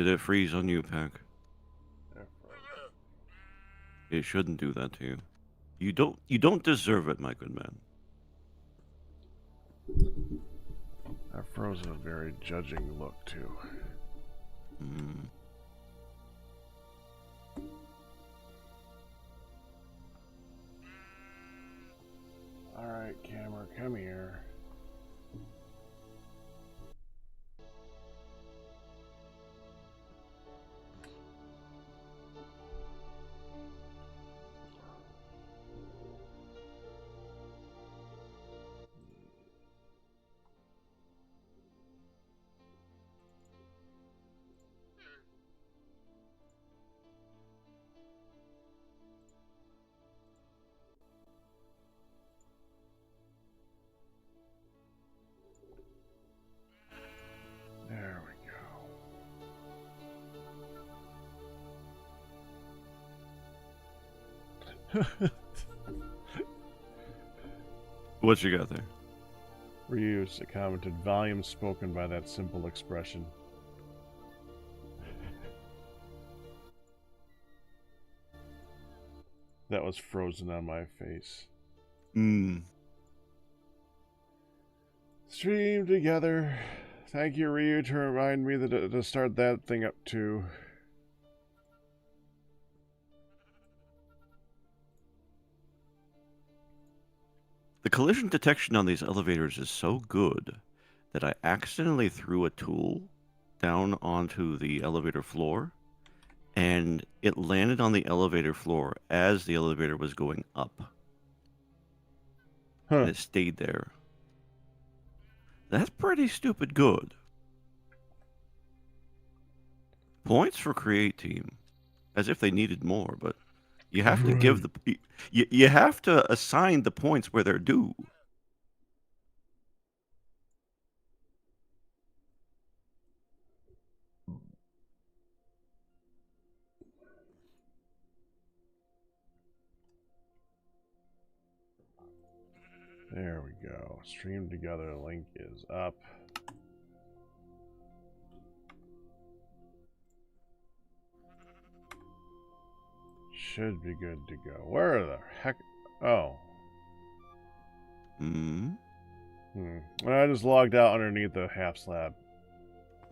Did it freeze on you, Pack? They're frozen. It shouldn't do that to you. You don't deserve it, my good man. That frozen a very judging look too. Mm. Alright, camera, come here. There we go. What you got there? Reuse commented, volume spoken by that simple expression. That was frozen on my face. Stream together. Thank you, Ryu, to remind me to start that thing up too. The collision detection on these elevators is so good that I accidentally threw a tool down onto the elevator floor, and it landed on the elevator floor as the elevator was going up. Huh. And it stayed there. That's pretty stupid good. Points for Create Team. As if they needed more, but you have to give the... You have to assign the points where they're due. There we go. Stream together. Link is up. Should be good to go. Where the heck? Oh. I just logged out underneath the half slab.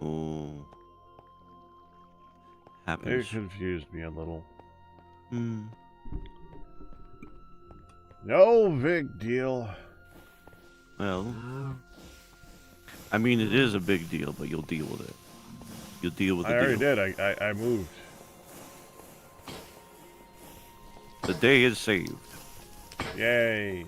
Oh. It Happens. confused me a little. Hmm. No big deal. Well, I mean, it is a big deal, but you'll deal with it. You'll deal with the I already deal. did. I moved. The day is saved. Yay.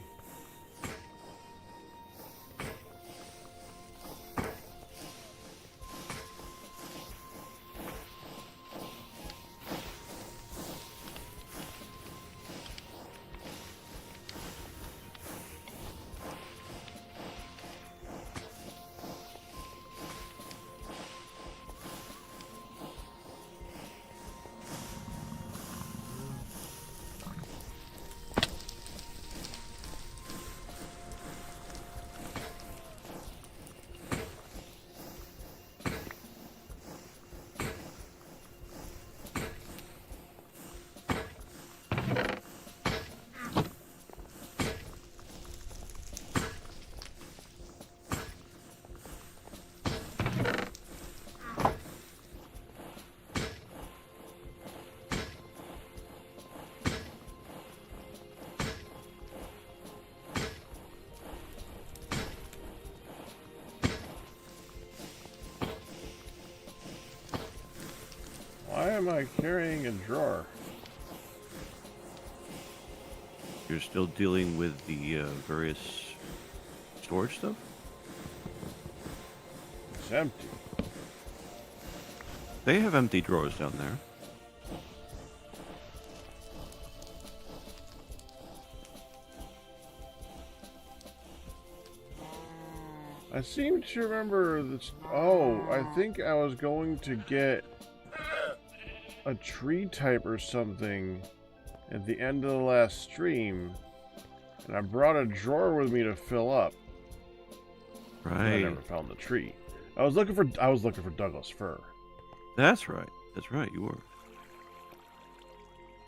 Why am I carrying a drawer? You're still dealing with the various storage stuff? It's empty. They have empty drawers down there. I seem to remember this. Oh, I think I was going to get a tree type or something at the end of the last stream, and I brought a drawer with me to fill up. Right. I never found the tree. I was looking for Douglas fir. That's right. That's right. You were.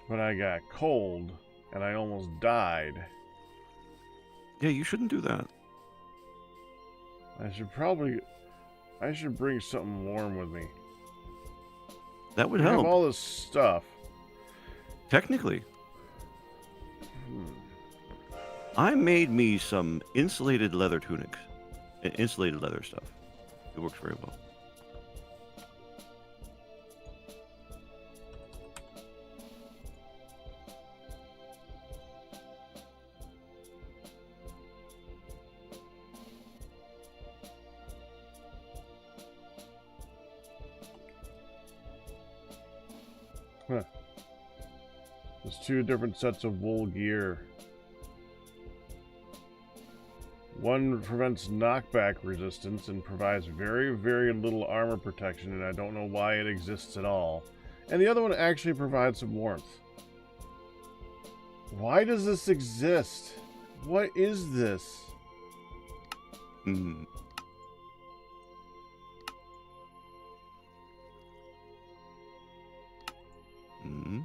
But I got cold, and I almost died. Yeah, you shouldn't do that. I should bring something warm with me. That would We have help. all this stuff. Technically. I made me some insulated leather tunics. Insulated leather stuff. It works very well. Huh. There's 2 different sets of wool gear. One prevents knockback resistance and provides very, very little armor protection, and I don't know why it exists at all. And the other one actually provides some warmth. Why does this exist? What is this? Hmm. Hmm.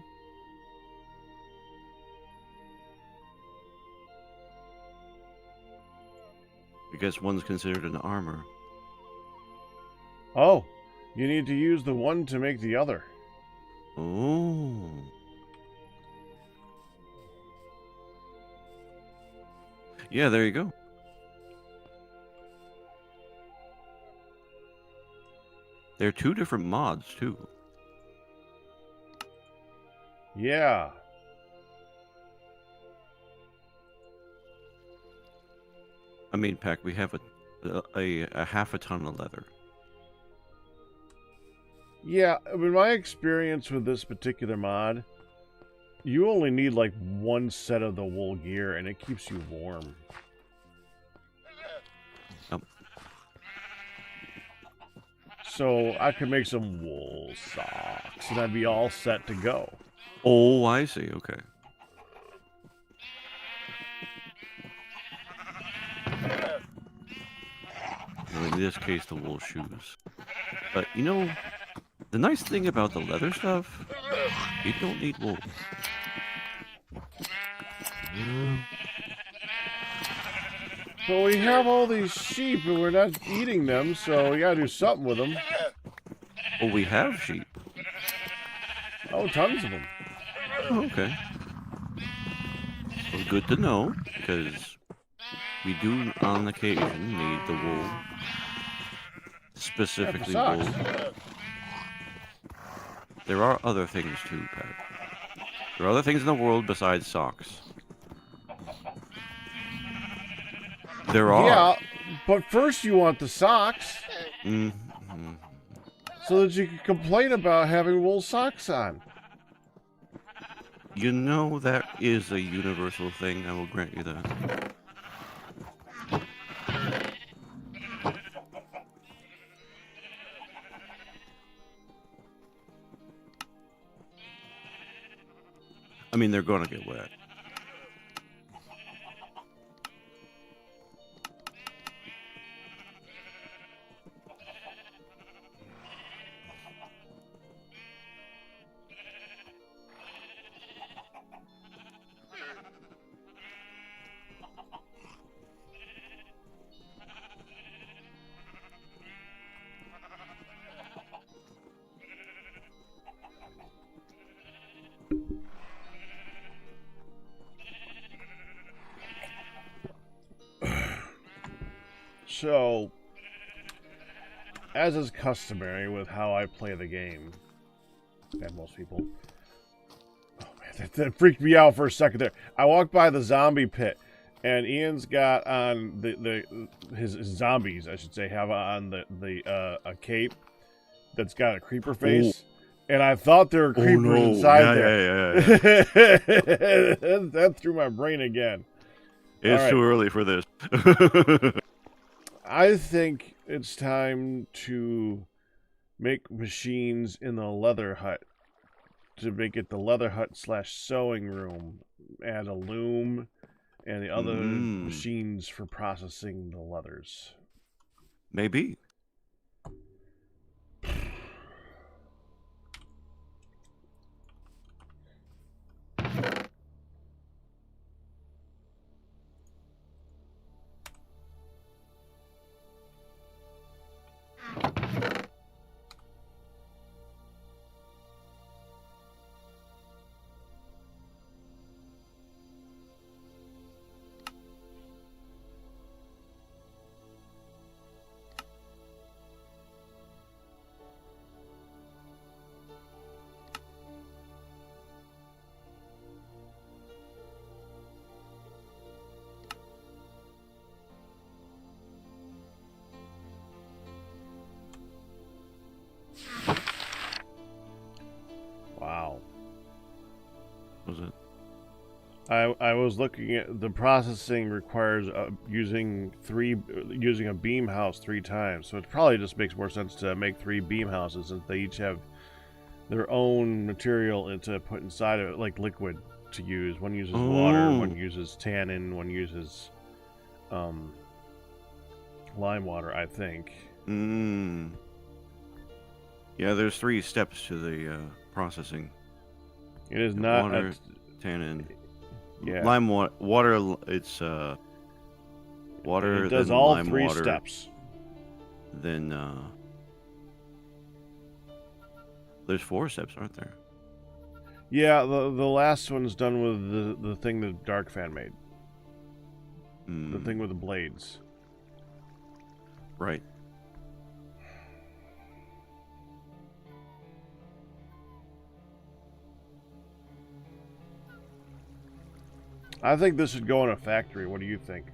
I guess one's considered an armor. Oh, you need to use the one to make the other. Oh. Yeah, there you go. There are 2 different mods, too. Yeah. I mean, Pack, we have a half a ton of leather. Yeah, in my experience with this particular mod, you only need like 1 set of the wool gear and it keeps you warm. So I could make some wool socks and I'd be all set to go. Oh, I see. Okay. Well, in this case, the wool shoes. But, you know, the nice thing about the leather stuff, you don't need wool. But we have all these sheep and we're not eating them, so we gotta do something with them. Oh, we have sheep. Oh, tons of them. Oh, okay. Well, good to know, because we do, on occasion, need the wool. Specifically socks. wool. There are other things too, Pat. There are other things in the world besides socks. There are. Yeah, but first you want the socks Mm-hmm. so that you can complain about having wool socks on. You know that is a universal thing, I will grant you that. I mean, they're gonna get wet. So, as is customary with how I play the game, and most people, oh man, that freaked me out for a second there. I walked by the zombie pit, and Ian's got on his zombies, I should say, have on a cape that's got a creeper face. And I thought there were creepers inside there. That threw my brain again. It's too early for this. I think it's time to make machines in the leather hut. To make it the leather hut / sewing room. Add a loom and the other machines for processing the leathers. Maybe. Was it? I was looking at the processing requires using a beam house 3 times, so it probably just makes more sense to make 3 beam houses since they each have their own material to put inside of it, like liquid to use. One uses water, one uses tannin, one uses lime water, I think. Yeah, there's 3 steps to the processing. It is not water, tannin. Yeah. Lime water. It's water. And it does then all lime 3 water, steps. Then there's 4 steps, aren't there? Yeah, the last one's done with the thing that Dark Fan made. The thing with the blades. Right. I think this should go in a factory. What do you think?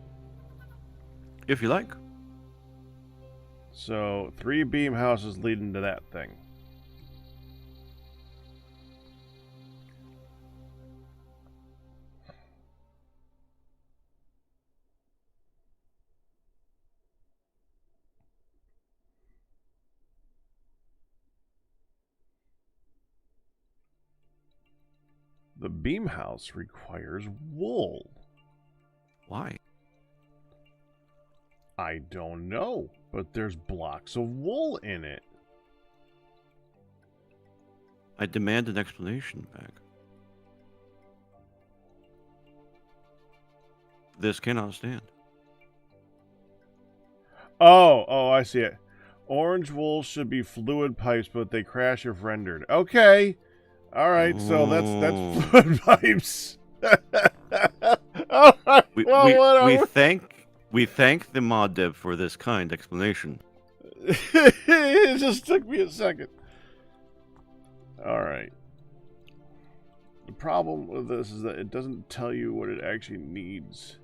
If you like. So, 3 beam houses leading to that thing. The beam house requires wool. Why? I don't know, but there's blocks of wool in it. I demand an explanation back. This cannot stand. Oh, I see it. Orange wool should be fluid pipes, but they crash if rendered. Okay. All right, so that's fluid pipes. All right, We thank the mod dev for this kind explanation. It just took me a second. All right. The problem with this is that it doesn't tell you what it actually needs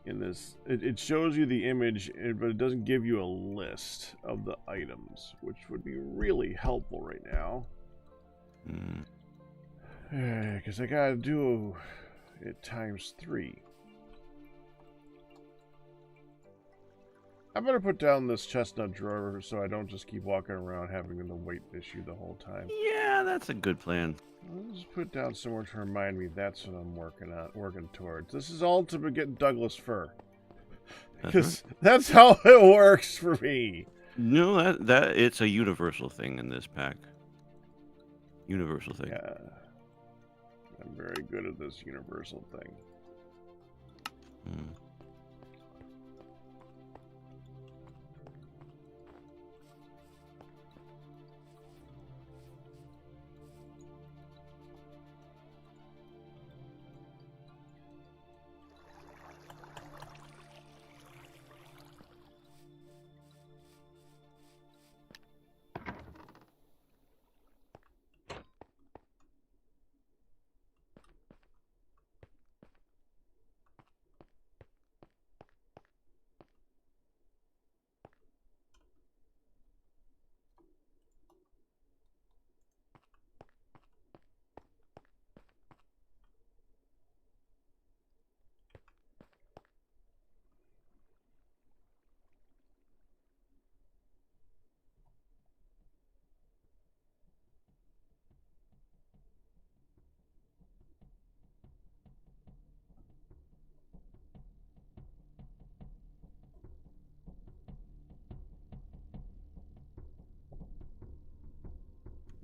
in this. It shows you the image, but it doesn't give you a list of the items, which would be really helpful right now. Because I gotta do it times 3. I better put down this chestnut drawer so I don't just keep walking around having the weight issue the whole time. Yeah, that's a good plan. I'll just put it down somewhere to remind me that's what I'm working towards. This is all to get Douglas fur. Because that's how it works for me. No, that it's a universal thing in this pack. Universal thing. Yeah. I'm very good at this universal thing.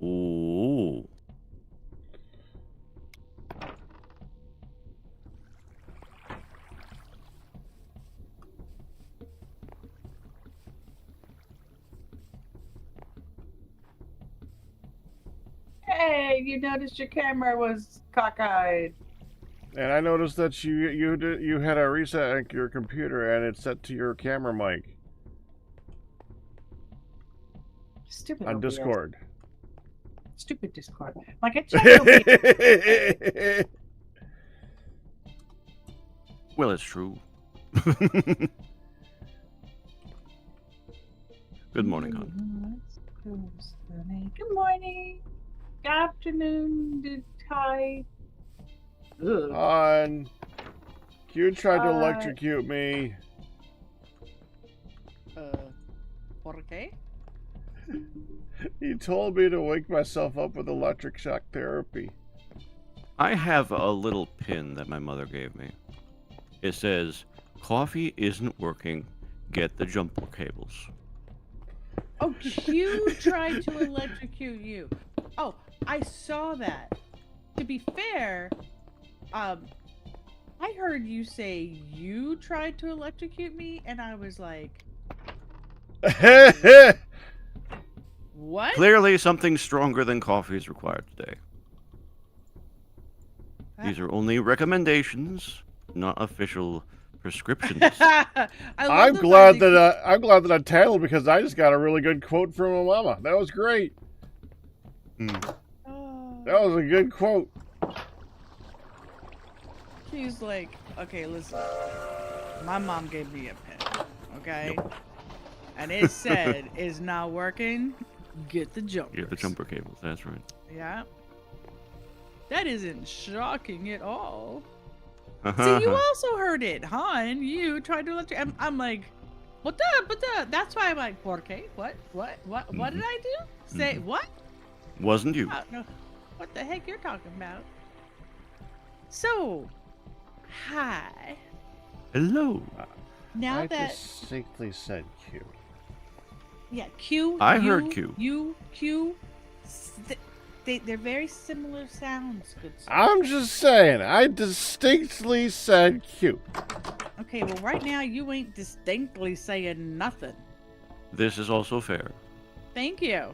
Ooh. Hey, you noticed your camera was cockeyed. And I noticed that you had a reset on your computer and it's set to your camera mic. Stupid on OBS. Discord. Stupid Discord. Like I checked Well, it's true. Good morning, hon. Good morning. Good afternoon. Hi. Ugh. On. Q tried to Uh, electrocute me. ¿Por qué? He told me to wake myself up with electric shock therapy. I have a little pin that my mother gave me. It says, "Coffee isn't working. Get the jumper cables." Oh, Q tried to electrocute you. Oh, I saw that. To be fair, I heard you say you tried to electrocute me, and I was like, what? Clearly, something stronger than coffee is required today. These are only recommendations, not official prescriptions. I'm glad that I'm glad that I tattled because I just got a really good quote from my mama. That was great. That was a good quote. She's like, okay, listen. My mom gave me a pen, okay? And it said, it's not working, get the jumpers. Get the jumper cables, that's right. Yeah. That isn't shocking at all. See, you also heard it, huh? And you tried to electrocute. I'm like, but that's why I'm like, ¿por qué? What did I do? Say what? Wasn't you. I don't know what the heck you're talking about. So, hi. Hello. Now I that distinctly said Q. yeah, Q. I you, heard Q. You, Q. They're very similar sounds. Good sir. I'm just saying. I distinctly said Q. Okay, well, right now you ain't distinctly saying nothing. This is also fair. Thank you.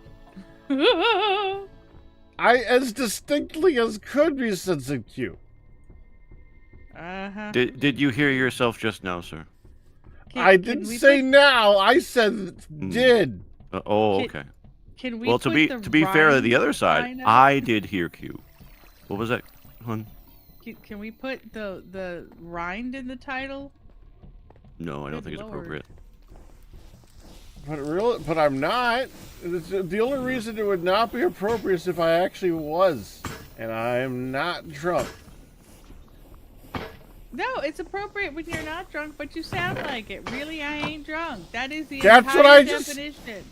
I as distinctly as could be said Q. Uh-huh. Did you hear yourself just now, sir? I didn't say now. I said did. Okay. Can we Well, to be fair to the other side, I did hear Q. What was that, hon? Can we put the rind in the title? No, I don't Good think it's Lord. appropriate. But I'm not. The only reason it would not be appropriate is if I actually was, and I am not drunk. No, it's appropriate when you're not drunk, but you sound like it. Really, I ain't drunk. That is the That's entire what I just- definition.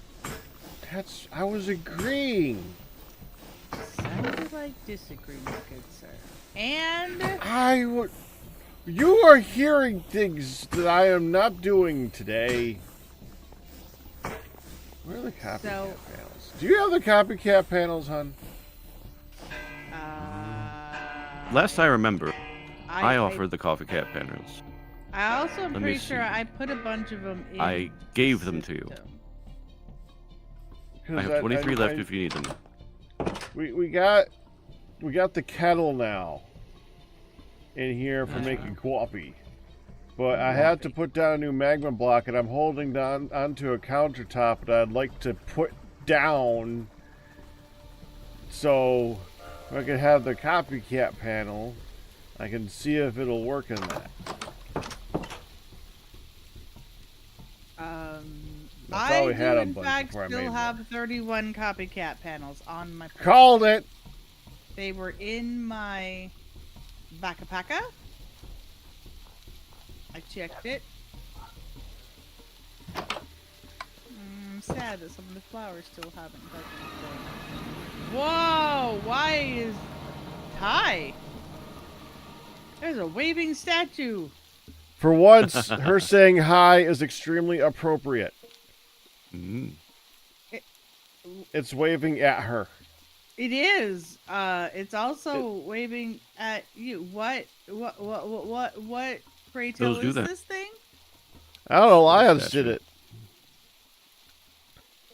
I was agreeing. Sounded like disagreement, good sir. And You are hearing things that I am not doing today. Where are the copycat panels? Do you have the copycat panels, hon? Last I remember, I offered the coffee cat panels. I also am Let me pretty sure see. I put a bunch of them in. I gave them to you. system. I have 23 left if you need them. We got the kettle now in here for making coffee. But I had to put down a new magma block, and I'm holding down onto a countertop that I'd like to put down so if I can have the copycat panel, I can see if it'll work in that. I thought we had a do, in bunch fact, before I still made have 31 copycat panels on my. Called it! They were in my backpack. I checked it. I'm sad that some of the flowers still haven't touched. Whoa! Why is hi? There's a waving statue. For once, her saying hi is extremely appropriate. It's waving at her. It is. It's also waving at you. What? Pray tell Those do is that. this thing? I don't know, Lions did it.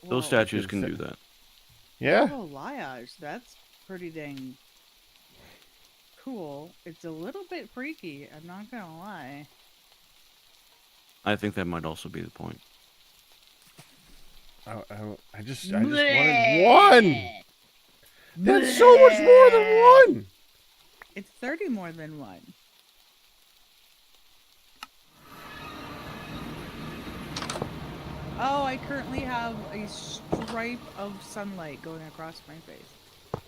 Those statues can do that. Yeah. Oh, liage. That's pretty dang cool. It's a little bit freaky. I'm not gonna lie. I think that might also be the point. I just wanted one. That's so much more than one. It's 30 more than one. Oh, I currently have a stripe of sunlight going across my face.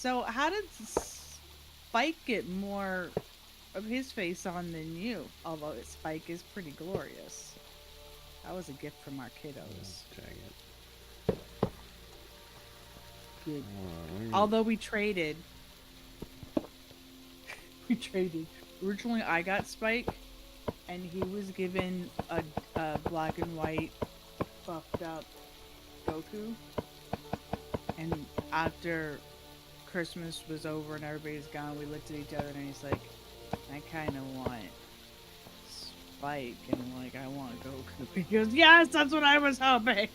So how did Spike get more of his face on than you? Although Spike is pretty glorious. That was a gift from our kiddos. Dang it. Good. Hold on, Although we traded. We traded. Originally, I got Spike, and he was given a black and white, buffed up Goku. And after Christmas was over and everybody's gone, we looked at each other and he's like, I kind of want Spike. And I'm like, I want Goku. He goes, yes, that's what I was hoping.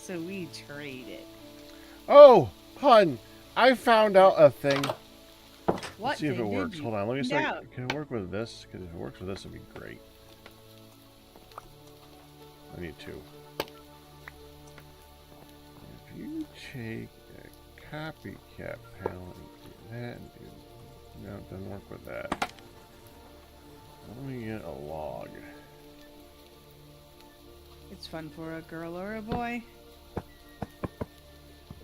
So we traded. Oh, hun, I found out a thing. What Let's see if it thing did works. you Hold on, let me see. find out? Can it work with this? Because if it works with this, it'd be great. I need two. If you take a copycat panel and do that, and do... no, it doesn't work with that. Let me get a log. It's fun for a girl or a boy.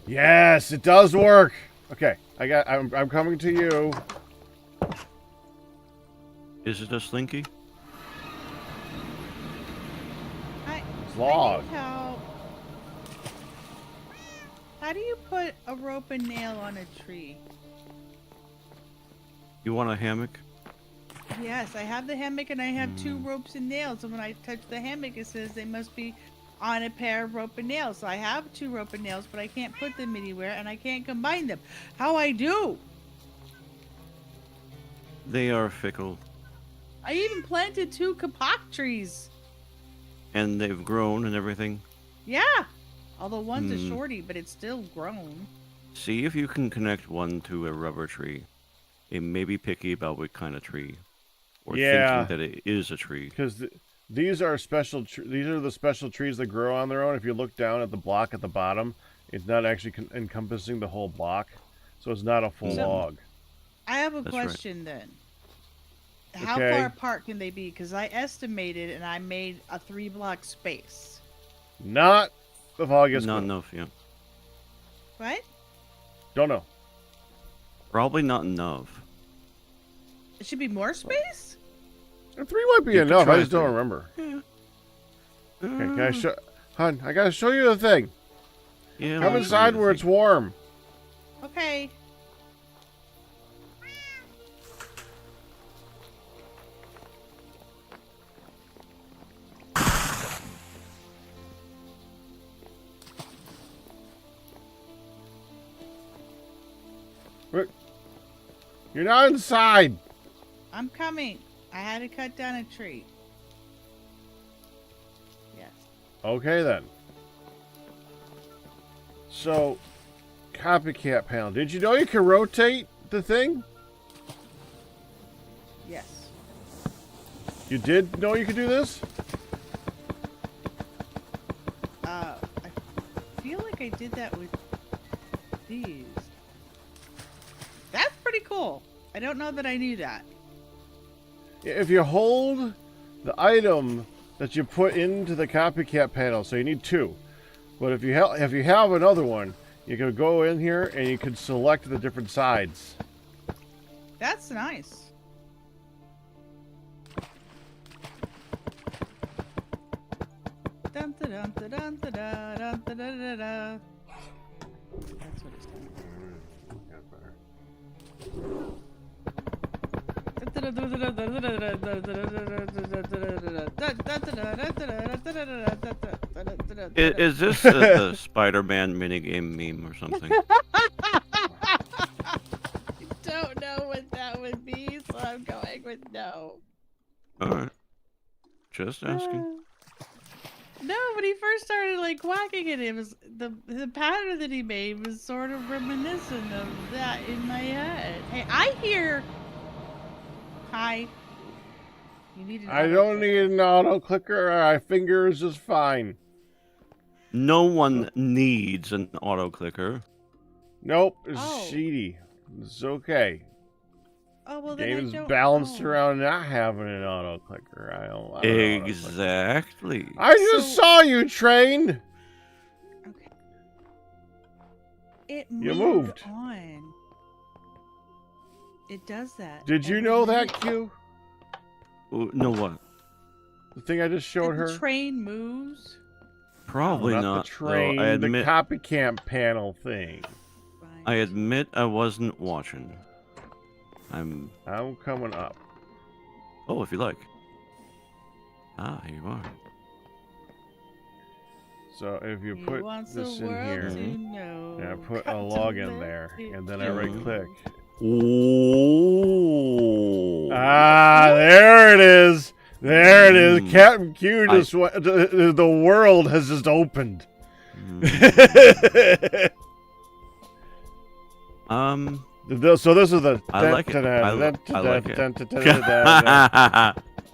Yes, it does work. Okay, I'm coming to you. Is it a slinky? It's log. I need help. How do you put a rope and nail on a tree? You want a hammock? Yes, I have the hammock and I have 2 ropes and nails. And when I touch the hammock, it says they must be on a pair of rope and nails. So I have 2 rope and nails, but I can't put them anywhere and I can't combine them. How I do? They are fickle. I even planted 2 kapok trees. And they've grown and everything. Yeah. Although one's a shorty, but it's still grown. See if you can connect one to a rubber tree. It may be picky about what kind of tree. Or Yeah. thinking that it is a tree. Because these are special. These are the special trees that grow on their own. If you look down at the block at the bottom, it's not actually encompassing the whole block, so it's not a full log. I have a That's right. question then. How Okay. far apart can they be? Because I estimated and I made a 3-block space. Not the fog is Not cool. enough, yeah. What? Don't know. Probably not enough. It should be more space? 3 might be You could enough. I try just don't 3. remember. Yeah. Okay, can I show? Hun, I gotta show you the thing. Yeah. Come let's inside do where the it's thing. warm. Okay. You're not inside. I'm coming. I had to cut down a tree. Yes. Okay then. So, copycat panel. Did you know you can rotate the thing? Yes. You did know you could do this? I feel like I did that with these. That's pretty cool. I don't know that I knew that. If you hold the item that you put into the copycat panel, so you need 2. But if you have another one, you can go in here and you can select the different sides. That's nice. Dun, da, dun, da, dun, da, da, dun, da, da, da, da. That's what it's done. Is this the Spider-Man minigame meme or something? Don't know what that would be, so I'm going with no. Alright. Just asking. No, when he first started like whacking it, it was the pattern that he made was sort of reminiscent of that in my head. Hey, I hear. Hi. You need an I don't need an auto clicker. My finger is just fine. No one needs an auto clicker. Nope, it's Oh. sheety. It's okay. Oh well, then Game is I don't balanced know. around not having an auto clicker. I don't know auto clicker. Exactly. I just So- saw you trained. Okay. It You moved moved. on. It does that. Did you every know that, minute. Q? No what? The thing I just showed That her? the train moves. Probably not not. the though. train, I admit. the copycat panel thing. I admit I wasn't watching. I'm coming up. Oh, if you like. Ah, here you are. So if you He put wants this the in world here, to know. and I put a Got to log in let there, it and then I go. right click. Oh. Ah, there it is. There it is. Mm. Captain Q just the world has just opened. So this is the. I like it. I like it.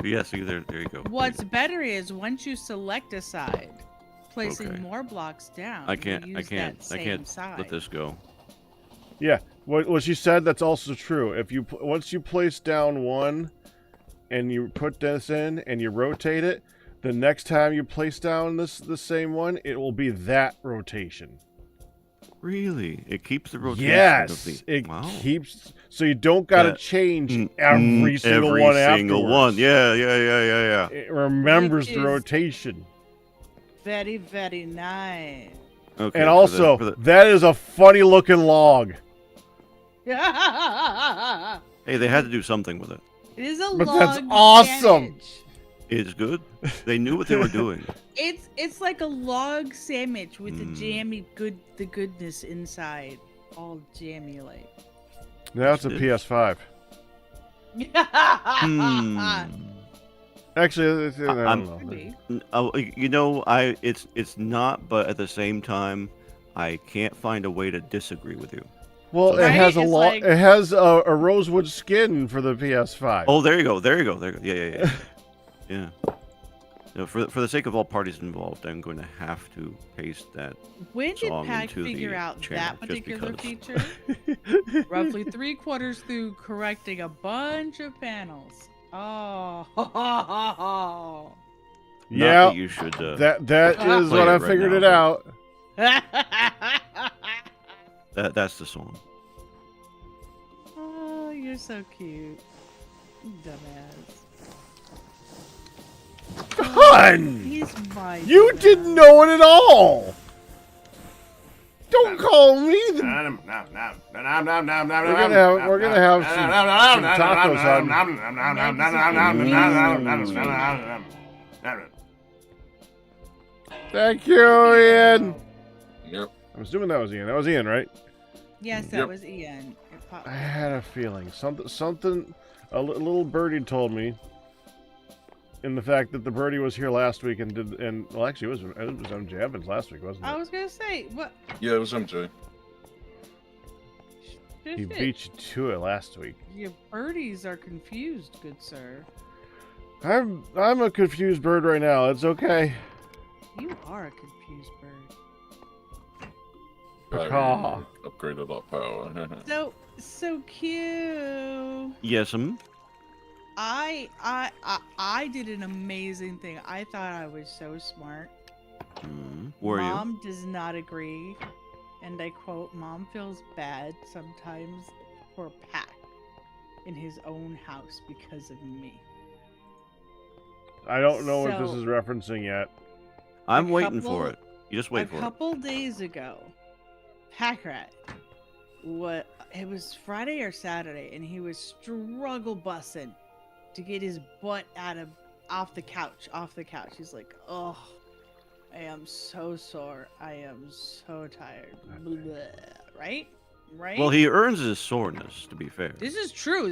Yeah, see, there you go. What's better is once you select a side, placing Okay. more blocks down. I you can't use that same side. let this go. Yeah, what she said, that's also true. If you once you place down one, and you put this in and you rotate it, the next time you place down the same one, it will be that rotation. Really? It keeps the rotation Yes, of the... it Wow. keeps, so you don't gotta change every single every one single one. afterwards. Yeah. It remembers Which the is- rotation. Very, very nice. Okay. And also, that is a funny looking log. It Hey, they had to do something with it. is a But log that's awesome. sandwich. It's good. They knew what they were doing. It's like a log sandwich with the jammy the goodness inside, all jammy like. Now it's a PS5. Actually, I don't know. Maybe. It's not, but at the same time, I can't find a way to disagree with you. Well, Right? it has It's like- it has a rosewood skin for the PS5. Oh, there you go. Yeah. Yeah. No, for the sake of all parties involved, I'm going to have to paste that. When did song Pack into figure the out channel, that just particular because. feature? Roughly 3/4 through correcting a bunch of panels. Oh. Not Yeah, that you should. that is play what it I right figured now, it but- out. That's the song. Oh, you're so cute. Dumbass. Hun! He's my You dumbass. didn't know it at all. Don't call me the. We're gonna have some tacos on. Thank you, Ian. Yep. I'm assuming that was Ian. That was Ian, right? Yes, that Yep. was Ian. It popped. I had a feeling something. A little birdie told me. In the fact that the birdie was here last week well, actually it was MJ Evans last week, wasn't it? I was gonna say what? Yeah, it was MJ. He beat you to it last week. Your birdies are confused, good sir. I'm a confused bird right now. It's okay. You are a confused bird. Caw. Upgraded our power. So cute. Yes, I did an amazing thing. I thought I was so smart. Were you? Mom does not agree, and I quote: "Mom feels bad sometimes for Pat in his own house because of me." I don't know what this So- is referencing yet. I'm a waiting couple- for it. You just wait a for it. couple days ago, Packrat, it was Friday or Saturday, and he was struggle bussing to get his butt off the couch. He's like, "Oh, I am so sore. I am so tired." Blah. Right? Well, he earns his soreness, to be fair. This is true.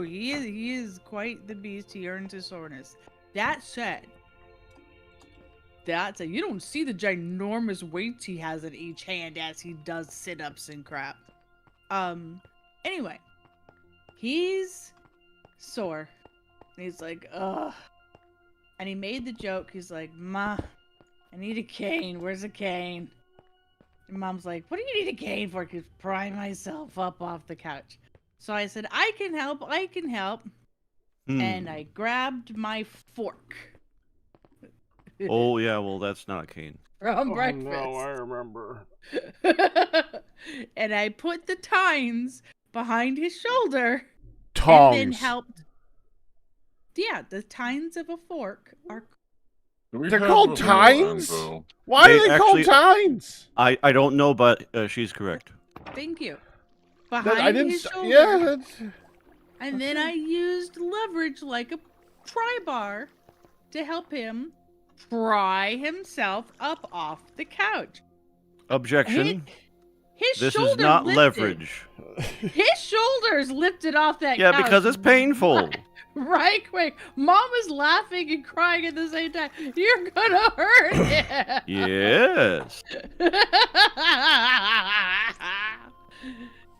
He is quite the beast. He earns his soreness. That said, you don't see the ginormous weights he has in each hand as he does sit-ups and crap. Anyway, he's sore. He's like, ugh. And he made the joke. He's like, "Ma, I need a cane. Where's a cane?" And Mom's like, "What do you need a cane for?" "'Cause pry myself up off the couch." So I said, I can help. And I grabbed my fork. Oh, yeah, well, that's not a cane. from Oh breakfast. no, I remember. And I put the tines behind his shoulder Tongs. and then helped. Yeah, the tines of a fork are. Do we They're have called a real tines? anvil? Why They are they called actually- tines? I don't know, but she's correct. Thank you. That- Behind I didn't. his shoulder. Yeah. That's... And then I used leverage like a pry bar to help him pry himself up off the couch. Objection. His This shoulder is not lifted. leverage. His shoulders lifted off that Yeah, couch. because it's painful. Right quick. Mom was laughing and crying at the same time. You're gonna hurt him. Yes.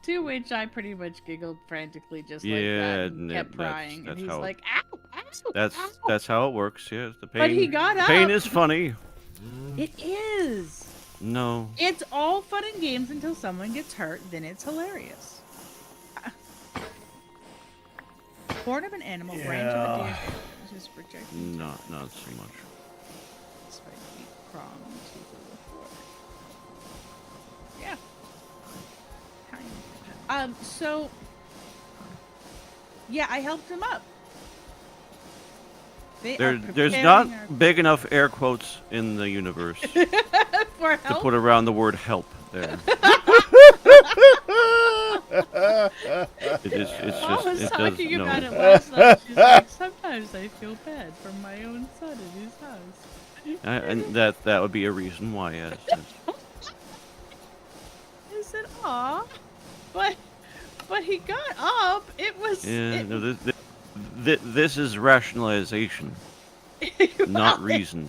To which I pretty much giggled frantically just like Yeah, that and and kept that's- crying. that's And he's how- like, ow, ow, That's ow. how it works. Yes, the pain. But he got up. Pain is funny. It is. No. It's all fun and games until someone gets hurt, then it's hilarious. Born of an animal, branch of a deer, just projected. Not so much. Despite the prong to the floor. Yeah. So yeah, I helped him up. They are There's preparing not our- big enough air quotes in the universe to for help. put around the word help there. It's Mom just was it talking does about no. it last night. She's like, sometimes I feel bad for my own son in his house. And that would be a reason why. Yes. I said, aw, but he got up. It was. Yeah. No. This is rationalization, not reason.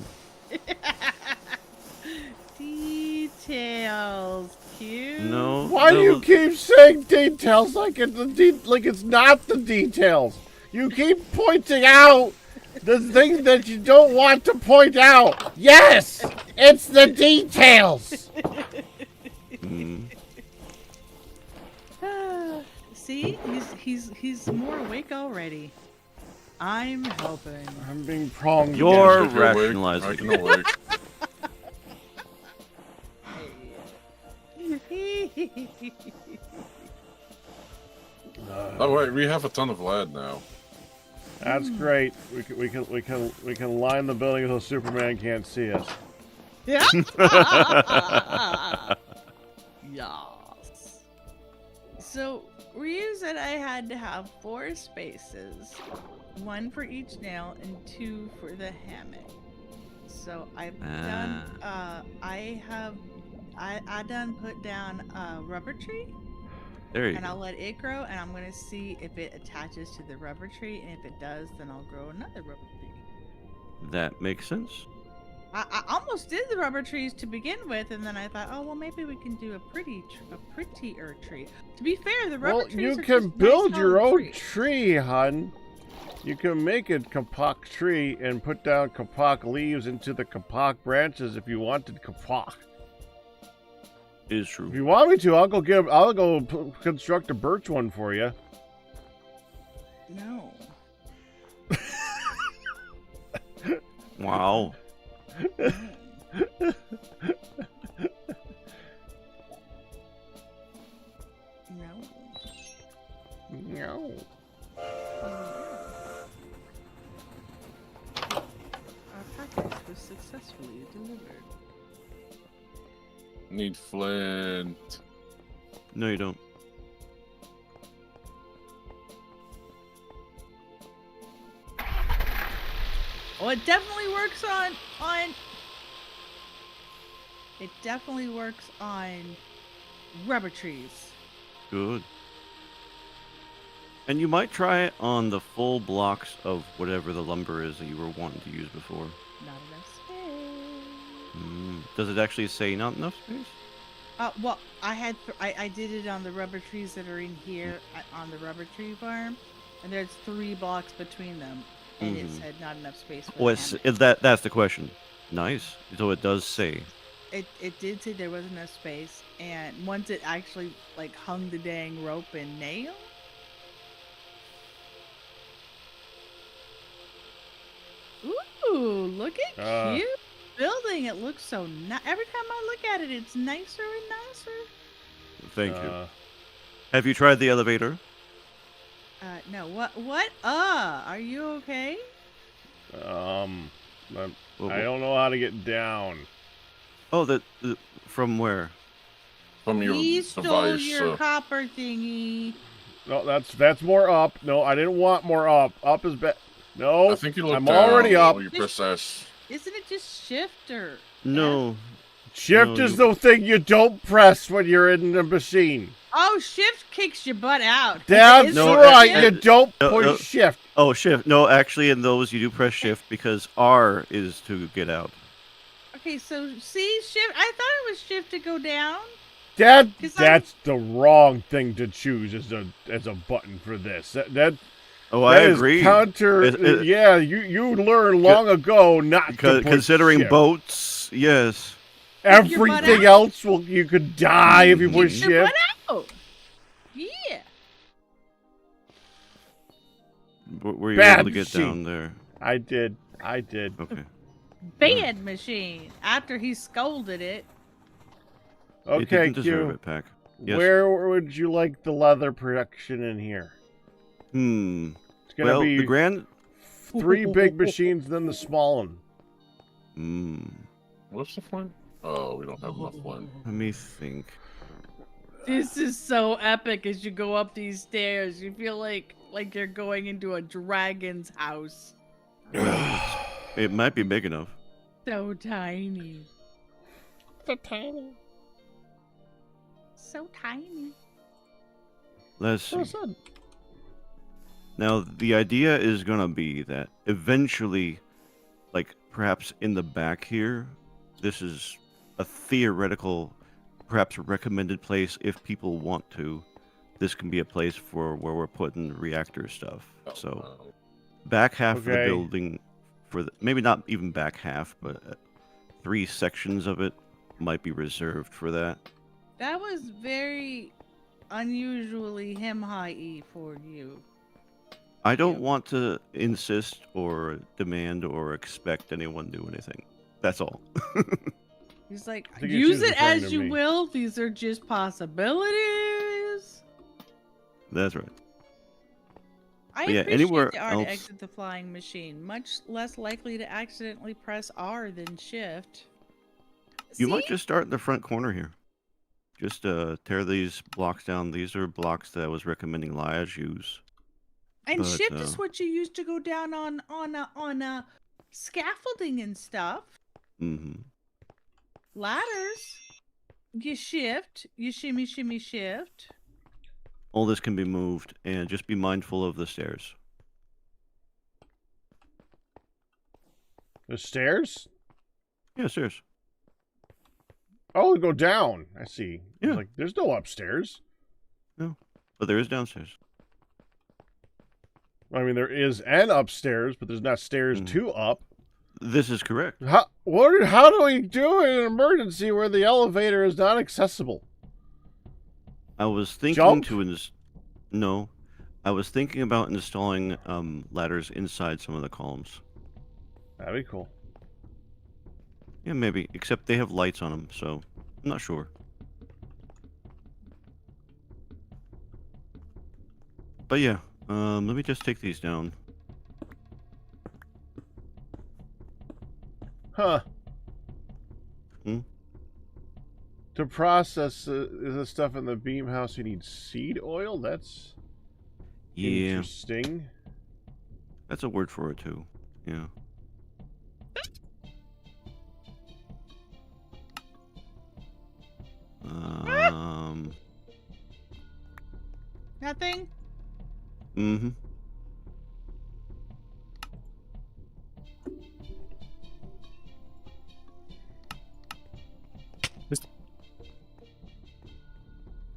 Details, cute. No. Why do you those- keep saying details like it's not the details? You keep pointing out the thing that you don't want to point out. Yes, it's the details. Mm. See, he's more awake already. I'm helping. I'm being pronged. You're If you're awake, rationalizing. I can awake. Oh wait, we have a ton of lead now. That's great. We can line the building so Superman can't see us. Yeah. Yes. So Ryu said I had to have 4 spaces, 1 for each nail and 2 for the hammock. So I've done. I done put down a rubber tree, There you and go. I'll let it grow, and I'm gonna see if it attaches to the rubber tree, and if it does, then I'll grow another rubber tree. That makes sense. I almost did the rubber trees to begin with, and then I thought, oh well, maybe we can do a prettier tree. To be fair, the rubber Well, trees you are can just build nice, your solid own trees. tree, hun. You can make a kapok tree and put down kapok leaves into the kapok branches if you wanted kapok. Is If true. you want me to, I'll go construct a birch one for you. No. Wow. No. No. Our package was successfully delivered. Need flint. No, you don't. Oh, it definitely works on. It definitely works on rubber trees. Good. And you might try it on the full blocks of whatever the lumber is that you were wanting to use before. Not enough space. Does it actually say not enough space? Well, I did it on the rubber trees that are in here on the rubber tree farm, and there's 3 blocks between them, and it Mhm. said not enough space for Oh, the it's, hammock. that's the question. Nice. So it does say. It did say there wasn't enough space, and once it actually like hung the dang rope and nail. Ooh, look at cute. building, it looks so nice. Every time I look at it, it's nicer and nicer. Thank you. Have you tried the elevator? No. What? Are you okay? I Well, don't know how to get down. Oh, from where? From your He stole device. your copper thingy. No, that's more up. No, I didn't want more up. Up is better. No, I think you look I'm down already up. while you press S. Isn't it just shift or? No. Shift No, is the thing you don't press when you're in the machine. Oh, shift kicks your butt out. That's No, right. uh, You don't no, push no. shift. Oh, shift. No, actually, in those you do press shift because R is to get out. Okay, so see, shift. I thought it was shift to go down. That's the wrong thing to choose as a button for this. Oh, I that is agree. counter. Yeah, you learned long ago not to push Considering shift. boats, yes. Kick your butt Everything out. else you could die if you push Kick your shift. butt out. Yeah. Were you Bad able to get machine. down there? I did. Okay. Bad machine. After he scolded it. It Okay, didn't deserve Q. it, Pack. Yes. Where would you like the leather production in here? It's gonna Well, be the grand. 3 big machines, then the small one. What's the flint? Oh, we don't have enough flint. Let me think. This is so epic as you go up these stairs. You feel like you're going into a dragon's house. Well, it might be big enough. So tiny. So tiny. So tiny. Let's see. What's that? Now, the idea is going to be that eventually, like perhaps in the back here, this is a theoretical, perhaps recommended place if people want to. This can be a place for where we're putting reactor stuff. Oh, So, no. back half of the Okay. building, maybe not even back half, but 3 sections of it might be reserved for that. That was very unusually him-high for you. I don't want to insist or demand or expect anyone do anything. That's all. He's like, I think she use was it referring as to you me. will. These are just possibilities. That's right. I But yeah, appreciate anywhere the R to else- exit the flying machine. Much less likely to accidentally press R than shift. You See? might just start in the front corner here. Just tear these blocks down. These are blocks that I was recommending Liaj use. And but, shift is what you use to go down on scaffolding and stuff. Mm-hmm. Ladders. You shift. You shimmy, shimmy, shift. All this can be moved, and just be mindful of the stairs. The stairs? Yeah, stairs. Oh, we go down. I see. Yeah. Like, there's no upstairs. But there is downstairs. I mean, there is an upstairs, but there's not stairs Mhm. to up. This is correct. How do we do in an emergency where the elevator is not accessible? I was thinking Jump? No. I was thinking about installing ladders inside some of the columns. That'd be cool. Yeah, maybe. Except they have lights on them, so I'm not sure. But yeah, let me just take these down. Huh. Hmm? To process the stuff in the beam house, you need seed oil? That's Yeah, interesting. that's a word for it too. Yeah. Nothing? Mm-hmm.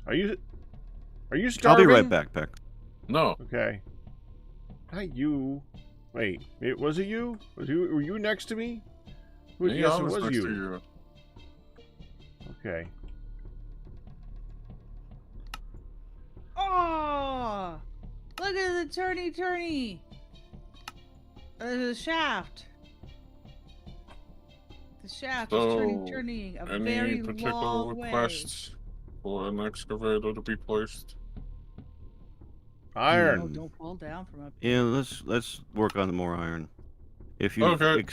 Are you I'll starving? be right back, Peck. No. Okay. Not you. Wait, was it you? Were you next to me? Yeah, Yes, I it was next you. to you. Okay. Oh, look at the turny. The shaft. The shaft So, is turning a any very particular long way. requests for an excavator to be placed? Oh, Iron. don't fall down from up here. Yeah, let's work on more iron. If you've Okay.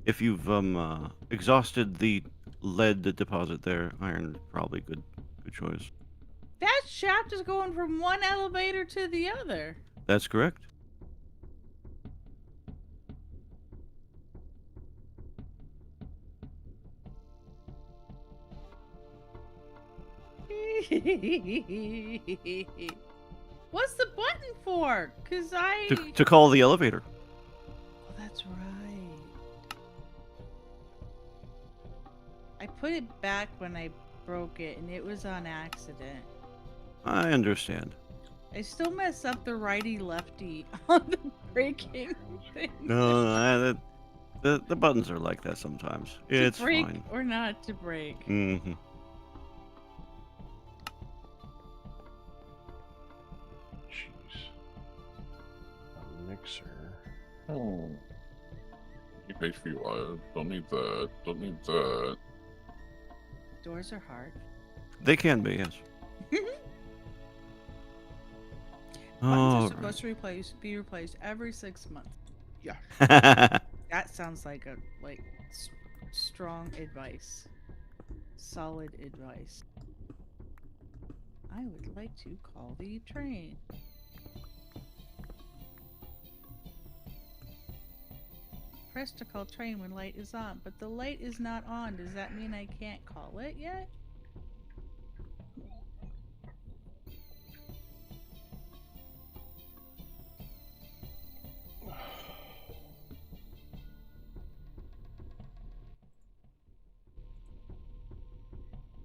if you've exhausted the lead deposit there, iron probably good choice. That shaft is going from one elevator to the other. That's correct. What's the button for? Cause To call the elevator. Oh, that's right. I put it back when I broke it, and it was on accident. I understand. I still mess up the righty-lefty on the braking thing. No, the buttons are like that sometimes. It's to break fine. or not to break. Mm-hmm. Jeez. A mixer. Oh. Keep HP wire. Don't need that. Don't need that. Doors are hard. They can be, yes. Buttons are All supposed to be replaced every 6 months. Yeah. right. That sounds like strong advice. Solid advice. I would like to call the train. Press to call train when light is on, but the light is not on. Does that mean I can't call it yet?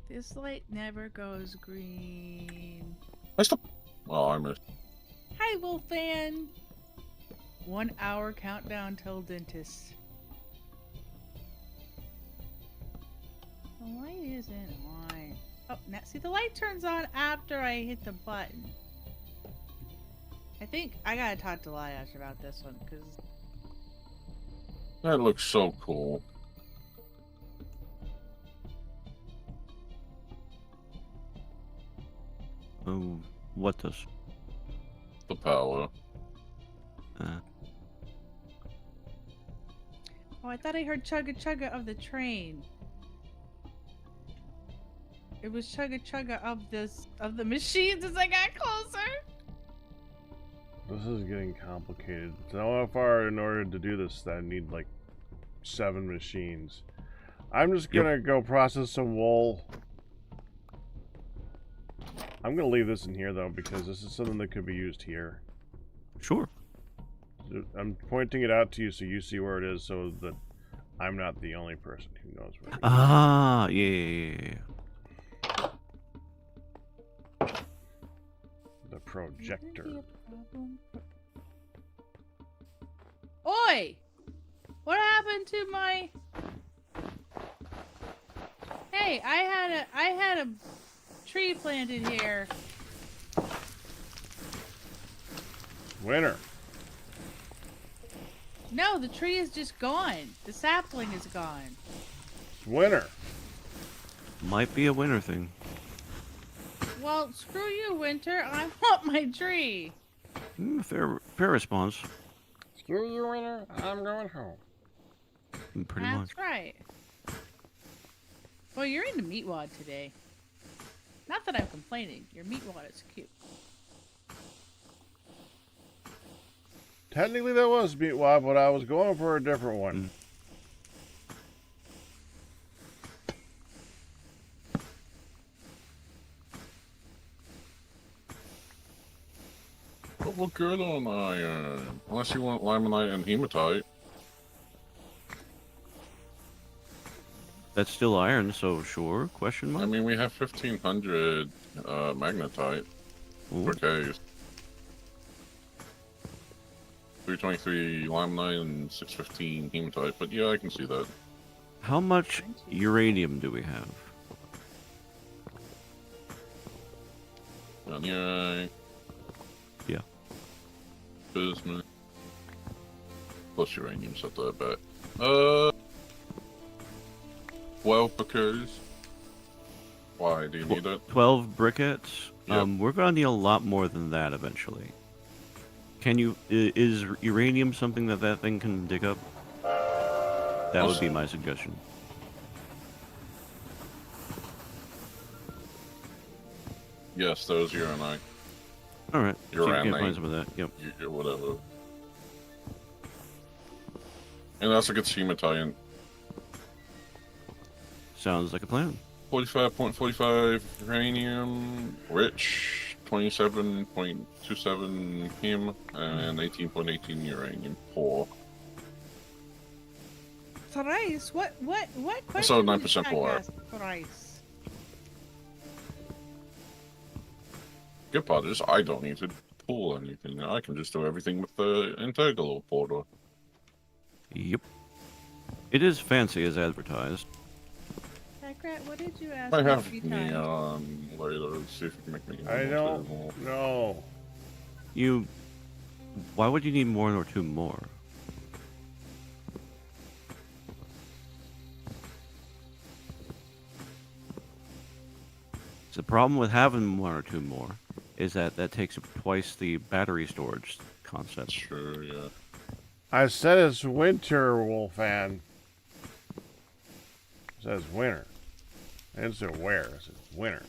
This light never goes green. I stop. Oh, I missed. Hi, Wolfan! 1 hour countdown till dentist. The light isn't on. Oh, now see, the light turns on after I hit the button. I think I gotta talk to Lyash about this one, because That looks so cool. Oh, what does? The power. Uh, oh, I thought I heard chugga chugga of the train. It was chugga chugga of the machines as I got closer. This is getting complicated. So how far in order to do this I need like 7 machines. I'm just gonna go process some wool. I'm gonna leave this in here though because this is something that could be used here. sure. I'm pointing it out to you so you see where it is so that I'm not the only person who knows where it is. Ah, yeah. The projector. Oi! What happened to my? Hey, I had a tree planted here. Winner. No, the tree is just gone. The sapling is gone. Winner. Might be a winter thing. Well, screw you, Winter. I want my tree. Fair response. Screw you, winner. I'm going home. Pretty That's much. right. Well, you're into meatwad today. Not that I'm complaining. Your meatwad is cute. Technically that was meatwad, but I was going for a different one. But look good on iron. Unless you want limonite and hematite. That's still iron, so sure? Question I mark? mean, we have 1500 magnetite Ooh. per case. 323 limonite and 615 hematite. But yeah, I can see that. How much uranium do we have? And yeah. Yeah. Bismuth. Plus uranium, set that back. 12 because. Why do you need it? 12 briquettes. Yep. We're gonna need a lot more than that eventually. Can you? Is uranium something that thing can dig up? That would be my suggestion. Yes, those uranite. All right. So you can Uranite. find some of that. Yep. Whatever. And that's a good hematite. Sounds like a plan. 45.45 uranium, rich, 27.27 heme, and 18.18 uranium poor. Thrice? What question? Also did 9% Jack poor. ask Thrice. Good part is I don't need to pull anything. I can just do everything with the integral portal. Yep. It is fancy as advertised. Packrat, what did you ask I me have to be timed? neon later. See if you can make me. I don't know. You. Why would you need one or two more? The problem with having one or two more is that takes up twice the battery storage concept. Sure, yeah. I said it's winter, Wolfan. It says winter. I didn't say where. It says winter.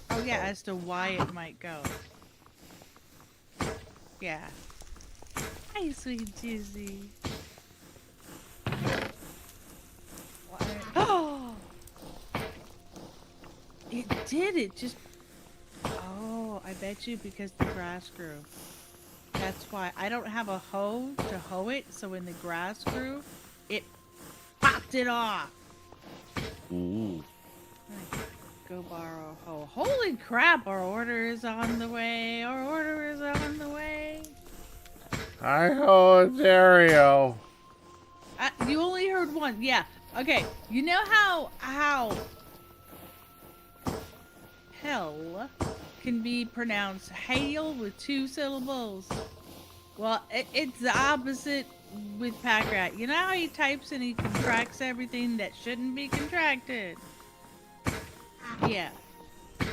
Oh yeah, as to why it might go. Yeah. Hi, sweet Jizzy. Oh! It did. It just. Oh, I bet you because the grass grew. That's why I don't have a hoe to hoe it. So when the grass grew, it popped it off. Ooh. Go borrow a hoe. Holy crap! Our order is on the way. Our order is on the way. Hi ho, Dario. You only heard one. Yeah. Okay. You know how hell can be pronounced hail with 2 syllables? Well, it's the opposite with Packrat. You know how he types and he contracts everything that shouldn't be contracted? Yeah.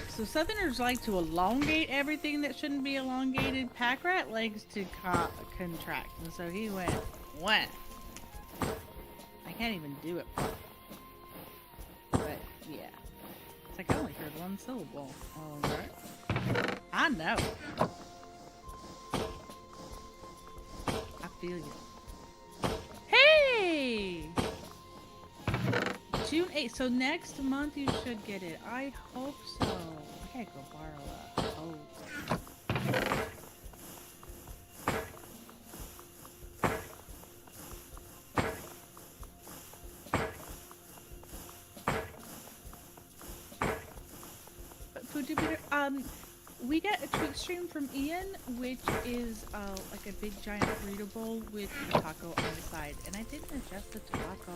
So Southerners like to elongate everything that shouldn't be elongated. Packrat likes to contract. And so he went. I can't even do it. But, yeah. It's like I only heard 1 syllable. Alright. I know. I feel you. Hey! June 8th. So next month you should get it. I hope so. I gotta go borrow a hose. We get a tweet stream from Ian, which is like a big giant burrito bowl with a taco on the side, and I didn't adjust the taco.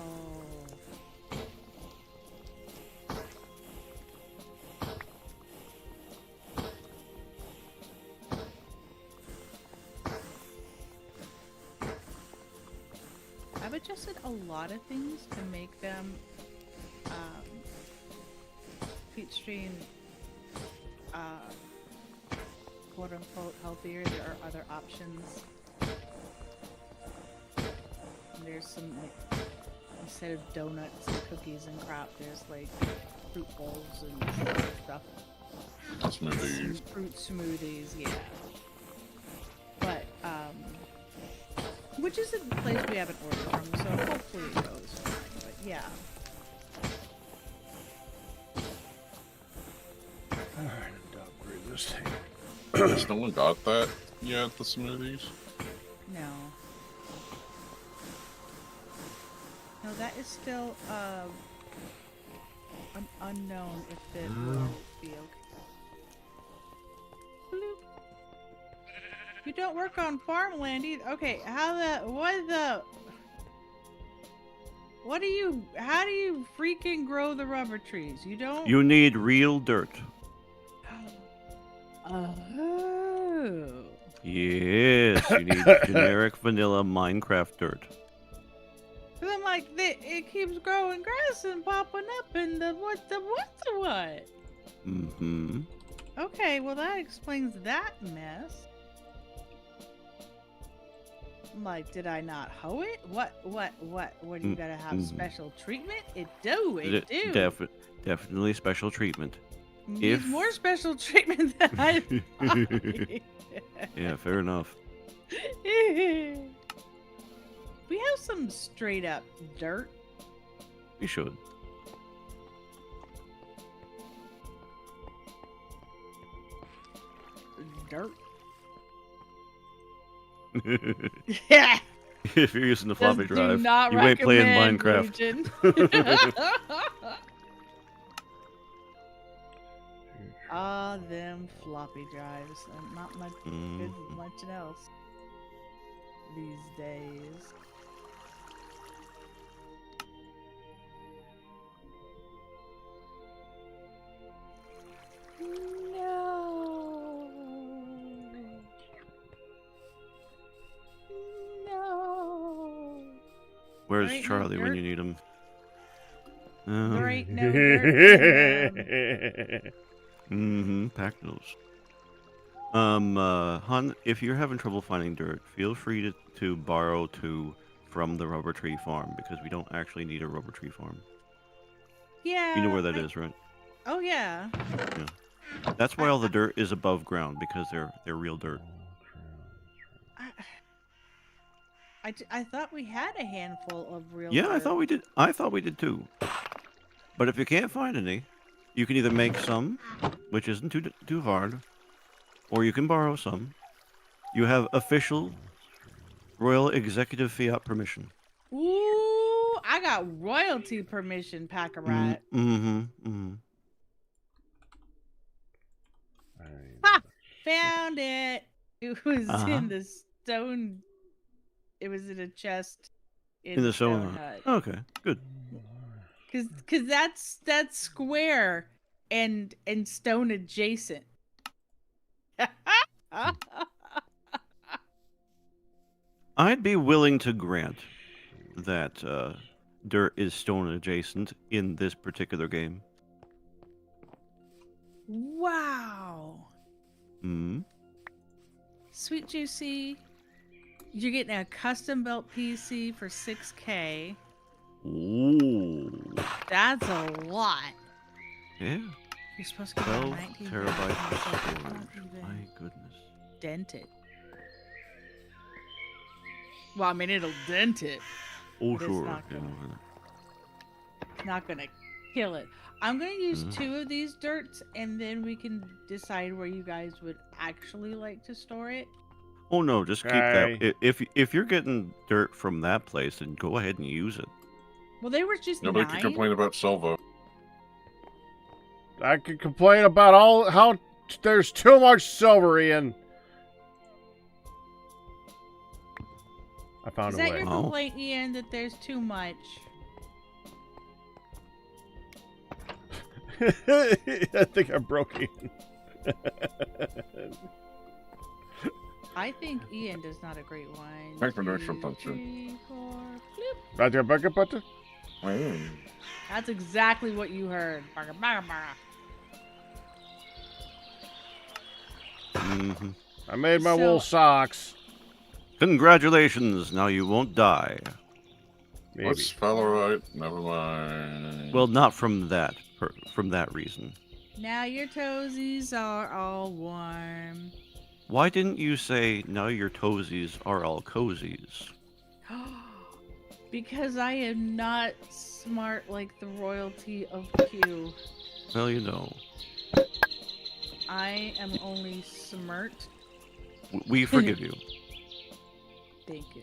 I've adjusted a lot of things to make them tweet stream quote unquote healthier. There are other options. And there's some like instead of donuts and cookies and crap, there's like fruit bowls and stuff. Smoothies. Fruit smoothies, yeah. But which is a place we haven't ordered from, so hopefully it goes fine. But yeah. Alright, I'm upgrade this thing. Has no one got that yet, the smoothies? No. No, that is still an unknown if it will be okay. Bloop. You don't work on farmland either. Okay, how do you freaking grow the rubber trees? You don't? You need real dirt. Oh. Yes, you need generic vanilla Minecraft dirt. Cause I'm like, it keeps growing grass and popping up, and what? Mm-hmm. Okay, well that explains that mess. I'm like, did I not hoe it? What? Do you gotta have special treatment? It do. Definitely special treatment. Needs more special treatment than I thought. Yeah, fair enough. We have some straight up dirt. We should. Dirt. Yeah. If you're using the floppy Just do drive, not you ain't playing recommend, Minecraft. Ah, them floppy drives. Not much good Mhm. much else these days. No. No. Where's There ain't no Charlie when dirt. you need him? There ain't no dirt. Mm-hmm. Pack those. Hun, if you're having trouble finding dirt, feel free to borrow two from the rubber tree farm because we don't actually need a rubber tree farm. Yeah. You know where that is, right? Oh yeah. That's why all the dirt is above ground because they're real dirt. I thought we had a handful of real. Yeah, I dirt. thought we did. I thought we did too. But if you can't find any, you can either make some, which isn't too hard, or you can borrow some. You have official royal executive fiat permission. Ooh, I got royalty permission, Packer Rat. Mm-hmm. Ha! Found it. It was Uh-huh. in the stone. It was in a chest In the stone stone hut. Okay, good. Cause that's square and stone adjacent. I'd be willing to grant that dirt is stone adjacent in this particular game. Wow. Hmm. Sweet Juicy. You're getting a custom built PC for $6K. Ooh. That's a lot. Yeah. You're supposed to get 12 19 terabytes of Not storage. even My goodness. dent it. Well, I mean, it'll dent it. Oh, But it's sure. not Yeah, gonna- why not? It's not gonna kill it. I'm gonna use Mhm. 2 of these dirts, and then we can decide where you guys would actually like to store it. Oh no, just keep Okay. that. If you're getting dirt from that place, then go ahead and use it. Well, they were just Nobody 9. can complain about Silva. I could complain about how there's too much silver, Ian. I found Is a that way. your Oh. complaint, Ian, that there's too much? I think I broke Ian. I think Ian does not agree. 1, Thanks for 2, doing something, too. 3, 4, flip. Butter, butter, butter. That's exactly what you heard. Barga, barga, barga. Hmm. I made my So- wool socks. Congratulations! Now you won't die. Maybe. Let's spell right. Never mind. Well, not from that reason. Now your toesies are all warm. Why didn't you say now your toesies are all cozies? Because I am not smart like the royalty of Q. Well, you know, I am only smart. we forgive you. Thank you.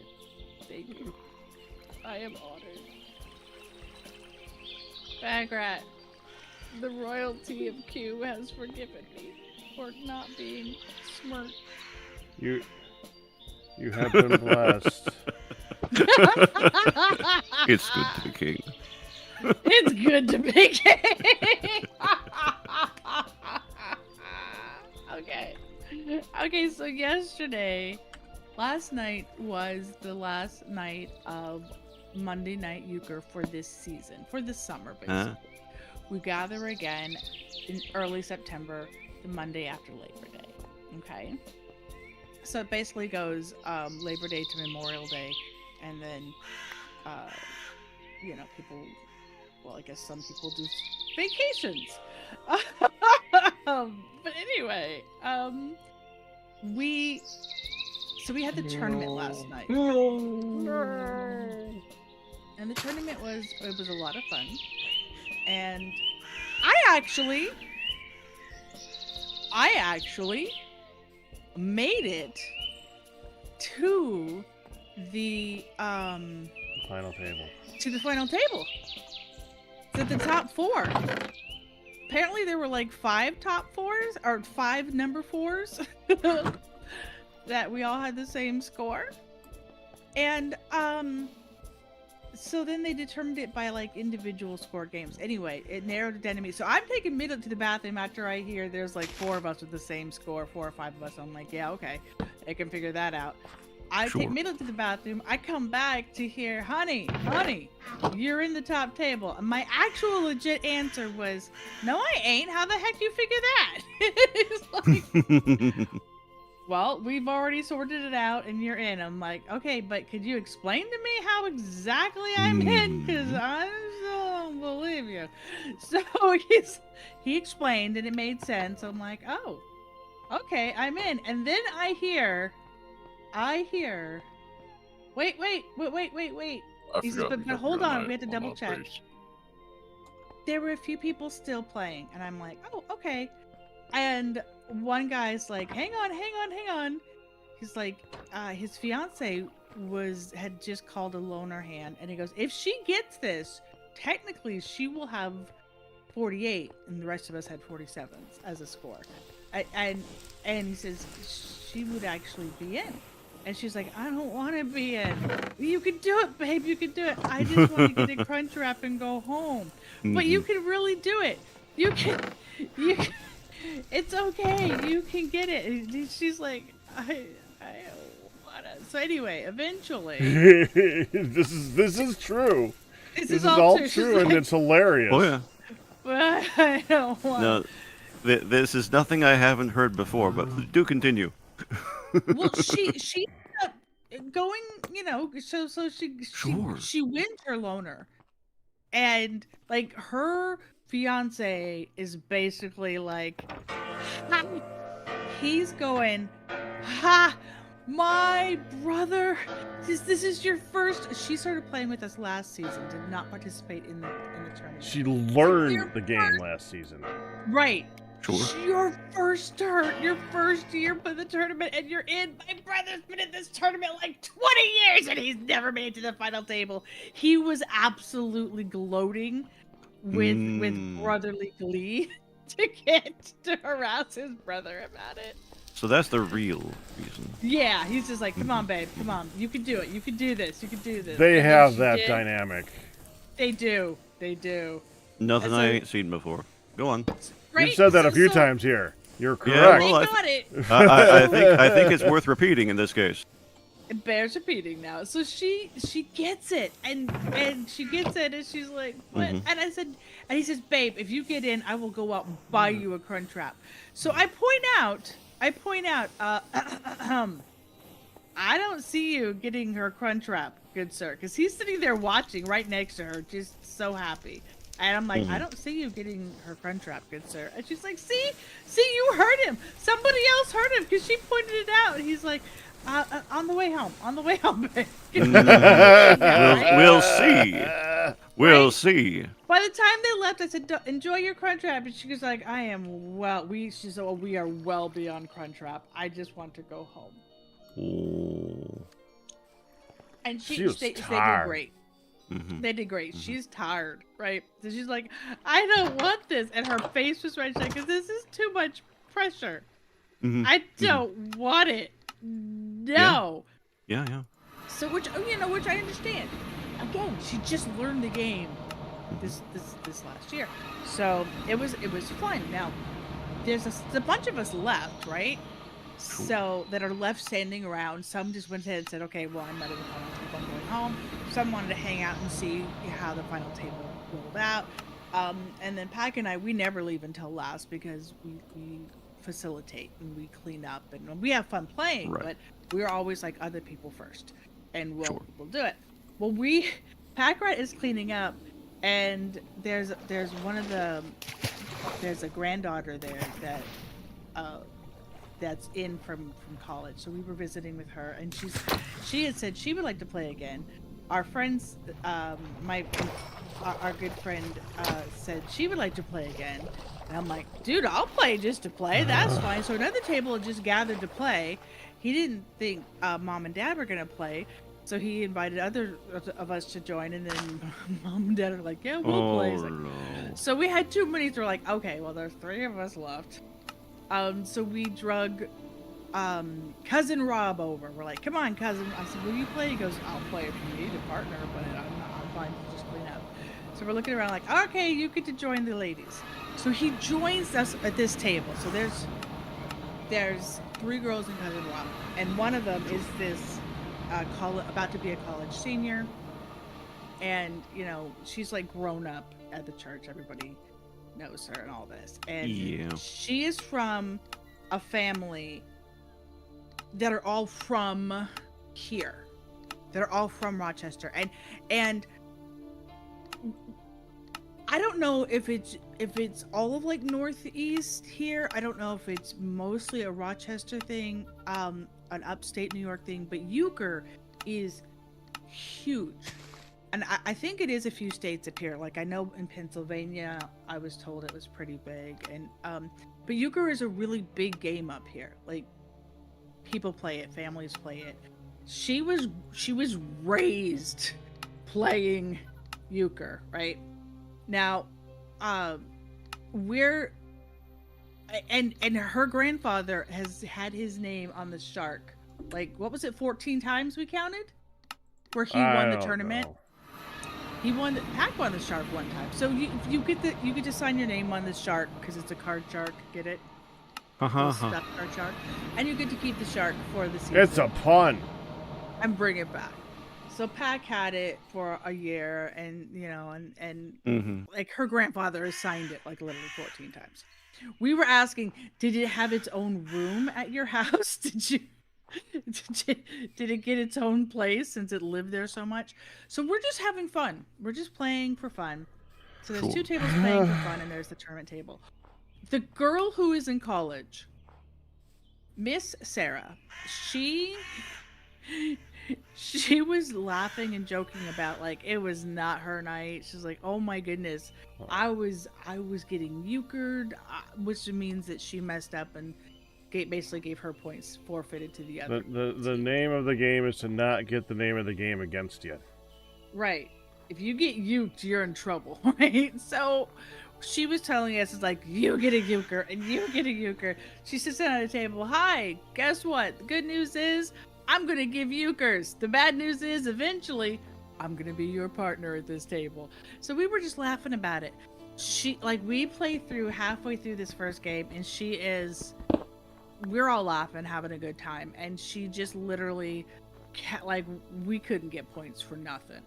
Thank you. I am honored. Bagrat, the royalty of Q has forgiven me for not being smart. You have been blessed. It's good to be king. It's good to be king. Okay. Okay, so last night was the last night of Monday Night Euchre for this season, for the summer, basically. We gather again in early September, the Monday after Labor Day. Okay? So it basically goes Labor Day to Memorial Day, and then, people, well, I guess some people do vacations. But anyway, we had the tournament last night. And the tournament was a lot of fun. And I actually made it to the Final table. To the final table. To the top 4. Apparently there were like 5 top 4s or 5 number 4s that we all had the same score. And so then they determined it by like individual score games. Anyway, it narrowed it down to me. So I'm taking Middle to the bathroom after I hear there's like 4 of us with the same score, 4 or 5 of us. I'm like, yeah, okay, I can figure that out. I take Middle to the bathroom. I come back to hear, honey, you're in the top table. And my actual legit answer was, no, I ain't. How the heck do you figure that? It's like, well, we've already sorted it out and you're in. I'm like, okay, but could you explain to me how exactly I'm in? Because I don't believe you. So he explained and it made sense. I'm like, oh, okay, I'm in. And then I hear, wait. He says, but hold on, we have to double check. There were a few people still playing. And I'm like, oh, okay. And one guy's like, hang on. He's like, his fiance had just called a loner hand, and he goes, if she gets this, technically she will have 48, and the rest of us had 47s as a score. And he says she would actually be in. And she's like, I don't want to be in. You can do it, babe. You can do it. I just want to get a crunch wrap and go home. But you can really do it. You can. It's okay. You can get it. And she's like, I don't wanna. So anyway, eventually, this is true. This is all true, and it's hilarious. Oh yeah. But I don't want. No, this is nothing I haven't heard before. But do continue. Well, she going, so she wins her loner, and like her fiance is basically like, he's going, ha, my brother, this is your first. She started playing with us last season, did not participate in the tournament. She learned the game last season. Right. Sure. Your first year for the tournament, and you're in. My brother's been in this tournament like 20 years, and he's never made it to the final table. He was absolutely gloating with brotherly glee to harass his brother about it. So that's the real reason. Yeah, he's just like, come on, babe, come on. You can do it. You can do this. You can do this. They have that dynamic. They do. Nothing I ain't seen before. Go on. Right? You've said that a few times here. You're correct. Yeah, They well, got it. I think it's worth repeating in this case. It bears repeating now. So she gets it, and she gets it, and she's like, what? And I said, and he says, babe, if you get in, I will go out and buy you a crunch wrap. So I point out, I don't see you getting her crunch wrap, good sir, because he's sitting there watching right next to her, just so happy. And I'm like, I don't see you getting her crunch wrap, good sir. And she's like, see, you heard him. Somebody else heard him because she pointed it out. And he's like, on the way home, babe. We'll see. We'll see. By the time they left, I said, enjoy your crunch wrap. And she was like, she said, we are well beyond crunch wrap. I just want to go home. Ooh. And they did great. They did great. She's tired, right? So she's like, I don't want this. And her face was right there because this is too much pressure. I don't want it. No. Yeah. So which I understand. Again, she just learned the game this last year. So it was fun. Now, there's a bunch of us left, right? So that are left standing around. Some just went ahead and said, okay, well, I'm not in the final table, I'm going home. Some wanted to hang out and see how the final table rolled out. And then Pack and I, we never leave until last because we facilitate and we clean up and we have fun playing, Right. but we're always like other people first, and we'll Sure. do it. Well, Pack Rat is cleaning up, and there's a granddaughter there that's in from college, so we were visiting with her, and she had said she would like to play again. Our friends, our good friend said she would like to play again, and I'm like, dude, I'll play just to play, that's fine. So another table had just gathered to play. He didn't think mom and dad were gonna play, so he invited other of us to join, and then mom and dad are like, yeah, we'll play. It's like, no. so we had 2 minutes. We're like, okay, well, there's 3 of us left. So we drug cousin Rob over. We're like, come on, cousin. I said, will you play? He goes, I'll play if you need a partner, but I'm fine to just clean up. So we're looking around like, okay, you get to join the ladies. So he joins us at this table. So there's 3 girls and cousin Rob, and one of them is this about to be a college senior, and she's like grown up at the church. Everybody knows her and all this, and Yeah. she is from a family that are all from here. They're all from Rochester, and I don't know if it's all of like Northeast here. I don't know if it's mostly a Rochester thing, an upstate New York thing, but euchre is huge. And I think it is a few states up here. Like I know in Pennsylvania, I was told it was pretty big, and but euchre is a really big game up here. Like people play it, families play it. She was raised playing euchre, right? Now, and her grandfather has had his name on the shark. Like what was it? 14 times we counted, where he won the tournament. Know. He won. Pack won the shark one time. So you get to sign your name on the shark because it's a card shark. Get it? Stuffed card shark, and you get to keep the shark for the season. It's a pun. And bring it back. So Pack had it for a year, and like her grandfather has signed it like literally 14 times. We were asking, did it have its own room at your house? Did it get its own place since it lived there so much? So we're just having fun. We're just playing for fun. So there's 2 tables playing for fun, and there's the tournament table. The girl who is in college, Miss Sarah, she was laughing and joking about like it was not her night. She's like, oh my goodness, I was getting euchred, which means that she messed up and basically gave her points forfeited to the other. The name of the game is to not get the name of the game against you. Right. If you get uked, you're in trouble, right? So she was telling us, it's like, you get a euchre and you get a euchre. She sits down at a table. Hi, guess what? The good news is I'm going to give euchres. The bad news is eventually I'm going to be your partner at this table. So we were just laughing about it. We played through halfway through this first game, and we're all laughing, having a good time. And she just literally, we couldn't get points for nothing.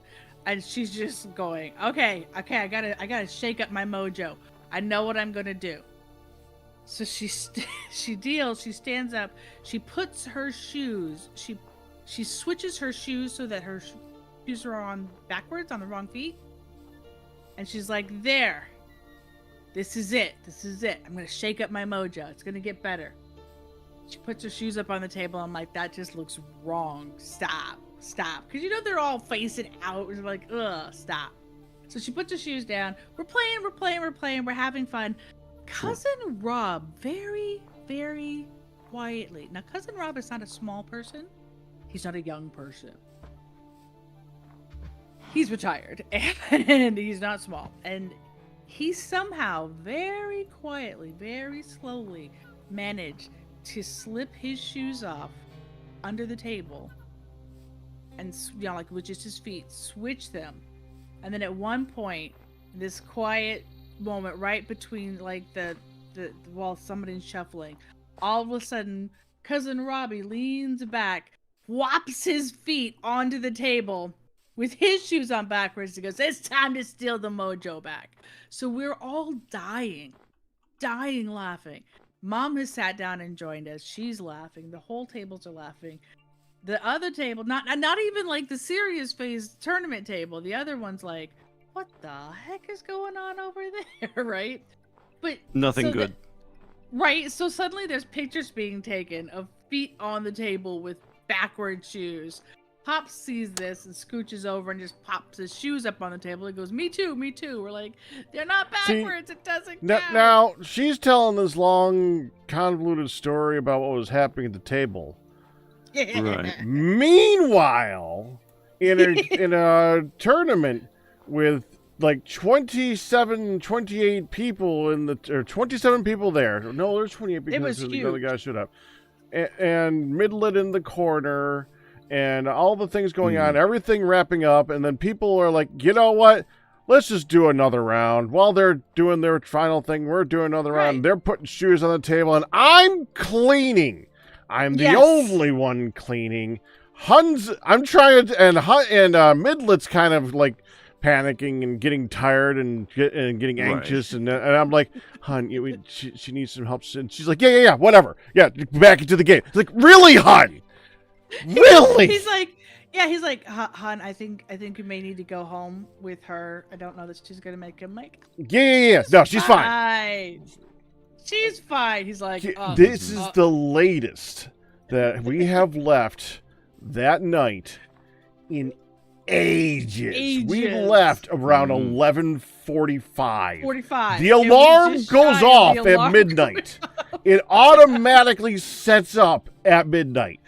And she's just going, okay, I gotta shake up my mojo. I know what I'm gonna do. So she stands up, she puts her shoes, she switches her shoes so that her shoes are on backwards, on the wrong feet. And she's like, there, this is it. I'm gonna shake up my mojo. It's gonna get better. She puts her shoes up on the table. I'm like, that just looks wrong. Stop. Because they're all facing out. We're like, ugh, stop. So she puts her shoes down. We're playing. We're having fun. Cousin Rob, very, very quietly. Now, Cousin Rob is not a small person. He's not a young person. He's retired. And he's not small. And he somehow, very quietly, very slowly managed to slip his shoes off under the table and with just his feet, switch them, and then at one point, this quiet moment right between like the while somebody's shuffling, all of a sudden Cousin Robbie leans back, whops his feet onto the table with his shoes on backwards. He goes, "It's time to steal the mojo back." So we're all dying laughing. Mom has sat down and joined us. She's laughing. The whole tables are laughing. The other table, not even like the serious phase tournament table. The other one's like, what the heck is going on over there, right? But Nothing so good. right. So suddenly there's pictures being taken of feet on the table with backward shoes. Pop sees this and scooches over and just pops his shoes up on the table. He goes, "Me too, me too." We're like, "They're not backwards. It doesn't count." Now, she's telling this long, convoluted story about what was happening at the table. Right. Meanwhile, in a tournament with like 27, 28 people or 27 people there. No, there's 28 because was the other huge. guy showed up. And Midlet in the corner, and all the things going on, everything wrapping up, and then people are like, you know what? Let's just do another round. While they're doing their final thing, we're doing another round. Right. They're putting shoes on the table, and I'm cleaning. I'm the Yes. only one cleaning. I'm trying to, and Midlet's kind of like panicking and getting tired and getting anxious, and I'm like, "Hun, she needs some help." And she's like, "Yeah, whatever. Yeah, back into the game." It's like, "Really, hun? Really?" He's like, "Hun, I think you may need to go home with her. I don't know that she's gonna make him like." Yeah. No, she's fine. She's fine. He's like, This is the latest that we have left that night in ages. We left around 11:45. 45. The alarm goes off at midnight. It automatically sets up at midnight.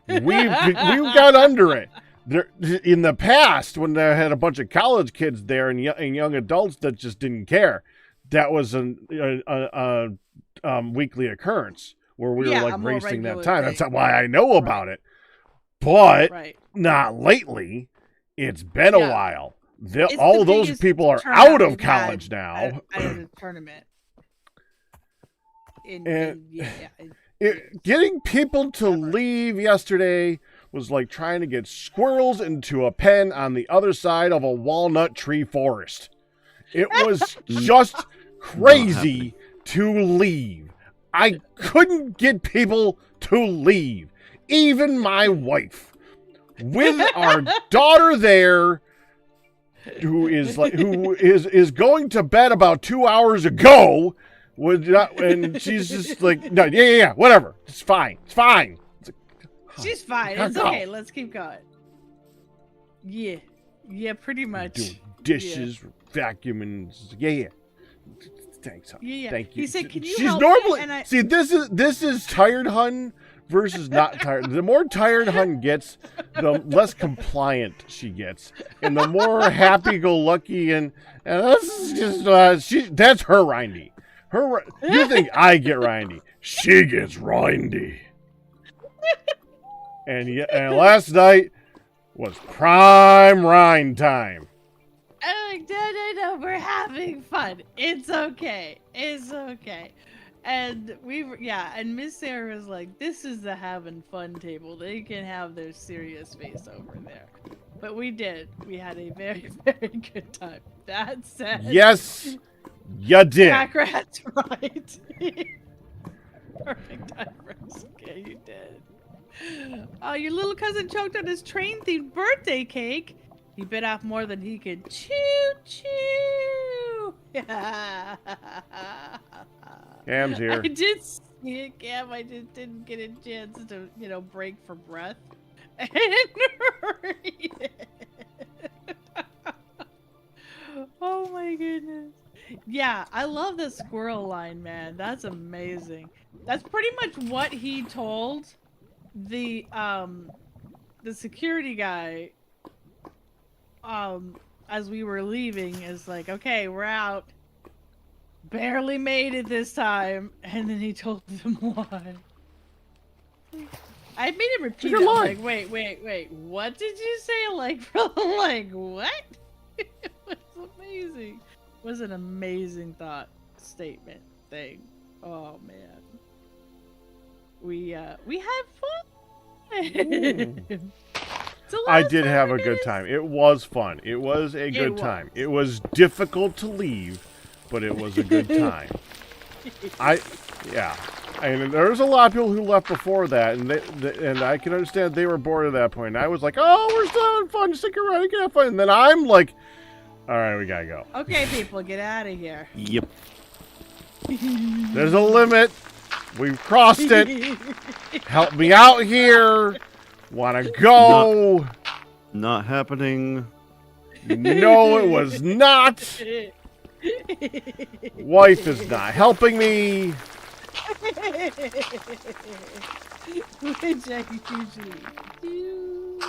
We got under it. There, in the past, when they had a bunch of college kids there and young adults that just didn't care, that was a weekly occurrence where we were like racing that time. That's why I know about it. But not lately. It's been a while. All those people are out of college now. At a tournament. Getting people to leave yesterday was like trying to get squirrels into a pen on the other side of a walnut tree forest. It was just crazy to leave. I couldn't get people to leave. Even my wife. With our daughter there, who is going to bed about 2 hours ago, would not, and she's just like, "No, yeah, whatever. It's fine. It's fine." It's like, she's fine. It's okay. Let's keep going. Yeah, pretty much. Doing dishes, vacuuming. Yeah. Thanks, hon. Yeah. Thank you. He said, "Can you She's help normally me?" see. This is tired hun versus not tired. The more tired hun gets, the less compliant she gets, and the more happy-go-lucky and this is just that's her Rindy. You think I get Rindy? She gets Rindy. And last night was prime Rind time. I'm like, no, we're having fun. It's okay. And and Miss Sarah was like, "This is the having fun table. They can have their serious face over there." But we did. We had a very, very good time. That said, yes, you did. Packrat's right. Perfect time for us. Okay, you did. Your little cousin choked on his train-themed birthday cake. He bit off more than he could chew. Cam's here. I did see it, Cam. I just didn't get a chance to, break for breath and read it. Oh my goodness. Yeah, I love the squirrel line, man. That's amazing. That's pretty much what he told the security guy as we were leaving. Is like, "Okay, we're out. Barely made it this time." And then he told them why. I made him repeat it. Like, wait. What did you say? Like, what? It was amazing. It was an amazing thought statement thing. Oh man. we had fun. Ooh. It's a lot I of did have a good Saturdays. time. It was fun. It was a good time. It was difficult to leave, but it was a good time. Yeah. And there was a lot of people who left before that, and and I can understand they were bored at that point. And I was like, oh, we're still having fun. Stick around, you can have fun. And then I'm like, all right, we gotta go. Okay, people, get out of here. Yep. There's a limit. We've crossed it. Help me out here. Wanna go? Not happening. No, it was not. Wife is not helping me. Which I usually do.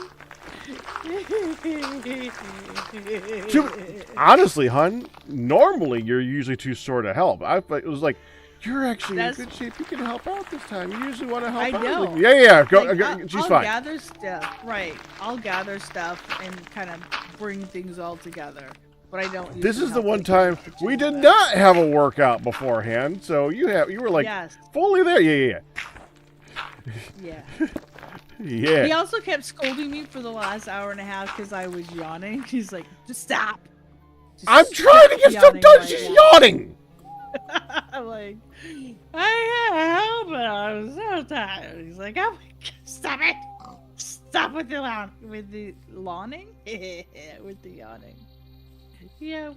Honestly, hun, normally you're usually too sore to help. It was like, you're actually in good shape. You can help out this time. You usually want to help out. I know. Like, yeah. Go. Like, She's I'll fine. gather stuff. Right. I'll gather stuff and kind of bring things all together. But I don't. This usually is the help one like time in the kitchen, we did but- not have a workout beforehand, so you were like Yes. fully there. Yeah. Yeah. Yeah. He also kept scolding me for the last hour and a half because I was yawning. He's like, just stop. Just I'm trying to stop get stuff yawning done. right She's now." yawning. I'm like, I can't help it. I'm so tired. He's like, oh my God, stop it. Stop with the lawning. With the yawning. Yeah,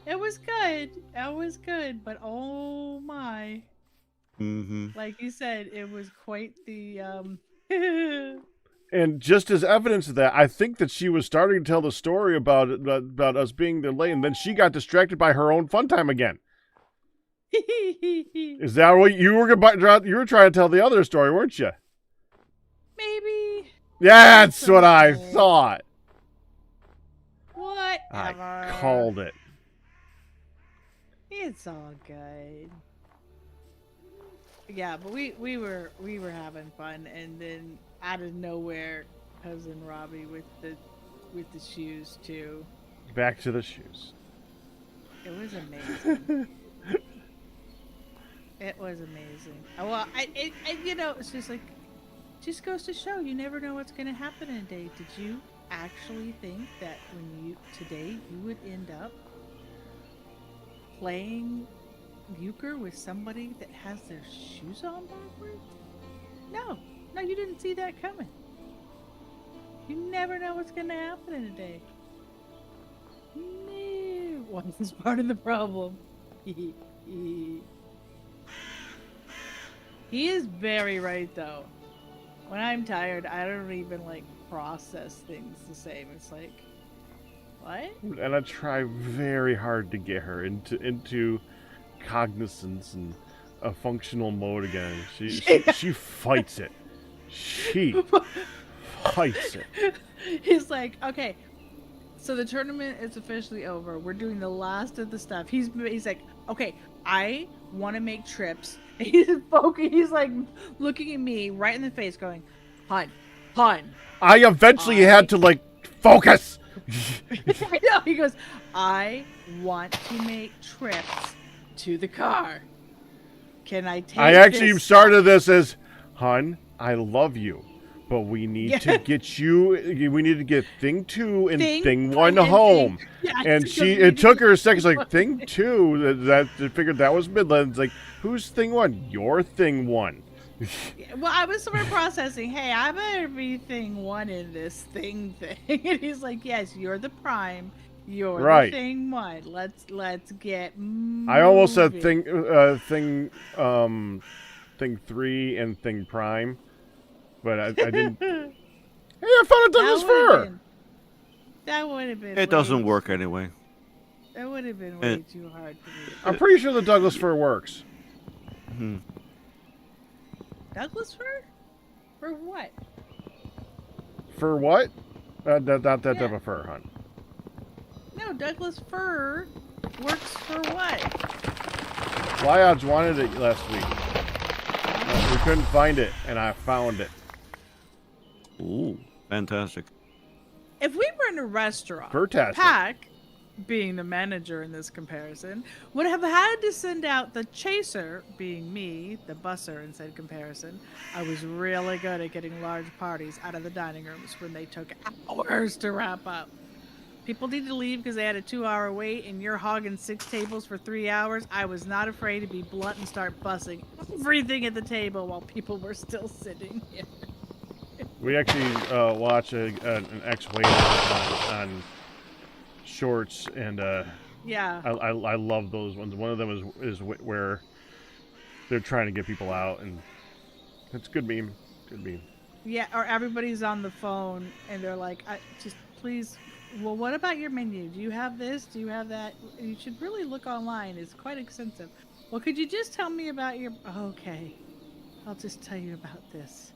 it was good. It was good, but oh my. Mm-hmm. Like you said, it was quite the And just as evidence of that, I think that she was starting to tell the story about us being delayed, and then she got distracted by her own fun time again. Is that what you were trying to tell the other story, weren't you? Maybe. Yeah, that's what I thought. Whatever. I called it. It's all good. Yeah, but we were having fun, and then out of nowhere, cousin Robbie with the shoes too. Back to the shoes. It was amazing. It was amazing. Well, it's just like, just goes to show you never know what's going to happen in a day. Did you actually think that today you would end up playing euchre with somebody that has their shoes on backwards? No, you didn't see that coming. You never know what's going to happen in a day. No, well, this is part of the problem. He is very right, though. When I'm tired, I don't even, process things the same. It's like, what? And I try very hard to get her into cognizance and a functional mode again. She fights it. She fights it. He's like, okay, so the tournament is officially over. We're doing the last of the stuff. He's like, okay, I want to make trips. He's like looking at me right in the face, going, "Hun." I eventually had to focus. I know. He goes, "I want to make trips to the car. Can I take?" I actually this started this as, "Hun, I love you, but we need to get you. We need to get thing 2 and thing 1 home." And it took her a second. Like, thing 2, that figured that was Midlands. Like, who's thing 1? Your thing 1. Well, I was sort of processing. Hey, I better be thing 1 in this thing. And he's like, "Yes, you're the prime. You're the thing 1. Let's get." I almost said moving." thing 3 and thing prime, but I didn't. Hey, I found a Douglas fir. That would have been. It doesn't work anyway. That would have been way too hard for me. I'm pretty sure the Douglas fir works. Hmm. Douglas fir? For what? For what? Not that type of fur, hon. No, Douglas fir works for what? Flyodds wanted it last week. We couldn't find it, and I found it. Ooh, fantastic. If we were in a restaurant, Fantastic. Pack being the manager in this comparison, would have had to send out the chaser, being me, the busser in said comparison. I was really good at getting large parties out of the dining rooms when they took hours to wrap up. People need to leave because they had a 2-hour wait and you're hogging 6 tables for 3 hours. I was not afraid to be blunt and start bussing everything at the table while people were still sitting here. We actually watch an ex-waiter on Shorts, and Yeah. I love those ones. One of them is where they're trying to get people out, and it's good meme. Good meme. Yeah, or everybody's on the phone and they're like, just please, well, what about your menu? Do you have this? Do you have that? You should really look online. It's quite extensive. Well, could you just tell me about your... Okay, I'll just tell you about this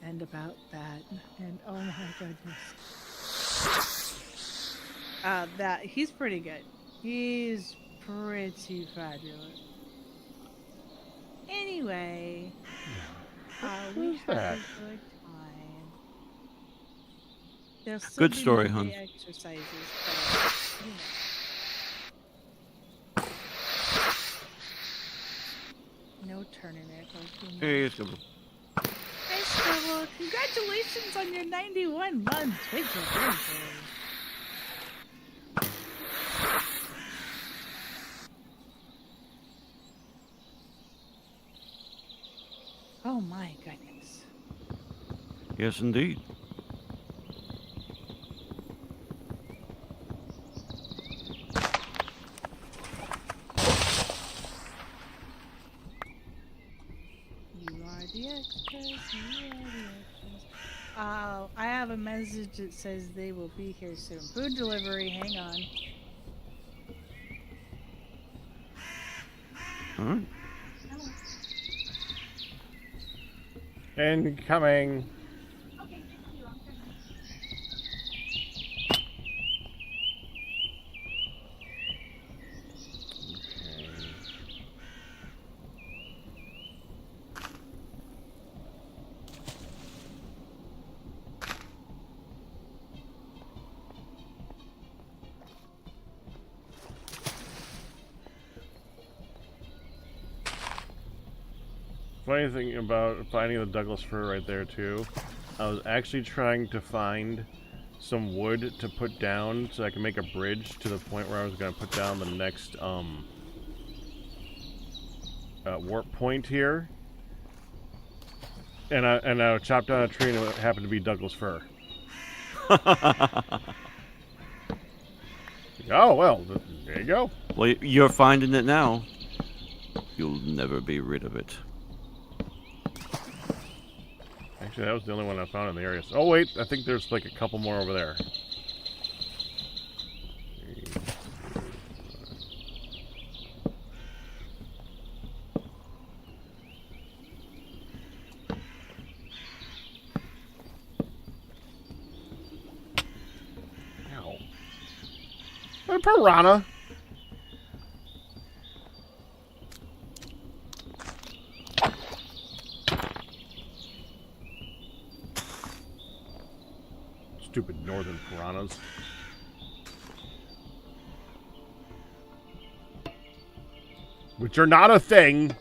and about that. And oh my goodness. That, he's pretty good. He's pretty fabulous. Anyway, we Who's had that? a good time. There'll still Good be story, Monday hon. exercises, but, no turning it. Okay, no. Hey, it's good. Hey, Scribble, congratulations on your 91 months with your birthday. Oh my goodness. Yes, indeed. You are the extras, you are the extras. I have a message that says they will be here soon. Food delivery, hang on. All right. Incoming. Funny thing about finding the Douglas fir right there too, I was actually trying to find some wood to put down so I can make a bridge to the point where I was going to put down the next warp point here, and I chopped down a tree and it happened to be Douglas fir. Oh well, there you go. Well, you're finding it now. You'll never be rid of it. Actually, that was the only one I found in the area. Oh wait, I think there's like a couple more over there. Ow. A piranha. Stupid northern piranhas. Which are not a thing.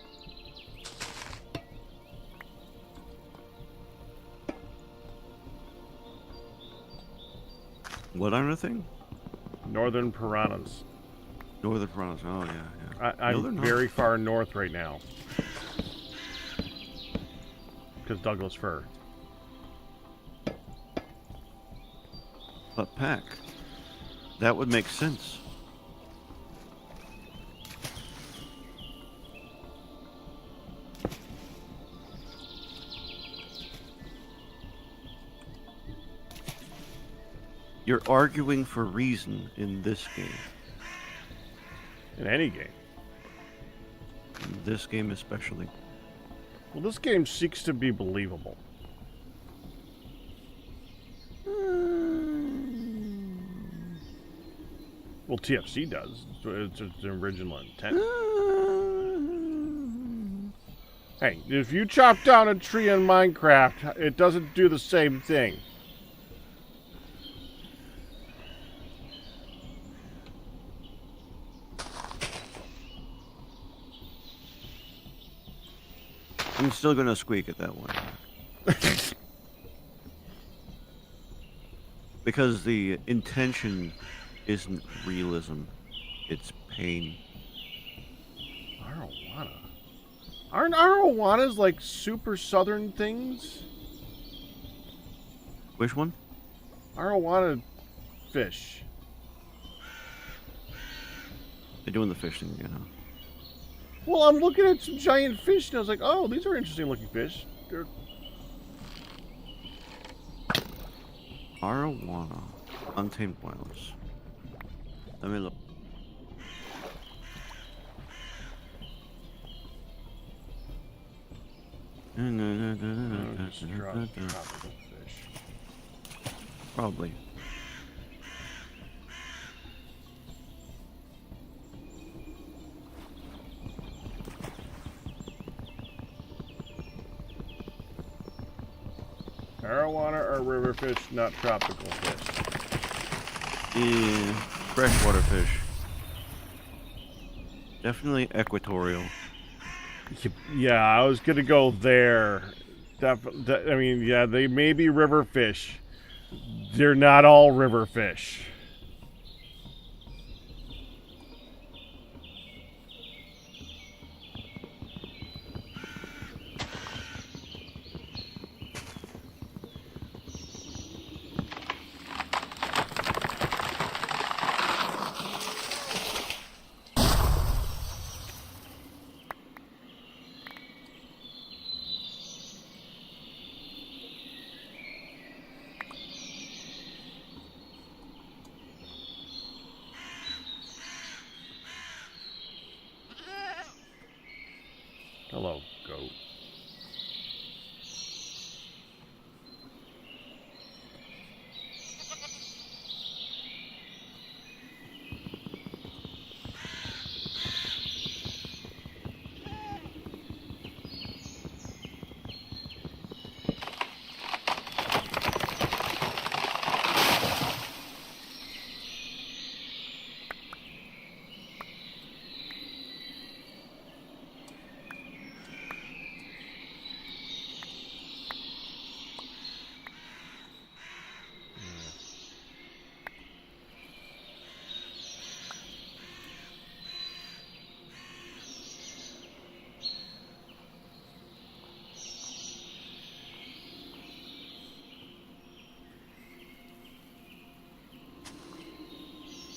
What other thing? Northern piranhas. Northern piranhas. Oh, yeah. I'm No, they're not. very far north right now. Because Douglas fir. But Pack, that would make sense. You're arguing for reason in this game. In any game. In this game especially. Well, this game seeks to be believable. Well, TFC does. It's the original intent. Hey, if you chop down a tree in Minecraft, it doesn't do the same thing. I'm still gonna squeak at that one. Because the intention isn't realism, it's pain. Arowana. Aren't arowanas like super southern things? Which one? Arowana fish. They're doing the fish thing again, huh? Well, I'm looking at some giant fish and I was like, oh, these are interesting looking fish. They're... Arowana. Untamed whales. Let me look. Just tropical fish. Probably. Arowana are river fish, not tropical fish. Yeah, freshwater fish. Definitely equatorial. Yeah, I was gonna go there. I mean, yeah, they may be river fish. They're not all river fish. Hello, goat.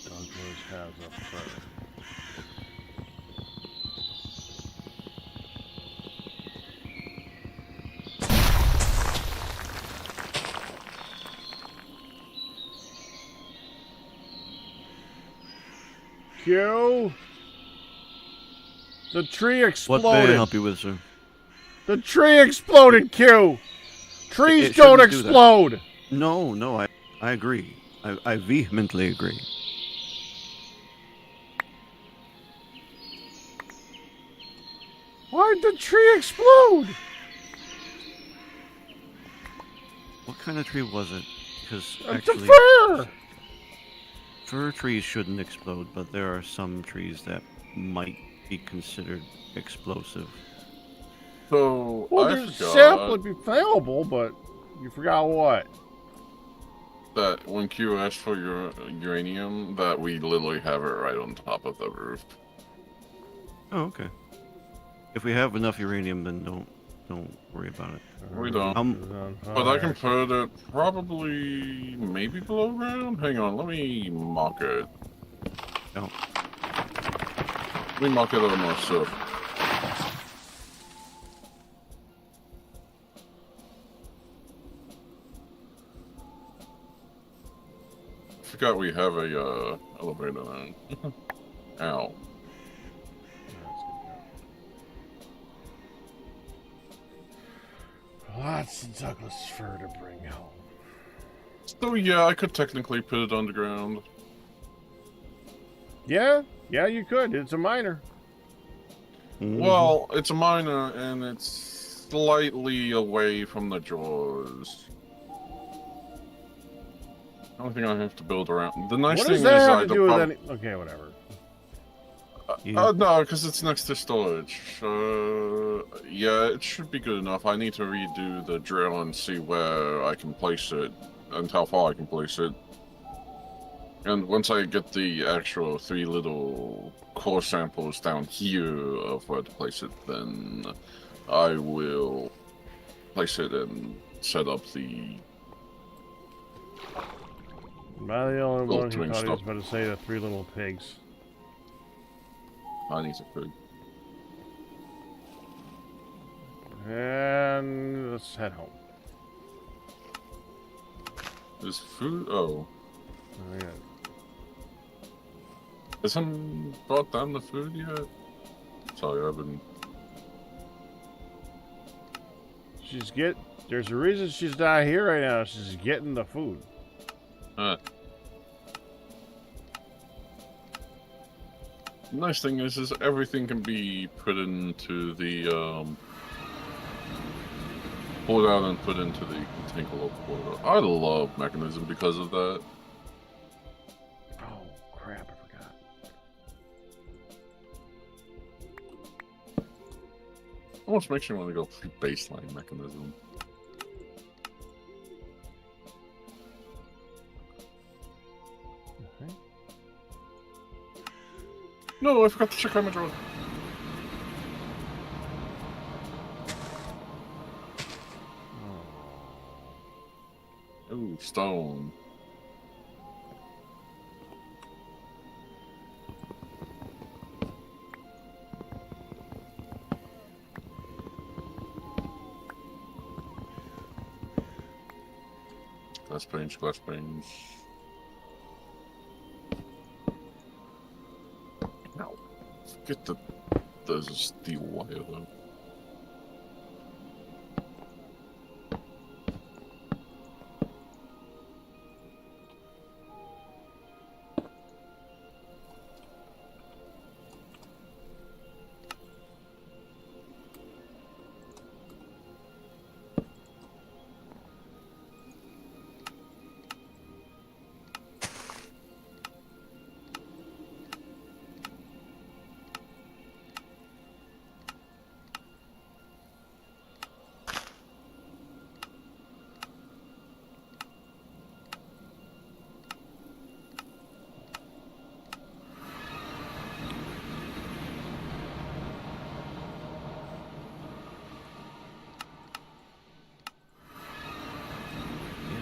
Douglas has a fur. Q? The tree What exploded. may I help you with, sir? The tree exploded, Q! Trees It don't shouldn't do that. explode! No, I agree. I vehemently agree. Why'd the tree explode? What kind of tree was it? Because It's a actually, fir! fir trees shouldn't explode, but there are some trees that might be considered explosive. So Well, I there's forgot sap would be flammable, but you forgot what? that when Q asked for your uranium, that we literally have it right on top of the roof. Oh, okay. If we have enough uranium, then don't worry about it. We don't. But I can put it probably maybe below ground. Hang on, let me mock it. No. Let me mock it on myself. Forgot we have a elevator then. Ow. Lots of Douglas fir to bring home. So yeah, I could technically put it underground. Yeah, you could. It's a miner. Well, it's a miner and it's slightly away from the jaws. I don't think I have to build around. The nice What thing does is that have I to do with any... Okay, whatever. Yeah. No, because it's next to storage. Yeah, it should be good enough. I need to redo the drill and see where I can place it and how far I can place it. And once I get the actual 3 little core samples down here of where to place it, then I will place it and set up the Am I the only one who filtering thought he was stuff. about to say the 3 little pigs? I need to food. And let's head home. Is food? Oh. Oh, yeah. Has someone brought down the food yet? Sorry, I've been... There's a reason she's not here right now. She's getting the food. The nice thing is everything can be put into the, pulled out and put into the Tinkle portal. I love Mechanism because of that. Oh, crap, I forgot. Almost makes me want to go play baseline Mechanism. Okay. No, I forgot to check out my drone. Oh, stone. Glass panes, glass panes. Ow. Forget that there's a steel wire though.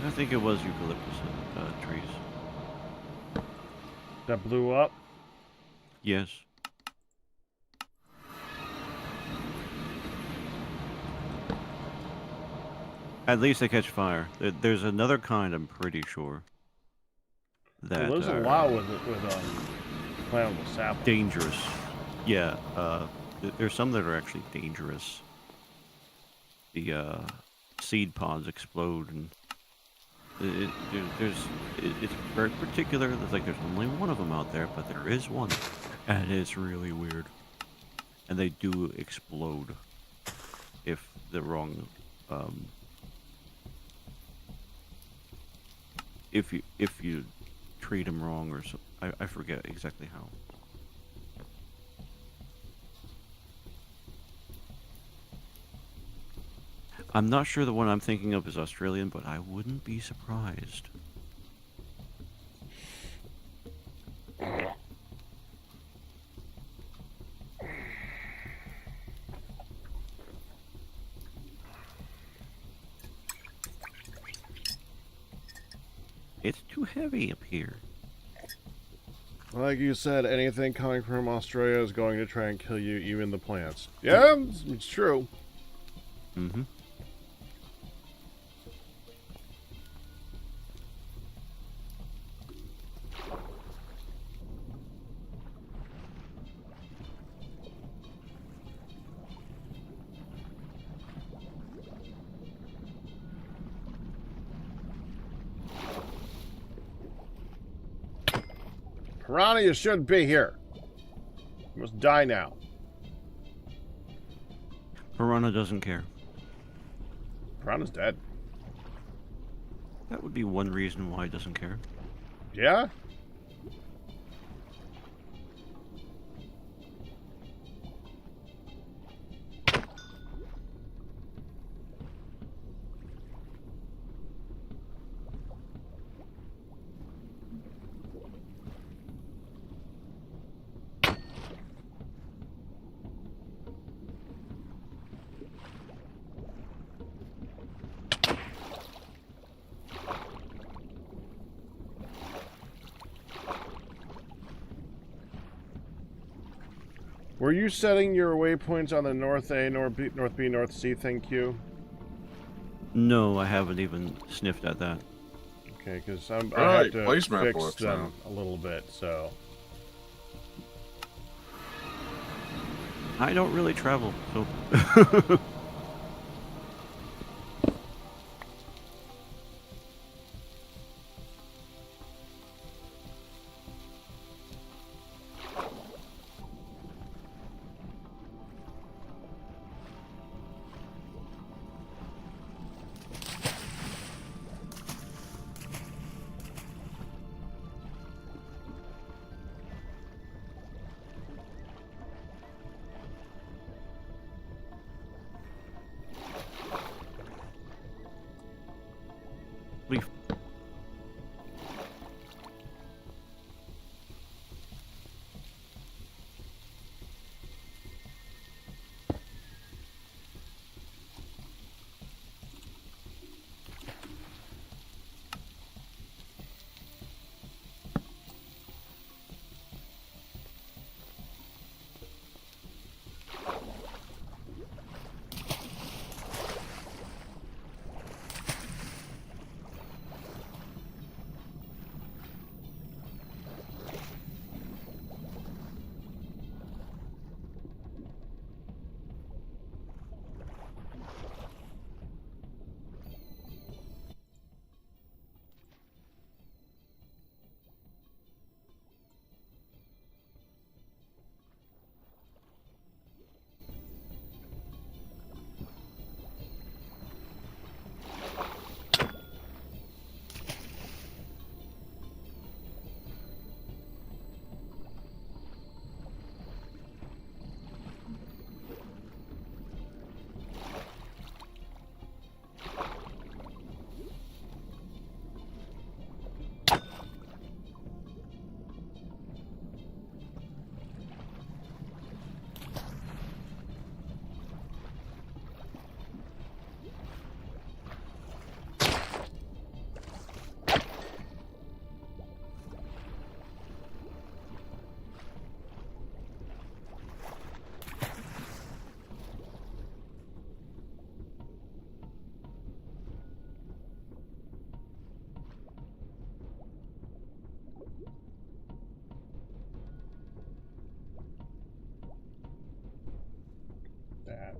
Yeah, I think it was eucalyptus trees. That blew up? Yes. At least they catch fire. There's another kind, I'm pretty sure. That Well, there's a are lot with flammable saplings. dangerous. Yeah, there's some that are actually dangerous. The seed pods explode, and it's very particular. There's like there's only one of them out there, but there is one, and it's really weird. And they do explode if the wrong if you treat them wrong or so. I forget exactly how. I'm not sure the one I'm thinking of is Australian, but I wouldn't be surprised. It's too heavy up here. Like you said, anything coming from Australia is going to try and kill you, even the plants. Yeah, it's true. Mm-hmm. Piranha, you shouldn't be here. You must die now. Piranha doesn't care. Piranha's dead. That would be one reason why it doesn't care. Yeah? Were you setting your waypoints on the North A, North B, North C thing, Q? No, I haven't even sniffed at that. Okay, because I Right, had to placemat fix works them a little bit, so... I don't really travel, so... Leaf. That.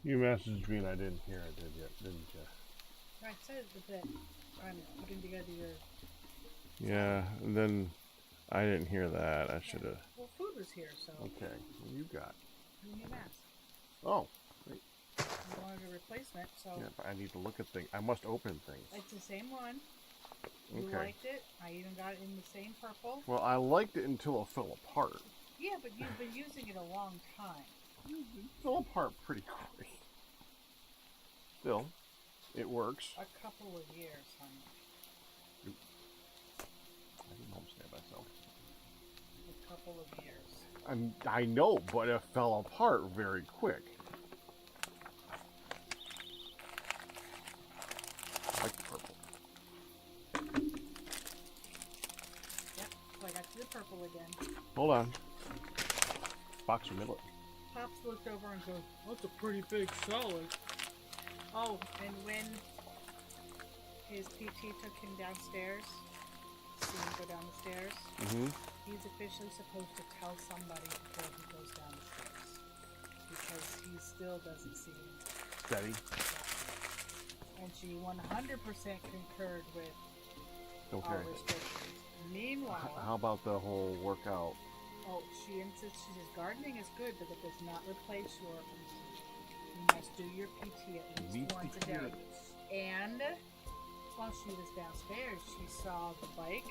You messaged me and I didn't hear it, didn't you? I said that I'm putting together your... Yeah, and then I didn't hear that. I should have... Well, food was here, so... Okay, what you got? A new mask. Oh, great. I wanted a replacement, so... Yeah, but I need to look at things. I must open things. It's the same one. You Okay. liked it. I even got it in the same purple. Well, I liked it until it fell apart. Yeah, but you've been using it a long time. It fell apart pretty quick. Still, it works. A couple of years, honey. I didn't homestead myself. A couple of years. I know, but it fell apart very quick. I like the purple. Yep, so I got you the purple again. Hold on. Box of millet. Pops looked over and goes, "That's a pretty big solid." Oh, and when his PT took him downstairs, see him go down the stairs, he's officially supposed to tell somebody before he goes down the stairs. Because he still doesn't see him. Steady. And she 100% concurred with our Okay. restrictions. Meanwhile, How about the whole workout? oh, she insists, she says, gardening is good, but it does not replace your PT. You must do your PT at least once a day. And while she was downstairs, she saw the bike.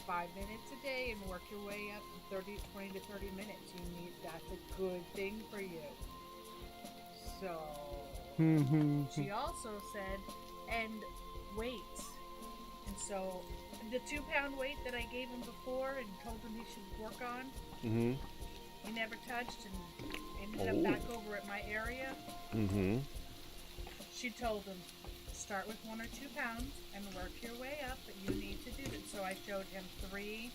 5 minutes a day and work your way up to 20 to 30 minutes. That's a good thing for you. So she also said and weights. And so the 2-pound weight that I gave him before and told him he should work on, Mm-hmm. he never touched and ended up back over at my area. Mm-hmm. She told him, start with 1 or 2 pounds and work your way up, but you need to do it. So I showed him 3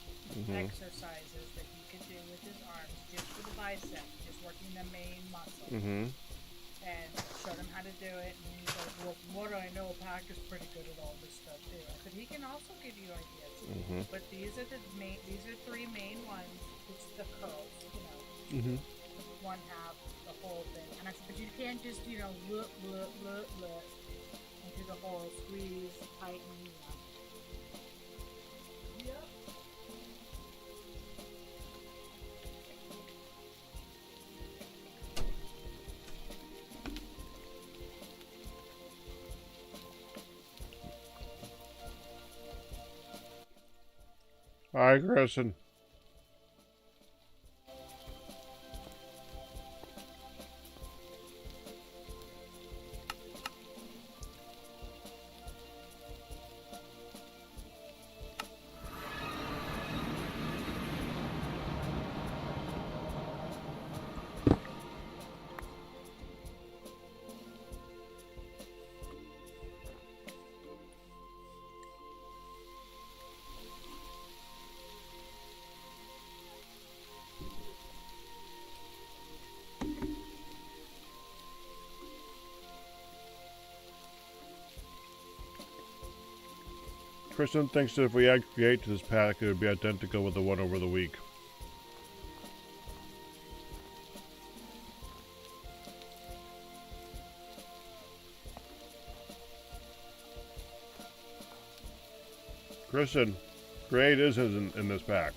exercises that he could do with his arms, just for the bicep, just working the main muscle. Mm-hmm. And showed him how to do it. And he's like, well, what do I know? Pack is pretty good at all this stuff too. I said, he can also give you ideas. Mm-hmm. But these are 3 main ones. It's the curls, Mm-hmm. 1 half, the whole thing. And I said, but you can't just, look, and do the whole squeeze, tighten, Yep. Hi, Kristen. Kristen thinks that if we add create to this pack, it would be identical with the one over the week. Kristen, create is in this pack.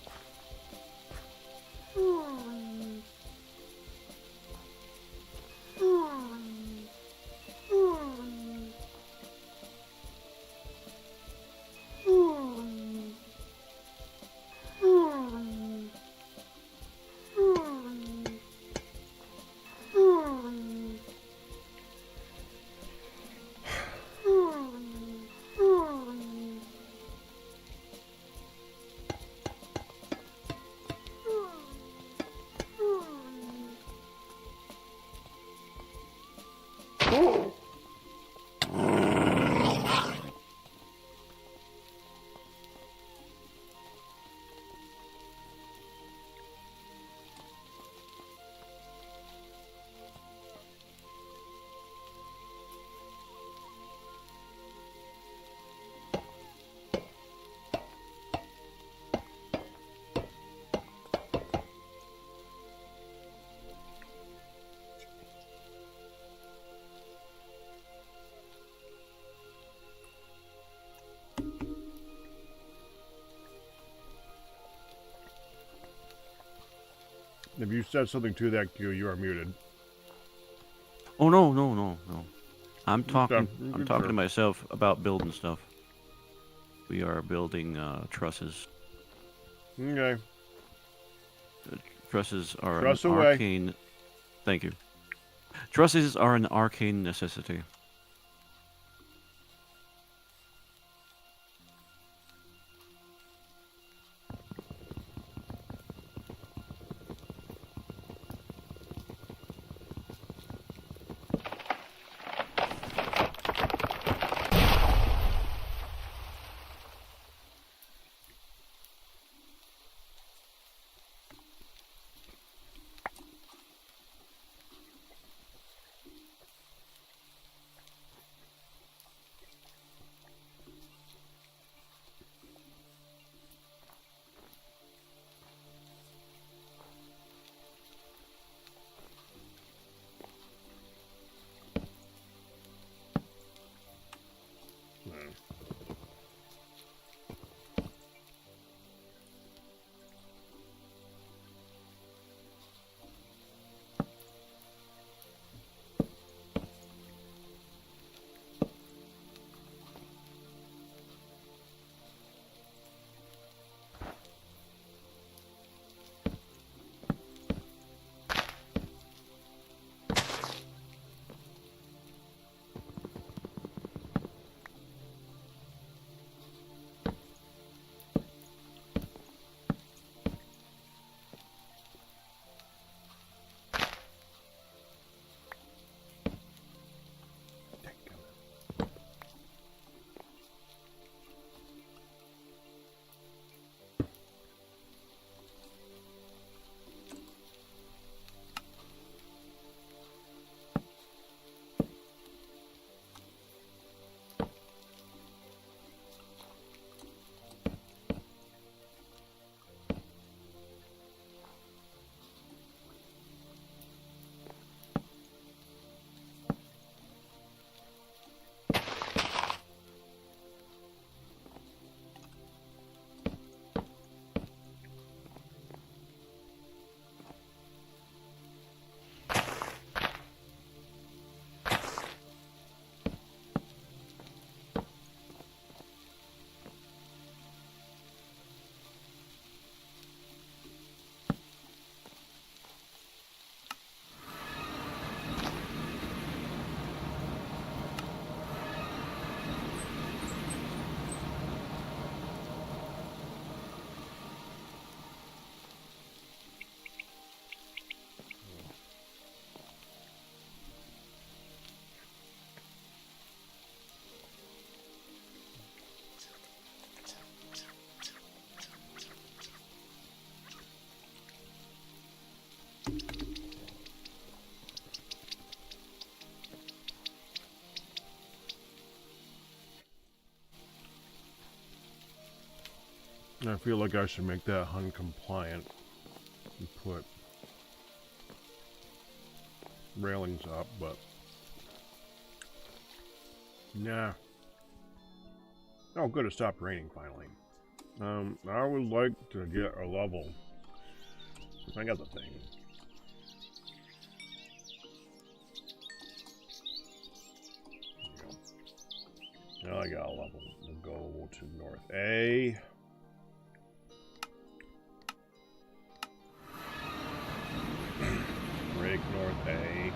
If you said something to that cue, you are muted. Oh no. I'm talking. Okay, I'm talking to myself about building stuff. We are building trusses. Okay. Trusses are Truss an away. arcane. Thank you. Trusses are an arcane necessity. I feel like I should make that HUN compliant and put railings up, but nah. Oh, good, it stopped raining finally. I would like to get a level. I got the thing. There you go. Now I got a level. We'll go to North A. Break North A.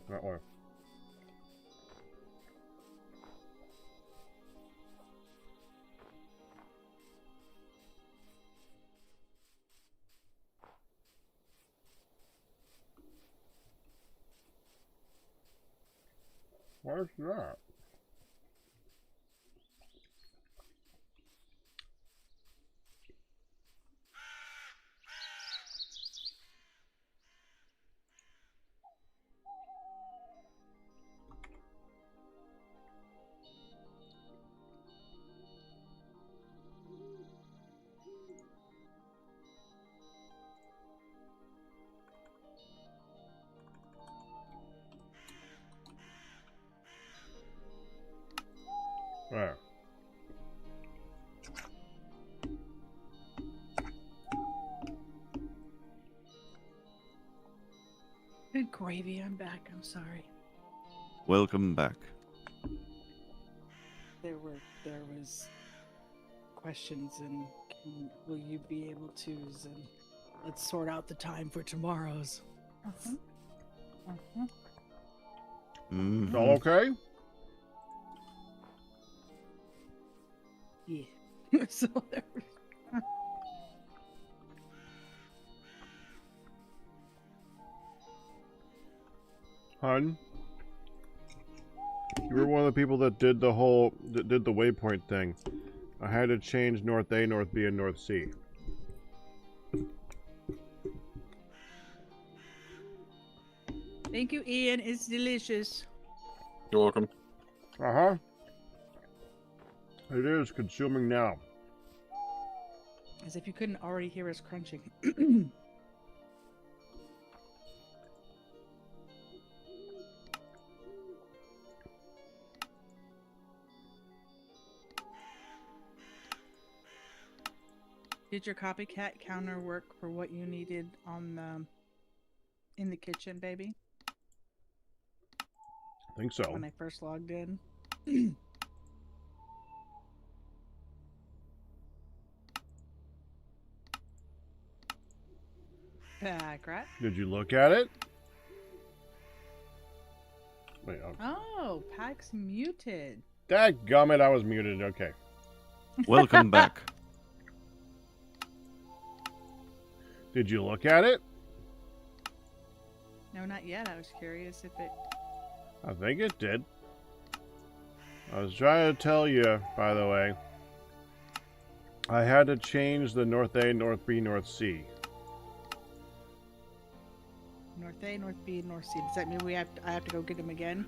That way. Where's that? There. Good gravy, I'm back. I'm sorry. Welcome back. There was questions and will you be able to, and let's sort out the time for tomorrow's. Mhm. All okay? Yeah. So there was... Hun? You were one of the people that did the waypoint thing. I had to change North A, North B, and North C. Thank you, Ian. It's delicious. You're welcome. Uh-huh. It is consuming now. As if you couldn't already hear us crunching. Did your copycat counter work for what you needed on the in the kitchen, baby? I think so. When I first logged in. Packrat. Did you look at it? Wait, Oh, Pack's muted. dadgummit, I was muted. Okay. Welcome back. Did you look at it? No, not yet. I was curious if it... I think it did. I was trying to tell you, by the way. I had to change the North A, North B, North C. North A, North B, North C. Does that mean I have to go get them again?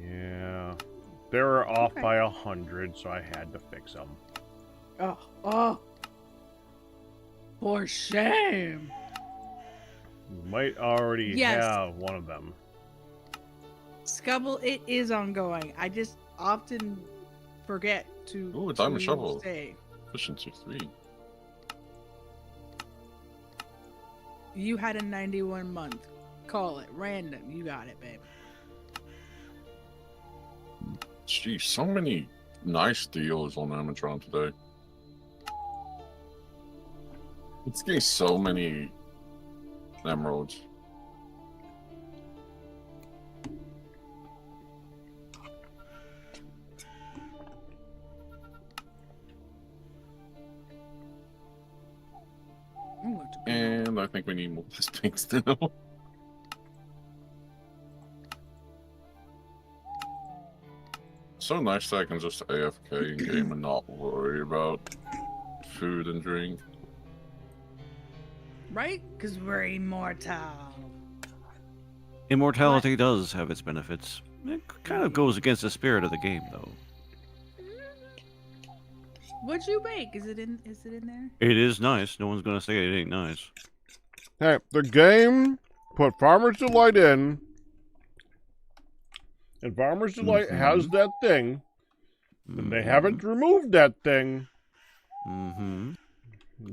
Yeah. They were off Okay. by 100, so I had to fix them. Oh. For shame. You might already Yes. have one of them. Scubble, it is ongoing. I just often forget to. Ooh, diamond to shovel. say. Efficiency 3. You had a 91 month. Call it random. You got it, babe. Jeez, so many nice deals on Amazon today. It's getting so many emeralds. Ooh, it's a good And I think we need more pinks now. so nice that I can just AFK in game and not worry about food and drink. Right? Because we're immortal. Immortality does have its benefits. It kind of goes against the spirit of the game, though. What'd you make? Is it in there? It is nice. No one's gonna say it ain't nice. Hey, the game put Farmer's Delight in, and Farmer's Delight has that thing, and they haven't removed that thing. Mm-hmm.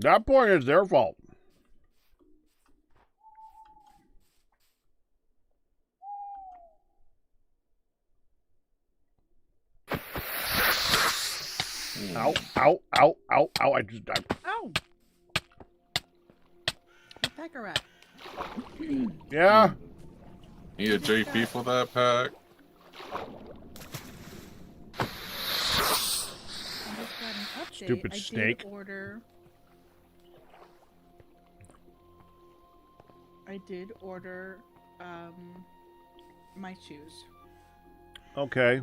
That point is their fault. Ow, ow, ow, ow, ow, I just died. Oh! Pecker rat. Yeah? Need a JP for that pack? I just got an update. Stupid snake. I did order my shoes. Okay,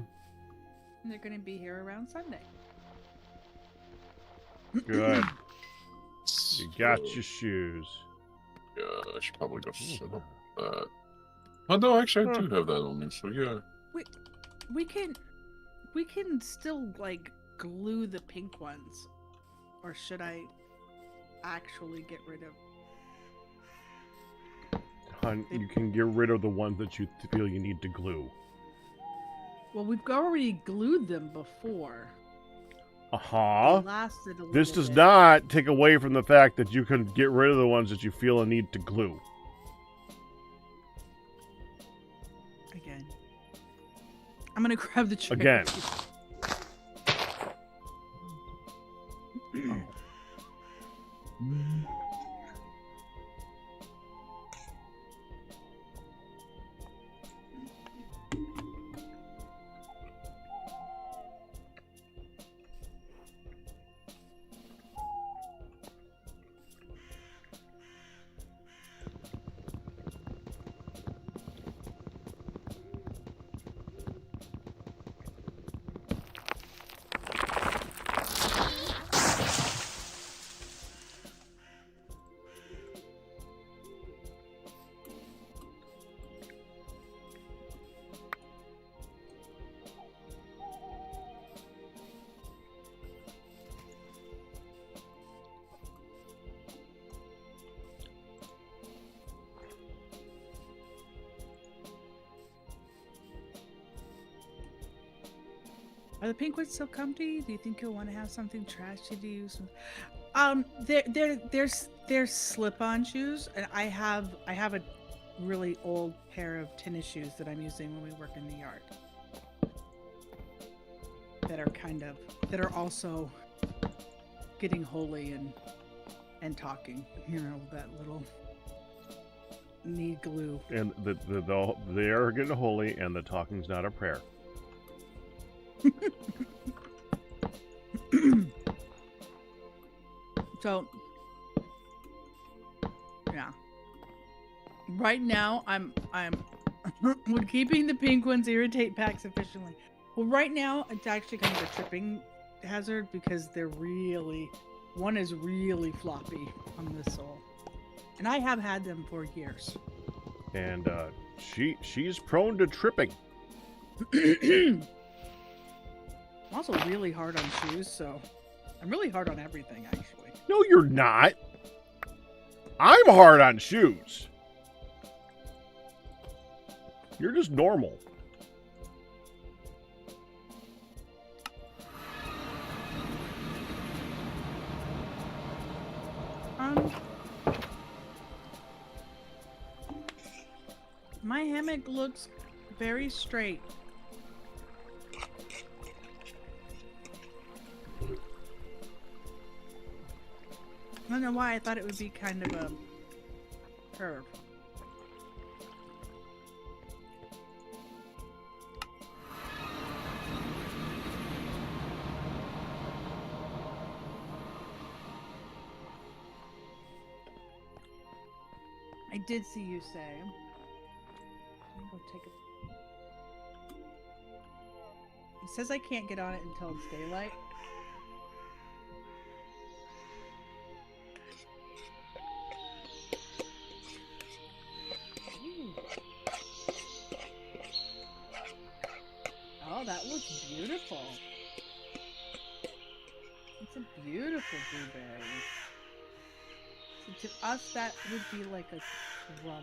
And they're gonna be here around Sunday. good. You got your shoes. Yeah, I should probably go set up that. Oh no, actually I do have that on me, so yeah. We can still like glue the pink ones. Or should I actually get rid of Hun, you can get rid of the ones that you feel you need to glue. Well, we've already glued them before. Uh-huh. They lasted a little This does bit. not take away from the fact that you can get rid of the ones that you feel a need to glue. Again. I'm gonna grab the chair. Again. Are the pink ones still comfy? Do you think you'll want to have something trashy to use? They're slip-on shoes, and I have a really old pair of tennis shoes that I'm using when we work in the yard. That are also getting holy and talking. You know, that little need glue. And they are getting holy, and the talking's not a prayer. So, yeah. Right now, I'm would keeping the pink ones irritate packs efficiently. Well, right now it's actually kind of a tripping hazard because one is really floppy on the sole, and I have had them for years. And she's prone to tripping. I'm also really hard on shoes, so I'm really hard on everything, actually. No, you're not. I'm hard on shoes. You're just normal. My hammock looks very straight. I don't know why I thought it would be kind of a curve. I did see you say. Let me go take It says I can't get on it until it's daylight. Ooh. Oh, that looks beautiful. It's a beautiful blueberry. So to us, that would be like a crumb.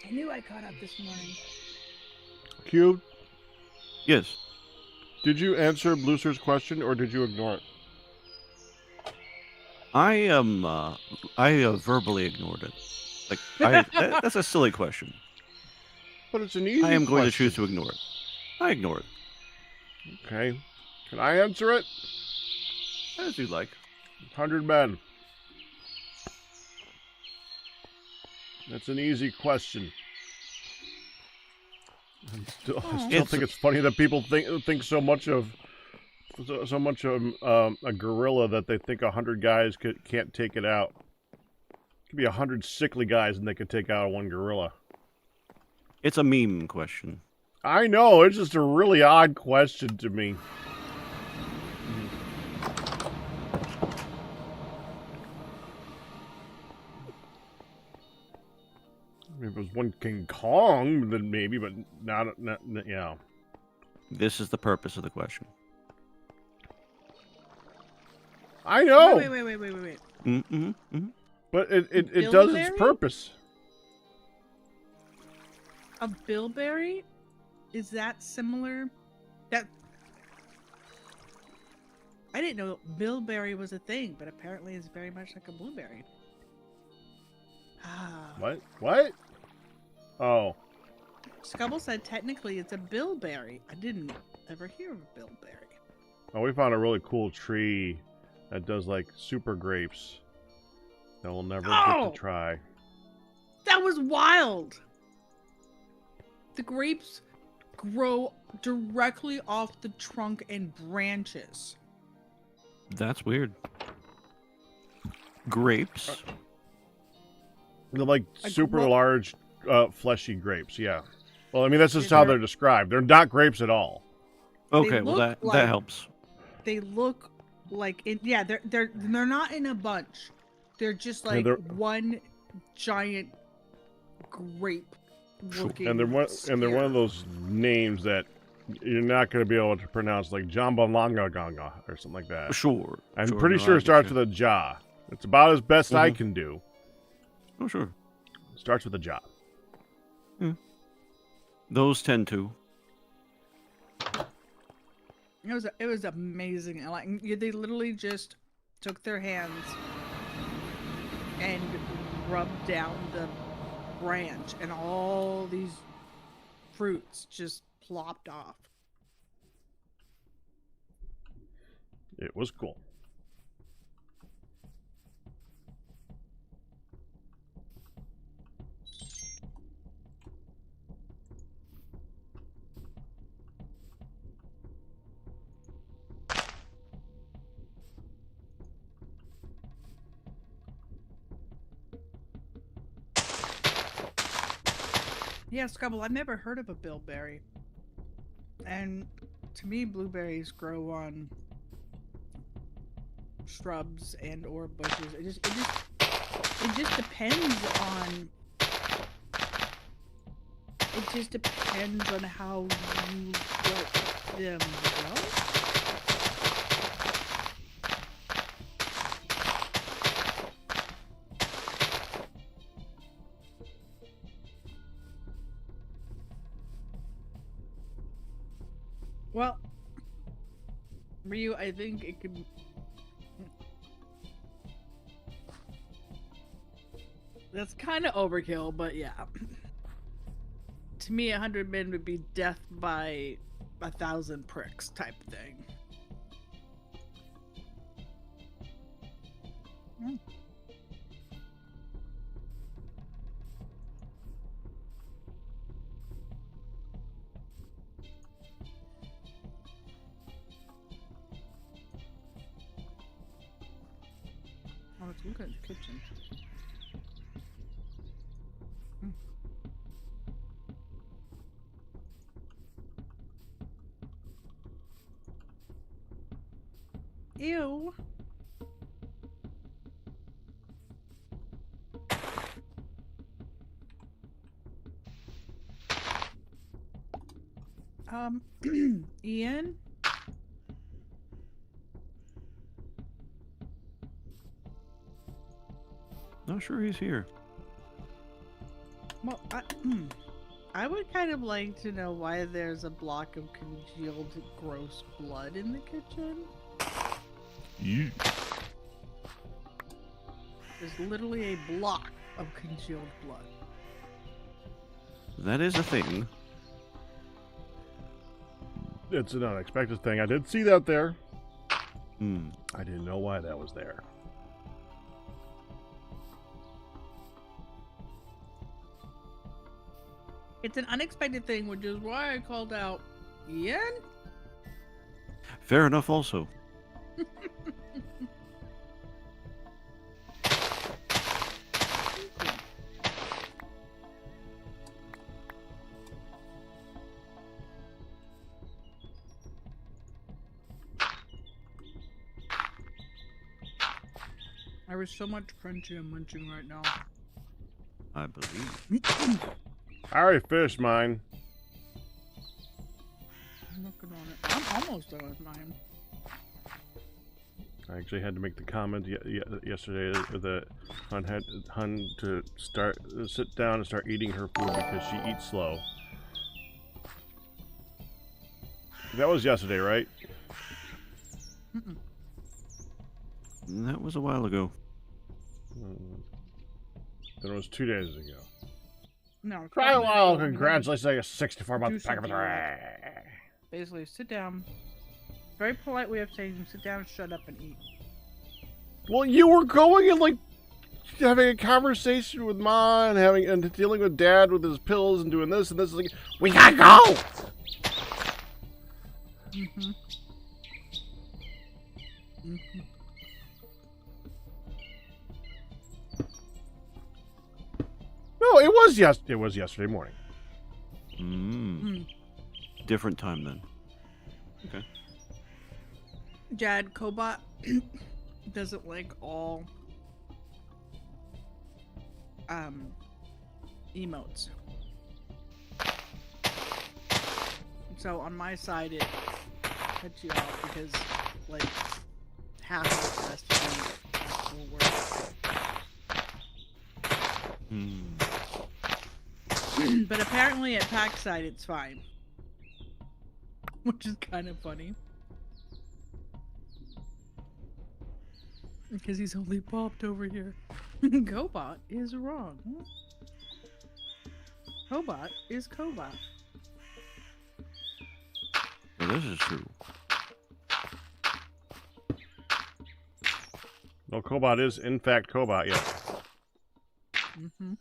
I knew I caught up this morning. Cube, Yes. did you answer Blooster's question or did you ignore it? I verbally ignored it. Like, that's a silly question. But it's an easy I am going to choose question. to ignore it. I ignore it. Okay. Can I answer it? As you like. 100 men. That's an easy question. I still think it's funny that people think so much of a gorilla that they think 100 guys can't take it out. It could be 100 sickly guys and they could take out one gorilla. It's a meme question. I know, it's just a really odd question to me. If it was one King Kong, then maybe, but not yeah. This is the purpose of the question. I know, Wait. Mm-hmm. Mm-hmm. but it does its Bilberry? purpose. A bilberry? Is that similar? That I didn't know bilberry was a thing, but apparently it's very much like a blueberry. Ah. What? Oh, Scubble said technically it's a bilberry. I didn't ever hear of a bilberry. oh, we found a really cool tree that does like super grapes that we'll never get Oh! to try. That was wild. The grapes grow directly off the trunk and branches. That's weird. Grapes. They're like Like super what? large, fleshy grapes. Yeah. Well, I mean that's just Yeah, how they're- they're described. They're not grapes at all. Okay, well look that like- helps. They look like they're not in a bunch. They're just Yeah, like they're- one giant grape looking. And they're one of those names that you're not going to be able to pronounce, like Jambalanga or something like that. Sure. I'm sure, pretty no, sure I it starts get with a ja. It's about as best I Mhm. can do. you. Oh, sure. It starts with a ja. Those tend to. It was amazing. And like they literally just took their hands and rubbed down the branch, and all these fruits just plopped off. It was cool. Yeah, Scubble, I've never heard of a bilberry. And to me, blueberries grow on shrubs and or bushes. It just depends on. It just depends on how you let them grow. Well, Ryu, I think it could. That's kind of overkill, but yeah. To me, 100 men would be death by 1,000 pricks type thing. Mm. Oh, let's look at the kitchen. Ew. Ian? Not sure he's here. Well, I would kind of like to know why there's a block of congealed gross blood in the kitchen. You. There's literally a block of congealed blood. That is a thing. It's an unexpected thing. I did see that there. Hmm. I didn't know why that was there. It's an unexpected thing, which is why I called out Ian. Fair enough also. There is so much crunchy and munching right now. I believe. I already finished mine. I'm looking on it. I'm almost done with mine. I actually had to make the comment yesterday that Hun had to sit down and start eating her food because she eats slow. That was yesterday, right? Mm-mm. That was a while ago. Then it was 2 days ago. No. Try a while. we have to Congratulations on your 64-month do pack of something three. Basically, sit down. Very polite way of saying sit down, shut up, and eat. Well, you were going and like having a conversation with Ma and dealing with Dad with his pills and doing this and this. Like, we gotta go. Mm-hmm. Mm-hmm. No, it was yesterday morning. Mm. Different time then. Okay. Jad Cobot doesn't like all emotes. So on my side it cuts you off because like half of it has to be actual work. But apparently at pack side it's fine. Which is kind of funny. Because he's only popped over here. Cobot is wrong. Cobot is Cobot. Well, this is true. No, Cobot is in fact Cobot, yes. Mm-hmm.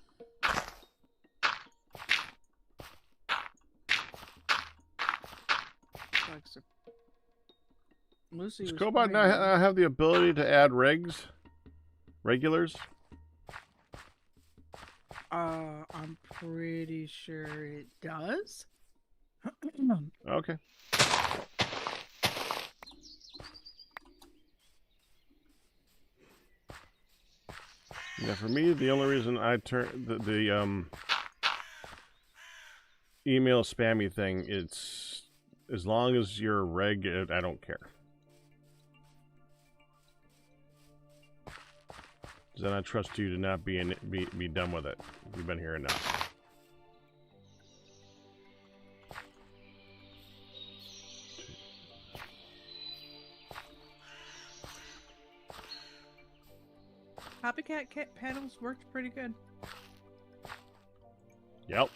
Lucy Does was Cobot crying. now have the ability to add regulars? I'm pretty sure it does. Okay. Yeah, for me, the only reason I turn the email spammy thing, it's as long as you're reg, I don't care. Then I trust you to not be done with it. You've been here enough. Copycat panels worked pretty good. Yep.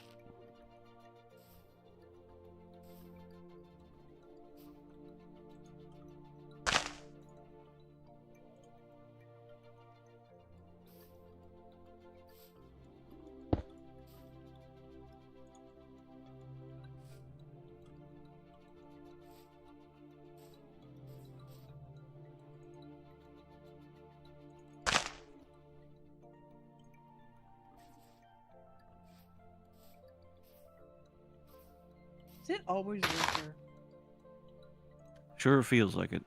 Is it always winter? Sure feels like it.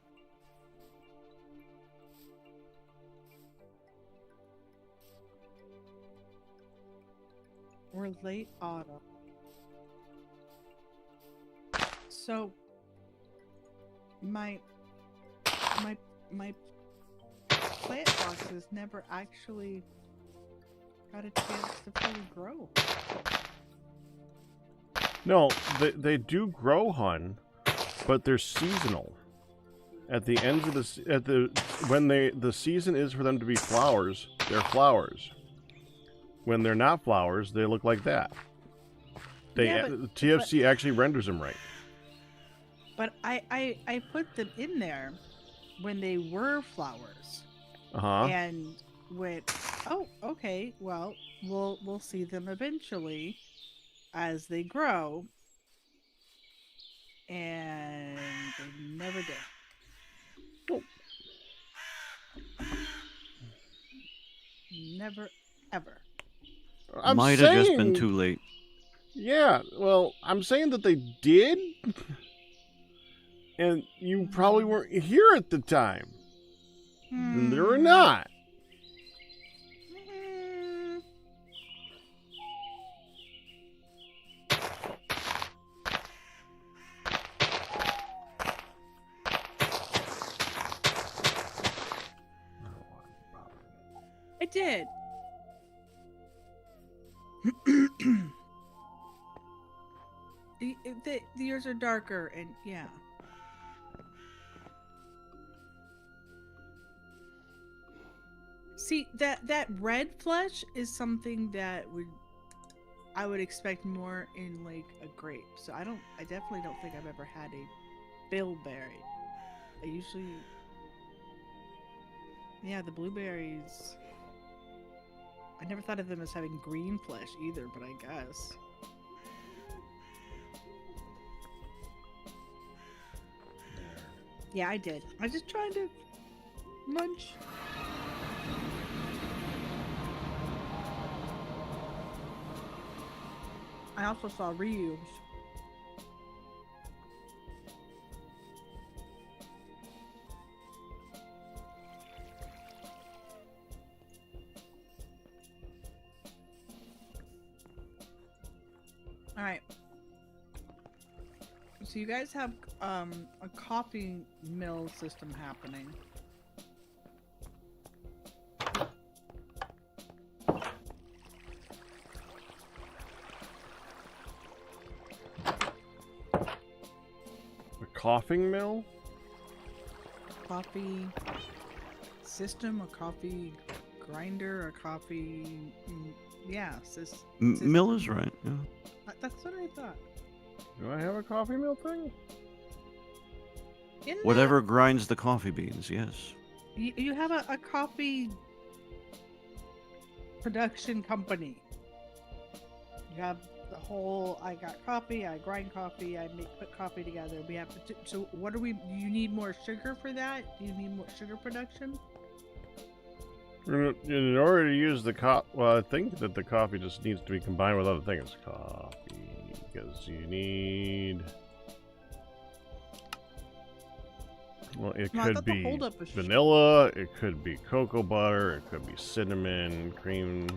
for late autumn. So my plant boxes never actually got a chance to fully grow. No, they do grow, hun, but they're seasonal. At the end of the season is for them to be flowers, they're flowers. When they're not flowers, they look like that. The TFC actually renders them right. But I put them in there when they were flowers. And went, oh, okay, well, we'll see them eventually as they grow. And they never did. Oh. Never, ever. Might have just been too late. Yeah, well, I'm saying that they did, and you probably weren't here at the time. And they were not. It did. The ears are darker, and yeah. See, that red flesh is something that I would expect more in like a grape. So I definitely don't think I've ever had a bilberry. I usually, yeah, the blueberries. I never thought of them as having green flesh either, but I guess. Yeah, I did. I was just trying to munch. I also saw reuse. All right. So you guys have a coffee mill system happening. A coughing mill? Coffee system, a coffee grinder, a coffee... Yeah, Mill is right, yeah. That's what I thought. Do I have a coffee mill thing? Whatever grinds the coffee beans, yes. You have a coffee production company. You have the whole, I got coffee, I grind coffee, put coffee together. We have to, so what do you need more sugar for that? Do you need more sugar production? In order to use the well, I think that the coffee just needs to be combined with other things. Coffee, because you need... Well, it could be vanilla, it could be cocoa butter, it could be cinnamon, cream.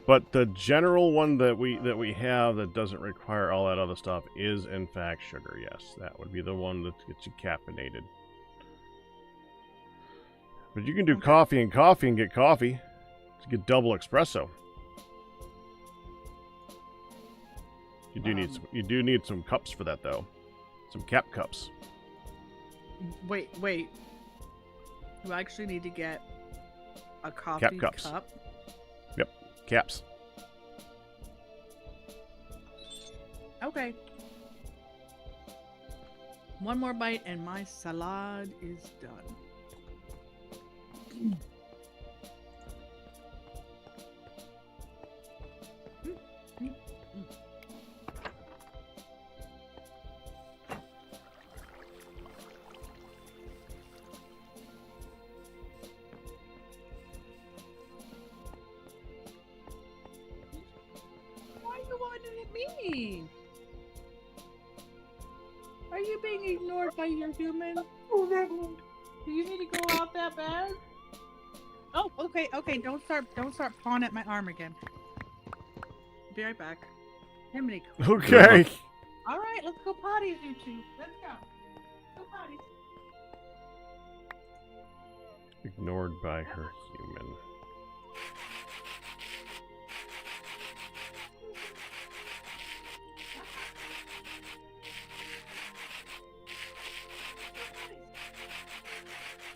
But the general one that we have that doesn't require all that other stuff is, in fact, sugar. Yes, that would be the one that gets you caffeinated. But you can do coffee and get coffee. You get double espresso. You do need some cups for that though. Some cap cups. Wait. You actually need to get a coffee cap cups. Cup? Yep, caps. Okay. One more bite and my salad is done. Why are you wanting at me? Are you being ignored by your human? Do you need to go out that bad? Oh, okay. Don't start pawing at my arm again. be right back. How many? Okay. All right, let's go potties, you two. Let's go. Go potties. Ignored by her human.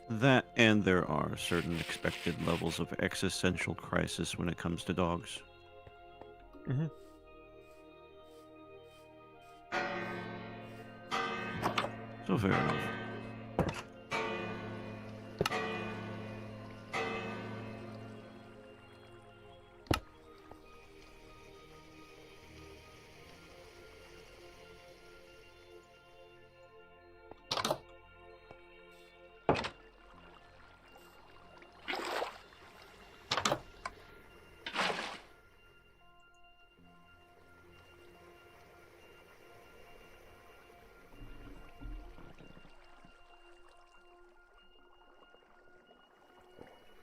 That, and there are certain expected levels of existential crisis when it comes to dogs. Mm-hmm. So fair enough.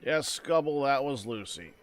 Yes, Scubble, that was Lucy.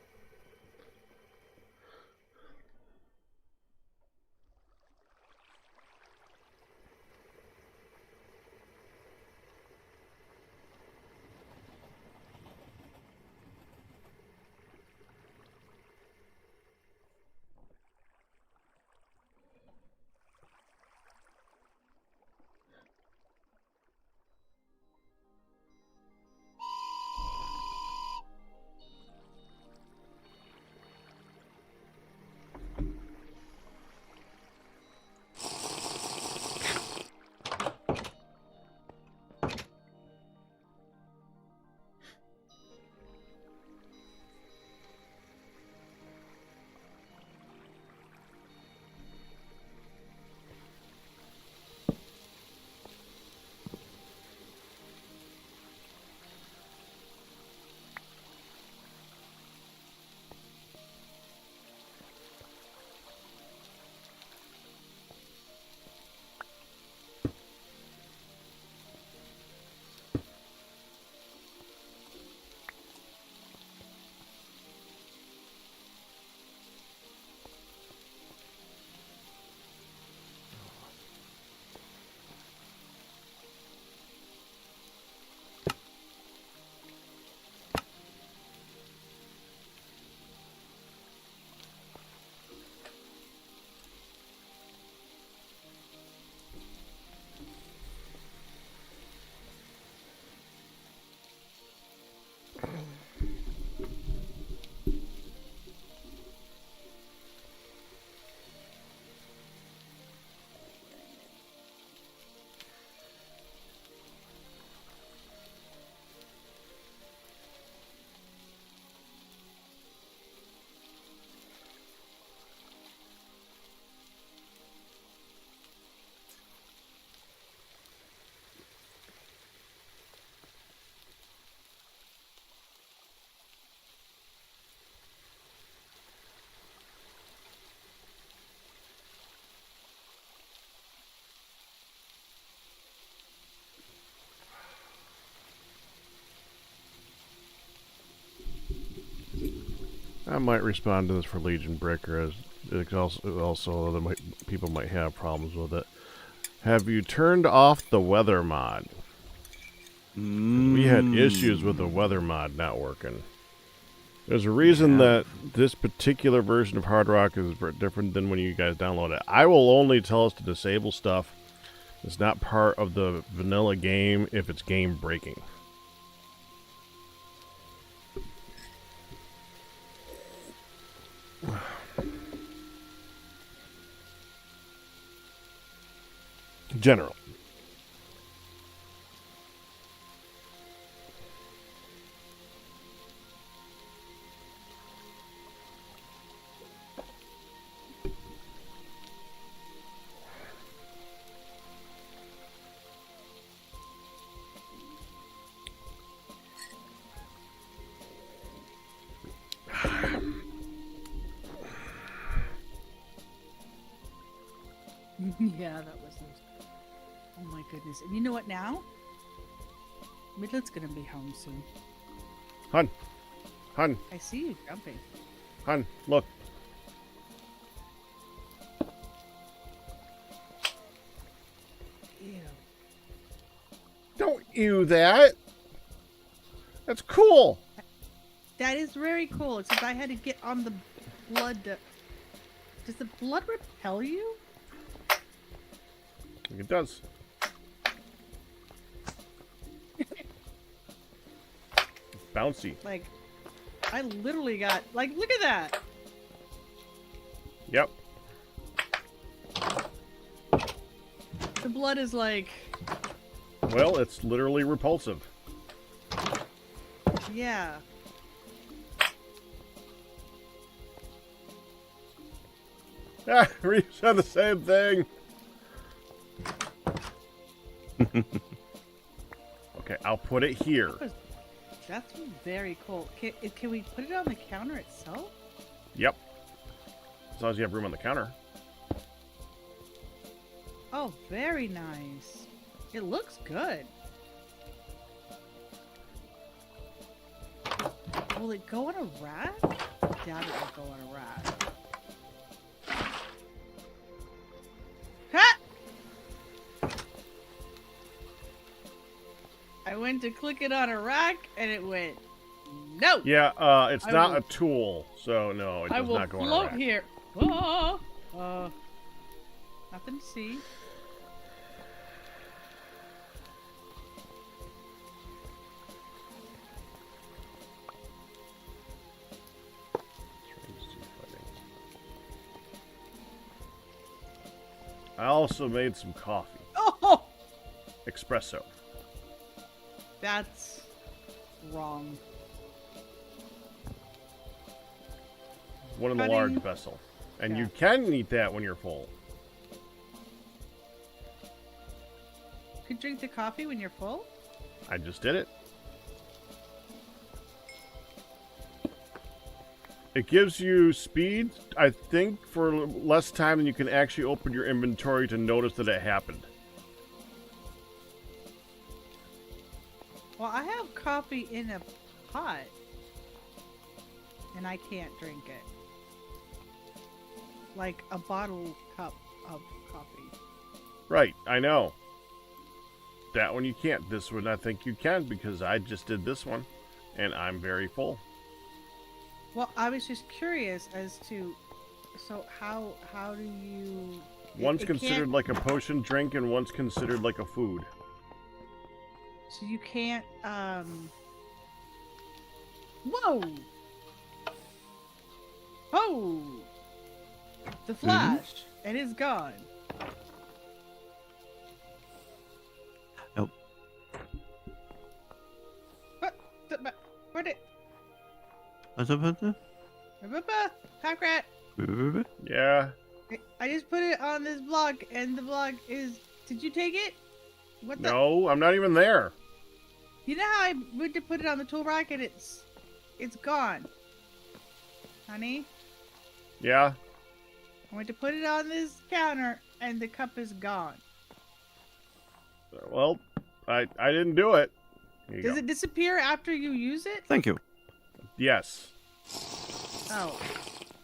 I might respond to this for Legion Breaker, as it also other people might have problems with it. Have you turned off the weather mod? We had issues with the weather mod not working. There's a reason that this particular version of Hardrock is different than when you guys download it. I will only tell us to disable stuff that's not part of the vanilla game if it's game breaking. General. Yeah, that was nice. Oh my goodness. And you know what now? Midlet's gonna be home soon. Hun. Hun. I see you jumping. Hun, look. Don't you that? That's cool. That is very cool, except I had to get on the blood. Does the blood repel you? I think it does. Bouncy. Like, I literally got, like, look at that. Yep. The blood is like, Well, it's literally repulsive. yeah. Ah, Reese said the same thing. Okay, I'll put it here. That's very cool. Can we put it on the counter itself? Yep. As long as you have room on the counter. Oh, very nice. It looks good. Will it go on a rack? I doubt it will go on a rack. Ha! I went to click it on a rack and it went, no! Yeah, it's I not will- a tool, so no, it I does will not go on a float rack. here. Oh, nothing to see. I also made some coffee. Oh, Espresso. that's wrong. One in the Cutting. large vessel. And you Yeah. can eat that when you're full. You could drink the coffee when you're full? I just did it. It gives you speed, I think, for less time than you can actually open your inventory to notice that it happened. Well, I have coffee in a pot. And I can't drink it. Like a bottle cup of coffee. Right, I know. That one you can't. This one I think you can because I just did this one. And I'm very full. Well, I was just curious as to, so how do you? One's it considered can't- like a potion drink and one's considered like a food. So you can't. Whoa! Oh! The flash, and it's gone. Oh. What? Where'd it? What's up with that? Packrat. Yeah. I just put it on this block, and the block is. Did you take it? What the? No, I'm not even there. You know how I went to put it on the tool rack and it's gone, honey. Yeah. I went to put it on this counter and the cup is gone. Well, I didn't do it. Here you Does go. it disappear after you use it? Thank you. Yes. Oh,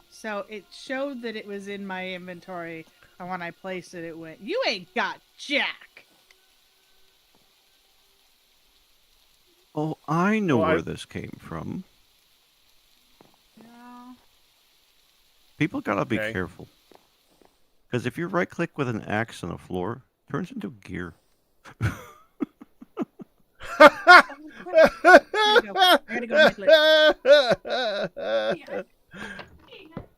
so it showed that it was in my inventory, and when I placed it, it went. You ain't got jack. Oh, I know Well, where I- this came from. No. People gotta be Okay. careful. Because if you right click with an axe on the floor, it turns into gear. I gotta go to my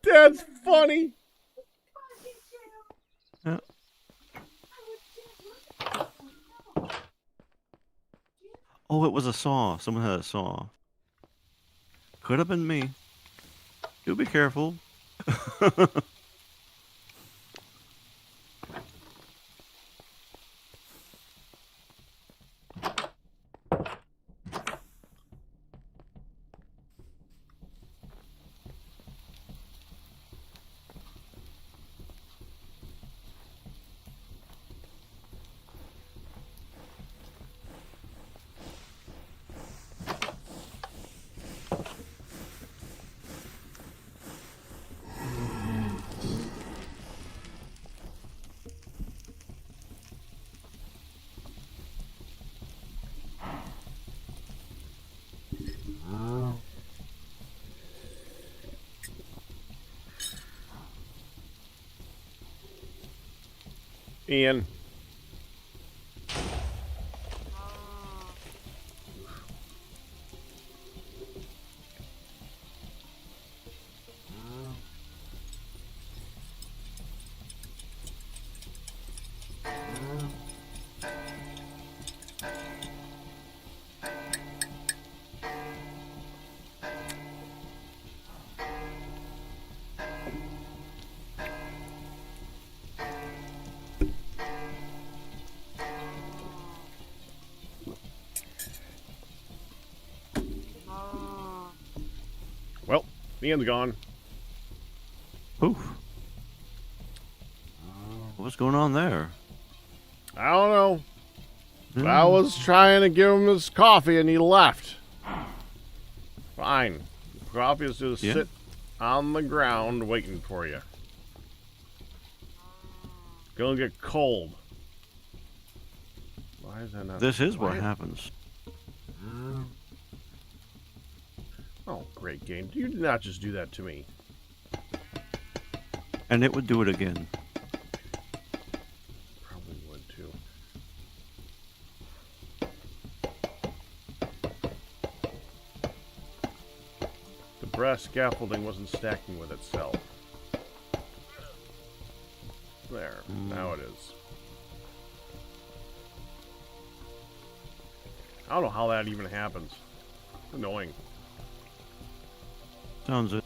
That's funny. Yeah. Oh, it was a saw. Someone had a saw. Could have been me. Do be careful. Ian. Well, Ian's gone. Oof. What's going on there? I don't know. I was trying to give him his coffee and he left. Fine. Coffee is just Yeah. sit on the ground waiting for you. Gonna get cold. Why is that not? This is what why- happens. Oh, great game. You did not just do that to me. And it would do it again. Probably would too. The brass scaffolding wasn't stacking with itself. There. Now it is. I don't know how that even happens. It's annoying. Sounds it.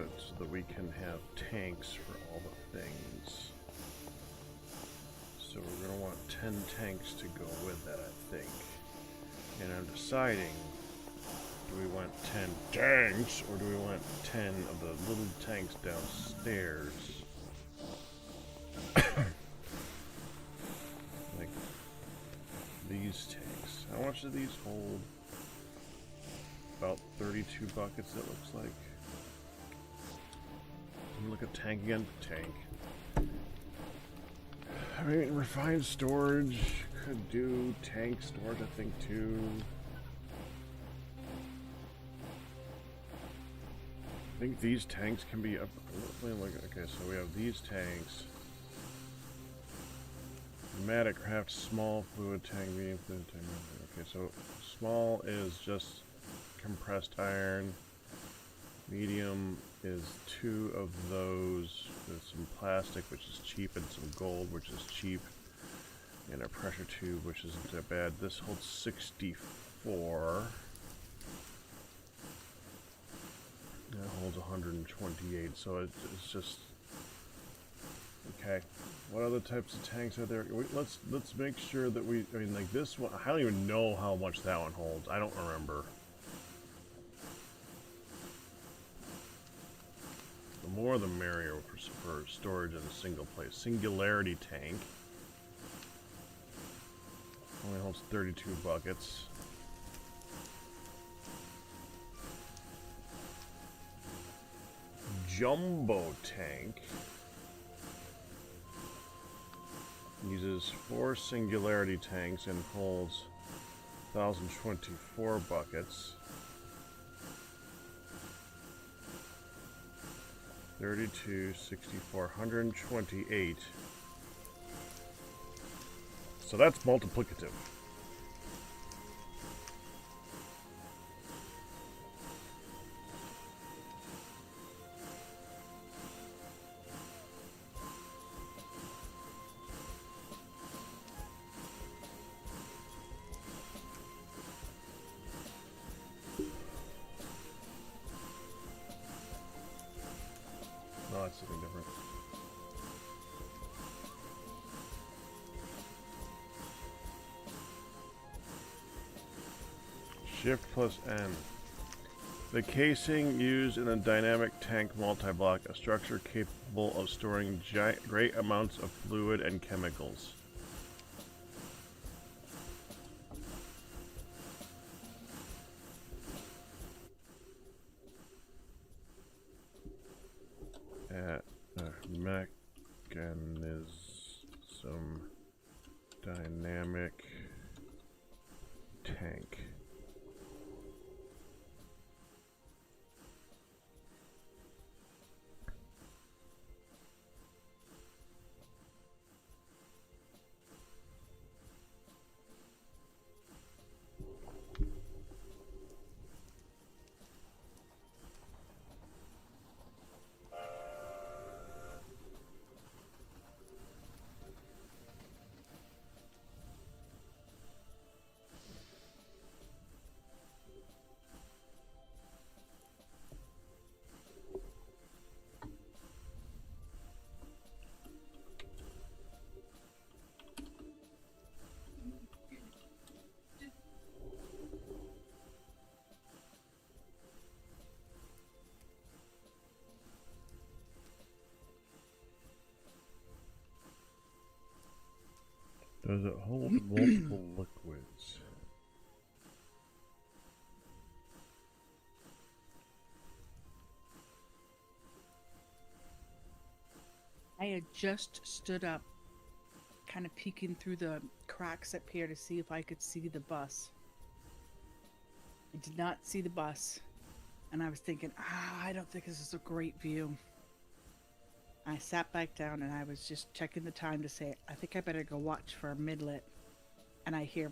it so that we can have tanks for all the things. So we're going to want 10 tanks to go with that, I think. And I'm deciding, do we want 10 tanks, or do we want 10 of the little tanks downstairs? Like these tanks. How much do these hold? About 32 buckets, it looks like. Let me look at tank again. Tank. I mean, refined storage could do tank storage, I think, too. I think these tanks can be up. Okay, so we have these tanks. Modpack, small fluid tank, medium fluid tank. Okay, so small is just compressed iron. Medium is 2 of those with some plastic, which is cheap, and some gold, which is cheap, and a pressure tube, which isn't that bad. This holds 64. That holds 128, so it's just okay. What other types of tanks are there? Let's make sure that we. I mean, like this one. I don't even know how much that one holds. I don't remember. The more the merrier for storage in a single place. Singularity tank only holds 32 buckets. Jumbo tank uses 4 singularity tanks and holds 1,024 buckets. 32, 64, 128. So that's multiplicative. No, that's something different. Shift plus N. The casing used in a dynamic tank multi-block, a structure capable of storing great amounts of fluid and chemicals. Mechanism dynamic tank. Does it hold multiple liquids? I had just stood up, kind of peeking through the cracks up here to see if I could see the bus. I did not see the bus, and I was thinking, I don't think this is a great view. I sat back down and I was just checking the time to say, I think I better go watch for a midlet. And I hear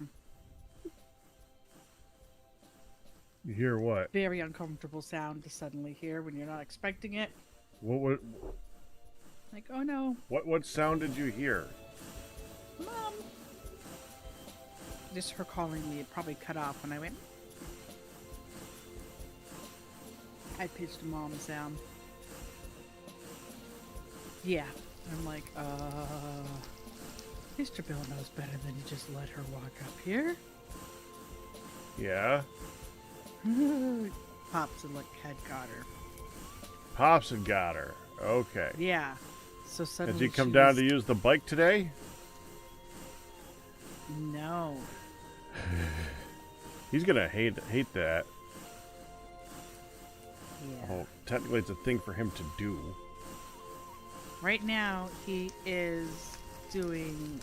You hear what? very uncomfortable sound to suddenly hear when you're not expecting it. What Like, oh no, what sound did you hear? Mom. Just her calling me, it probably cut off when I went. I pitched a mom sound. Yeah. I'm like, Mr. Bill knows better than to just let her walk up here. Yeah. Pops and had got her. Pops had got her. Okay. Yeah. So suddenly Has he come she down was- to use the bike today? No. He's gonna hate that. Yeah. Oh, technically it's a thing for him to do. Right now he is doing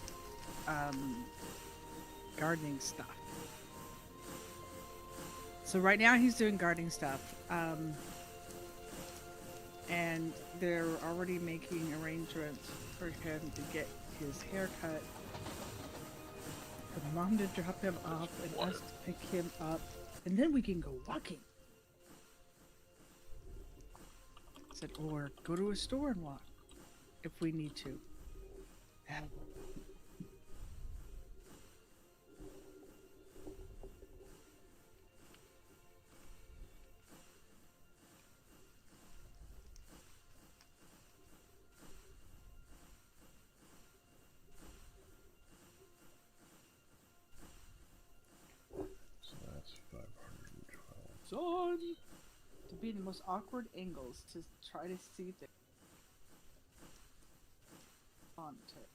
gardening stuff. So right now he's doing gardening stuff. And they're already making arrangements for him to get his hair cut. For Mom to drop him off and us to pick him up. And then we can go walking. I said, or go to a store and walk if we need to. So that's 512. Son! To be in the most awkward angles to try to see the monitor.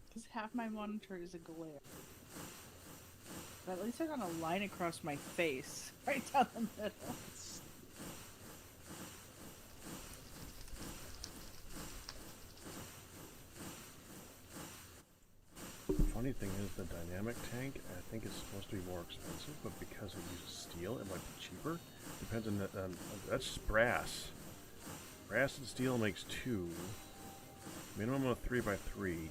Because half my monitor is a glare. But at least I got a line across my face. Right down the middle. The funny thing is the dynamic tank, I think is supposed to be more expensive, but because it uses steel, it might be cheaper. Depends on the, that's brass. Brass and steel makes 2. Minimum of 3x3.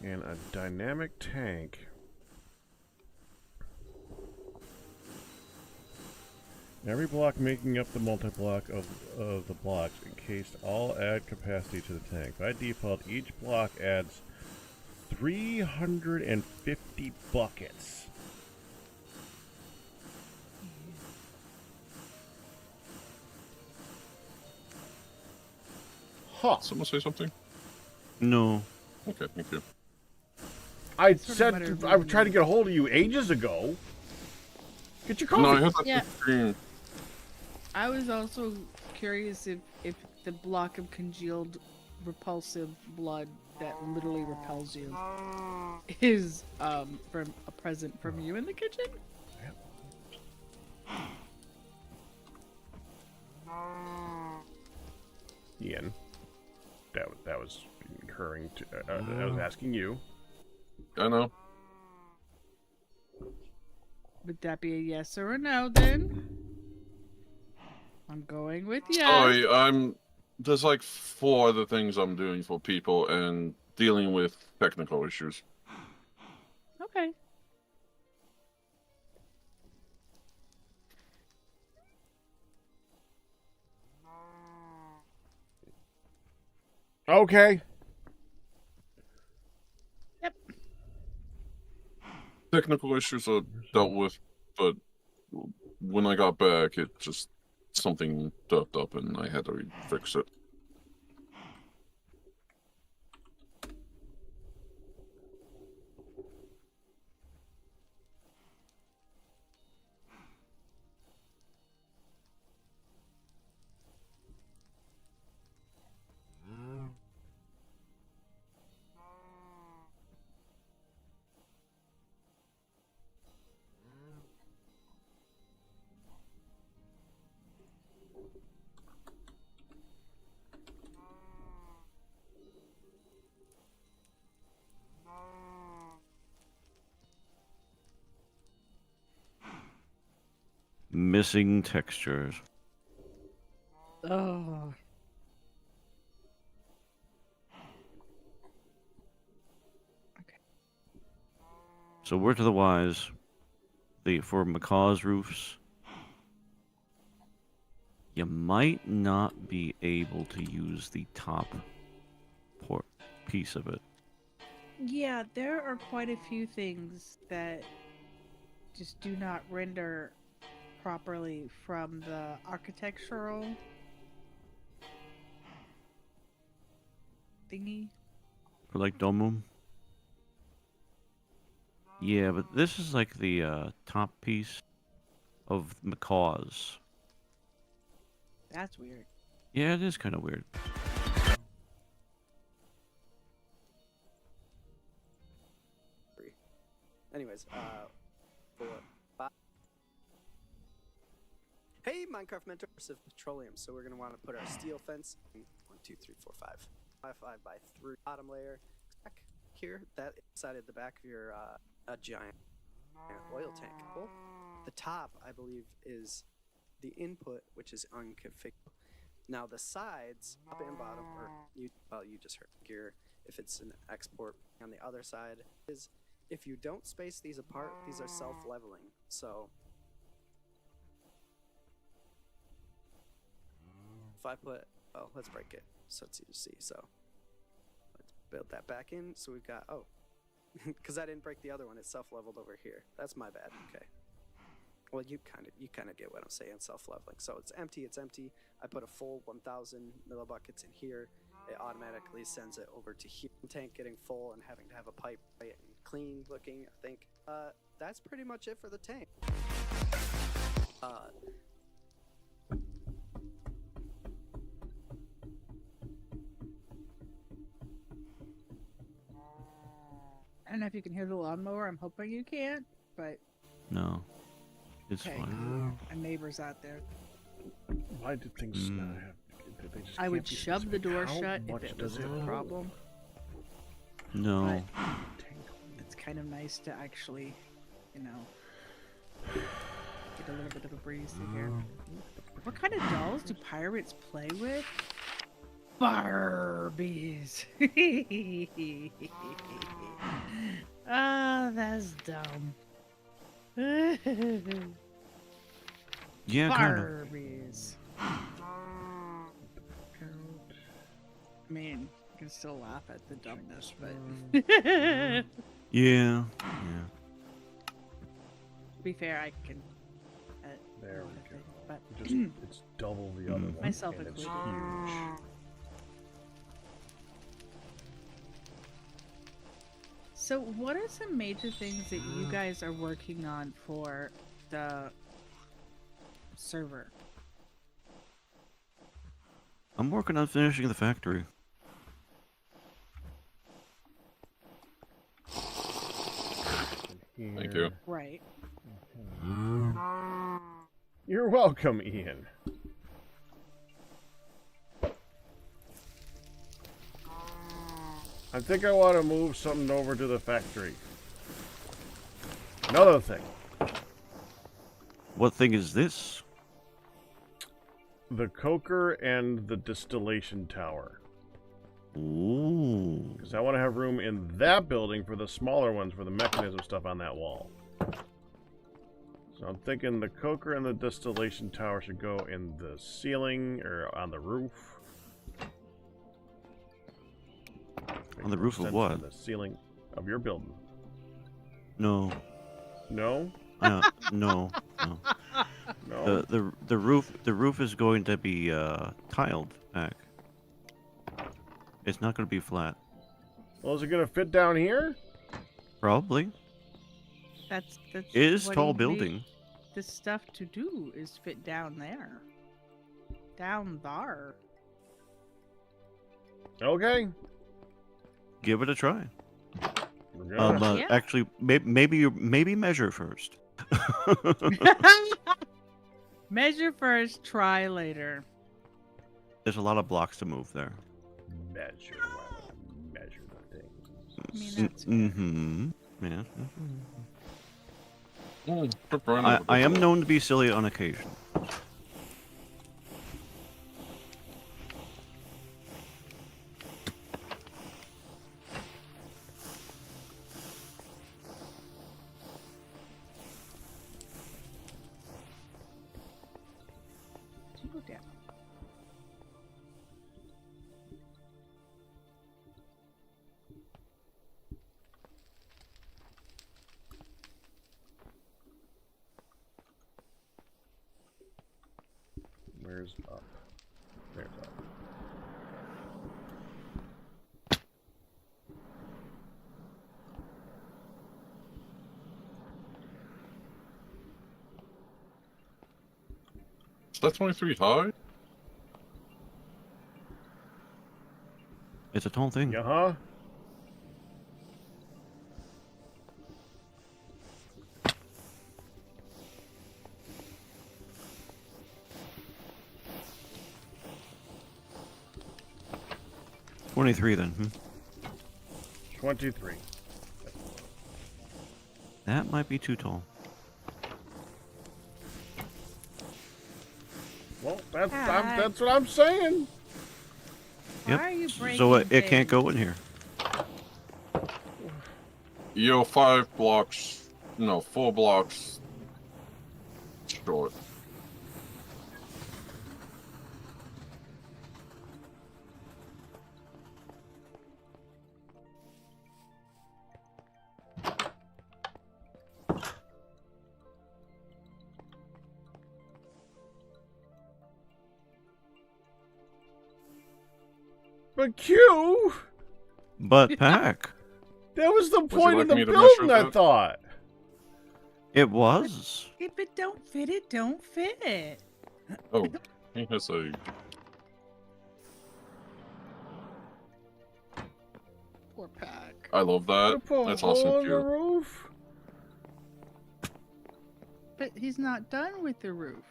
And a dynamic tank. Every block making up the multi-block of the blocks encased all add capacity to the tank. By default, each block adds 350 buckets. Huh. Someone say something? No. Okay, thank you. I Sort of said matter of I would try to get a hold of you ages ago. Get your coffee. No, I had that Yeah. screen. I was also curious if the block of congealed repulsive blood that literally repels you is from a present from you in the kitchen. Ian, that was incurring to. I was asking you. I know. Would that be a yes or a no then? I'm going with yes. Sorry, there's like 4 other things I'm doing for people and dealing with technical issues. Okay. Okay. Yep. Technical issues are dealt with, but when I got back, it just something ducked up and I had to fix it. Missing textures. Oh. So word to the wise, for Macaw's roofs, you might not be able to use the top piece of it. Yeah, there are quite a few things that just do not render properly from the architectural thingy. For like Domum. Yeah, but this is like the top piece of Macaw's. That's weird. Yeah, it is kind of weird. Anyways, 4, 5. Hey, Minecraft mentors of petroleum. So we're gonna want to put our steel fence. 1, 2, 3, 4, 5. 5 by 3. Bottom layer. Back here, that inside of the back of your a giant oil tank. Cool. The top, I believe, is the input, which is unconfigured. Now the sides, up and bottom, or you just heard gear. If it's an export on the other side is. If you don't space these apart, these are self-leveling. So if I put, let's break it so it's easy to see. So let's build that back in. So we've got, because I didn't break the other one, it's self-leveled over here. That's my bad. Okay. Well, you kind of get what I'm saying, self-leveling. So it's empty. I put a full 1,000 millibuckets in here. It automatically sends it over to here. Tank getting full and having to have a pipe and clean looking, I think. That's pretty much it for the tank. I don't know if you can hear the lawnmower. I'm hoping you can't, but No, it's okay. fine. My neighbor's out there. Why did things not have? Did they just I can't would be shove the specific? door How shut if much it does was a hold? problem. No. It's kind of nice to actually, get a little bit of a breeze through here. What kind of dolls do pirates play with? Barbies. Ah, that's dumb. Yeah, kind of. Barbies. I mean, you can still laugh at the dumbness, but Yeah. to be fair, I can. There we go. But It's double the other one. Myself and it's included. huge. So, what are some major things that you guys are working on for the server? I'm working on finishing the factory. Thank you. Right. You're welcome, Ian. I think I want to move something over to the factory. Another thing. What thing is this? The coker and the distillation tower. Ooh. Because I want to have room in that building for the smaller ones for the mechanism stuff on that wall. So I'm thinking the coker and the distillation tower should go in the ceiling or on the roof. On the roof of Sense what? on the ceiling of your building. No. No? No. No. No? The roof is going to be tiled back. It's not going to be flat. Well, is it going to fit down here? Probably. That's It is what tall he made building. the stuff to do is fit down there. Down there. Okay. Give it a try. We're gonna. Yeah. Actually, maybe measure first. Measure first, try later. There's a lot of blocks to move there. Measure. Measure the things. I mean, that's fair. Mm-hmm. Yeah. Trip right over I the am door. known to be silly on occasion. You go down. Where's up? There's up. Is that 23 high? It's a tall thing. Uh-huh. Yeah. 23 then. 23. That might be too tall. Well, that's what I'm saying. Why Yep. are you breaking So it can't things? go in here. You're 5 blocks. No, 4 blocks short. But Q, But Pack, that was the you point of like the me to measure building, I that? thought. it was. If it don't fit, it don't fit. Oh, he has a. Poor Pack. I love that. Put a That's hole awesome, in the Q. roof. But he's not done with the roof.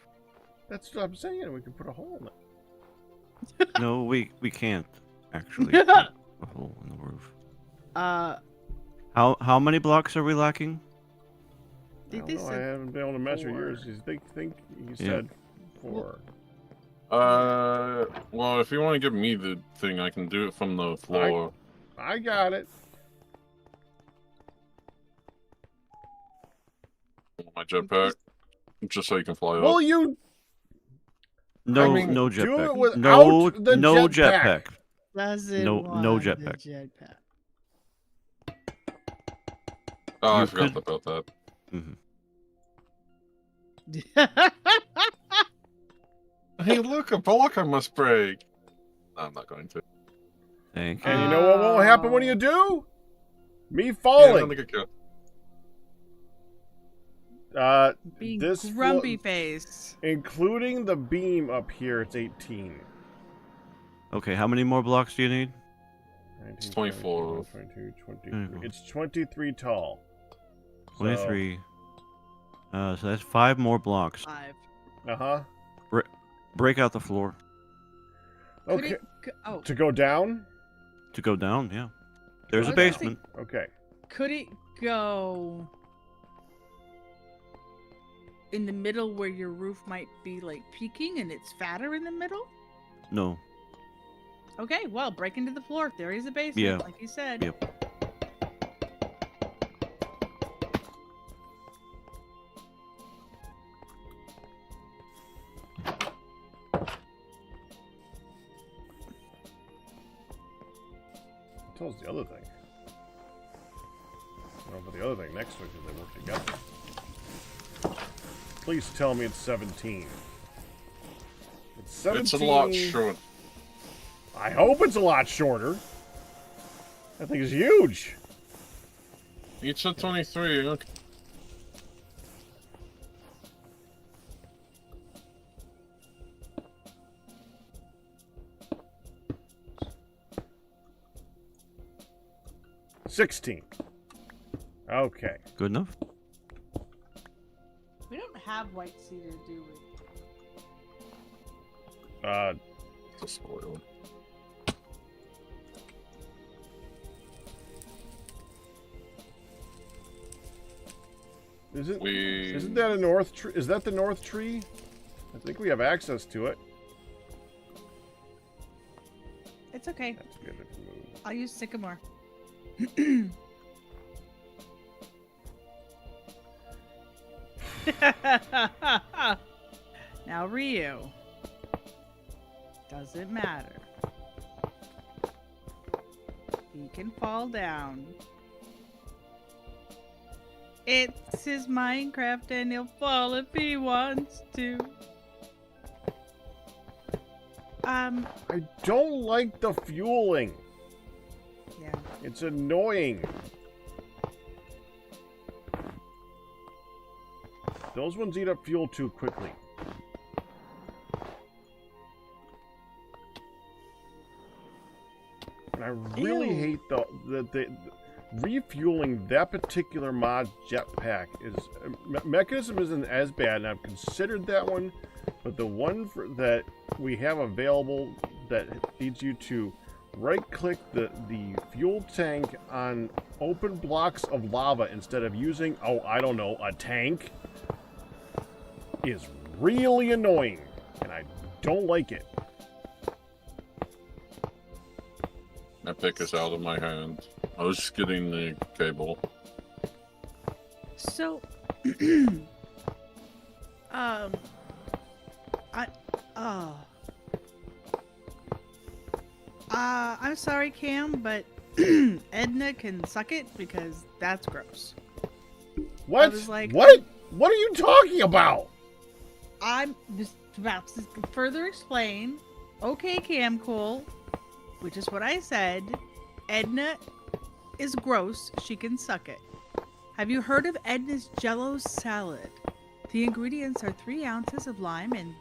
That's what I'm saying. We can put a hole in it. No, we can't actually put a hole in the roof. How many blocks are we lacking? I Did don't this know. I haven't been able to measure yours. You think you said 4. Well, if you want to give me the thing, I can do it from the floor. I got it. My jetpack, just so you can fly Well, up. you No, I mean, no do it jetpack. without No, the no jetpack. jetpack. Doesn't No want the jetpack. jetpack. Oh, I You forgot could- about that. Mhm. Hey, look, a block I must break. No, I'm not going to. Thank you. And you know what won't happen when you do? Me Yeah, falling. I'm gonna get Being this grumpy face. including the beam up here, it's 18. Okay, how many more blocks do you need? 19, 24. 22, 23. Mhm. It's 23 tall. 23. So that's 5 more blocks. 5. Uh-huh. Break out the floor Could Okay. it go- To go down? to go down. Yeah, there's a I was gonna say- basement. Okay. could it go in the middle where your roof might be like peaking and it's fatter in the middle? No. Okay, well, break into the floor. There is a basement, Yeah. like you said. Yep. What tells the other thing? Oh, but the other thing next to it because they work together. Please tell me it's 17. It's 17. It's a lot short. I hope it's a lot shorter. That thing is huge. It's a 23. Okay. $16. Okay. Good enough. We don't have white cedar, do we? It's a spoiled. Isn't that a north tree? Is that the north tree? I think we have access to it. It's okay. That's good. If we move. I'll use sycamore. Now, Ryu. Doesn't matter. He can fall down. It's his Minecraft and he'll fall if he wants to. I don't like the fueling. Yeah. It's annoying. Those ones eat up fuel too quickly. And I really Ew. hate the refueling that particular mod jetpack is mechanism isn't as bad, and I've considered that one, but the one that we have available that needs you to right-click the fuel tank on open blocks of lava instead of using, oh, I don't know, a tank, is really annoying, and I don't like it. My pick is out of my hand. I was just getting the cable. So, I'm sorry, Cam, but Edna can suck it because that's gross. What? was like- What? What are you talking about? I'm just about to further explain. Okay, Cam, cool. Which is what I said. Edna is gross. She can suck it. Have you heard of Edna's Jello salad? The ingredients are 3 ounces of lime and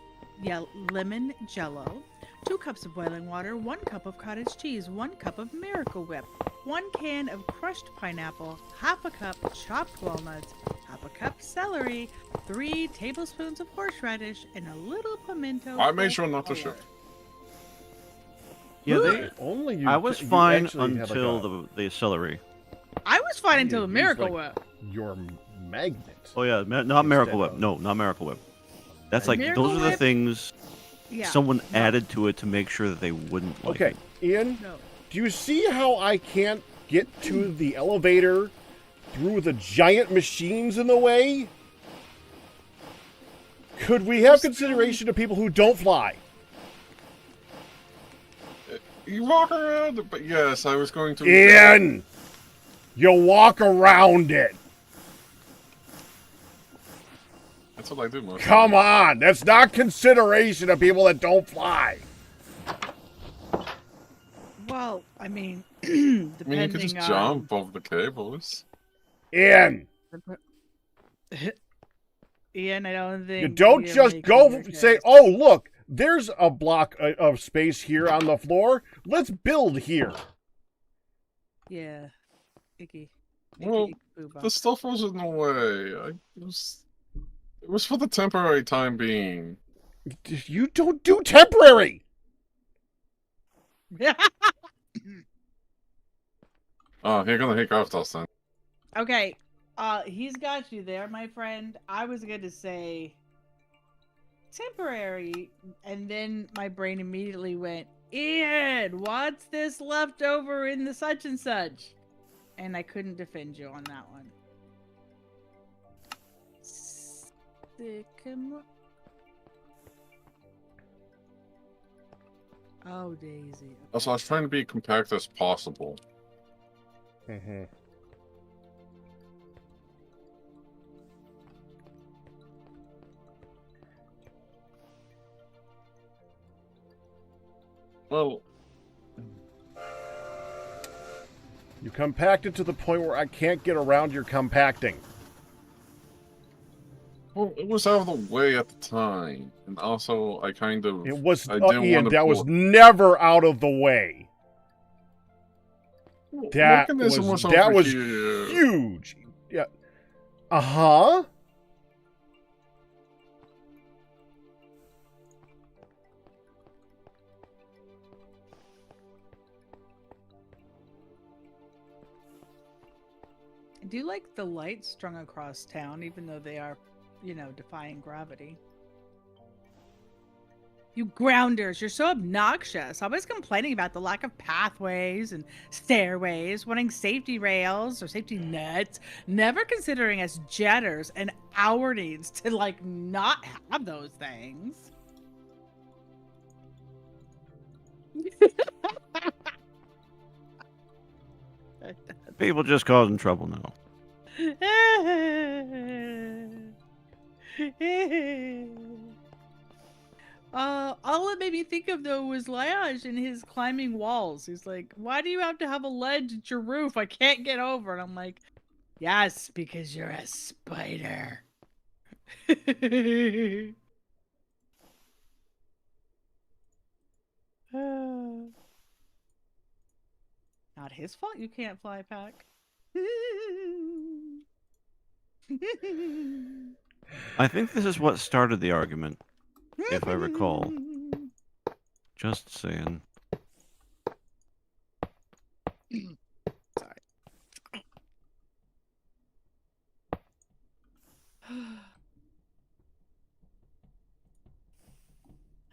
lemon Jello, 2 cups of boiling water, 1 cup of cottage cheese, 1 cup of Miracle Whip, 1 can of crushed pineapple, half a cup chopped walnuts, half a cup celery, 3 tablespoons of horseradish, and a little pimento. I made sure not to color. shoot. Yeah, Only you. I was you fine actually had, like, until the celery. I was fine You until the used, Miracle like, Whip. your magnet. Oh yeah, not Instead Miracle Whip. of- No, not Miracle Whip. That's like Miracle those are the Whip? things Yeah. someone No. added to it to make sure that they wouldn't like Okay, it. Ian, No. do you see how I can't get to the elevator through the giant machines in the way? Could we have consideration of people who don't fly? You walk around, but yes, I was going to. Ian! You walk around it. That's what I do most. Come on, that's not consideration of people that don't fly. Well, I mean, I mean, depending you could just on... jump over the cables. Ian, Ian, I don't think you don't you're just making go your say, case. oh, look, there's a block of space here on the floor. Let's build here. Yeah. Icky. Well, Icky, booba. The stuff was in the way. It was for the temporary time being. You don't do temporary. Oh, you're gonna hate Garthos then. Okay. He's got you there, my friend. I was gonna say temporary, and then my brain immediately went, Ian, what's this left over in the such and such? And I couldn't defend you on that one. Sycamore. Oh, Daisy. Also, I was trying to be compact as possible. Mm-hmm. Well, You compacted to the point where I can't get around your compacting. it was out of the way at the time, and also I kind of. It was, I didn't Ian, wanna that was blow- never out of the way. That mechanism was over here. huge. Yeah. Uh-huh. I do like the lights strung across town, even though they are, defying gravity. You grounders, you're so obnoxious. Always complaining about the lack of pathways and stairways, wanting safety rails or safety nets, never considering us jetters and our needs to, not have those things. People just causing trouble now. All it made me think of though was Liage and his climbing walls. He's like, "Why do you have to have a ledge at your roof? I can't get over." And I'm like, "Yes, because you're a spider." his fault you can't fly, Pack. I think this is what started the argument, if I recall. Just saying. Sorry.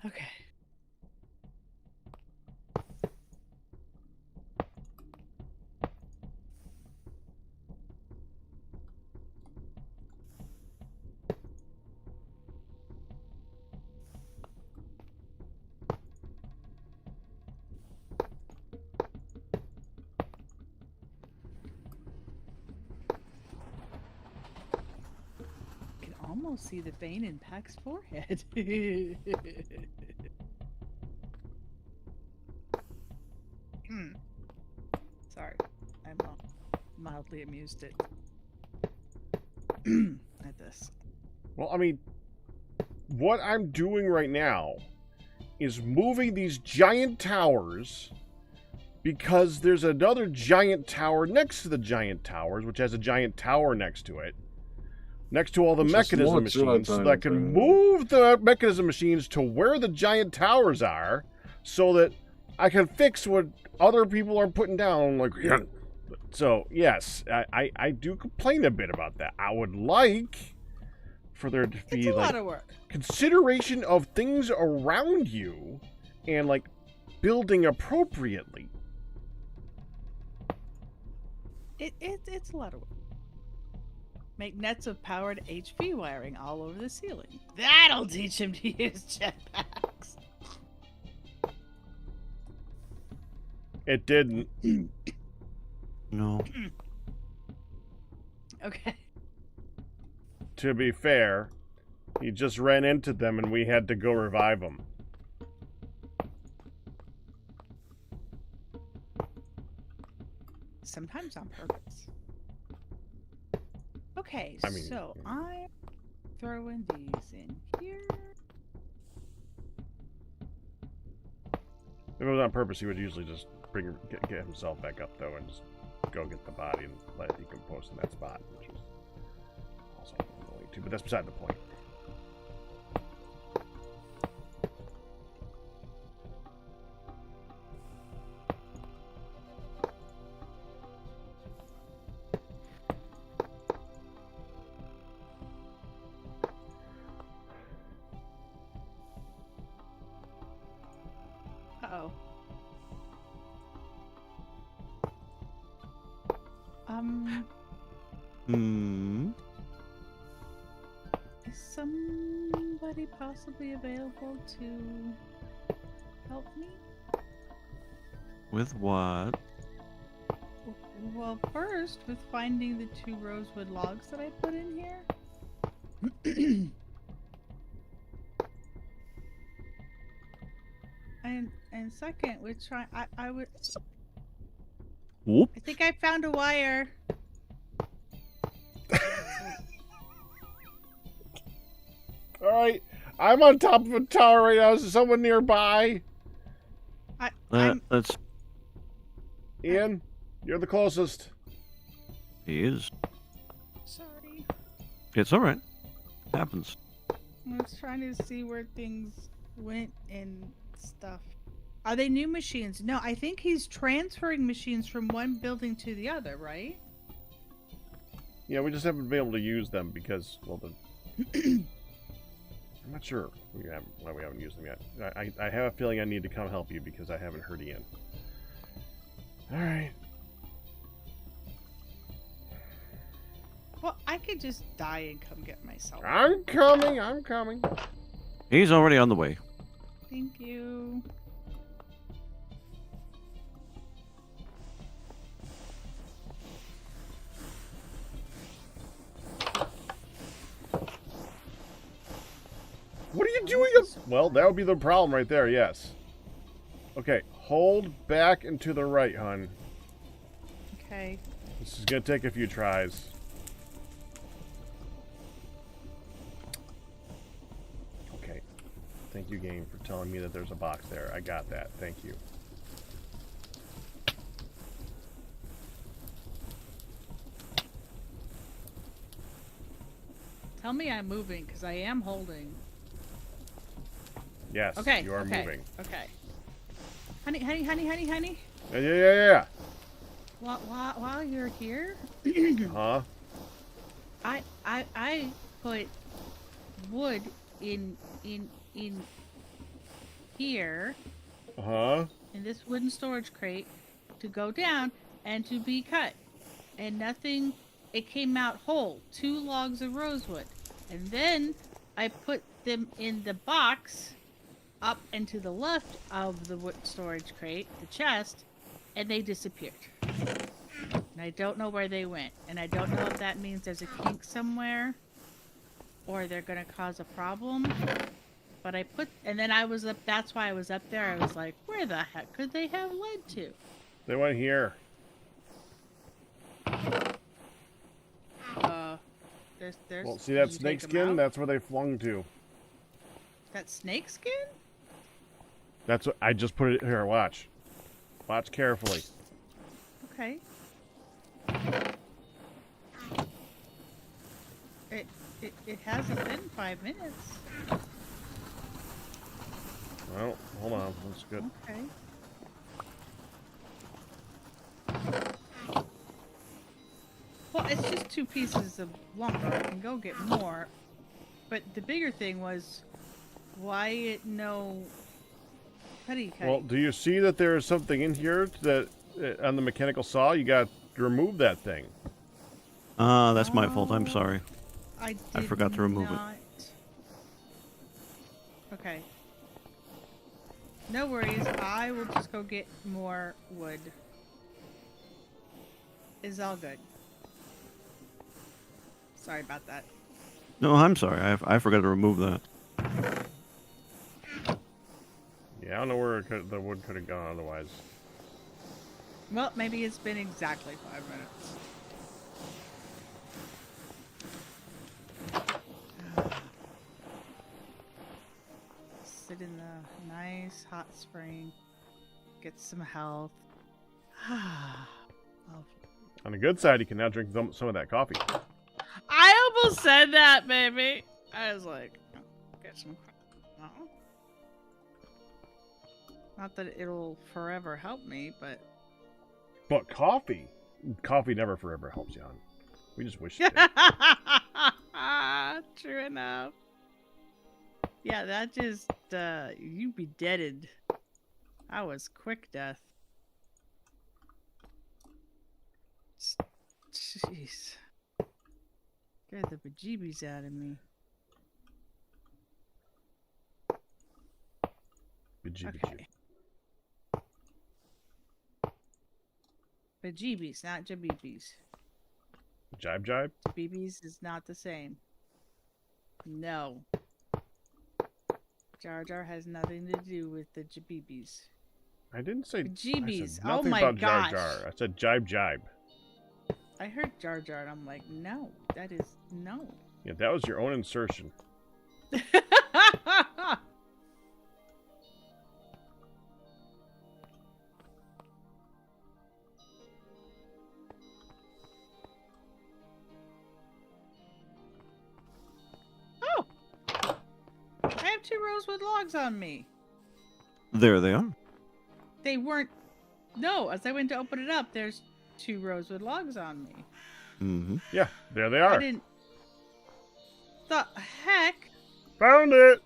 Okay. Almost see the vein in Pack's forehead. Sorry, I'm mildly amused at this. Well, I mean, what I'm doing right now is moving these giant towers because there's another giant tower next to the giant towers, which has a giant tower next to it. Next to all the mechanism machines, so that I can move the mechanism machines to where the giant towers are, so that I can fix what other people are putting down. Like, so yes, I do complain a bit about that. I would like for there to be It's a like lot of work. consideration of things around you and like building appropriately. It's a lot of work. Make nets of powered HV wiring all over the ceiling. That'll teach him to use jetpacks. It didn't. No. Okay. To be fair, he just ran into them and we had to go revive him. Sometimes on purpose. Okay, I mean, so I'm throwing these in here. If it was on purpose, he would usually just get himself back up, though, and just go get the body and let it decompose in that spot, which is also annoying, too. But that's beside the point. Uh-oh. Is somebody possibly available to help me? With what? Well, first, with finding the 2 rosewood logs that I put in here. And second, with trying, I would. Whoop. I think I found a wire. Alright, I'm on top of a tower right now. Is someone nearby? Let's. Ian, you're the closest. He is. Sorry. It's all right. Happens. I was trying to see where things went and stuff. Are they new machines? No, I think he's transferring machines from one building to the other, right? Yeah, we just haven't been able to use them because, well, I'm not sure why we haven't used them yet. I have a feeling I need to come help you because I haven't heard Ian. Alright. Well, I could just die and come get myself. I'm coming. He's already on the way. Thank you. What are you doing? Well, that would be the problem right there, yes. Okay, hold back and to the right, hon. Okay. This is gonna take a few tries. Okay. Thank you, game, for telling me that there's a box there. I got that. Thank you. tell me I'm moving, because I am holding. Yes, Okay. you are okay, moving. Okay. Honey, honey, honey, honey, honey. Yeah. While you're here, Huh? I put wood in here Huh? in this wooden storage crate to go down and to be cut, and nothing. It came out whole, 2 logs of rosewood, and then I put them in the box up and to the left of the wood storage crate, the chest, and they disappeared. And I don't know where they went, and I don't know if that means there's a kink somewhere or they're gonna cause a problem. But I put, and then I was up, that's why I was up there. I was like, where the heck could they have led to? They went here. There's Well, see did that you snake take 'em skin? out? That's where they flung to. That snake skin? That's what I just put it here. Watch. Watch carefully. Okay. It hasn't been 5 minutes. Well, hold on. That's good. Okay. Well, it's just 2 pieces of lumber. I can go get more. But the bigger thing was, why no putty cutting? Well, do you see that there is something in here that on the mechanical saw? You got to remove that thing. That's my fault. I'm sorry. I forgot to remove it. it. Okay. No worries. I will just go get more wood. It's all good. Sorry about that. No, I'm sorry. I forgot to remove that. Yeah, I don't know where the wood could have gone otherwise. Well, maybe it's been exactly 5 minutes. Sit in the nice hot spring. Get some health. On the good side, you can now drink some of that coffee. I almost said that, baby. I was like, oh, get some. No. Not that it'll forever help me, but. But coffee never forever helps you, hon. We just wish it did. True enough. Yeah, that just, you'd be deaded. That was quick death. Jeez. Scared the bejeebies out of me. Okay. Bejeebies, not jabibis. Jibe jibe? Jabibis is not the same. No. Jar Jar has nothing to do with the jabibis. I didn't say Bejeebies. I said Oh nothing my about gosh. Jar Jar. I said jibe jibe. I heard Jar Jar and I'm like, no, that is no. Yeah, that was your own insertion. Oh! I have 2 rosewood logs on me. There they are. They weren't. No, as I went to open it up, there's 2 rosewood logs on me. Mm-hmm. Yeah, there they I are. didn't. The heck? Found it!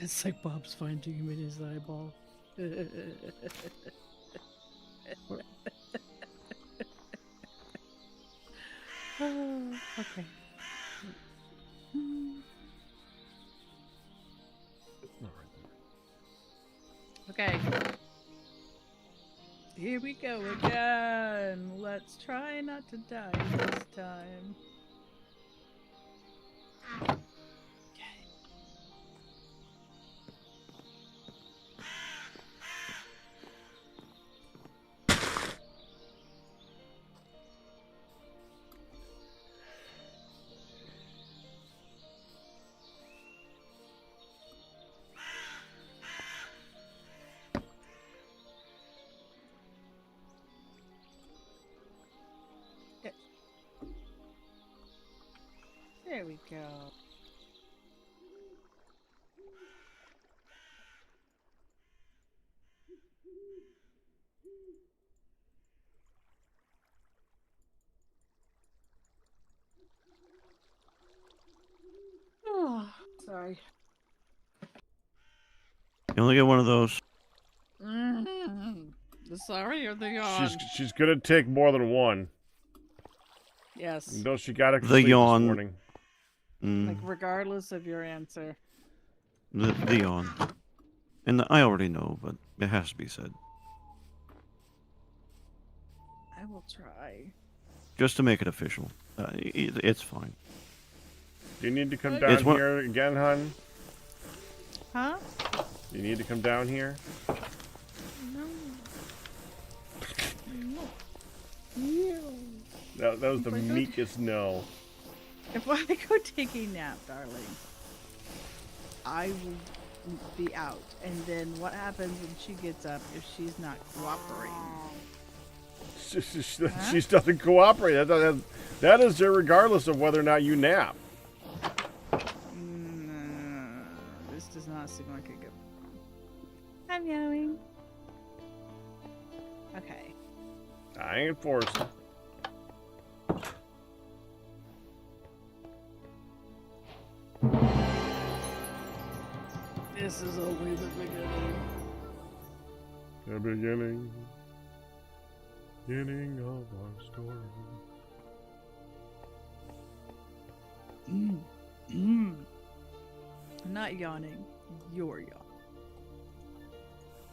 It's like Bob's finding him in his eyeball. Okay. Okay. Here we go again. Let's try not to die this time. Okay. we go. Oh, sorry. You only get one of those. The sorry or the yawn? She's gonna take more than one. Yes. Though she got it The complete this yawn. morning. Like regardless of your answer. The yawn. And I already know, but it has to be said. I will try. Just to make it official. It's fine. Do you need to come Okay. down It's one- here again, hun? Huh? You need to come down here? No. No. That was the If I go- meekest no. If I go take a nap, darling, I will be out. And then what happens when she gets up if she's not cooperating? She doesn't cooperate. That is regardless of whether or not you nap. This does not seem like a good one. I'm yelling. Okay. I ain't forced. This is only the beginning. The beginning of our story. I'm not yawning. You're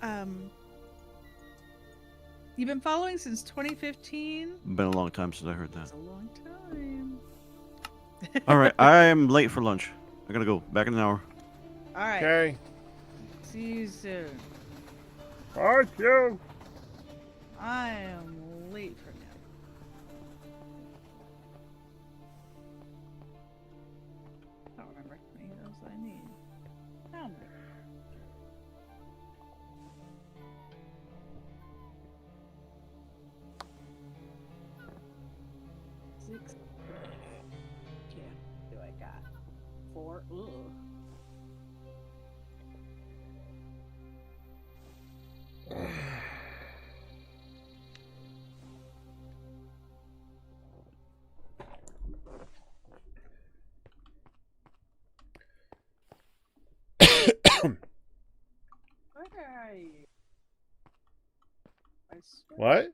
yawning. You've been following since 2015? Been a long time since I heard that. That's a long time. All right, I'm late for lunch. I gotta go. Back in an hour. All right. Okay. See you soon. Fuck you. I am late for now. I don't remember how many of those I need. How many? Six. Yeah. Do I got 4? Ugh. Where are you? I swear What?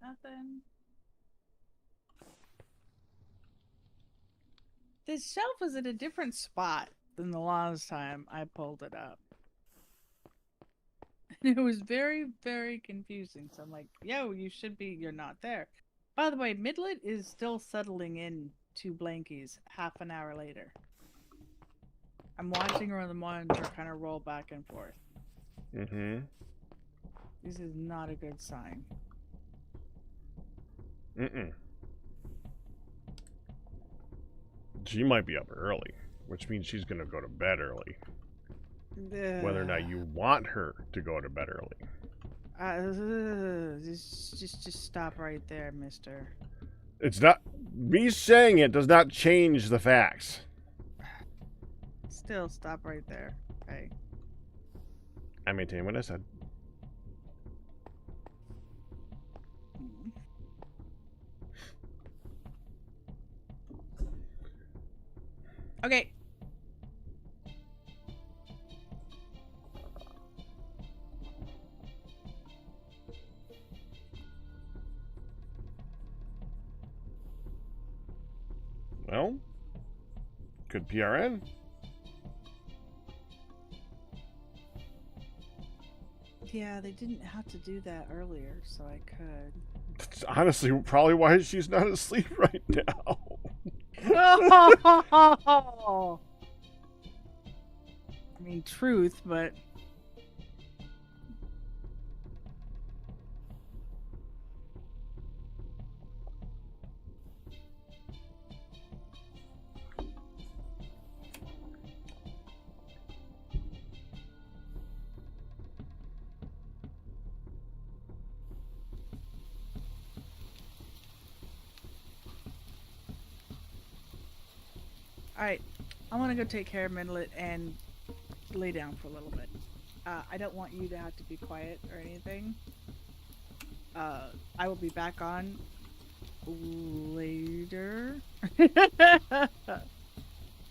nothing. This shelf is at a different spot than the last time I pulled it up. And it was very, very confusing. So I'm like, yo, you should be, you're not there. By the way, Midlet is still settling in to Blankies half an hour later. I'm watching her on the monitor kind of roll back and forth. Mm-hmm. This is not a good sign. Mm-mm. She might be up early, which means she's gonna go to bed early. Whether or not you want her to go to bed early. Just stop right there, mister. It's not... Me saying it does not change the facts. Still, stop right there. Okay. I maintain what I said. Okay. Well, good PRN. Yeah, they didn't have to do that earlier, so I could. That's honestly probably why she's not asleep right now. I mean, truth, but Alright, I want to go take care of Midlet and lay down for a little bit. I don't want you to have to be quiet or anything. I will be back on later.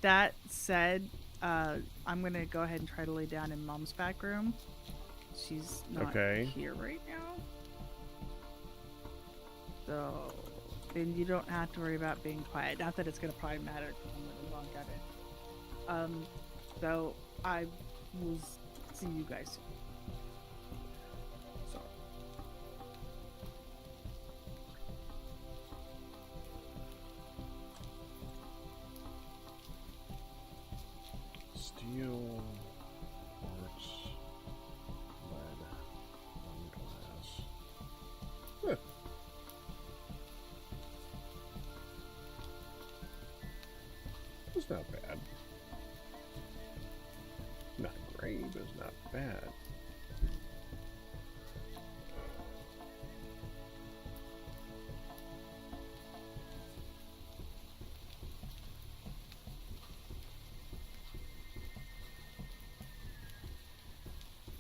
That said, I'm going to go ahead and try to lay down in Mom's back room. She's not here right now. So, then you don't have to worry about being quiet. Not that it's going to probably matter because I'm really long at it. So, I will see you guys soon. So. Steel, quartz, lead, and glass. Huh. It's not bad. Not great, but it's not bad.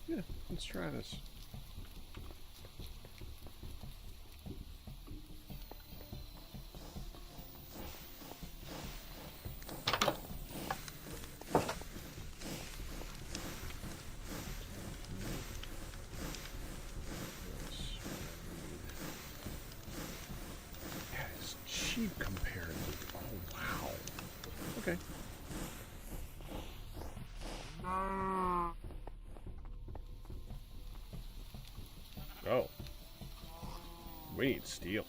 Yeah, let's try this. Yeah, it's cheap compared to... Oh, wow. Okay. Oh. We need steel.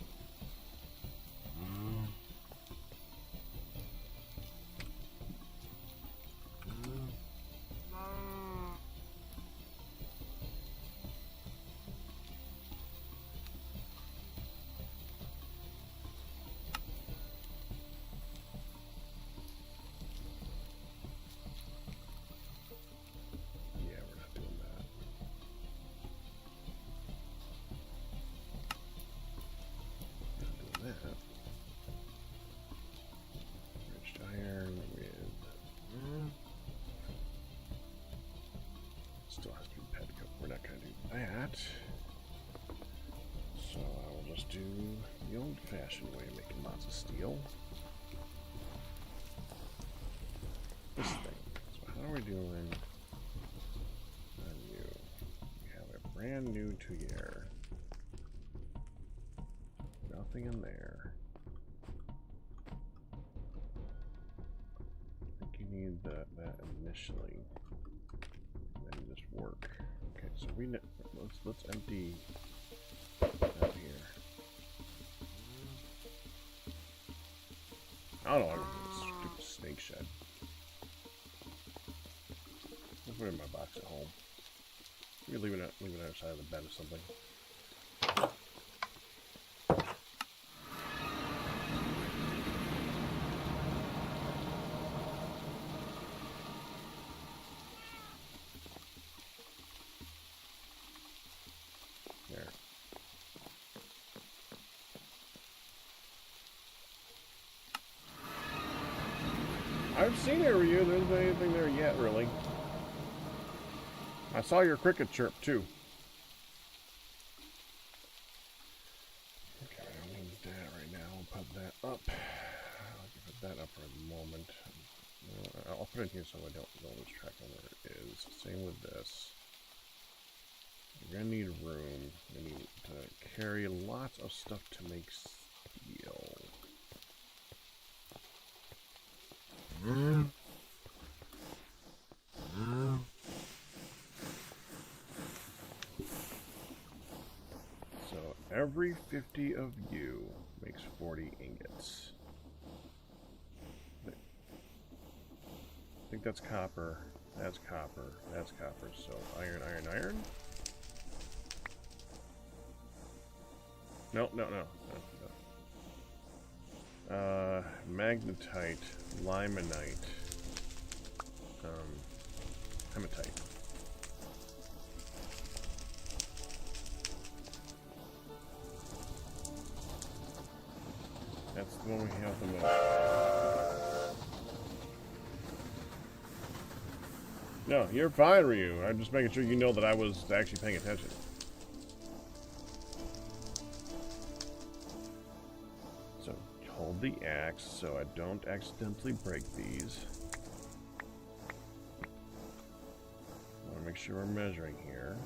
Yeah, we're not doing that. Not doing that. Enriched iron with... Still has to be petcoat. We're not going to do that. So I will just do the old-fashioned way of making lots of steel. This thing. So how are we doing on you? We have a brand new Tuyere. Nothing in there. I think you need that initially. And then just work. Okay, so let's empty out here. I don't know. I'm gonna stupid snake shed. I'll put it in my box at home. Maybe leave it outside of the bed or something. There. I've seen it, Ryu. There isn't anything there yet, really. I saw your cricket chirp, too. Okay, I don't need that right now. I'll put that up. I'll put that up for the moment. I'll put it here so I don't lose track of where it is. Same with this. We're gonna need room. We need to carry lots of stuff to make steel. So every 50 of you makes 40 ingots. I think that's copper. That's copper. That's copper. So iron, iron, iron. No. Magnetite, limonite, hematite. That's the one we have the most. No, you're fine, Ryu. I'm just making sure you know that I was actually paying attention. So, hold the axe so I don't accidentally break these. I want to make sure we're measuring here.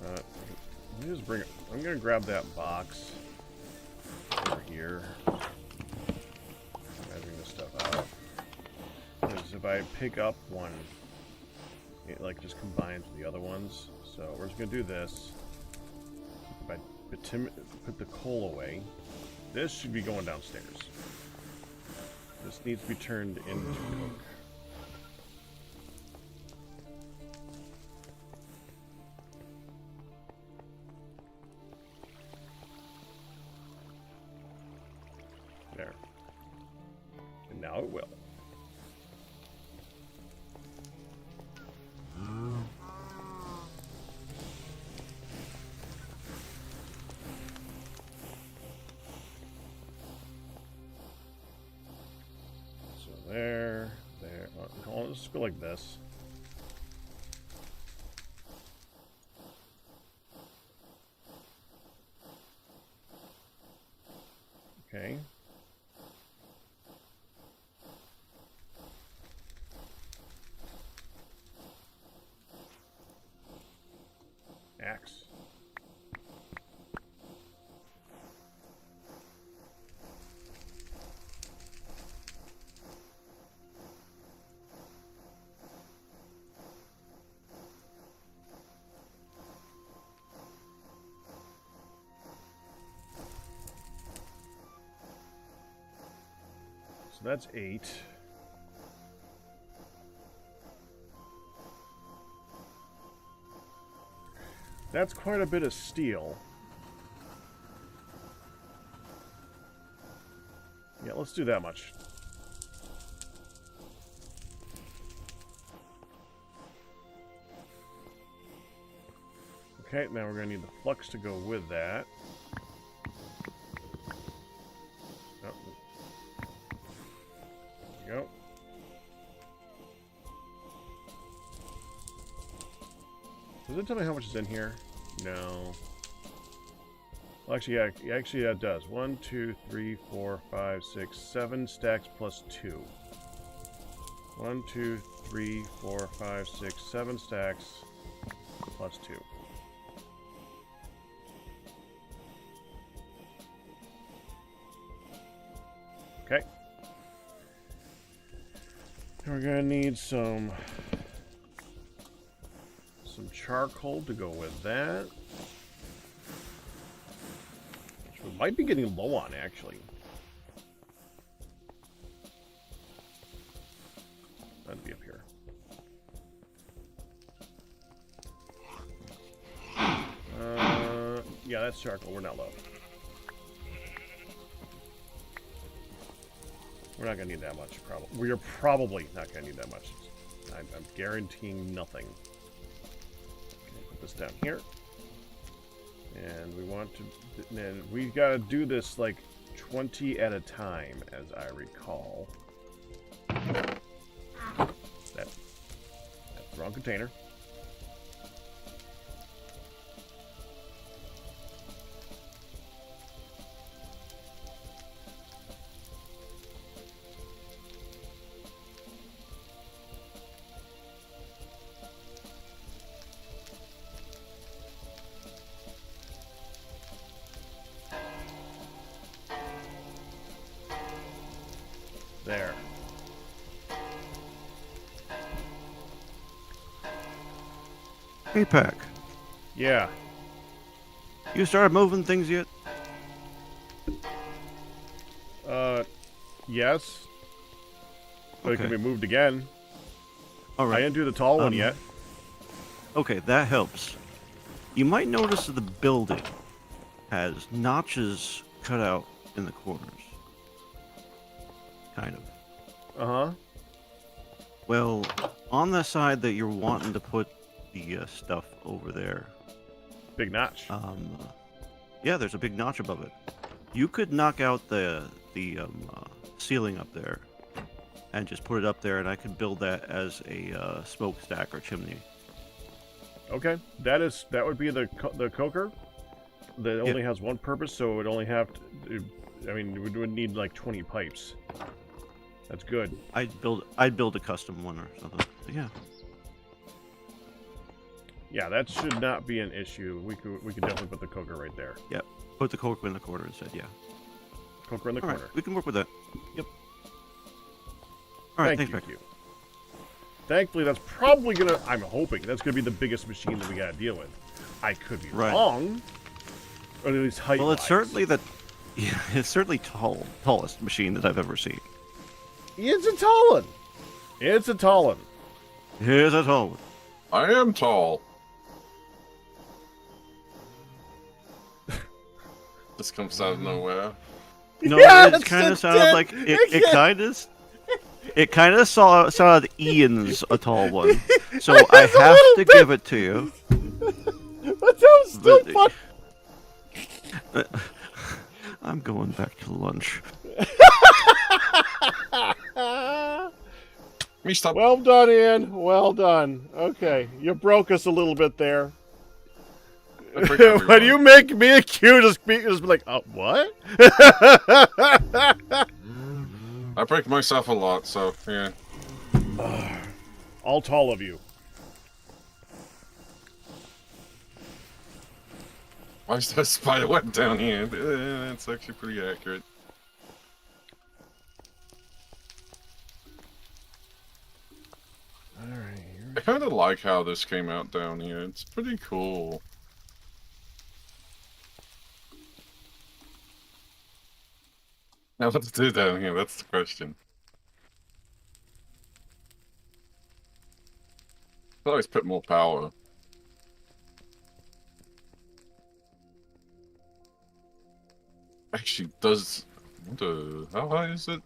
Let me just bring it. I'm gonna grab that box over here. Measuring this stuff out. Because if I pick up one, it like just combines with the other ones. So we're just gonna do this. If I put the coal away, this should be going downstairs. This needs to be turned into coke. There. And now it will. So there. Oh, let's go like this. Okay. Axe. So that's 8. That's quite a bit of steel. Yeah, let's do that much. Okay, now we're going to need the flux to go with that. Oh. There we go. Does it tell me how much is in here? No. Well, actually, yeah, it does. 1, 2, 3, 4, 5, 6, 7 stacks plus 2. 1, 2, 3, 4, 5, 6, 7 stacks plus 2. Okay. We're gonna need some charcoal to go with that. Which we might be getting low on, actually. That'd be up here. Yeah, that's charcoal. We're not low. We're not gonna need that much, probably. We're probably not gonna need that much. I'm guaranteeing nothing. Okay, put this down here. And we want to... And we gotta do this, like, 20 at a time, as I recall. That's the wrong container. There. Hey, Pack. Yeah. You started moving things yet? Yes. But it Okay. can be moved again. All I right. didn't do the tall one yet. Okay, that helps. You might notice that the building has notches cut out in the corners. Kind of. Uh-huh. Well, on the side that you're wanting to put the stuff over there, Big notch. Yeah, there's a big notch above it. You could knock out the ceiling up there, and just put it up there, and I could build that as a smokestack or chimney. Okay, that would be the coker. That Yeah. only has one purpose, so it would only have to. I mean, we would need like 20 pipes. That's good. I'd build a custom one or something. But yeah. Yeah, that should not be an issue. We could definitely put the coker right there. Yep. Put the coker in the corner instead. Yeah. Coker in the All right, corner. we can work with that. Yep. All right. Thank Thanks, you. Beck. Thankfully, that's probably gonna. I'm hoping that's gonna be the biggest machine that we gotta deal with. I could be Right. wrong. Or at least height. Well, it's certainly yeah, it's certainly tallest machine that I've ever seen. It's a tall one. It's a tall one. Here's a tall one. I am tall. This comes out of nowhere. No, Yes, it kind it of sounded did. like it kind of sounded Ian's a tall one. So I It's a have little to bit. give it to you. That sounds still But- fun. I'm going back to lunch. Me stop. Well done, Ian. Well done. Okay, you broke us a little bit there. I break When everyone. you make me a cue to speak, just be like, what? I break myself a lot, so yeah. All tall of you. Why is that spider web down here? It's actually pretty accurate. Alright, I kind of like how this came out down here. It's pretty cool. Now what to do down here? That's the question. I always put more power. Actually, does how high is it?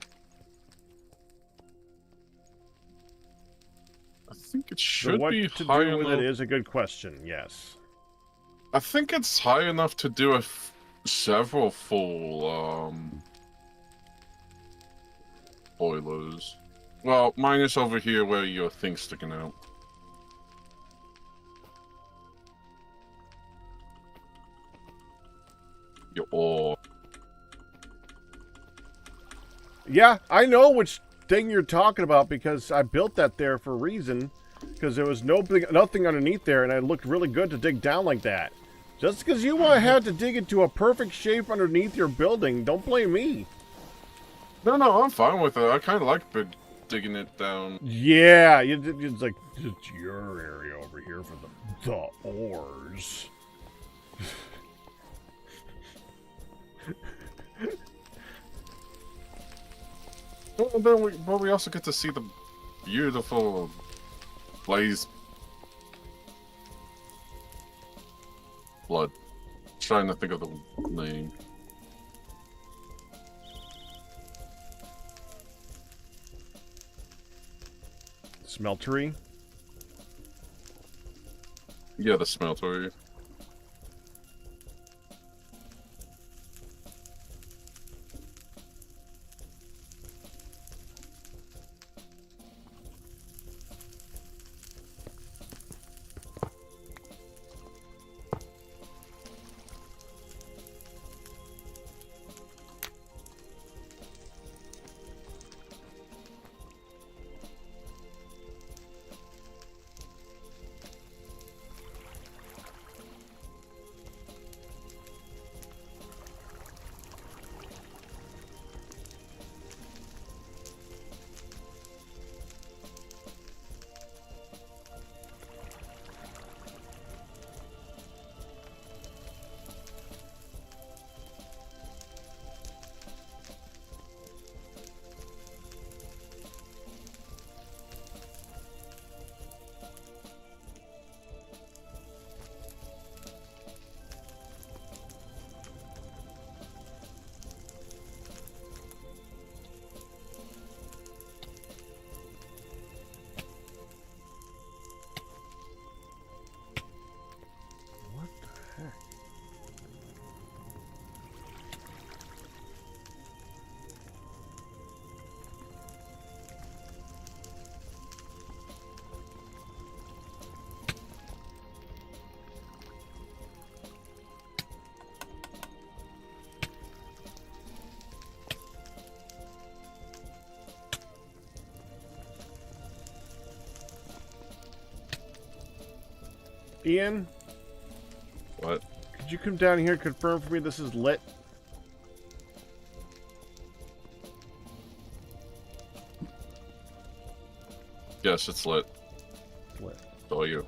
I think it So should what be to high do with enough. it is a good question, yes. I think it's high enough to do several full boilers. Well, minus over here where your thing's sticking out. Your ore. Yeah, I know which thing you're talking about because I built that there for a reason. Because there was nothing underneath there, and it looked really good to dig down like that. Just because you want to have to dig into a perfect shape underneath your building, don't blame me. No, I'm fine with it. I kind of like digging it down. Yeah, it's like, it's your area over here for the ores. But we also get to see the beautiful blaze blood. Trying to think of the name. Smeltery. Yeah, the smeltery. Ian, What? could you come down here and confirm for me this is lit? Yes, it's lit. It's lit. It's all you.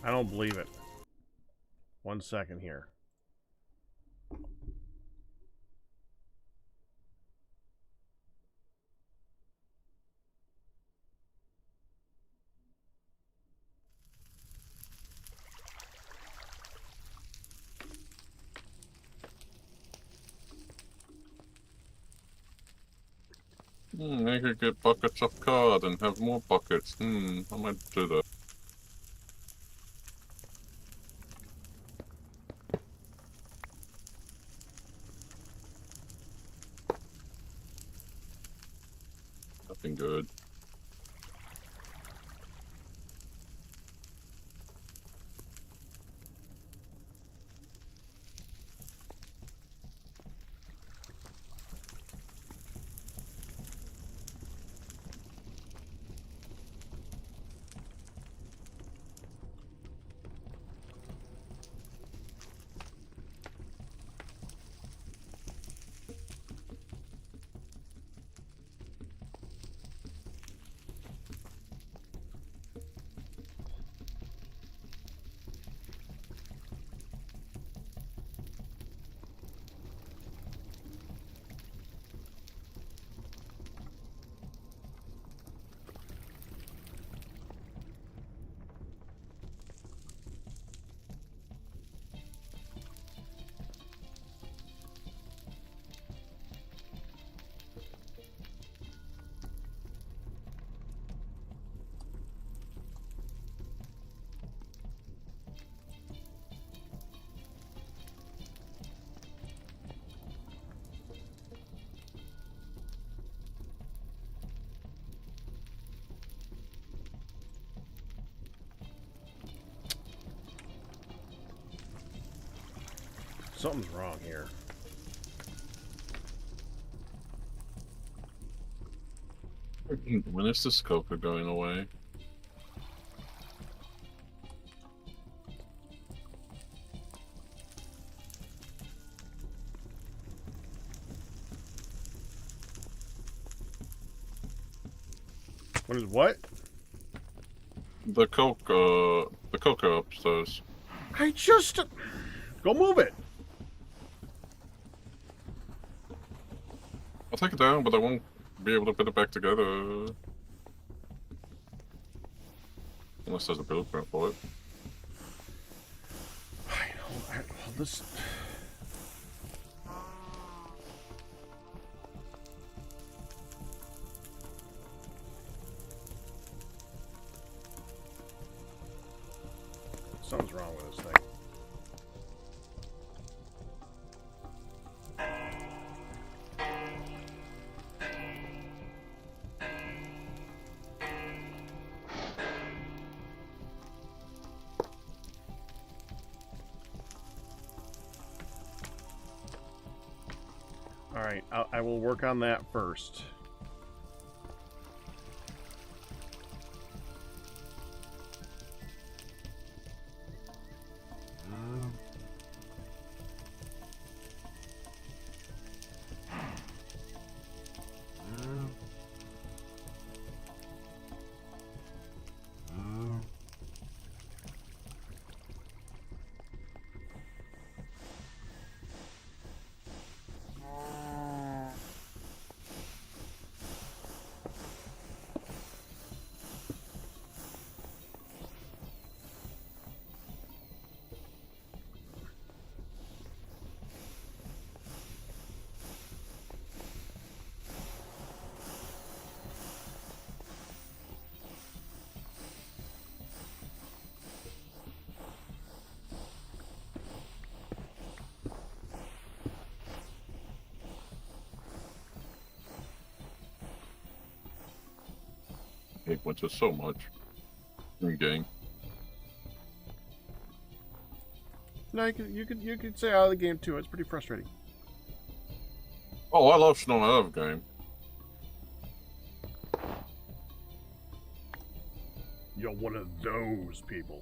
I don't believe it. 1 second here. I could get buckets of card and have more buckets. I might do that. Nothing good. Something's wrong here. When is this coca going away? What is what? The coca upstairs. I just... Go move it! I'll take it down, but I won't be able to put it back together. Unless there's a blueprint for it. I know. This... Something's wrong with this thing. Alright, I will work on that first. hate winter so much. Gang. No, you could say out of the game too. It's pretty frustrating. Oh, I love snow. I love game. You're one of those people.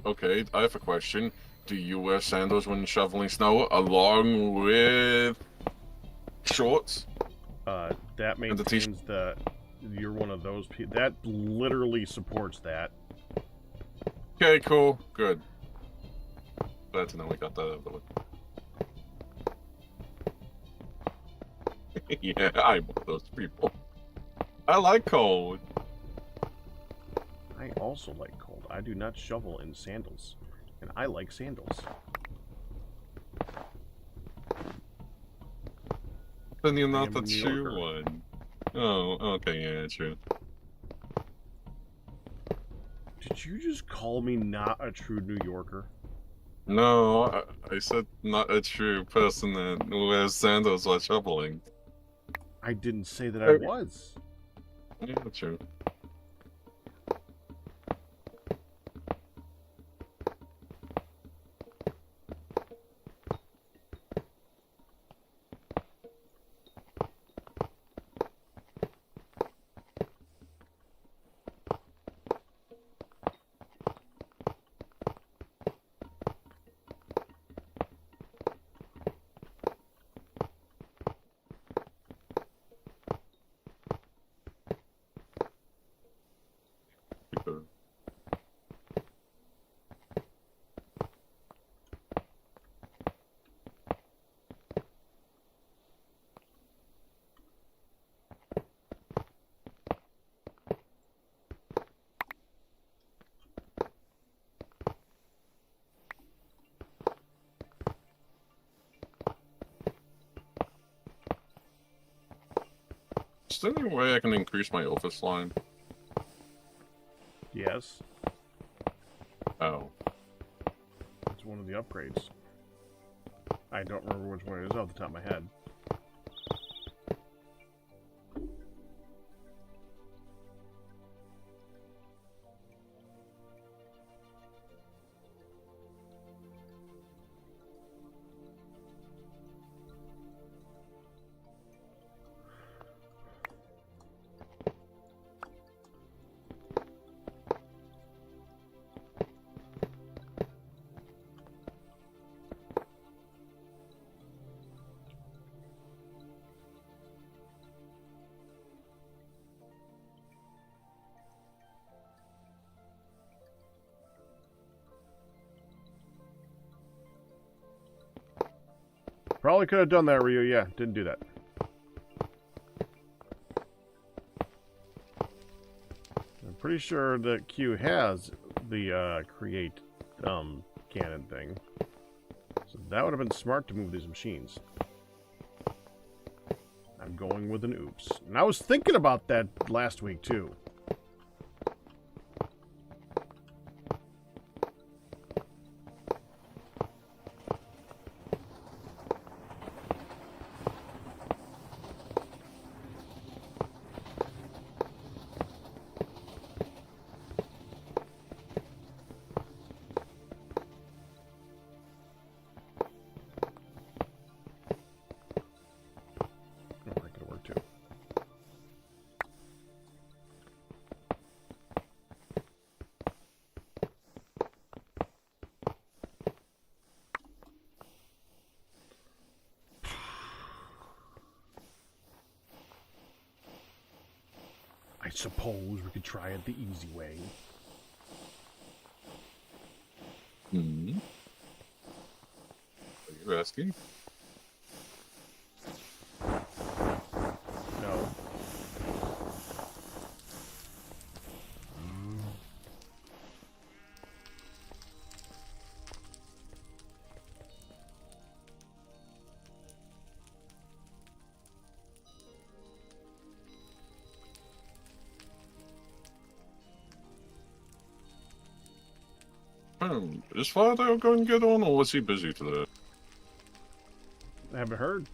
Okay, I have a question. Do you wear sandals when shoveling snow along with shorts? That And the maintains the. You're one of those people. That literally supports that. Okay, cool, good. Glad to know we got that out of the way. Yeah, I'm one of those people. I like cold. I also like cold. I do not shovel in sandals, and I like sandals. Then you're I not am the a New true Yorker. one. Oh, okay, yeah, true. Did you just call me not a true New Yorker? No, I said not a true person that wears sandals while shoveling. I didn't say that I was. Yeah, true. Super. Is there any way I can increase my office line? Yes, Oh. it's one of the upgrades. I don't remember which one it is off the top of my head. Probably could have done that, Ryu. Yeah, didn't do that. I'm pretty sure that Q has the create cannon thing. So that would have been smart to move these machines. I'm going with an oops. And I was thinking about that last week too. Oh, that could work too. I suppose we could try it the easy way. Hmm. Are you asking? No. Is Father going to get on, or was he busy today? I haven't heard.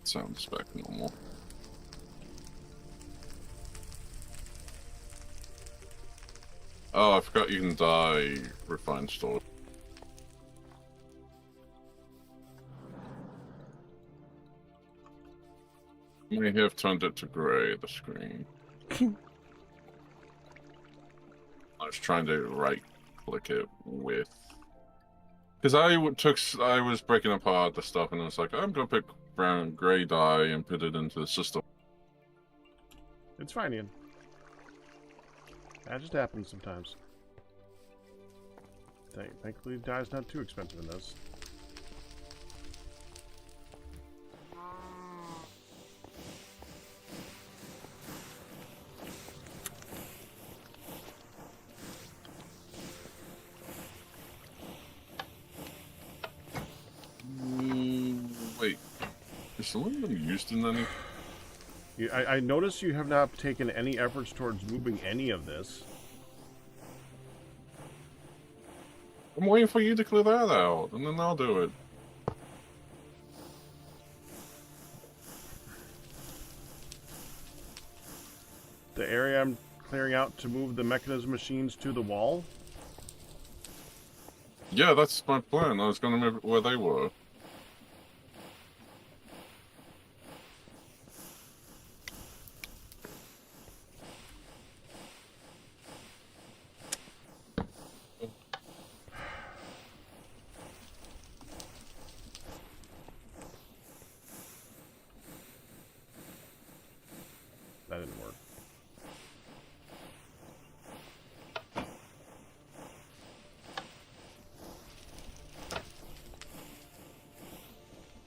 Sounds back normal. Oh, I forgot you can dye refined stone. I may have turned it to gray, the screen. I was trying to right-click it with... Because I was breaking apart the stuff, and I was like, I'm gonna pick brown gray dye and put it into the system. It's fine, Ian. That just happens sometimes. Thankfully, dye's not too expensive in this. Wait, is aluminum used in any? I notice you have not taken any efforts towards moving any of this. I'm waiting for you to clear that out, and then I'll do it. The area I'm clearing out to move the mechanism machines to the wall? Yeah, that's my plan. I was gonna move it where they were. That didn't work.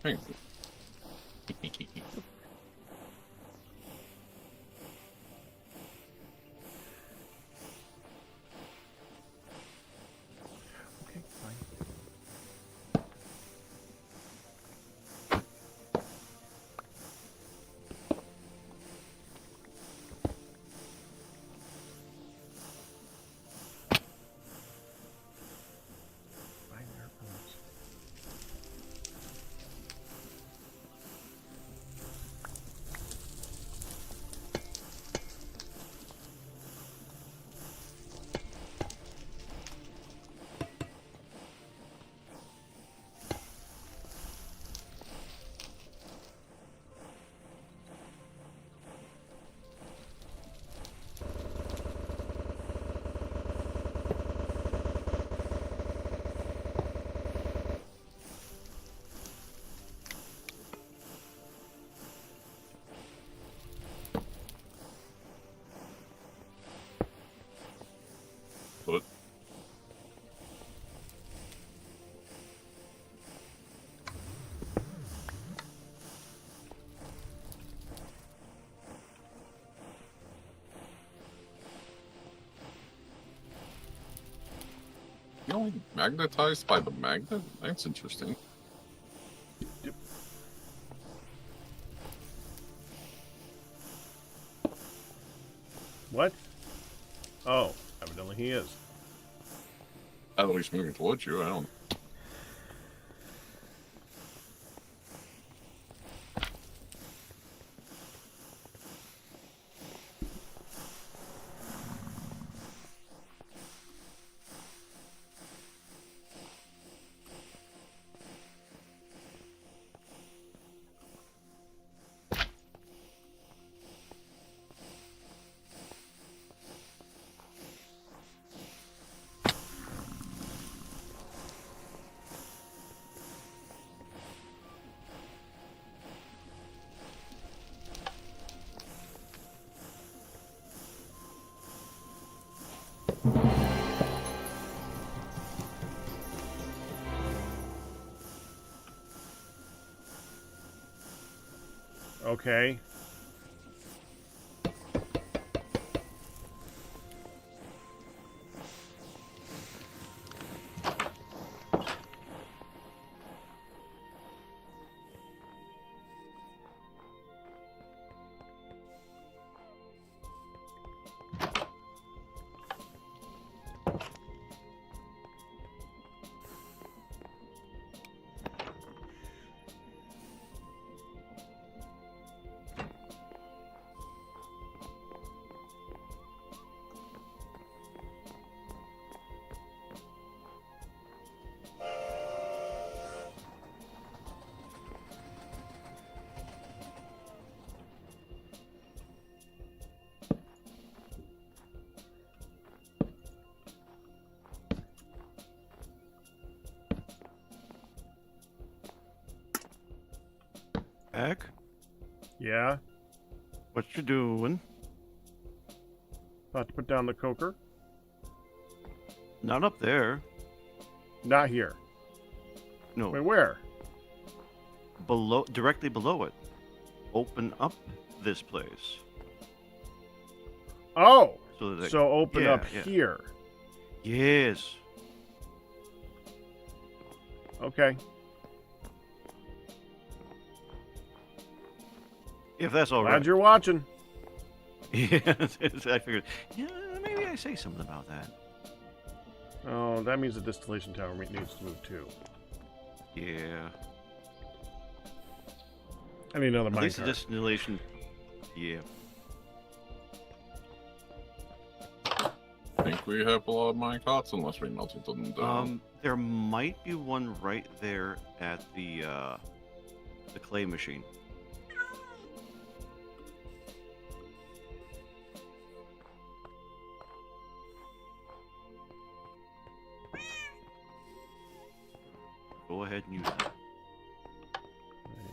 Hey. Okay, fine. Fine, there it goes. But you know, magnetized by the magnet? That's interesting. Yep. What? Oh, evidently he is. At least moving towards you, I don't. Okay. Jack, Yeah? what you doing? About to put down the coker? Not up there. Not here. No, Wait, where? below, directly below it. Open up this place. Oh! So that So open yeah, up yeah. here. Yes. Okay. If that's all Glad right. you're watching. Yeah, I figured. Yeah, maybe I say something about that. Oh, that means the distillation tower needs to move too. Yeah. I need another At least the minecart. distillation. Yeah. I think we have a lot of minecarts unless we melted them down. There might be one right there at the clay machine. Go ahead and use it.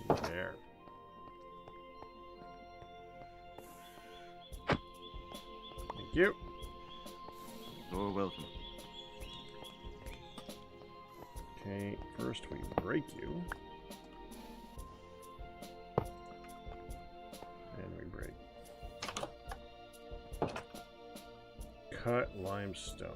Right there. Thank you. You're welcome. Okay, first we break you. And we break. Cut limestone.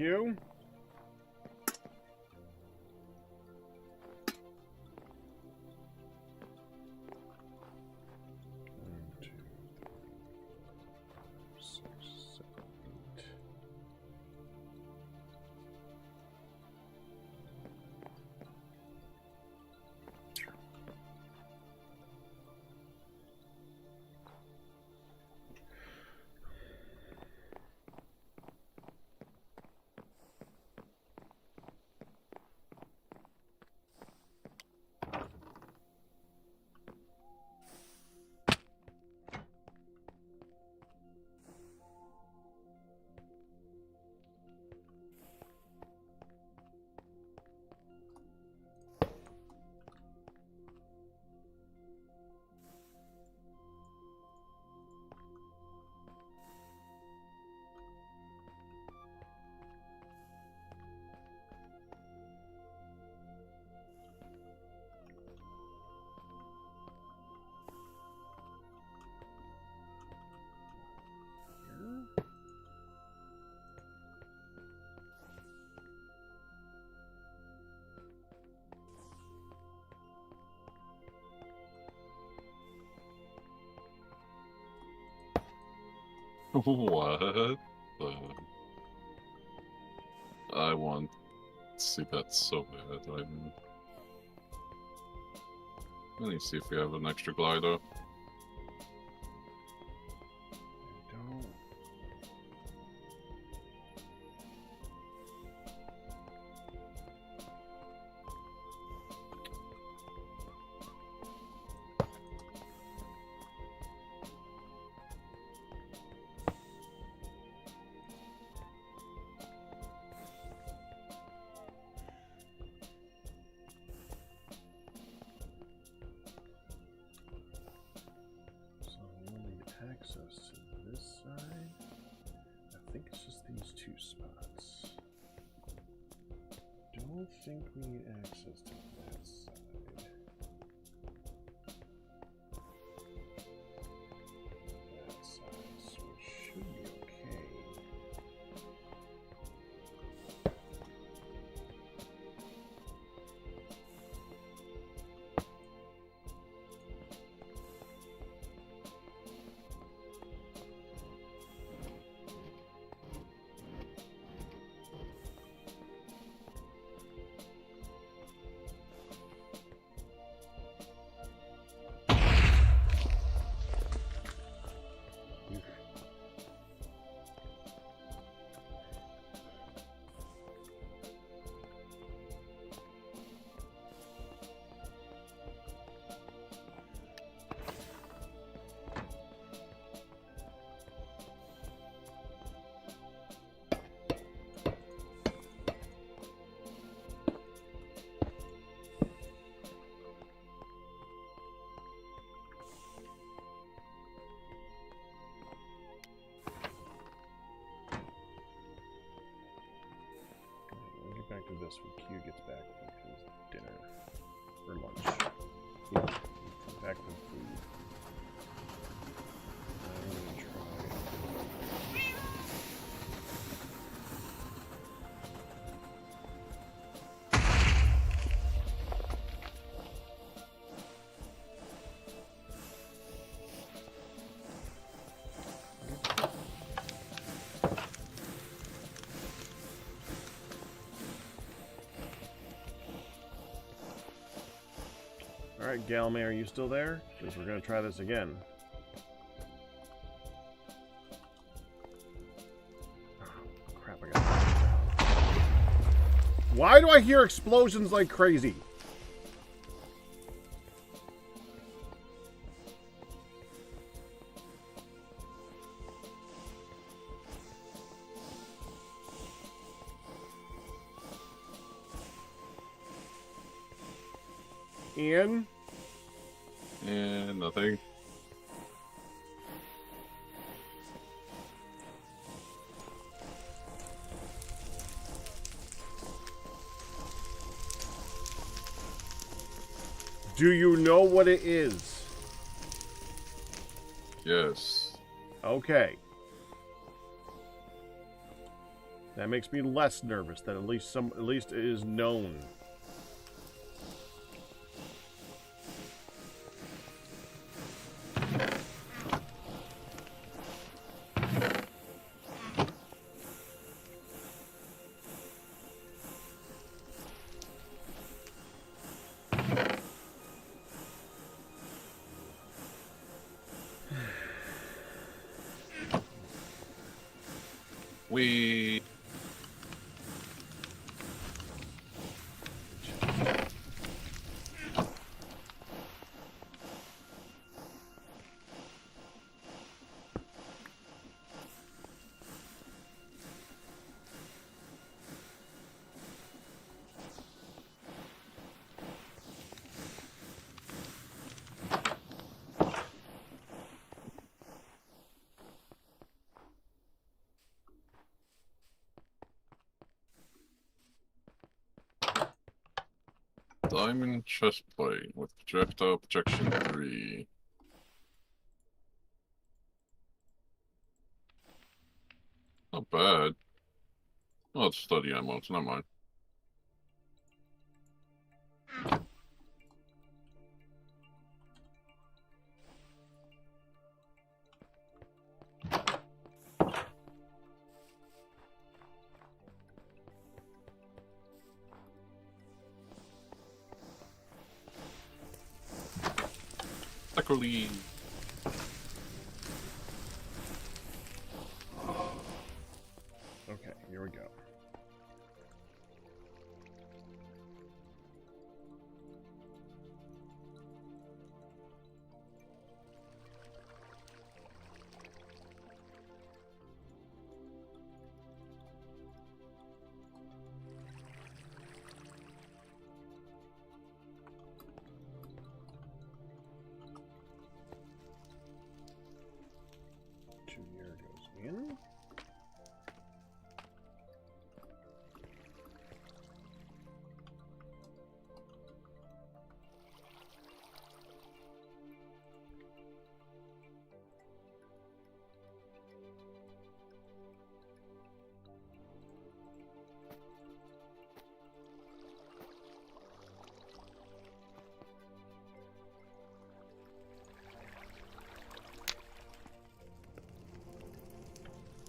you. What the... I want to see that so bad. Let me see if we have an extra glider. Don't. Access to this side. I think it's just these two spots. Don't think we need access to that side. That side, so it should be okay. Back to this when Q gets back from his dinner or lunch. Ooh, back to food. I'm gonna try. Alright, Galmay, are you still there? Because we're going to try this again. Oh, crap, I got it. Why do I hear explosions like crazy? Ian? And nothing. Do you know what it is? Yes. Okay. That makes me less nervous. That at least it is known. We diamond chest plate with projectile protection 3. Not bad. Oh, it's study ammo, it's not mine. Sacrilege. Okay, here we go. Junior goes in.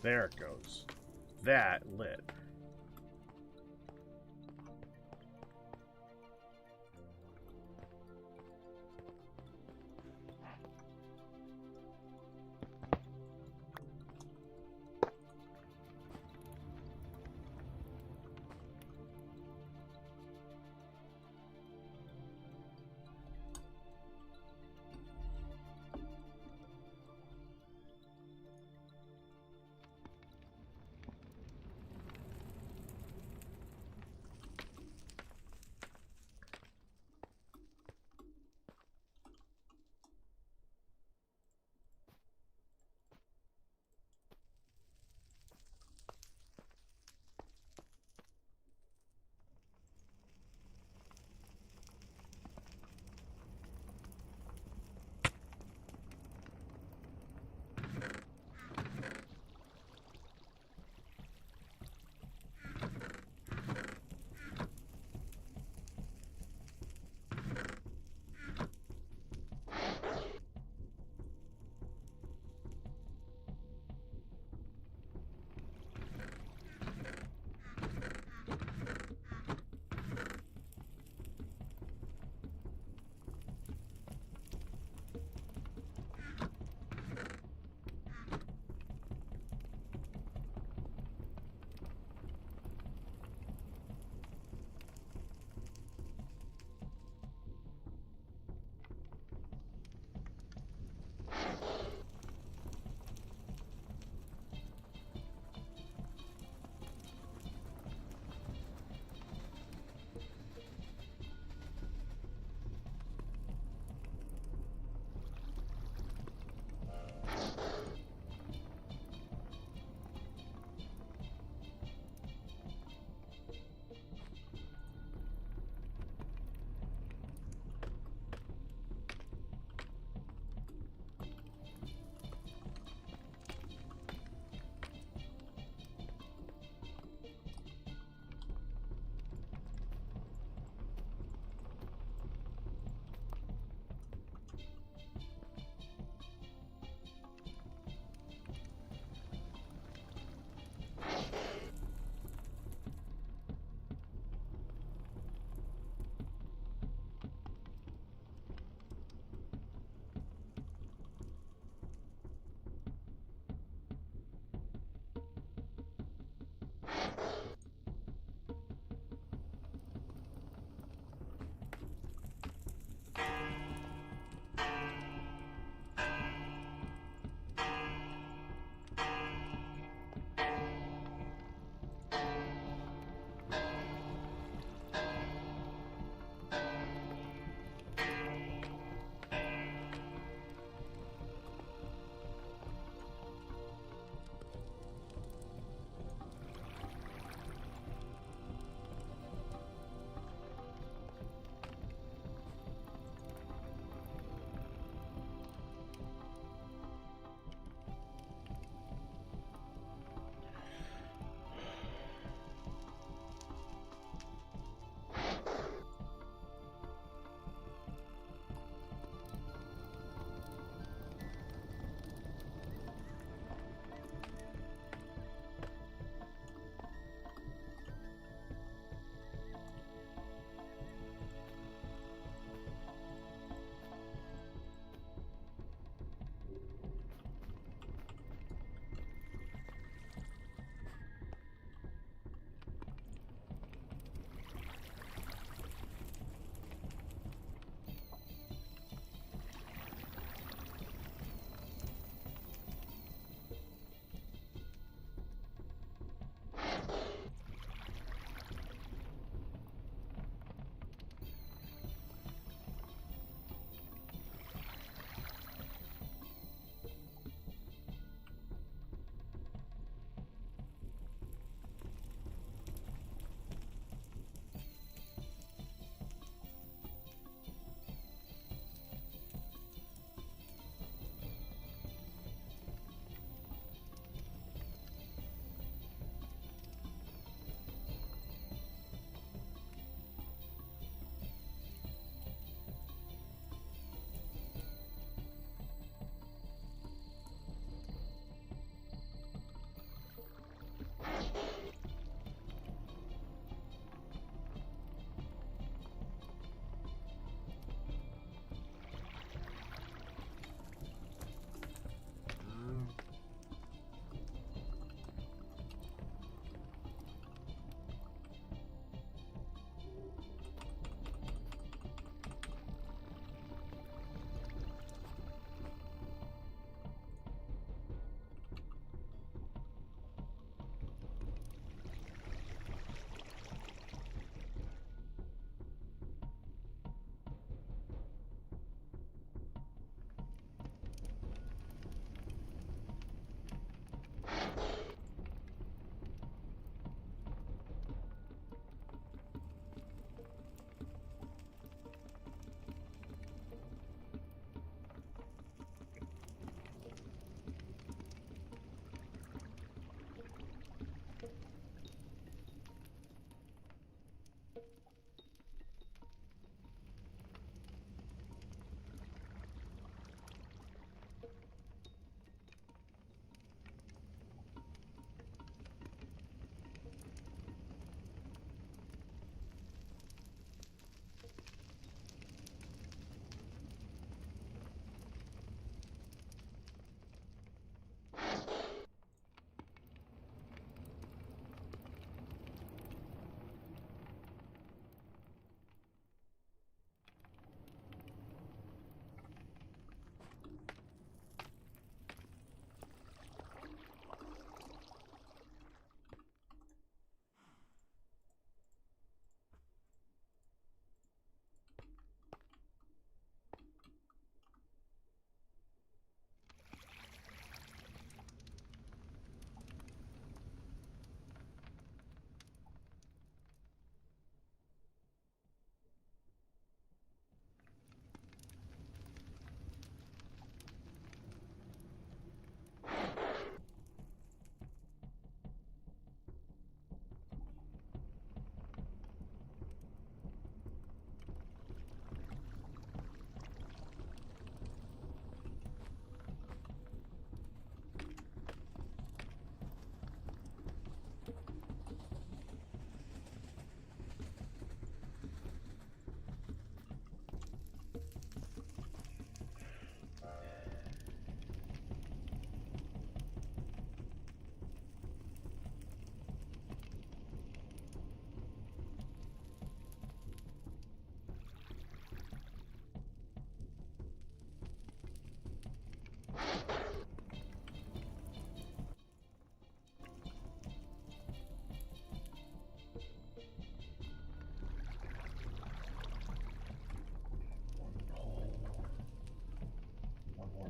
There it goes. That lit.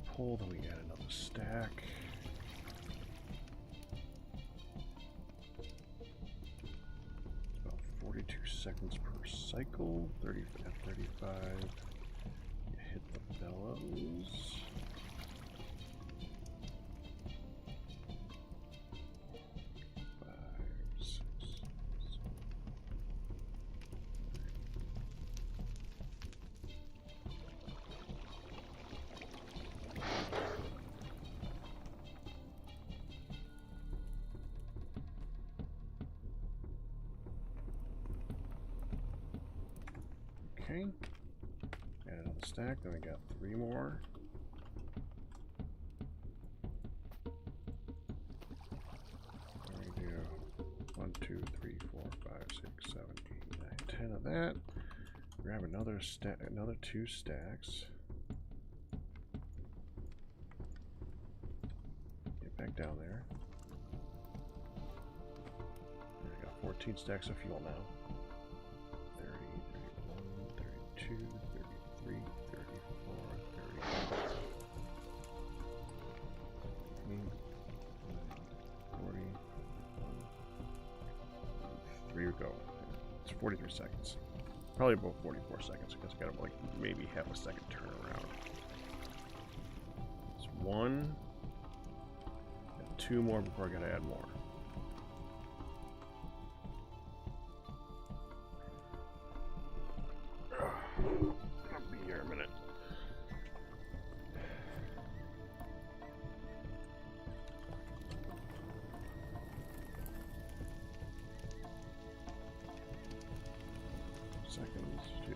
pole, then we add another stack. About 42 seconds per cycle. 30 at 35. You hit the bellows. Okay, add another stack, then we got 3 more. Then we do 1, 2, 3, 4, 5, 6, 7, 8, 9, 10 of that. Grab another stack, another 2 stacks. Get back down there. We got 14 stacks of fuel now. 32, 33, 34, 35, 40, 3 to go. It's 43 seconds. Probably about 44 seconds because I got like maybe half a second turnaround. It's 1 and 2 more before I gotta add more. I'll be here a minute. Seconds, 2,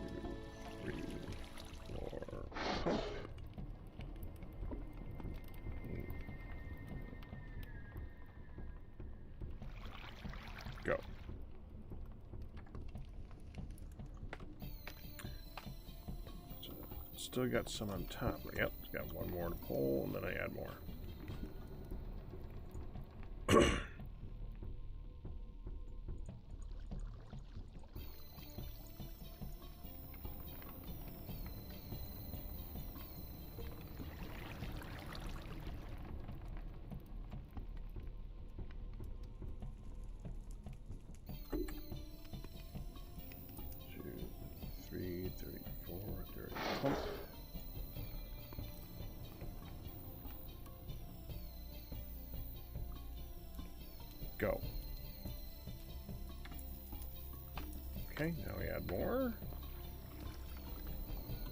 3, 4, pump. 8. Go. Still got some on top. Yep, it's got 1 more to pull, and then I add more. Pump. Go. Okay, now we add more.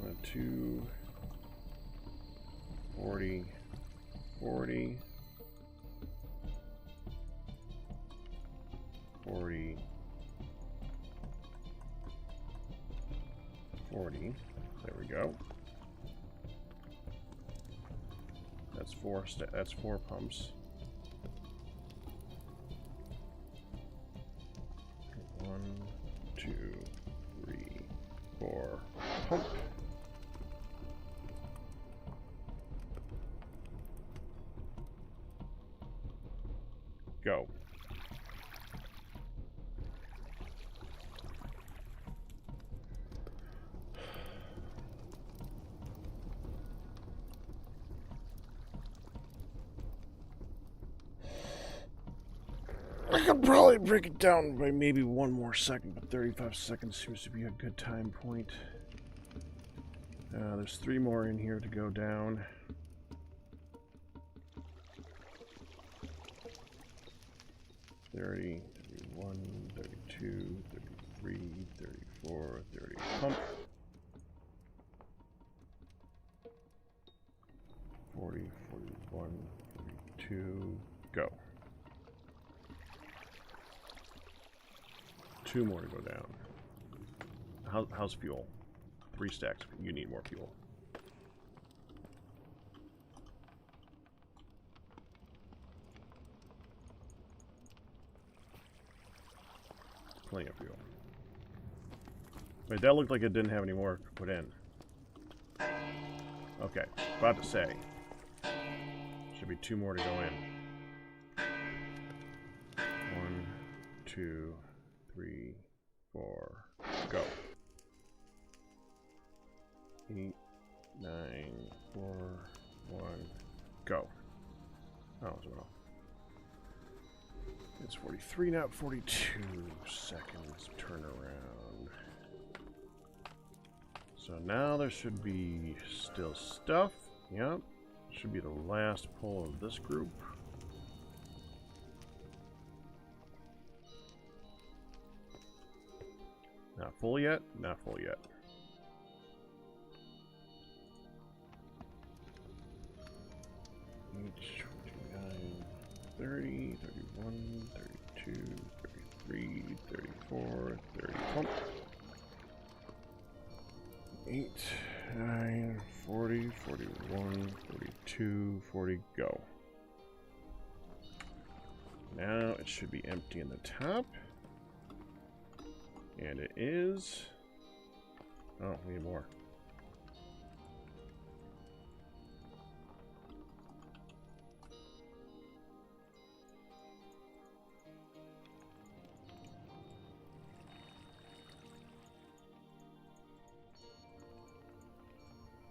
1, 2, 40, 40, 40, 40. There we go. That's 4 pumps. 1, 2, 3, 4. Pump. Go. I could probably break it down by maybe 1 more second, but 35 seconds seems to be a good time point. There's 3 more in here to go down. $30, $31, $32, $33, $34, $30. Pump. 40, 41, 42. Go. 2 more to go down. How's fuel? 3 stacks. You need more fuel. Plenty of fuel. Wait, that looked like it didn't have any more to put in. Okay, about to say. Should be 2 more to go in. 1, 2, 3, 4, go. 8, 9, 4, 1, Go. Oh, so no. It's 43, not 42 seconds turnaround. So now there should be still stuff. Yep. Should be the last pull of this group. Not full yet? Not full yet. Each 29, 30, 31, 32, 33, 34, 30. Pump. 8, 9, 40, 41, 42, 40, go. Now it should be empty in the top. And it is. Oh, we need more.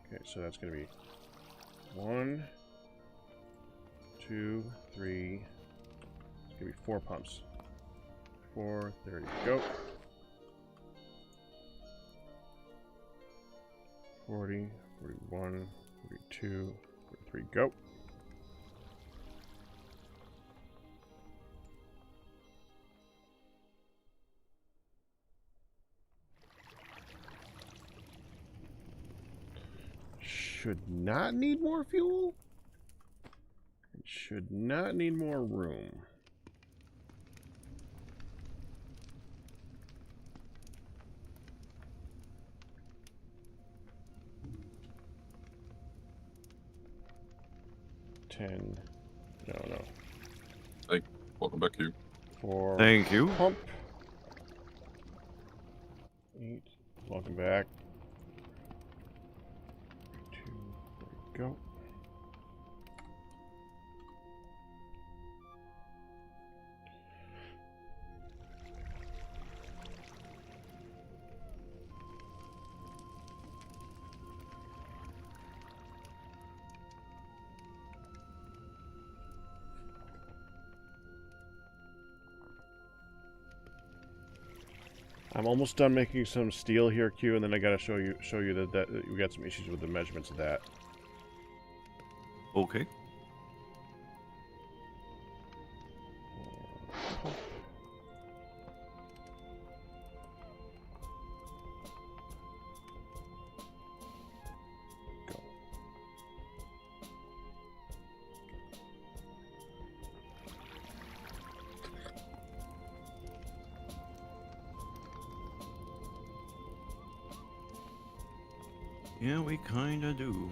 Okay, so that's going to be 1, 2, 3. It's going to be 4 pumps. 4, 30, go. 40, 41, 42, 43, go. Should not need more fuel. It should not need more room. No. Hey, welcome back, you. 4. Thank you. Pump. 8. Welcome back. 2. There we go. I'm almost done making some steel here, Q, and then I gotta show you that we got some issues with the measurements of that. Okay. Go. Yeah, we kinda do.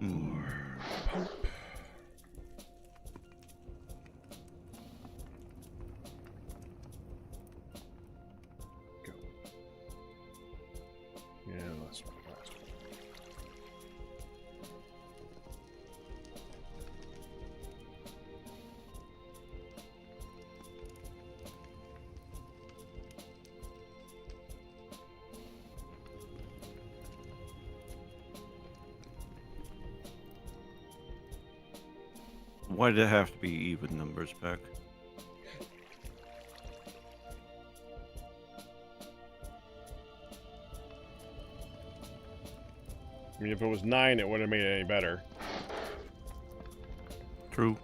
Pump. Go. Yeah, last one. Why did it have to be even numbers, Pack? I mean, if it was 9, it wouldn't have made it any better. True.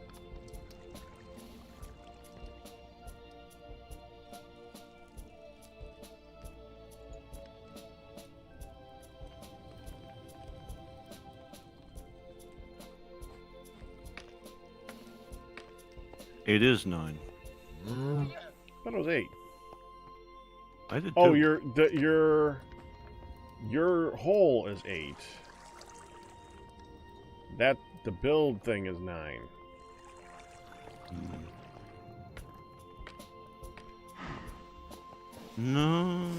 It is 9. I thought it was 8. I did Oh, too. your hole is 8. That the build thing is 9. No.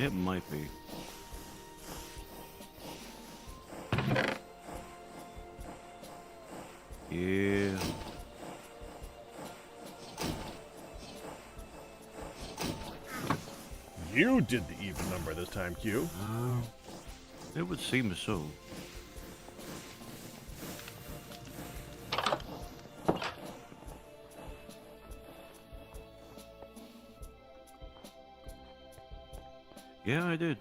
It might be. Yeah. You did the even number this time, Q. It would seem so. Yeah, I did.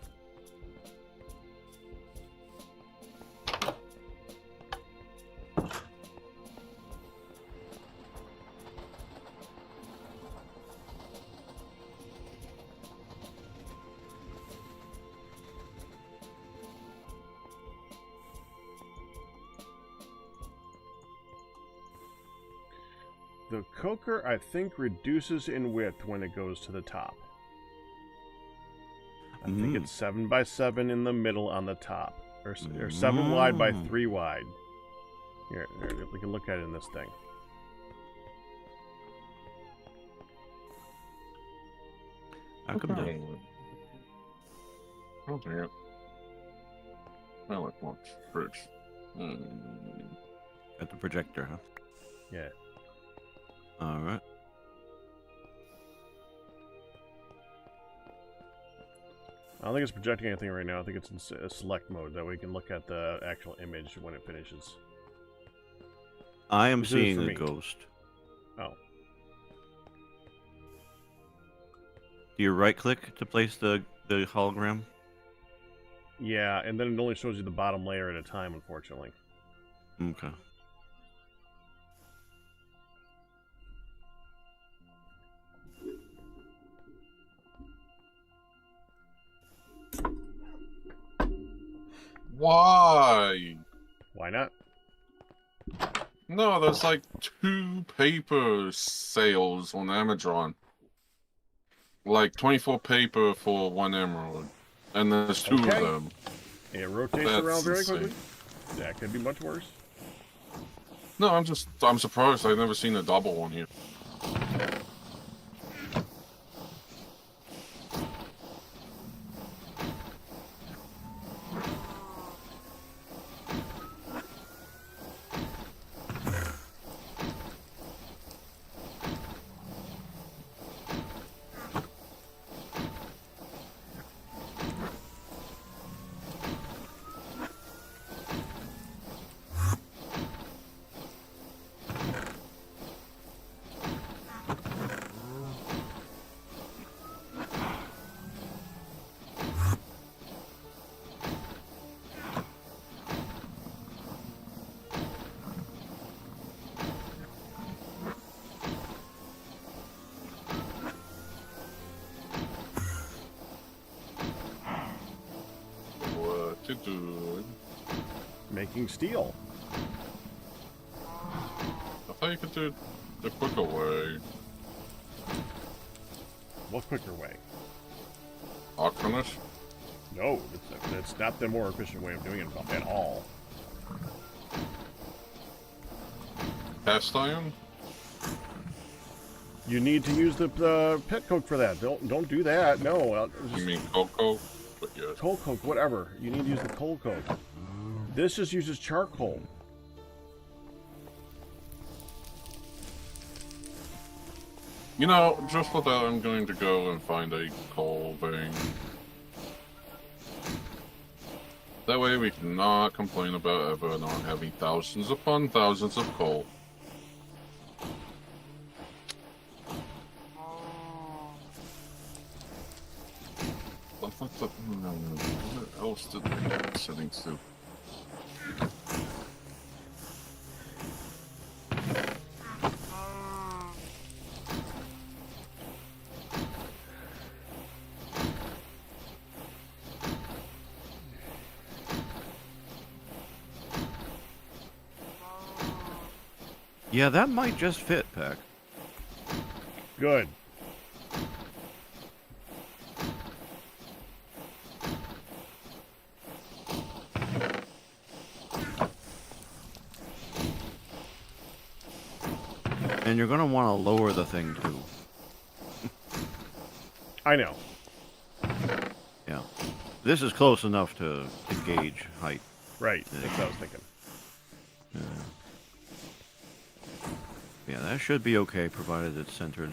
The coker, I think, reduces in width when it goes to the top. I think it's 7 by 7 in the middle on the top. Or 7 wide by 3 wide. Here, we can look at it in this thing. How come that? Oh, damn it. I like more fridge. Got the projector, huh? Yeah. Alright. I don't think it's projecting anything right now. I think it's in select mode. That way we can look at the actual image when it finishes. I am This is seeing for a me. ghost. Oh. Do you right click to place the hologram? Yeah, and then it only shows you the bottom layer at a time, unfortunately. Okay. Why? Why not? No, there's like 2 paper sales on Amazon. Like 24 paper for 1 emerald. And there's 2 Okay. of them. It rotates That's around very insane. quickly. That could be much worse. No, I'm surprised. I've never seen a double one here. What to do? Making steel. I thought you could do it the quicker way. What quicker way? Arc furnace? No, it's not the more efficient way of doing it at all. Cast iron? You need to use the pet coke for that. Don't do that. No, You mean cocoa? But yes. coal coke, whatever. You need to use the coal coke. This just uses charcoal. You know, just for that, I'm going to go and find a coal vein. That way we cannot complain about ever not having thousands upon thousands of coal. What else did I get settings to? Yeah, that might just fit, Pack. Good. And you're gonna want to lower the thing too. I know. Yeah. This is close enough to gauge height. Right. That's what I was thinking. Yeah, that should be okay, provided it's centered.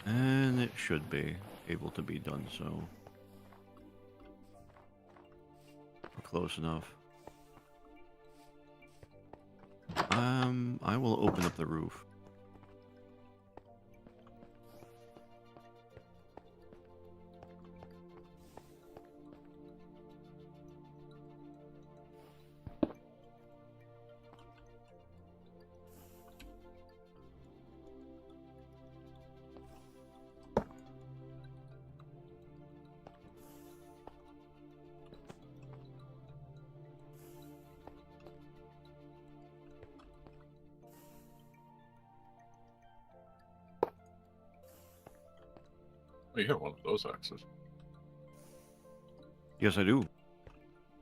And it should be able to be done so. We're close enough. I will open up the roof. Oh, you have one of those axes. Yes, I do.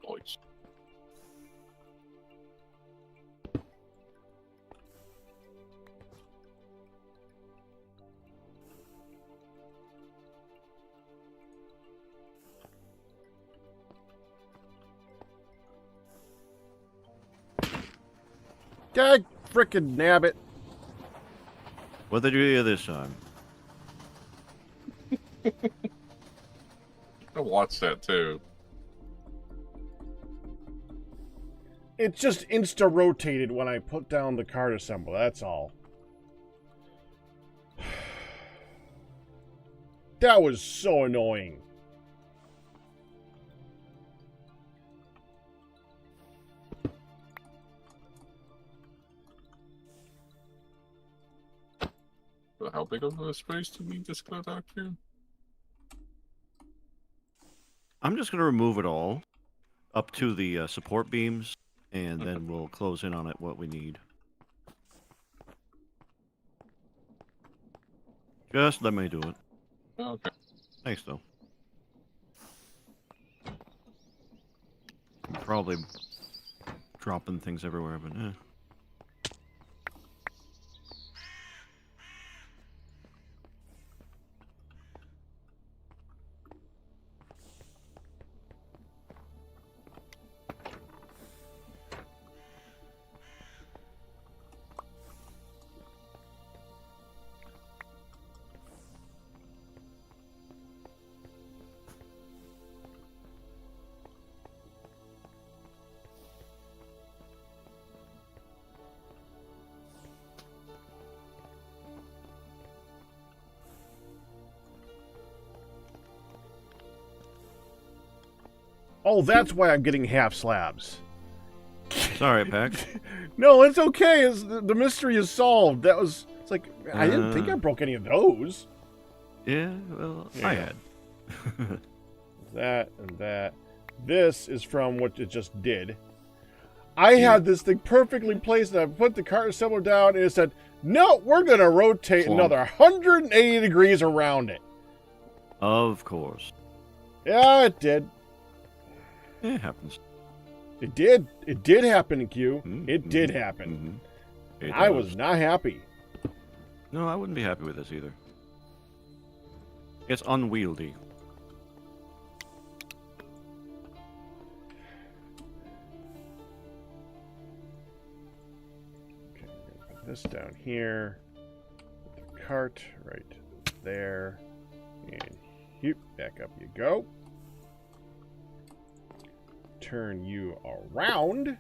Nice. God frickin' nabbit. What did you hear this time? I watched that too. It just insta-rotated when I put down the card assembler, that's all. That was so annoying. But how big of a space do we just got out here? I'm just going to remove it all up to the support beams, and then we'll close in on it what we need. Just let me do it. Oh, okay. Thanks, though. I'm probably dropping things everywhere, but eh. Oh, that's why I'm getting half slabs. Sorry, Pack. No, it's okay. The mystery is solved. That was... It's like, I didn't think I Uh. broke any of those. Yeah, well, Yeah. I had. That and that. This is from what it just did. I had this thing perfectly placed, and I put the cart assembler down, and it said, no, we're going to rotate Plonk. another 180 degrees around it. Of course. Yeah, it did. It happens. It did. It did happen, Q. Mm, It did happen. It I does. was not happy. No, I wouldn't be happy with this either. It's unwieldy. Okay, I'm going to put this down here. Put the cart right there. And here, back up you go. Turn you around.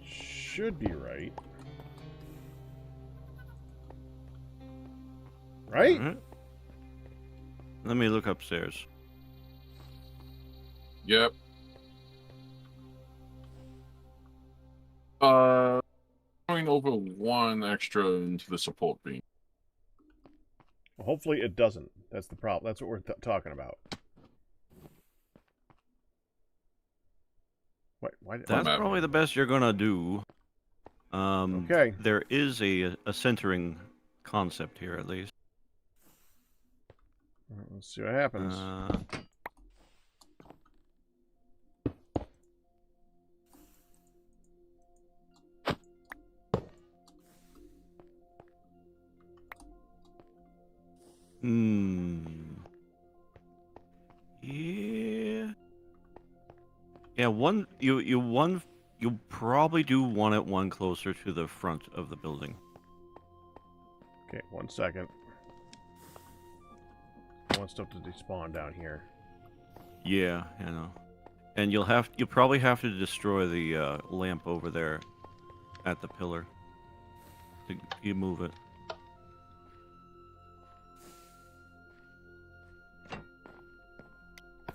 Should be right. Right? Alright. Let me look upstairs. Yep. Going over one extra into the support beam. Well, hopefully it doesn't. That's the problem. That's what we're talking about. Why That's map. probably the best you're gonna do. Okay. There is a centering concept here, at least. Let's see what happens. Hmm. Yeah. Yeah, you probably do want it one closer to the front of the building. Okay, 1 second. I want stuff to despawn down here. Yeah, I know. And you'll probably have to destroy the lamp over there at the pillar to you move it.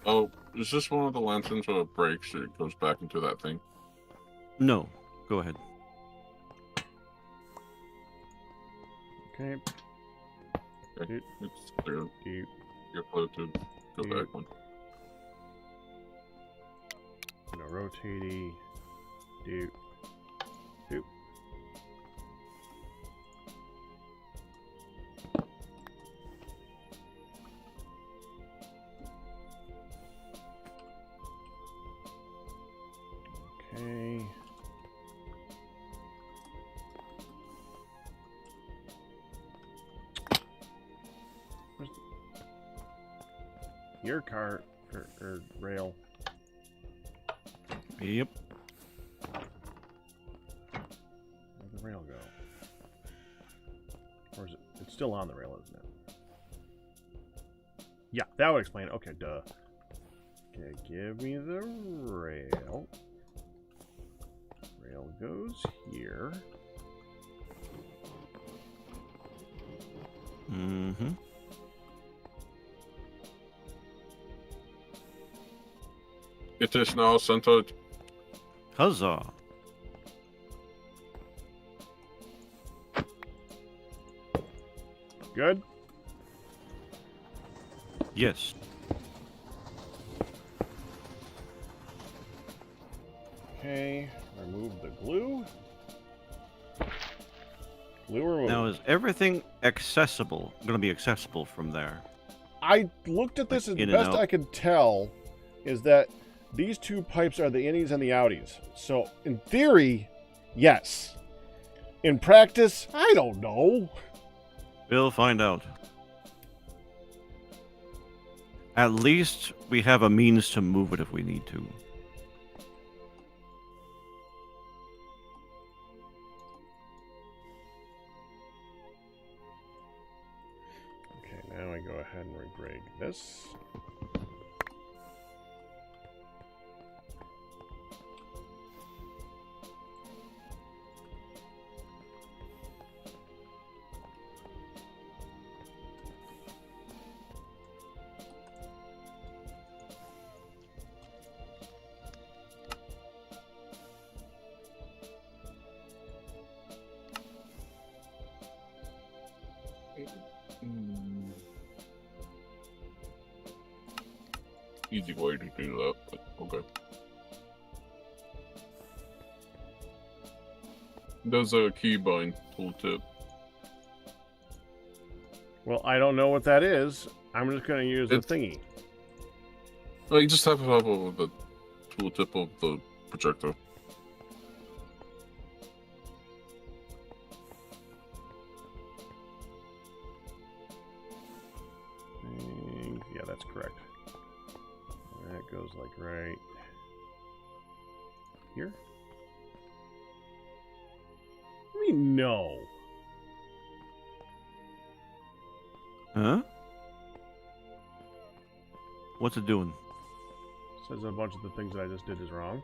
Oh, is this one of the lanterns where it breaks or it goes back into that thing? No, go ahead. Okay. Okay. Dude. It's clear. Dude. You're clear to go Dude. back one. No rotatey. Dude. Dude. Okay. Where's your car or rail? Yep. Where'd the rail go? Or is it? It's still on the rail, isn't it? Yeah, that would explain it. Okay, duh. Okay, give me the rail. Rail goes here. Mm-hmm. It is now centered. Huzzah. Good? Yes. Okay, remove the glue. Glue removed. Now, is everything accessible? Going to be accessible from there? I looked at this Like as in and best out? I could tell is that these two pipes are the innies and the outies. So, in theory, yes. In practice, I don't know. We'll find out. At least we have a means to move it if we need to. Okay, now I go ahead and rig this. Easy way to do that, but okay. There's a keybind tooltip. Well, I don't know what that is. I'm just going to use the It's- thingy. Well, you just have to have the tooltip of the projector. Yeah, that's correct. That goes like right here. I mean, no. Huh? What's it doing? Says a bunch of the things that I just did is wrong.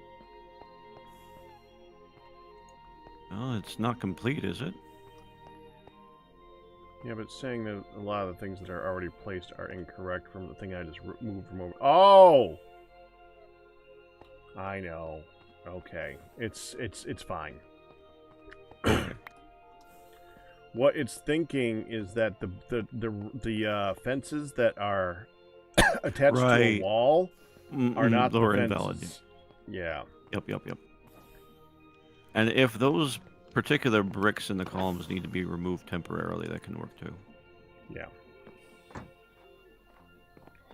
Oh, it's not complete, is it? Yeah, but it's saying that a lot of the things that are already placed are incorrect from the thing I just moved from over. Oh, I know. Okay, it's fine. What it's thinking is that the fences that are attached to a Right. wall are not the They're fences. invalid. Yeah. Yep. And if those particular bricks in the columns need to be removed temporarily, that can work too. Yeah.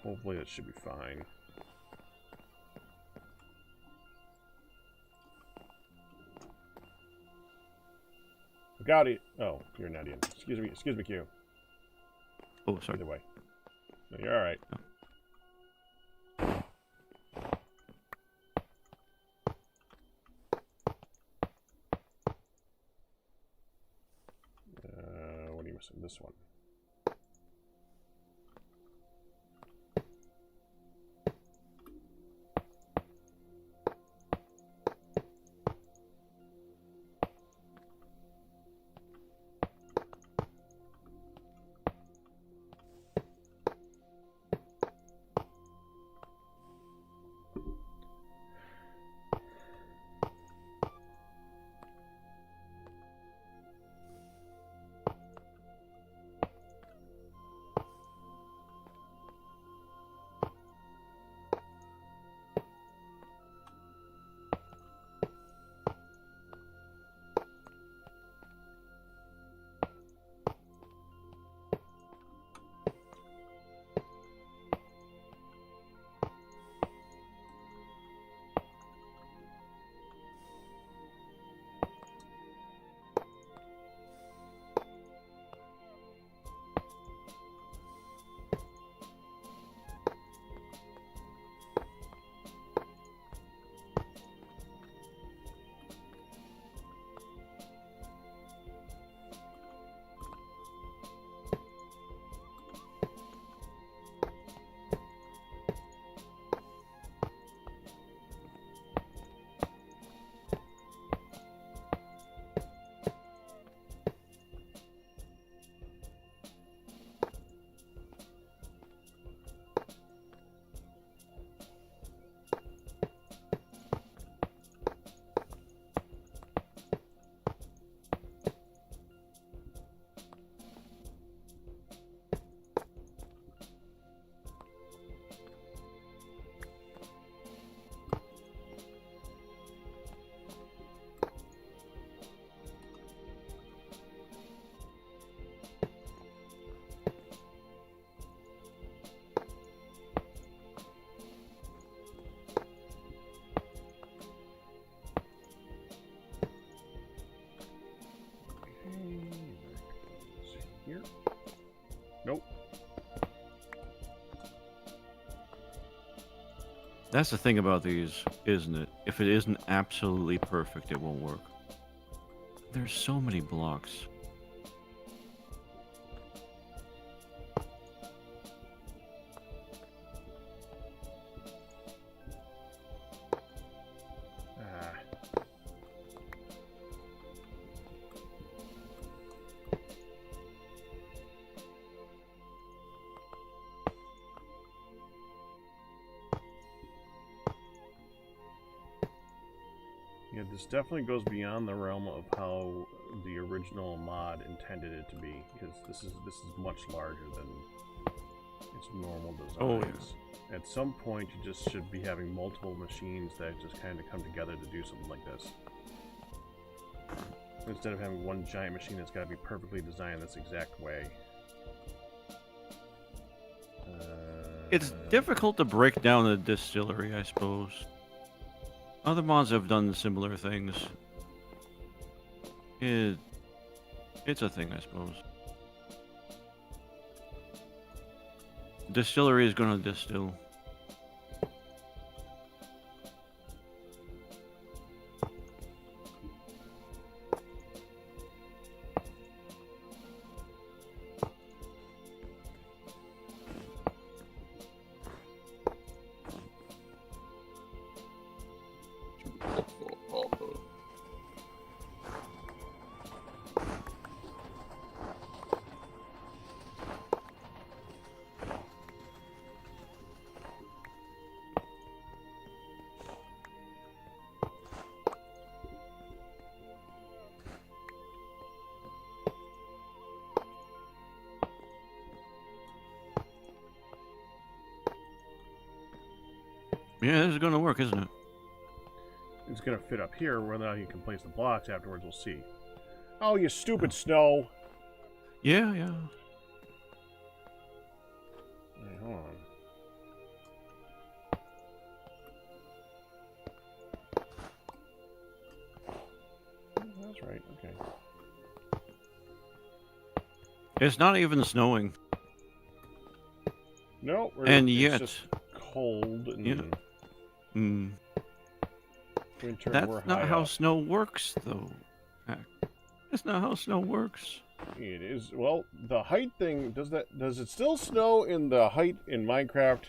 Hopefully it should be fine. Got it. Oh, you're not in. Excuse me, Q. Oh, sorry. Either way. No, you're alright. What are you missing? This one. Here. Nope. That's the thing about these, isn't it? If it isn't absolutely perfect, it won't work. There's so many blocks. Yeah, this definitely goes beyond the realm of how the original mod intended it to be, because this is much larger than its normal designs. Oh, yeah. At some point, you just should be having multiple machines that just kind of come together to do something like this. Instead of having one giant machine that's got to be perfectly designed this exact way. It's difficult to break down a distillery, I suppose. Other mods have done similar things. It's a thing, I suppose. Distillery is gonna distill. Yeah, this is gonna work, isn't it? It's gonna fit up here, whether or not you can place the blocks afterwards, we'll see. Oh, you stupid snow! Yeah. Wait, hold on. Oh, that's right, okay. It's not even snowing. No, And it's yet, just cold and Yeah. mm, winter. And that's we're not high how up. snow works, though. That's not how snow works. It is. Well, the height thing does that. Does it still snow in the height in Minecraft?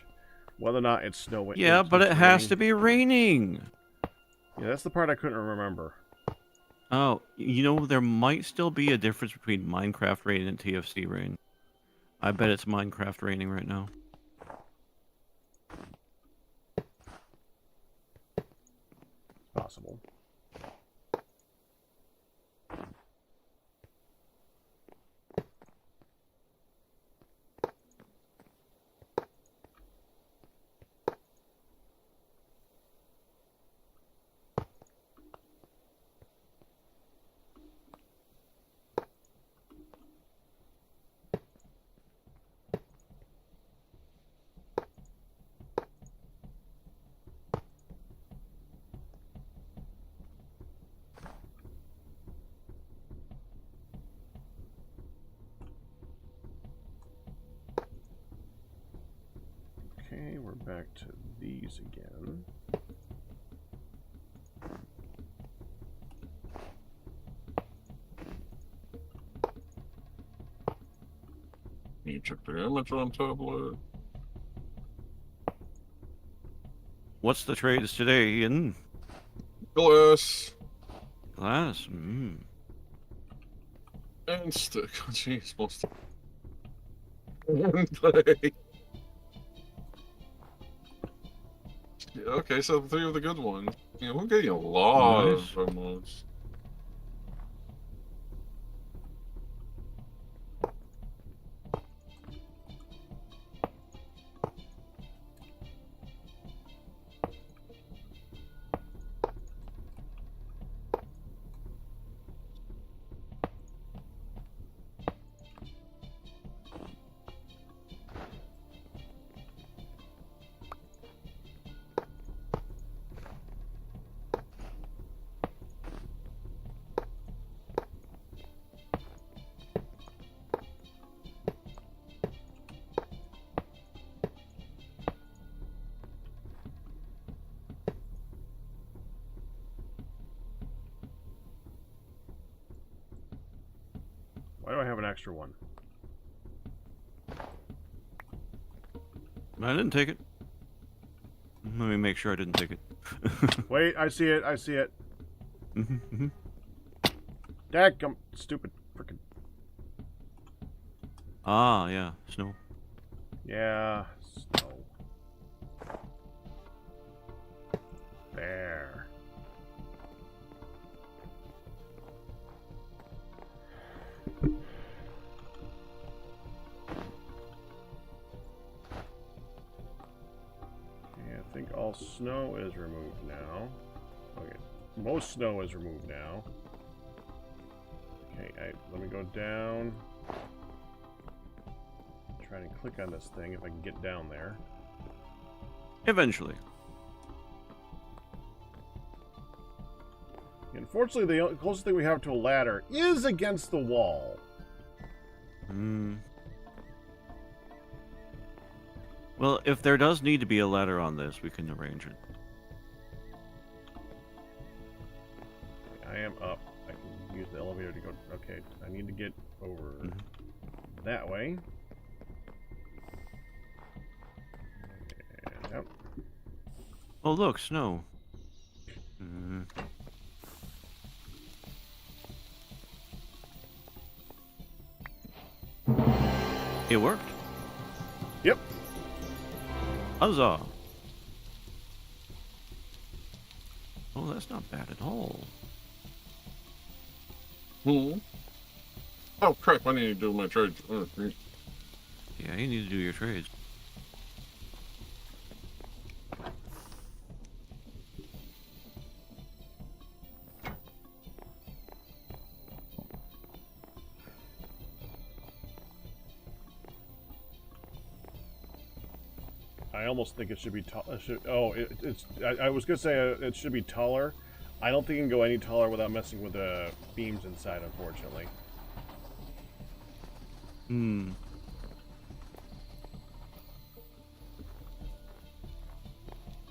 Whether or not it's snowing. Yeah, but it has to be raining. Yeah, that's the part I couldn't remember. Oh, you know, there might still be a difference between Minecraft rain and TFC rain. I bet it's Minecraft raining right now. Possible. Okay, we're back to these again. You check the image on tablet. What's the trades today, Ian? Glass Glass. and stick. Oh, jeez, most of play. Yeah, okay, so 3 of the good ones. Yeah, we're getting a lot Nice. of emotes. Why do I have an extra one? I didn't take it. Let me make sure I didn't take it. Wait, I see it. I see it. Dadgum, stupid freaking. Ah, yeah, snow. Yeah, snow. There. Okay, I think all snow is removed now. Okay, most snow is removed now. Okay, let me go down. Try and click on this thing if I can get down there. Eventually. Unfortunately, the closest thing we have to a ladder is against the wall. Well, if there does need to be a ladder on this, we can arrange it. I am up. I can use the elevator to go. Okay, I need to get over that way. And, yep. Oh, look, snow. It worked. Yep. Huzzah. Oh, that's not bad at all. Oh crap, I need to do my trade. Yeah, you need to do your trades. I almost think it should be tall. I was gonna say it should be taller. I don't think it can go any taller without messing with the beams inside, unfortunately.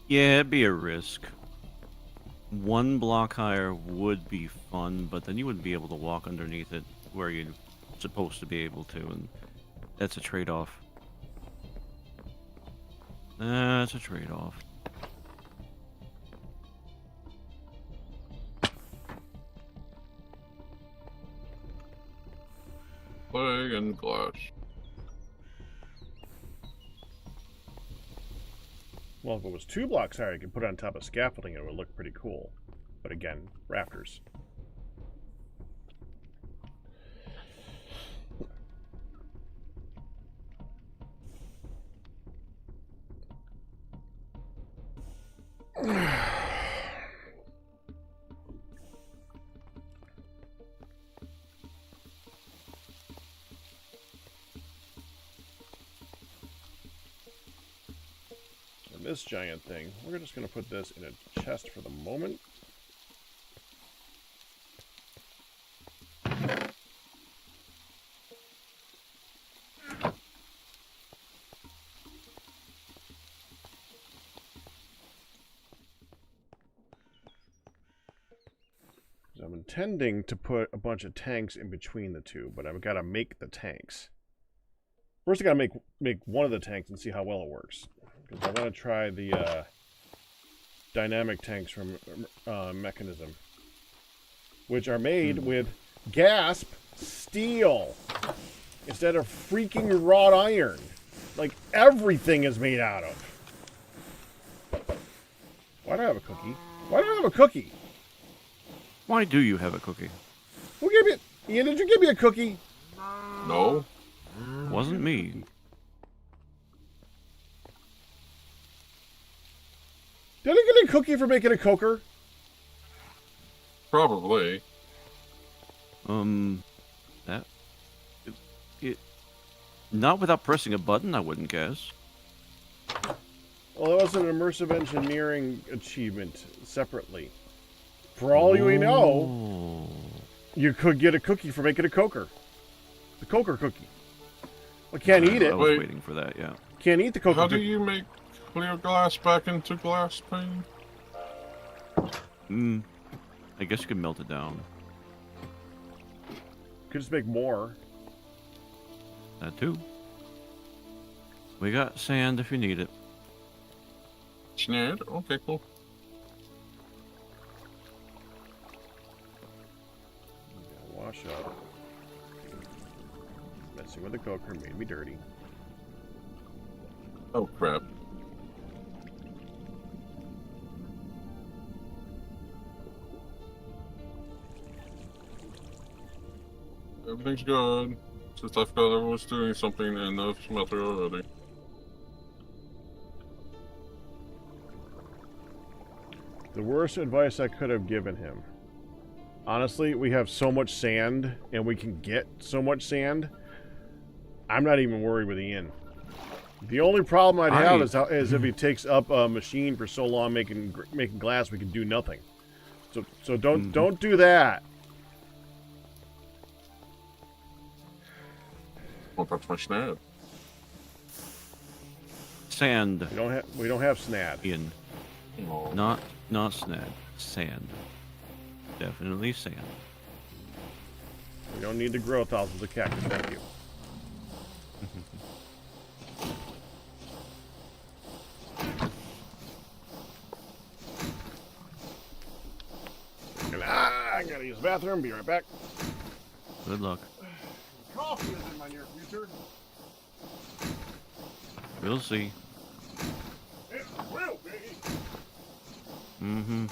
Yeah, it'd be a risk. One block higher would be fun, but then you wouldn't be able to walk underneath it where you're supposed to be able to, and that's a trade-off. That's a trade-off. Plague and glass. Well, if it was 2 blocks higher, you could put it on top of scaffolding and it would look pretty cool. But again, rafters. This giant thing, we're just going to put this in a chest for the moment. I'm intending to put a bunch of tanks in between the two, but I've got to make the tanks. First I got to make one of the tanks and see how well it works. Because I want to try the dynamic tanks from Mechanism, which are made with, gasp, steel instead of freaking wrought iron, like everything is made out of. Why do I have a cookie? Why do I have a cookie? Why do you have a cookie? Who gave me it? Ian, did you give me a cookie? No. Wasn't me. Did I get a cookie for making a coker? Probably. That... It... Not without pressing a button, I wouldn't guess. Well, that was an immersive engineering achievement separately. For all you know, you could get a cookie for making a coker. The coker cookie. Well, can't eat I it. was Wait. waiting for that, yeah. Can't eat the coker. How do you make clear glass back into glass pane? I guess you could melt it down. Could just make more. That too. We got sand if you need it. Snared? Okay, cool. Wash up. Messing with the coker made me dirty. Oh crap. Everything's good. Just I forgot I was doing something in the smelter already. The worst advice I could have given him. Honestly, we have so much sand, and we can get so much sand. I'm not even worried with Ian. The only problem I'd have is if he takes up a machine for so long making glass, we can do nothing. So don't do that. Well, that's my snare. Sand, We don't have snad. Ian. Oh. Not snad. Sand. Definitely sand. We don't need to grow thousands of cactus. Thank you. I gotta use the bathroom. Be right back. Good luck. Coffee is in my near future. We'll see. It will be. Mm-hmm.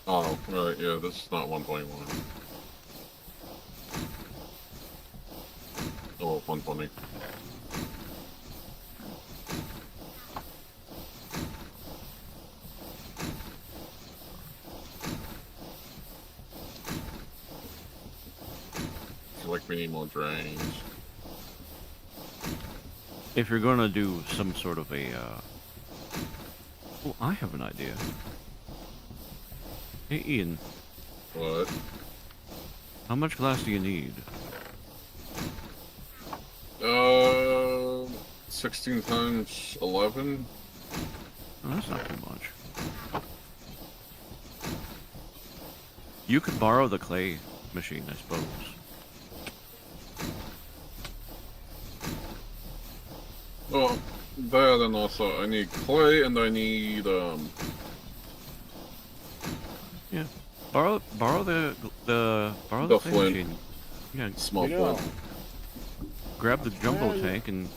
Oh, right, yeah, this is not 1.1. Oh, 120. I feel like we need more drains. if you're gonna do some sort of a, well, I have an idea. Hey, Ian, What? how much glass do you need? 16 times 11? Oh, that's not too much. You could borrow the clay machine, I suppose. Well, that and also I need clay and I need, Yeah. Borrow the The clay flint. machine. Yeah, small You know, flint. grab the jumbo Okay. tank and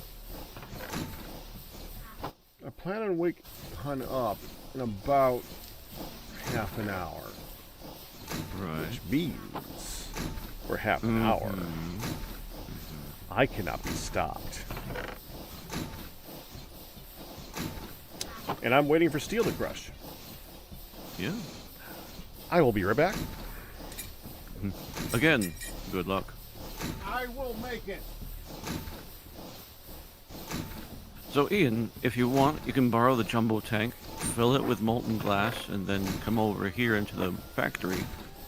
I plan on waking Hun up in about half an hour. right. Which means for half an hour, I cannot be stopped. And I'm waiting for steel to crush. Yeah. I will be right back. Again, good luck. I will make it. So Ian, if you want, you can borrow the jumbo tank, fill it with molten glass, and then come over here into the factory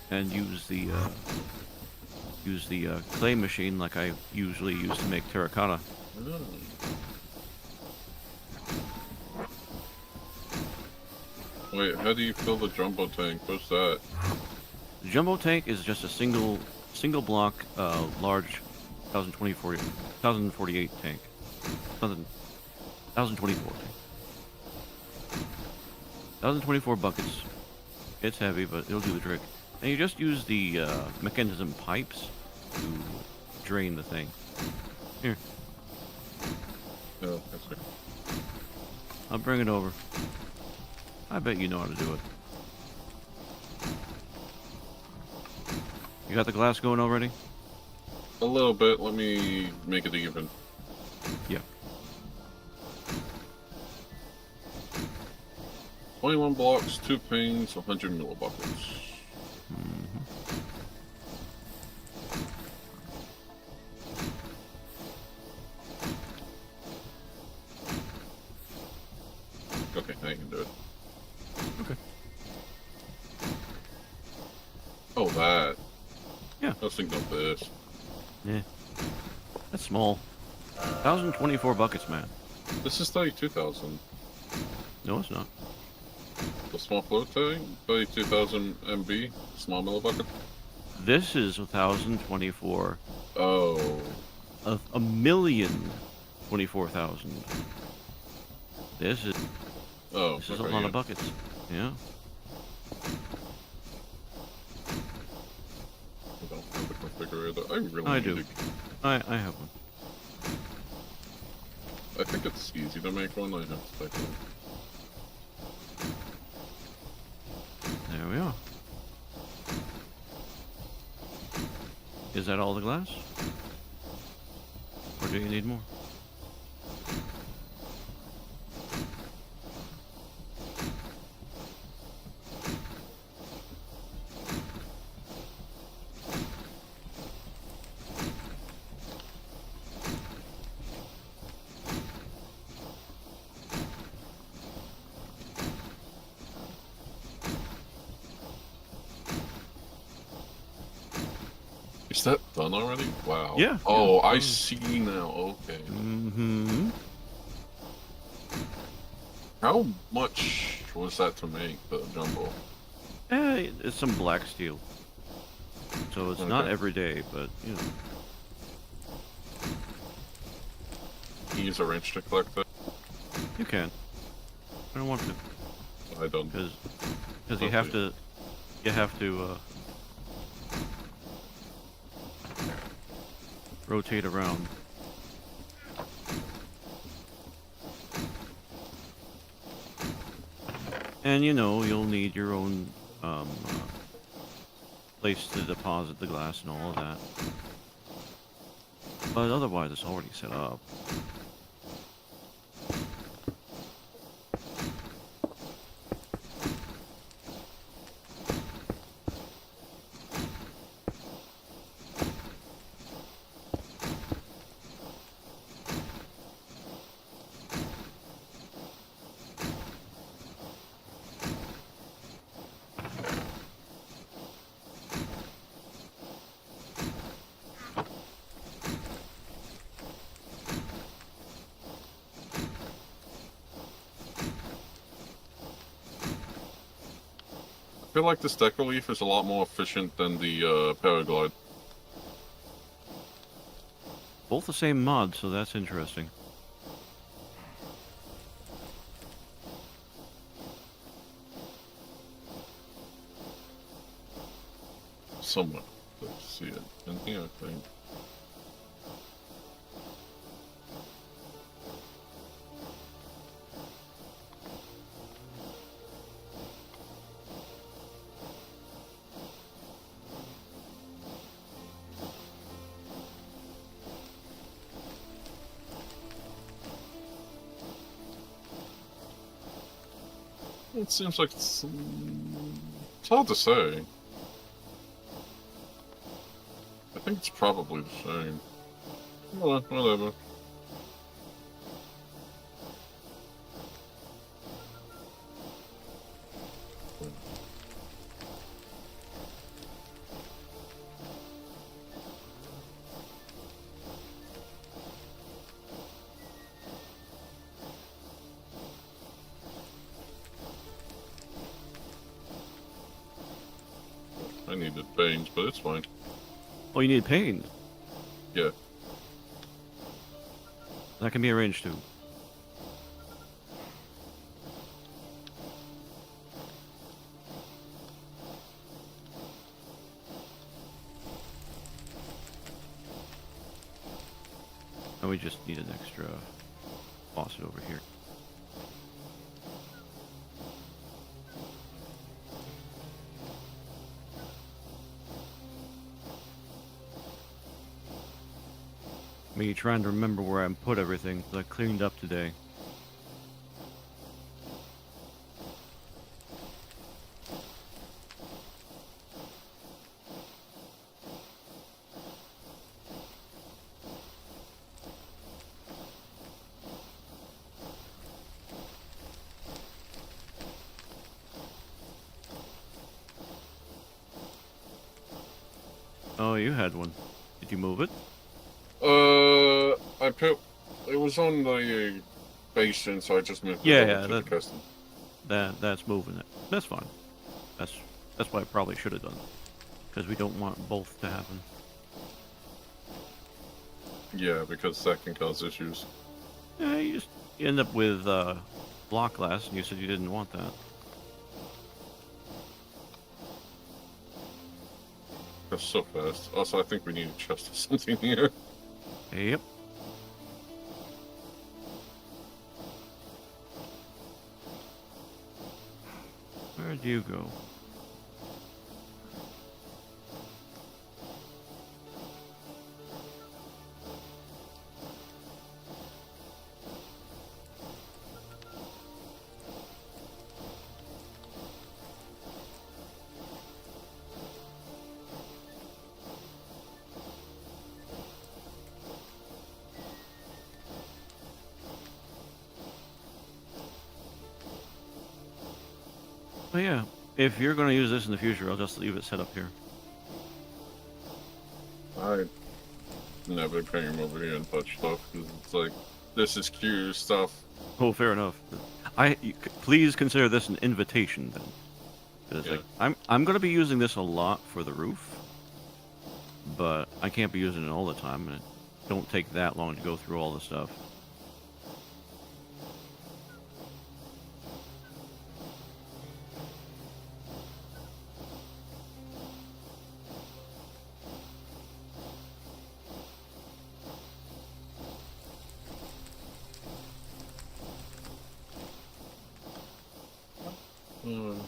and use the clay machine like I usually use to make terracotta. Wait, how do you fill the jumbo tank? What's that? The jumbo tank is just a single block, large 1048 tank. 1024 tank. 1024 buckets. It's heavy, but it'll do the trick. And you just use the mechanism pipes to drain the thing. Here, Oh, that's it. I'll bring it over. I bet you know how to do it. You got the glass going already? A little bit. Let me make it even. Yeah. 21 blocks, 2 panes, 100 millibuckets. Okay, now you can do it. Okay. Oh, that. Yeah. I was thinking of this. Yeah. That's small. 1024 buckets, man. This is 32,000. No, it's not. The small float tank, 32,000 MB, small millibucket. This is 1024. Oh. Of 1,024,000. This is Oh, this is a okay, lot yeah. of buckets. Yeah. I don't have the configurator. I really I need do. to- I have one. I think it's easy to make one. I have to type it. There we are. Is that all the glass? Or do you need more? Is that done already? Wow. Yeah, Oh, yeah, I done. see now. Okay. Mm-hmm. How much was that to make the jumbo? It's some black steel. So it's not Okay. every day, but you know. Can you use a wrench to collect that? You can. I don't want to, I don't. because you have to rotate around. And you know, you'll need your own place to deposit the glass and all of that. But otherwise, it's already set up. feel like this deck relief is a lot more efficient than the paraglide. Both the same mod, so that's interesting. Somewhat. Let's see it in here, I think. It seems like it's hard to say. I think it's probably the same. Well, whatever. I needed veins, but it's fine. Oh, you need pain. Yeah. That can be arranged too. And we just need an extra faucet over here. Me trying to remember where I put everything that I cleaned up today. Oh, you had one. Did you move it? I put it was on the basin, so I just moved Yeah, it yeah, over to the custom. That's moving it. That's fine. That's what I probably should have done, because we don't want both to happen. Yeah, because that can cause issues. Yeah, you end up with block glass, and you said you didn't want that. That's so fast. Also, I think we need a chest or something here. Yep. Where'd you go? But yeah, if you're going to use this in the future, I'll just leave it set up here. I never came over here and touched stuff because it's like, this is Q stuff. Oh, fair enough. Please consider this an invitation then. 'Cause, Yeah. like, I'm going to be using this a lot for the roof, but I can't be using it all the time, and it don't take that long to go through all the stuff. Hmm.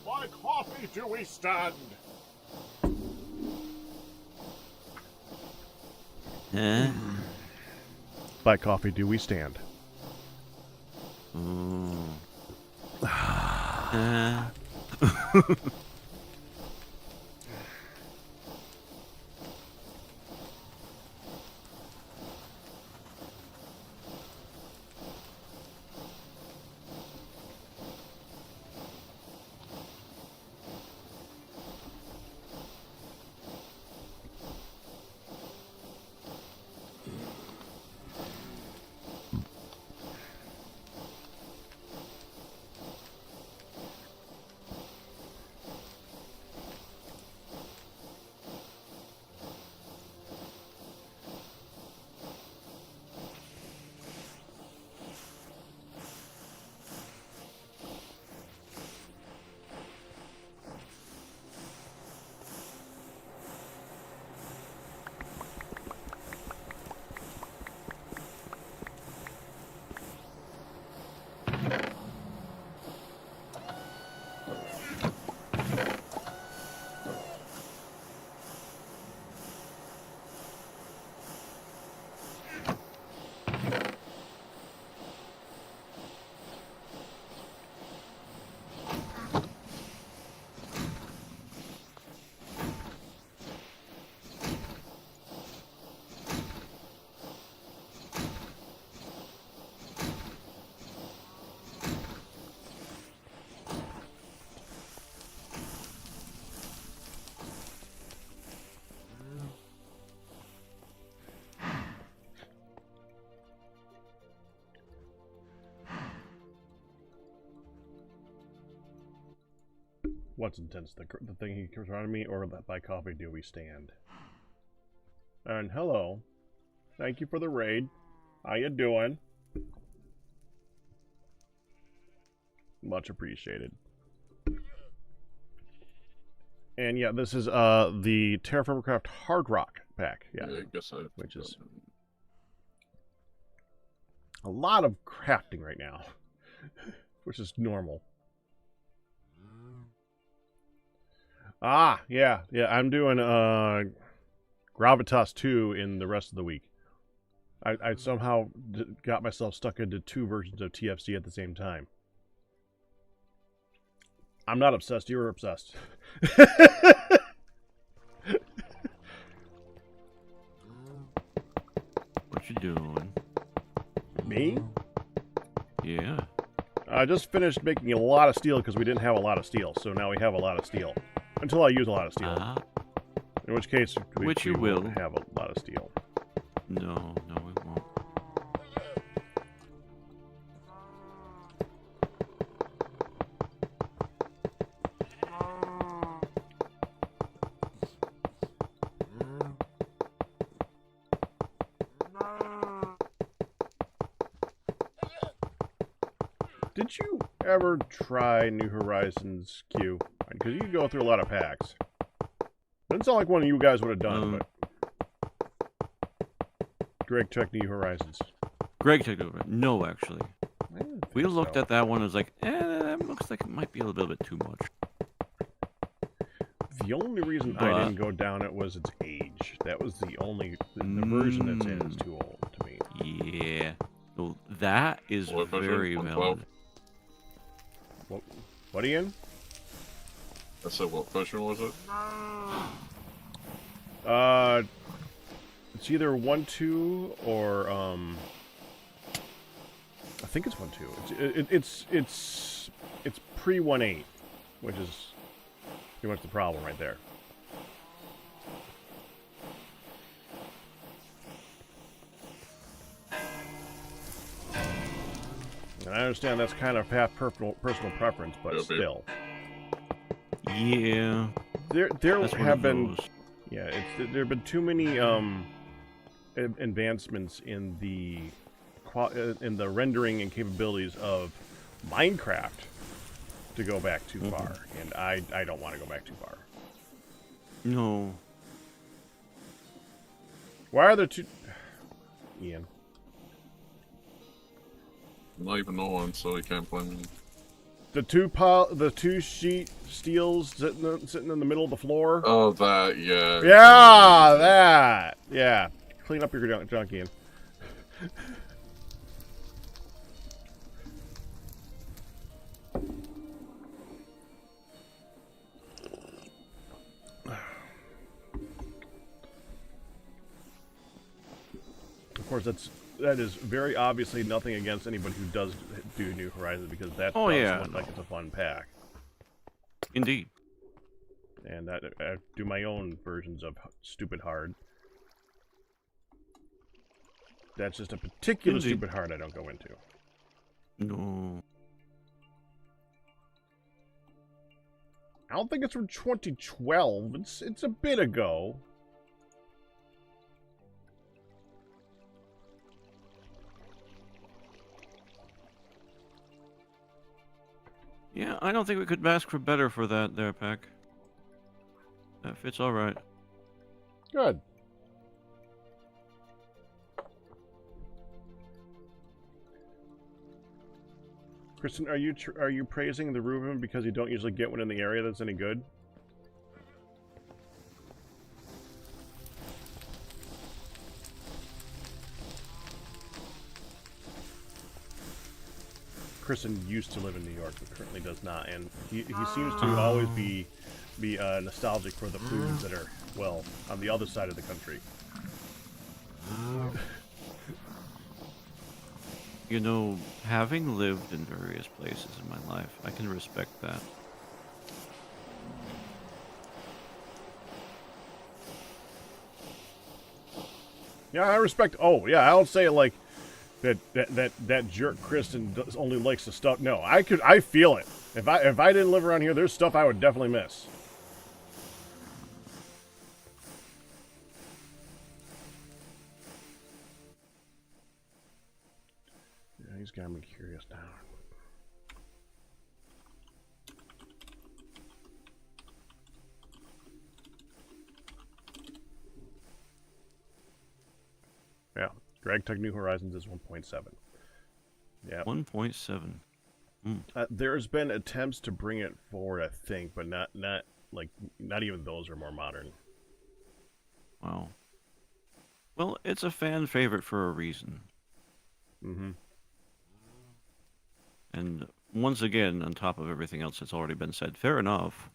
Why coffee do we stand? Eh? By coffee do we stand? Ooh. Eh? What's intense? The thing he keeps around me, or that by coffee do we stand? And hello. Thank you for the raid. How you doing? Much appreciated. And yeah, this is the Terrafirmacraft Hardrock pack. Yeah, I guess I. which is a lot of crafting right now, which is normal. Ah, yeah. I'm doing Gravitas 2 in the rest of the week. I somehow got myself stuck into 2 versions of TFC at the same time. I'm not obsessed. You're obsessed. What you doing? Me? Yeah. I just finished making a lot of steel because we didn't have a lot of steel, so now we have a lot of steel. Until I use a lot of steel. Ah. In which case, Which you won't will. have a lot of steel. No, we won't. Did you ever try New Horizons Q? Because you go through a lot of packs. Doesn't sound like one of you guys would have done, but Greg checked New Horizons. Greg took over. No, actually. I didn't We think looked so. at that one and was like, that looks like it might be a little bit too much. The only reason I But- didn't go down it was its age. That was the only... The version it's in is too old to me. Yeah. So that is What version? very 112? valid. What, Ian? I said, what version was it? It's either 1.2 or I think it's 1.2. It's pre 1.8, which is pretty much the problem right there. And I understand that's kind of half personal preference, but Yep. still, Yeah. there That's one have of been. those. Yeah, there have been too many advancements in the rendering and capabilities of Minecraft to go back too far, and I don't want to go back too far. No. Why are there two? Ian, I'm not even on, so you can't blame me. the two sheet steels sitting in the middle of the floor. Oh, that, yeah. Yeah, that. Yeah. clean up your junk, Ian. Of course, that is very obviously nothing against anybody who does do New Horizons, because that does look like it's a fun pack. Indeed. And I do my own versions of stupid hard. That's just a particular stupid hard I don't go into. No. I don't think it's from 2012. It's a bit ago. Yeah, I don't think we could ask for better for that there, Pack. That fits all right. Good. Kristen, are you praising the Reuben because you don't usually get one in the area that's any good? Kristen used to live in New York, but currently does not, and he seems to always be nostalgic for the foods that are, well, on the other side of the country. You know, having lived in various places in my life, I can respect that. Yeah, I respect. Oh, yeah, I don't say like that jerk Kristen only likes the stuff. No, I feel it. If I didn't live around here, there's stuff I would definitely miss. Yeah, he's got me curious now. Yeah, Greg Tech New Horizons is 1.7. Yeah, 1.7. There's been attempts to bring it forward, I think, but not even those are more modern. Wow. Well, it's a fan favorite for a reason. Mm-hmm. And once again, on top of everything else that's already been said, fair enough.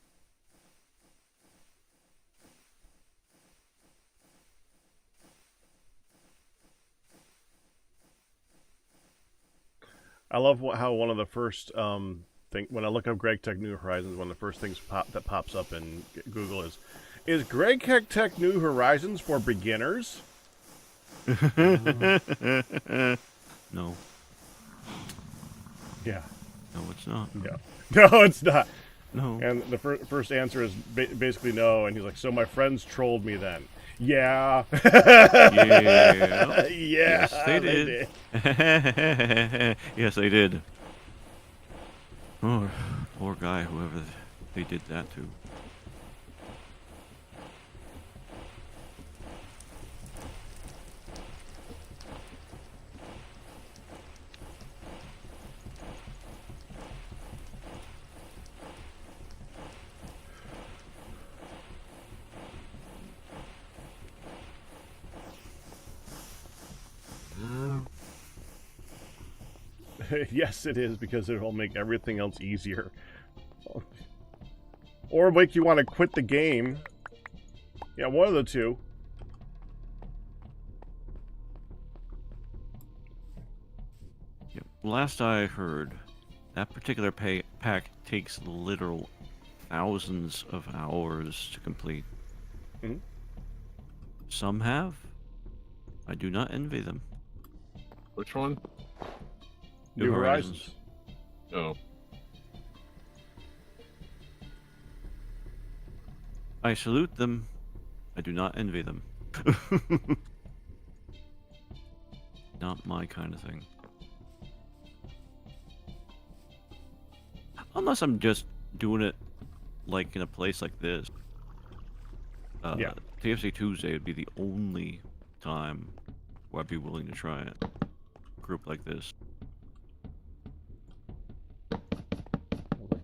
I love how one of the first when I look up Greg Tech New Horizons, one of the first things that pops up in Google is Greg Tech New Horizons for beginners? No. Yeah. No, it's not. Yeah. No, it's not. No. And the first answer is basically no, and he's like, so my friends trolled me then. Yeah. Yeah. Yeah. Yes, they did. Yes, they did. Oh, poor guy, whoever they did that to. Yes, it is, because it will make everything else easier. Or make you want to quit the game. Yeah, one of the two. Yep. Last I heard, that particular pack takes literal thousands of hours to complete. Mm-hmm. Some have. I do not envy them. Which one? New Horizons. Oh. I salute them. I do not envy them. Not my kind of thing. Unless I'm just doing it like in a place like this. Yeah. TFC Tuesday would be the only time where I'd be willing to try it. A group like this.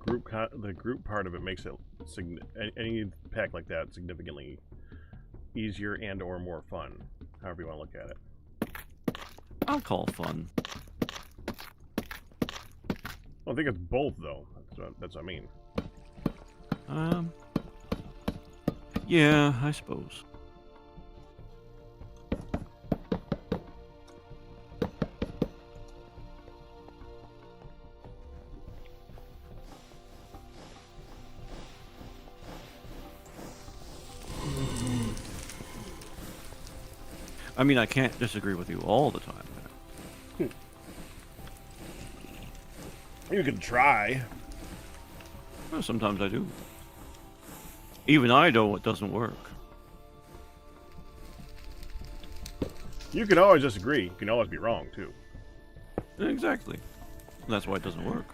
The group part of it makes it any pack like that significantly easier and or more fun. However you want to look at it. I'll call fun. Well, I think it's both, though. That's what I mean. Yeah, I suppose. I mean, I can't disagree with you all the time. You can try. Well, sometimes I do. Even I know it doesn't work. You can always disagree. You can always be wrong, too. Exactly. That's why it doesn't work.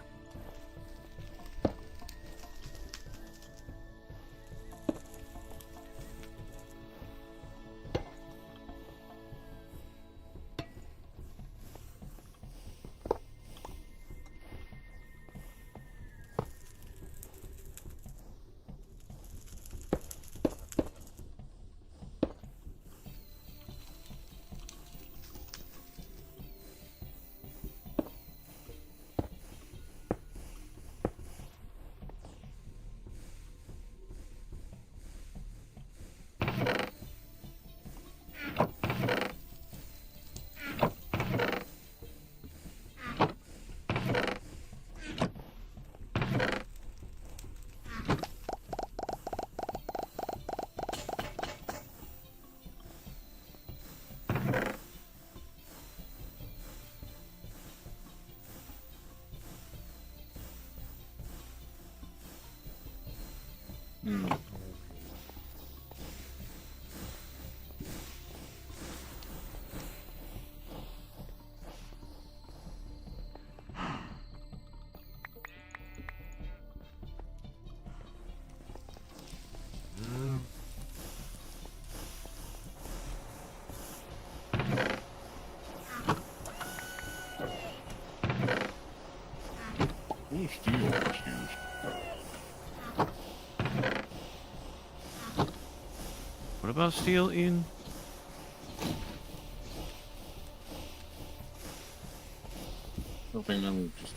Ooh, steel was used. What about steel in? I think I'm just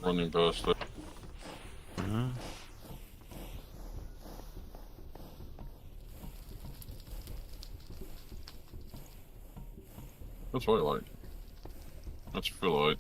running past it. That's what I like. That's Philite.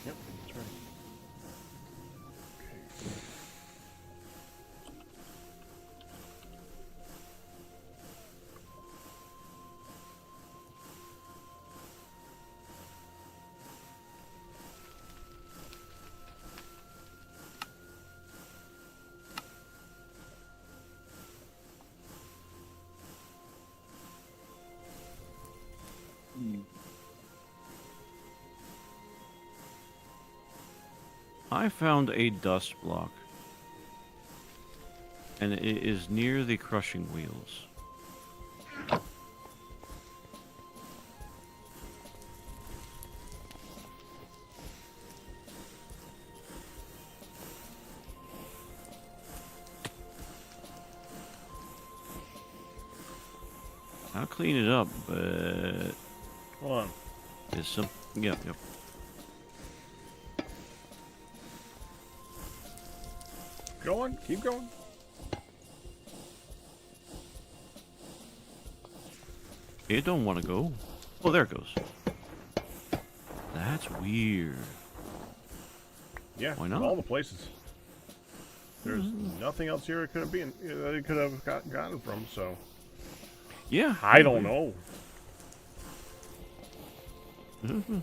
Yep, that's right. I found a dust block, and it is near the crushing wheels. clean it up, but Hold on. there's some. Yeah, yep. Going. Keep going. It don't want to go. Oh, there it goes. That's weird. Yeah. Why not? All the places. There's nothing else here it could have been. It could have gotten from. So Yeah. I don't know. Mm-hmm.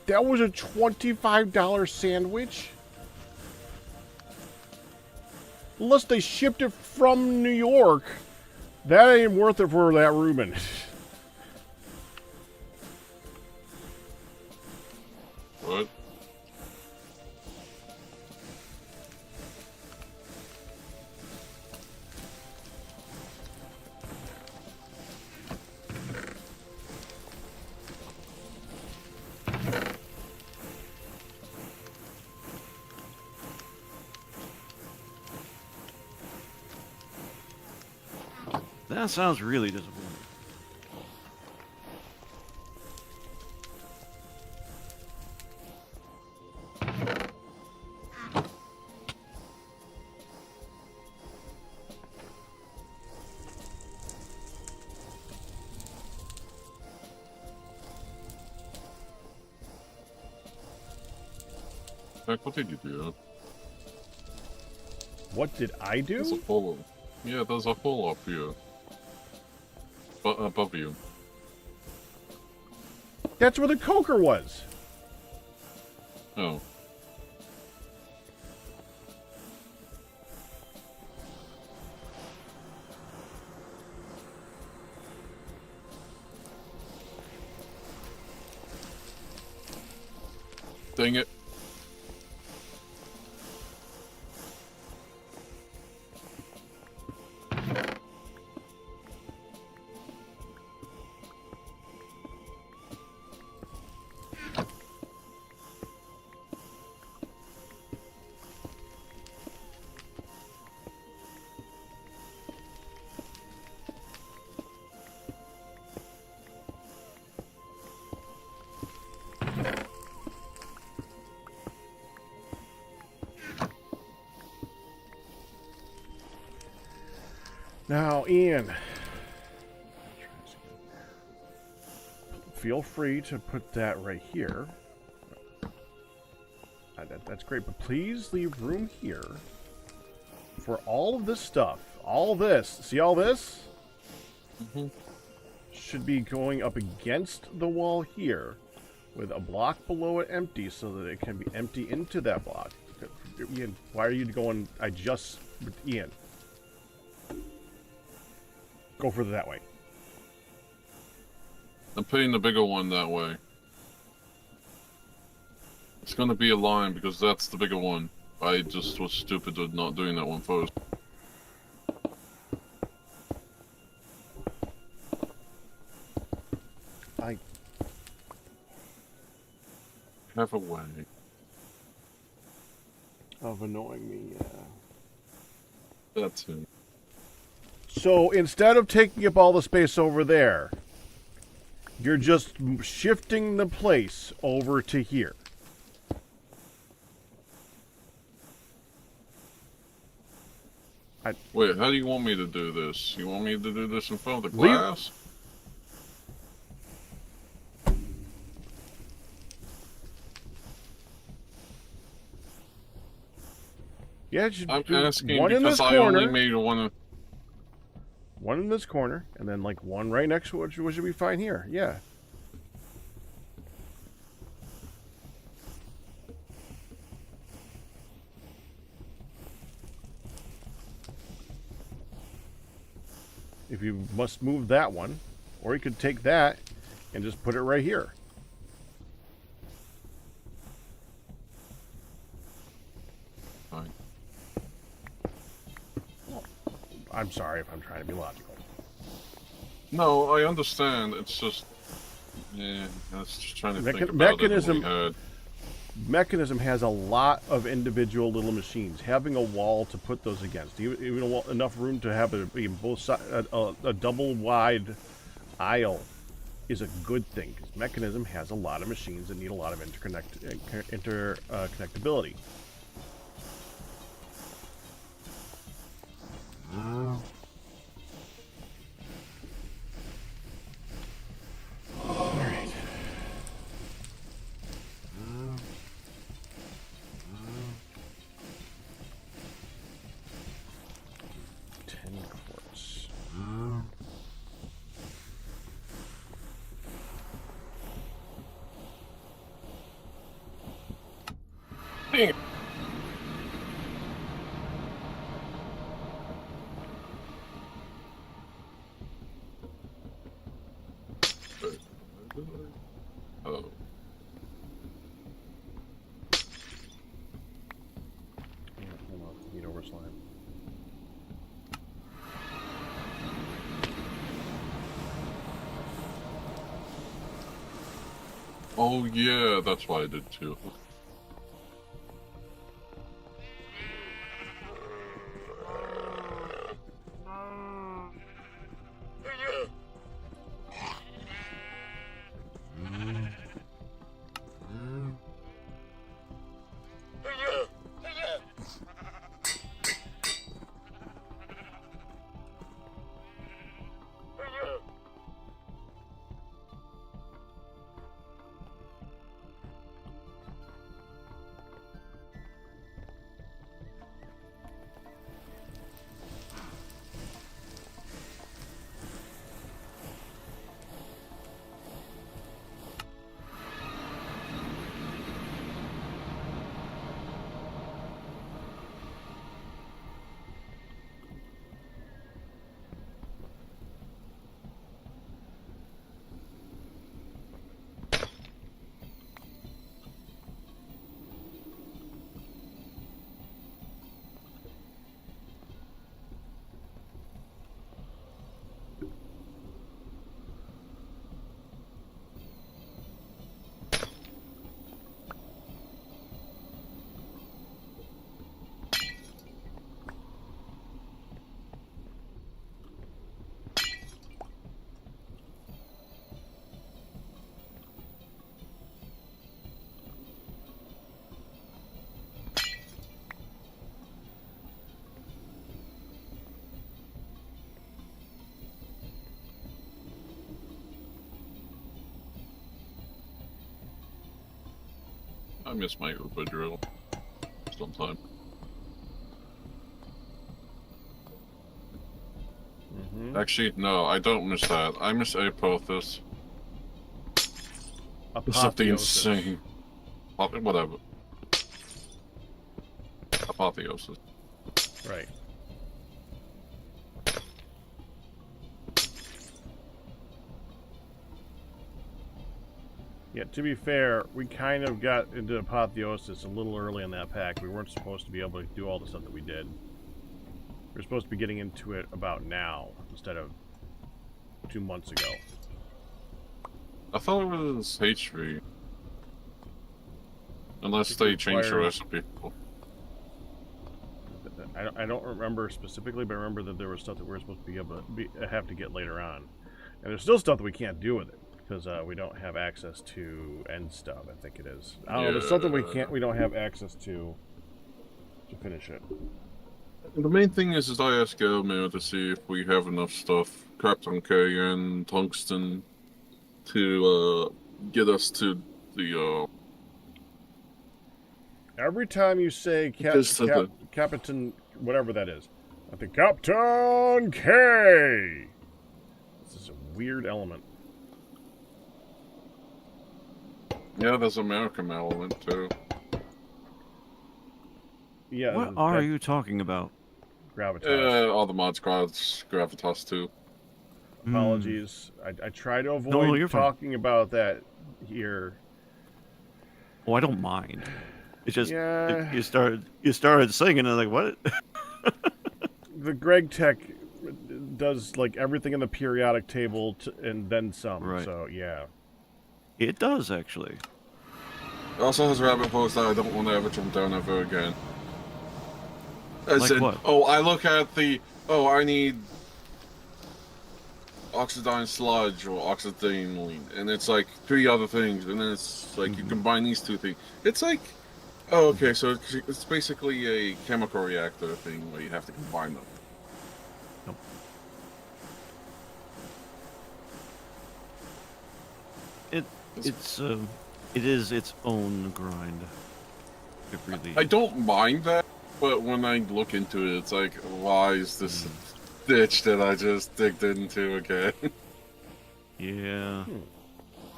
That was a $25 sandwich? Unless they shipped it from New York. That ain't worth it for that Reuben. What? That sounds really disappointing. Heck, what did you do? What did I There's a do? hole. Yeah, there's a hole up here. But above you. That's where the coker was. Oh. Dang it. Now, Ian. Feel free to put that right here. That's great, but please leave room here for all of this stuff. All this. See all this? Mm-hmm. Should be going up against the wall here with a block below it empty so that it can be empty into that block. Ian, why are you going... Ian. Go further that way. I'm putting the bigger one that way. It's gonna be a line because that's the bigger one. I just was stupid with not doing that one first. Have a way. Of annoying me, yeah. That's it. So instead of taking up all the space over there, you're just shifting the place over to here. Wait, how do you want me to do this? You want me to do this in front of the Leave- glass? Yeah, just I'm do asking one in because this I only corner, made one. one in this corner, and then like one right next to it, which should be fine here. Yeah. If you must move that one, or you could take that and just put it right here. I'm sorry if I'm trying to be logical. No, I understand. It's just, yeah, I was just trying to think about Mechanism. it in my head. Mechanism has a lot of individual little machines. Having a wall to put those against, even enough room to have a double wide aisle, is a good thing because Mechanism has a lot of machines that need a lot of interconnectability. All right. 10 quartz. Dang it. Oh. Yeah, hold on. Need over slime. Oh yeah, that's what I did too. I miss my Uber drill sometime. Actually, no, I don't miss that. I miss Apophis. Something Apotheosis. insane. Whatever. Apotheosis. Right. Yeah, to be fair, we kind of got into Apotheosis a little early in that pack. We weren't supposed to be able to do all the stuff that we did. We were supposed to be getting into it about now, instead of 2 months ago. I thought it was H3. Unless they changed the recipe. I don't remember specifically, but I remember that there was stuff that we were supposed to be able to have to get later on. And there's still stuff that we can't do with it. Because we don't have access to end stuff, I think it is. I don't know, there's something we don't have access to finish it. The main thing is I asked Elmir to see if we have enough stuff, Krypton K and Tungsten, to get us to the Every time you say Captain, whatever that is, I think Captain K. This is a weird element. Yeah, there's American element too. Yeah. What are you talking about? Gravitas. All the mods Gravitas too. Apologies. I try to avoid talking about that here. Oh, I don't mind. It's just yeah. you started singing and I'm like, what? The Greg Tech does like everything in the periodic table and then some. Right. So yeah. It does, actually. It also has rabbit holes that I don't want to ever jump down ever again. As Like in, what? oh, I look at the, oh, I need oxidine sludge or oxidine, and it's like 3 other things, and then it's like you combine these 2 things. It's like, oh, okay, so it's basically a chemical reactor thing where you have to combine them. It is its own grind. It really I is. don't mind that, but when I look into it, it's like, why is this ditch that I just digged into again? Yeah.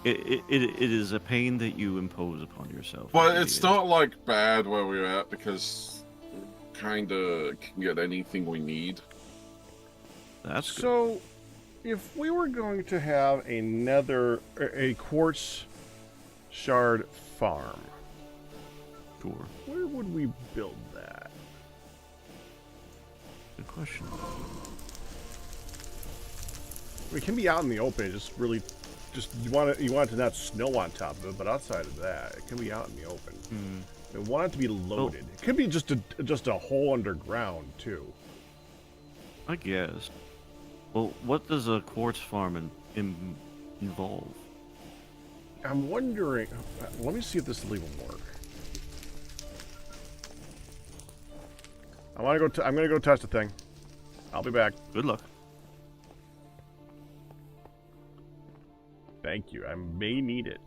It is a pain that you impose upon yourself. But It really it's is. not like bad where we're at because we kinda can get anything we need. That's good. So, if we were going to have a quartz shard farm, Sure. where would we build that? Good question. It can be out in the open. Just really, you want it to not snow on top of it, but outside of that, it can be out in the open. We want it to be loaded. It could be just a hole underground too. I guess. Well, what does a quartz farm involve? I'm wondering. Let me see if this will even work. I'm gonna go test the thing. I'll be back. Good luck. Thank you. I may need it.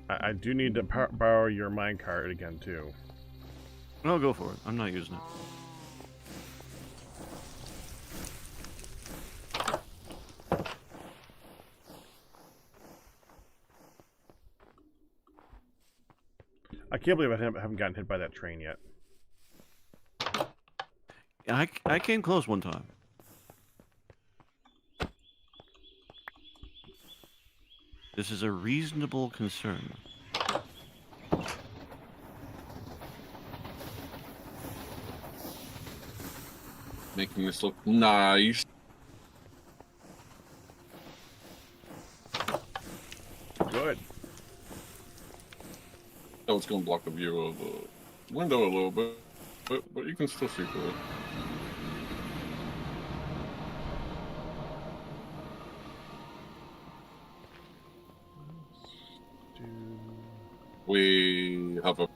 I do need to borrow your minecart again too. No, go for it. I'm not using it. I can't believe I haven't gotten hit by that train yet. I came close one time. This is a reasonable concern. Making this look nice. Good. Oh, it's gonna block the view of the window a little bit, but you can still see through it. We have a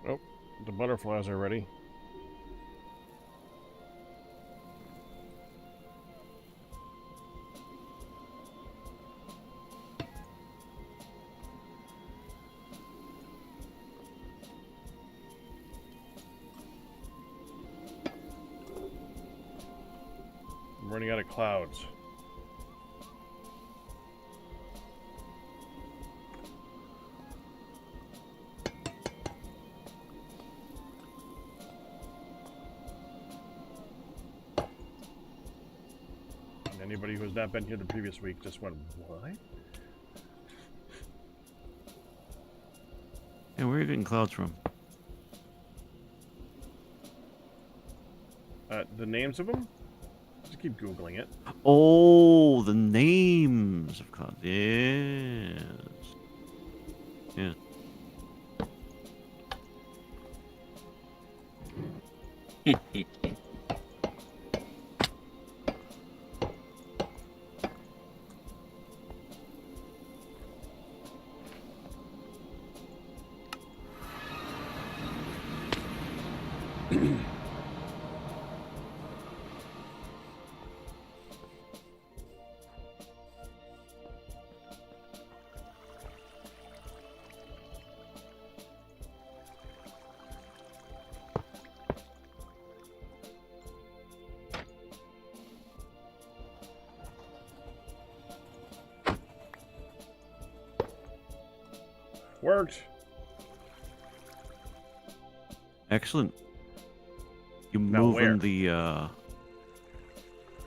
Oh, the butterflies are ready. I'm running out of clouds. And anybody who has not been here the previous week just went, what? Yeah, where are you getting clouds from? The names of them? Just keep Googling it. Oh, the names of clouds. Yes. Yeah. Worked. Excellent. You Now where? moving the are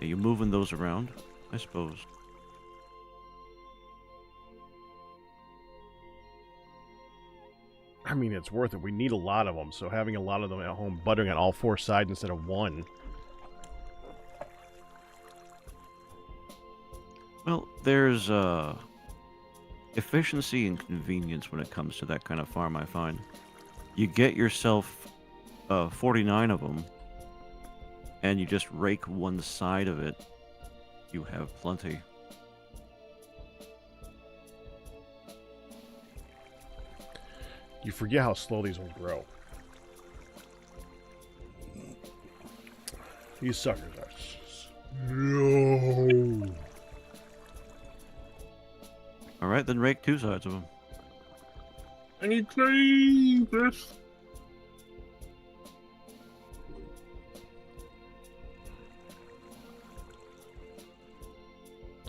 you moving those around, I suppose. I mean, it's worth it. We need a lot of them, so having a lot of them at home buttering on all 4 sides instead of 1. Well, there's efficiency and convenience when it comes to that kind of farm, I find. You get yourself 49 of them, and you just rake one side of it. You have plenty. You forget how slow these ones grow. These suckers are... No! Alright, then rake 2 sides of them. Any this?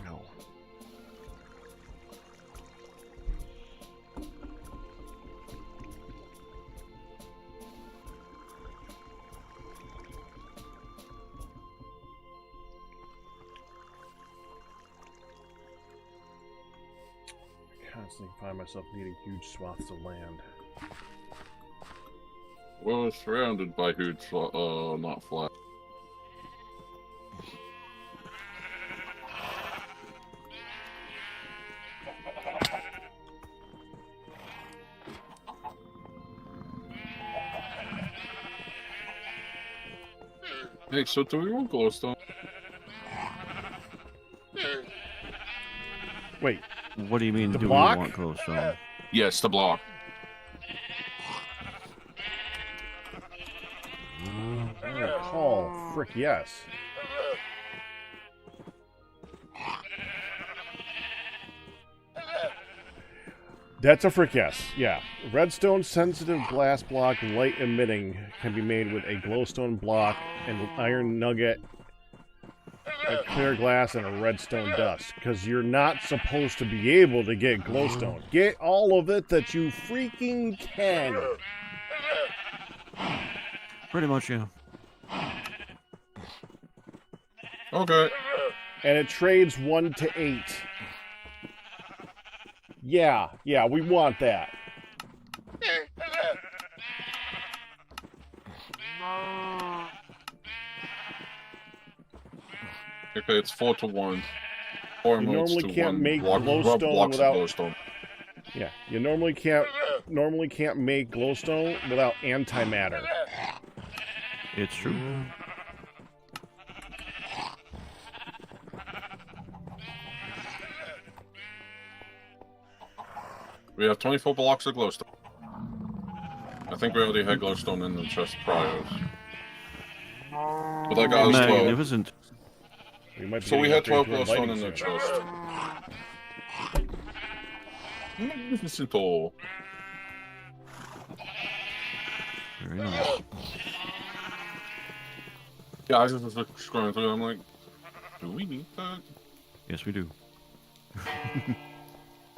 No. I constantly find myself needing huge swaths of land. Well, it's surrounded by huge, not flat. Hey, so do we want glowstone? Wait, What do you mean, The do block? we want glowstone? Yes, the block. I recall. Frick, yes. That's a frick yes. Yeah. Redstone sensitive glass block light emitting can be made with a glowstone block and iron nugget, a clear glass, and a redstone dust. Because you're not supposed to be able to get glowstone. Get all of it that you freaking can. Pretty much, yeah. Okay. And it trades 1 to 8. Yeah, we want that. Okay, it's 4 to 1. 4 You emeralds normally to can't 1 make block, glowstone blocks without- of glowstone. Yeah, you normally can't make glowstone without antimatter. It's true. We have 24 blocks of glowstone. I think we already had glowstone in the chest prior. But I got us 12. Magnificent. We might be So we getting had 12 upgrades to our glowstone lighting in the soon. chest. Magnificent. Oh. Very nice. Yeah, I just was scrolling through. I'm like, do we need that? Yes, we do.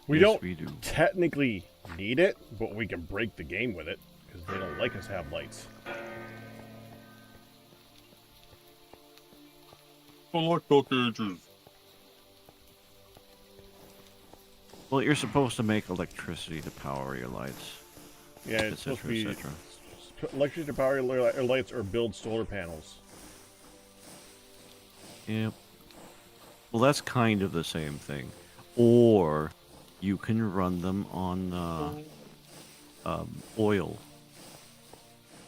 We Yes, don't we do. technically need it, but we can break the game with it because they don't like us to have lights. I like dark ages. Well, you're supposed to make electricity to power your lights, Yeah, it's supposed to etc., be etc. electricity to power your lights or build solar panels. Yep. Well, that's kind of the same thing. Or you can run them on oil,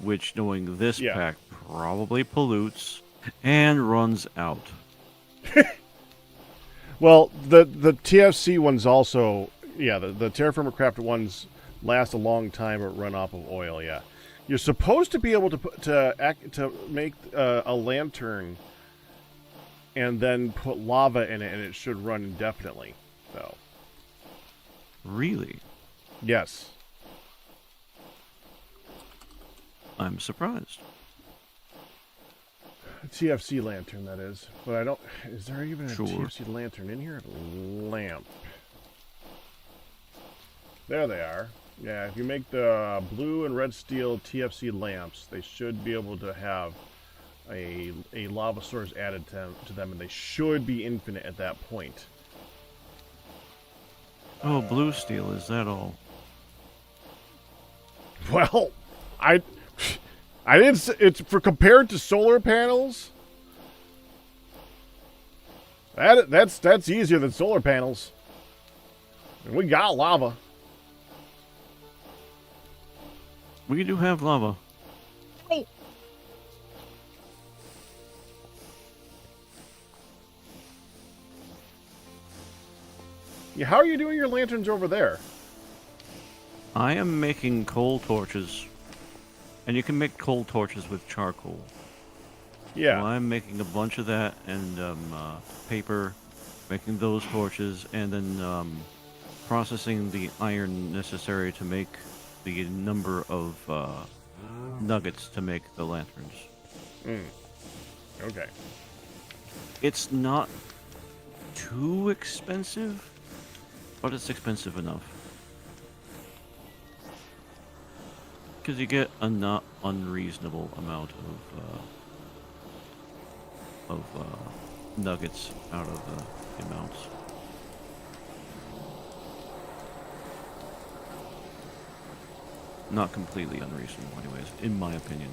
which, knowing this Yeah. pack, probably pollutes and runs out. Well, the TFC ones also, yeah, the Terrafirmacraft ones last a long time but run off of oil. Yeah, you're supposed to be able to make a lantern and then put lava in it, and it should run indefinitely. So, Really? yes, I'm surprised. a TFC lantern that is. But I don't. Is there even a Sure. TFC lantern in here? Lamp. There they are. Yeah, if you make the blue and red steel TFC lamps, they should be able to have a lava source added to them, and they should be infinite at that point. Oh, blue steel, is that all? Well, I didn't. It's for compared to solar panels. That's easier than solar panels. And we got lava. We do have lava. Yeah, how are you doing your lanterns over there? I am making coal torches. And you can make coal torches with charcoal. Yeah. Well, I'm making a bunch of that and paper, making those torches, and then processing the iron necessary to make the number of nuggets to make the lanterns. Okay. It's not too expensive, but it's expensive enough. Because you get a not unreasonable amount of nuggets out of the amounts. Not completely unreasonable, anyways, in my opinion.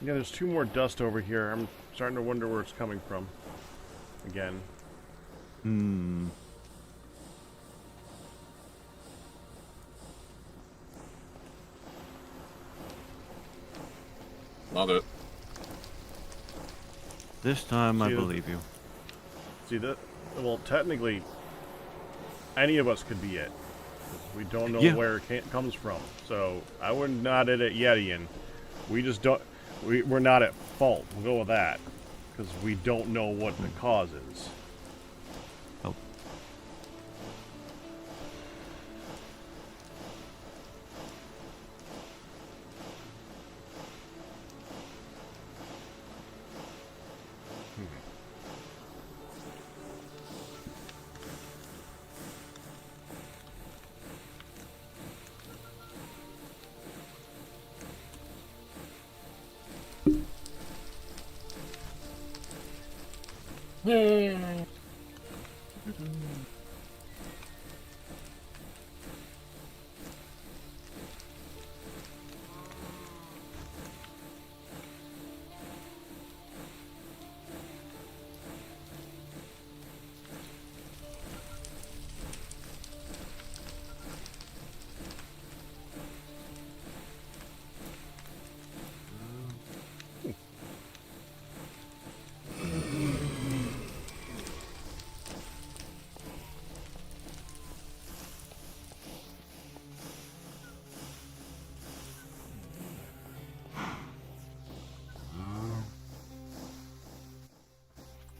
Yeah, there's two more dust over here. I'm starting to wonder where it's coming from. Again. Not it. This time I See, believe you. See that? Well, technically, any of us could be it. We don't know Yeah. where it comes from. So I wouldn't nod at it yet, Ian. We just don't. We're not at fault. We'll go with that because we don't know what the cause is. Oh.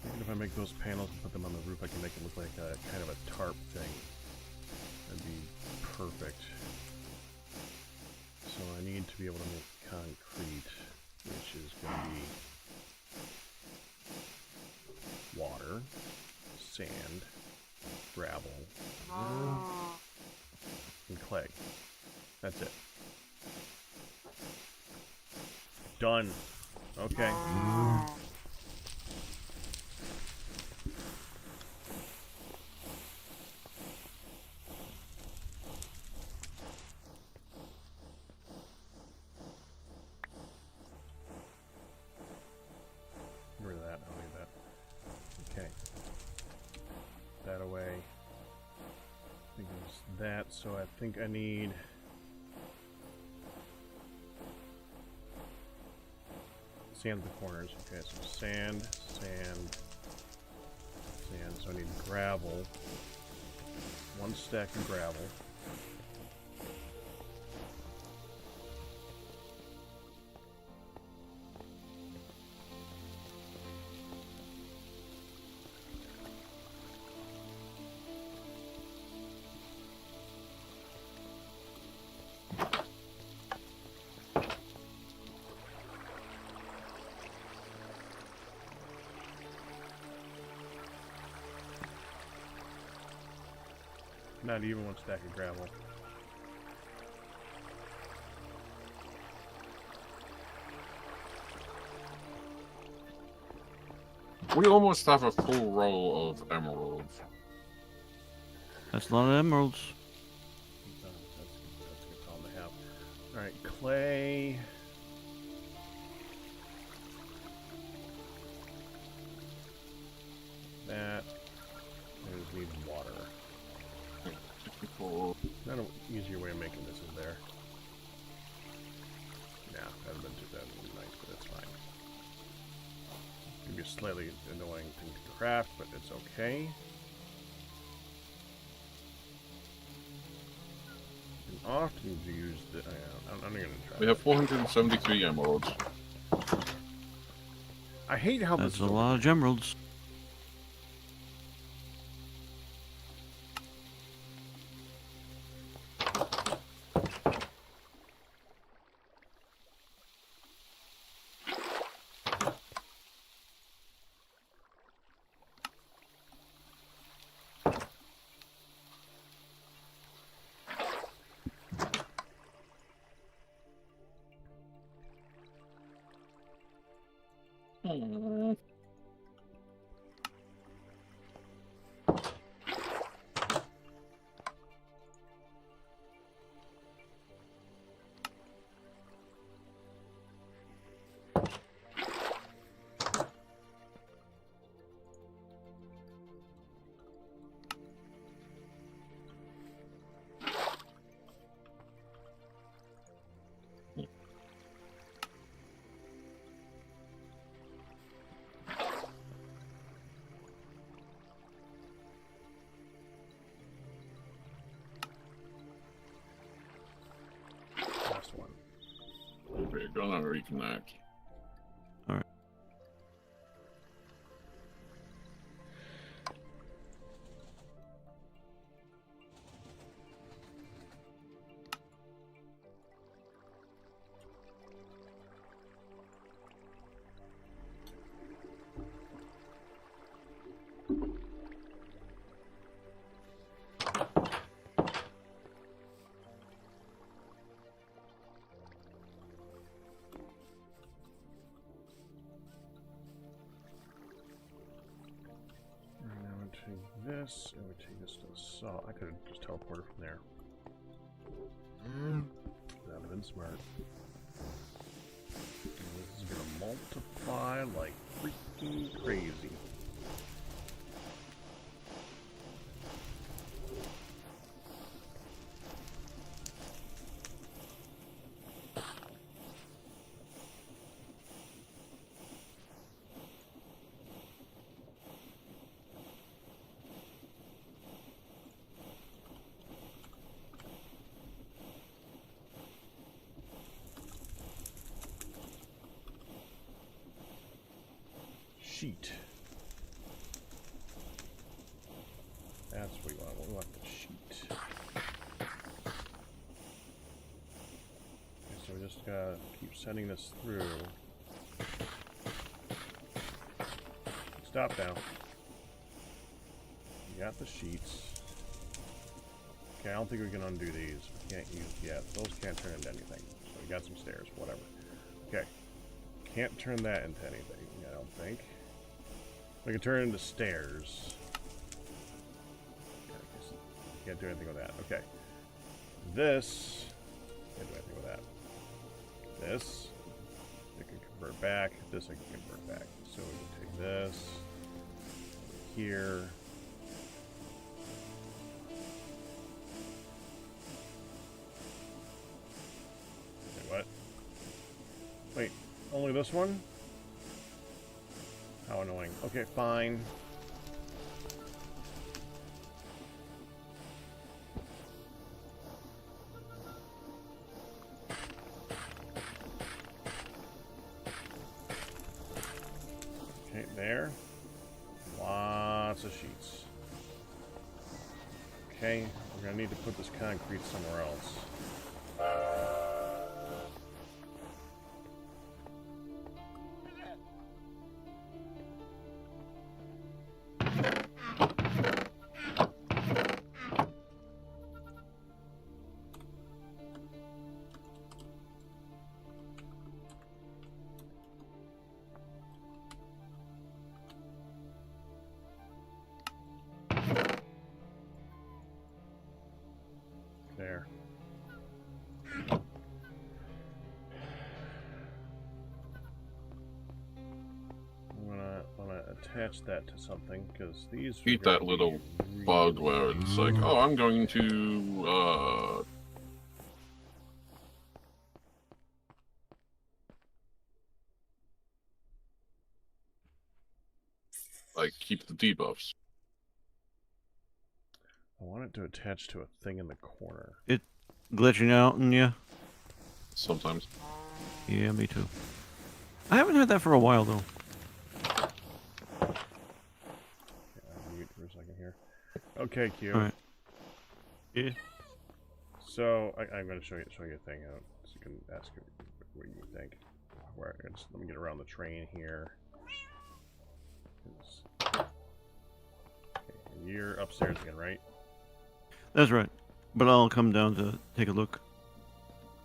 Even if I make those panels and put them on the roof, I can make it look like a kind of a tarp thing. That'd be perfect. So I need to be able to make concrete, which is going to be water, sand, gravel, and clay. That's it. Done. Okay. Get rid of that. I'll leave that. Okay. that, so I think I need... sand the corners. Okay, so sand, sand, sand. So I need gravel. 1 stack of gravel. Not even 1 stack of gravel. We almost have a full row of emeralds. That's a lot of emeralds. That's a good problem to have. Alright, clay. That. I just need water. Not an easier way of making this, is there? Nah, that would have been nice, but that's fine. It'd be a slightly annoying thing to craft, but it's okay. And often use the. I'm gonna try. We have 473 emeralds. I hate how That's this a is lot of emeralds. last one. We're gonna reconnect. Alright. This, and we take this to the saw. I could have just teleported from there. That would have been smart. And this is gonna multiply like freaking crazy. Sheet. That's what we want. We want the sheet. Okay, so we just gotta keep sending this through. Stop now. We got the sheets. Okay, I don't think we can undo these. We can't use, yeah, those can't turn into anything. So we got some stairs, whatever. Okay. Can't turn that into anything, I don't think. We can turn it into stairs. Yeah, I guess can't do anything with that. Okay. This. Can't do anything with that. This. I can convert back. This I can convert back. So we can take this. Here. this one? How annoying. Okay, fine. Okay, there. Lots of sheets. Okay, we're gonna need to put this concrete somewhere else. There. I'm gonna attach that to something because these. are Beat gonna that be little really- bug where it's like, oh, I'm going to, like, keep the debuffs. I want it to attach to a thing in the corner. It glitching out and yeah. Sometimes. Yeah, me too. I haven't had that for a while though. Okay, I'll mute for a second here. Okay, Q. Alright. Yeah. So I'm going to show you a thing out, so you can ask what you think. Let me get around the train here. Okay, you're upstairs again, right? That's right. But I'll come down to take a look.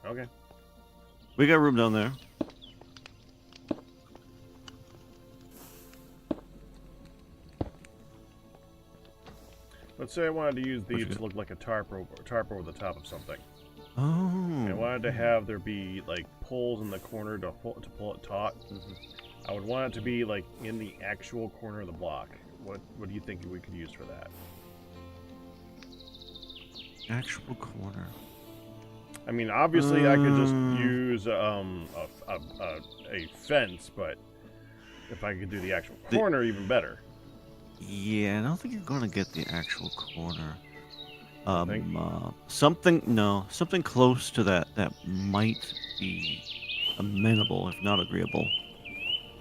Okay. We got room down there. Let's say I wanted to use What you these to got? look like a tarp over the top of something. Oh. I wanted to have there be like poles in the corner to pull it taut. I would want it to be like in the actual corner of the block. What do you think we could use for that? Actual corner. I mean, obviously I could just use a fence, but if I could do the actual corner, even better. Yeah, I don't think you're gonna get the actual corner. Think? Something close to that might be amenable, if not agreeable,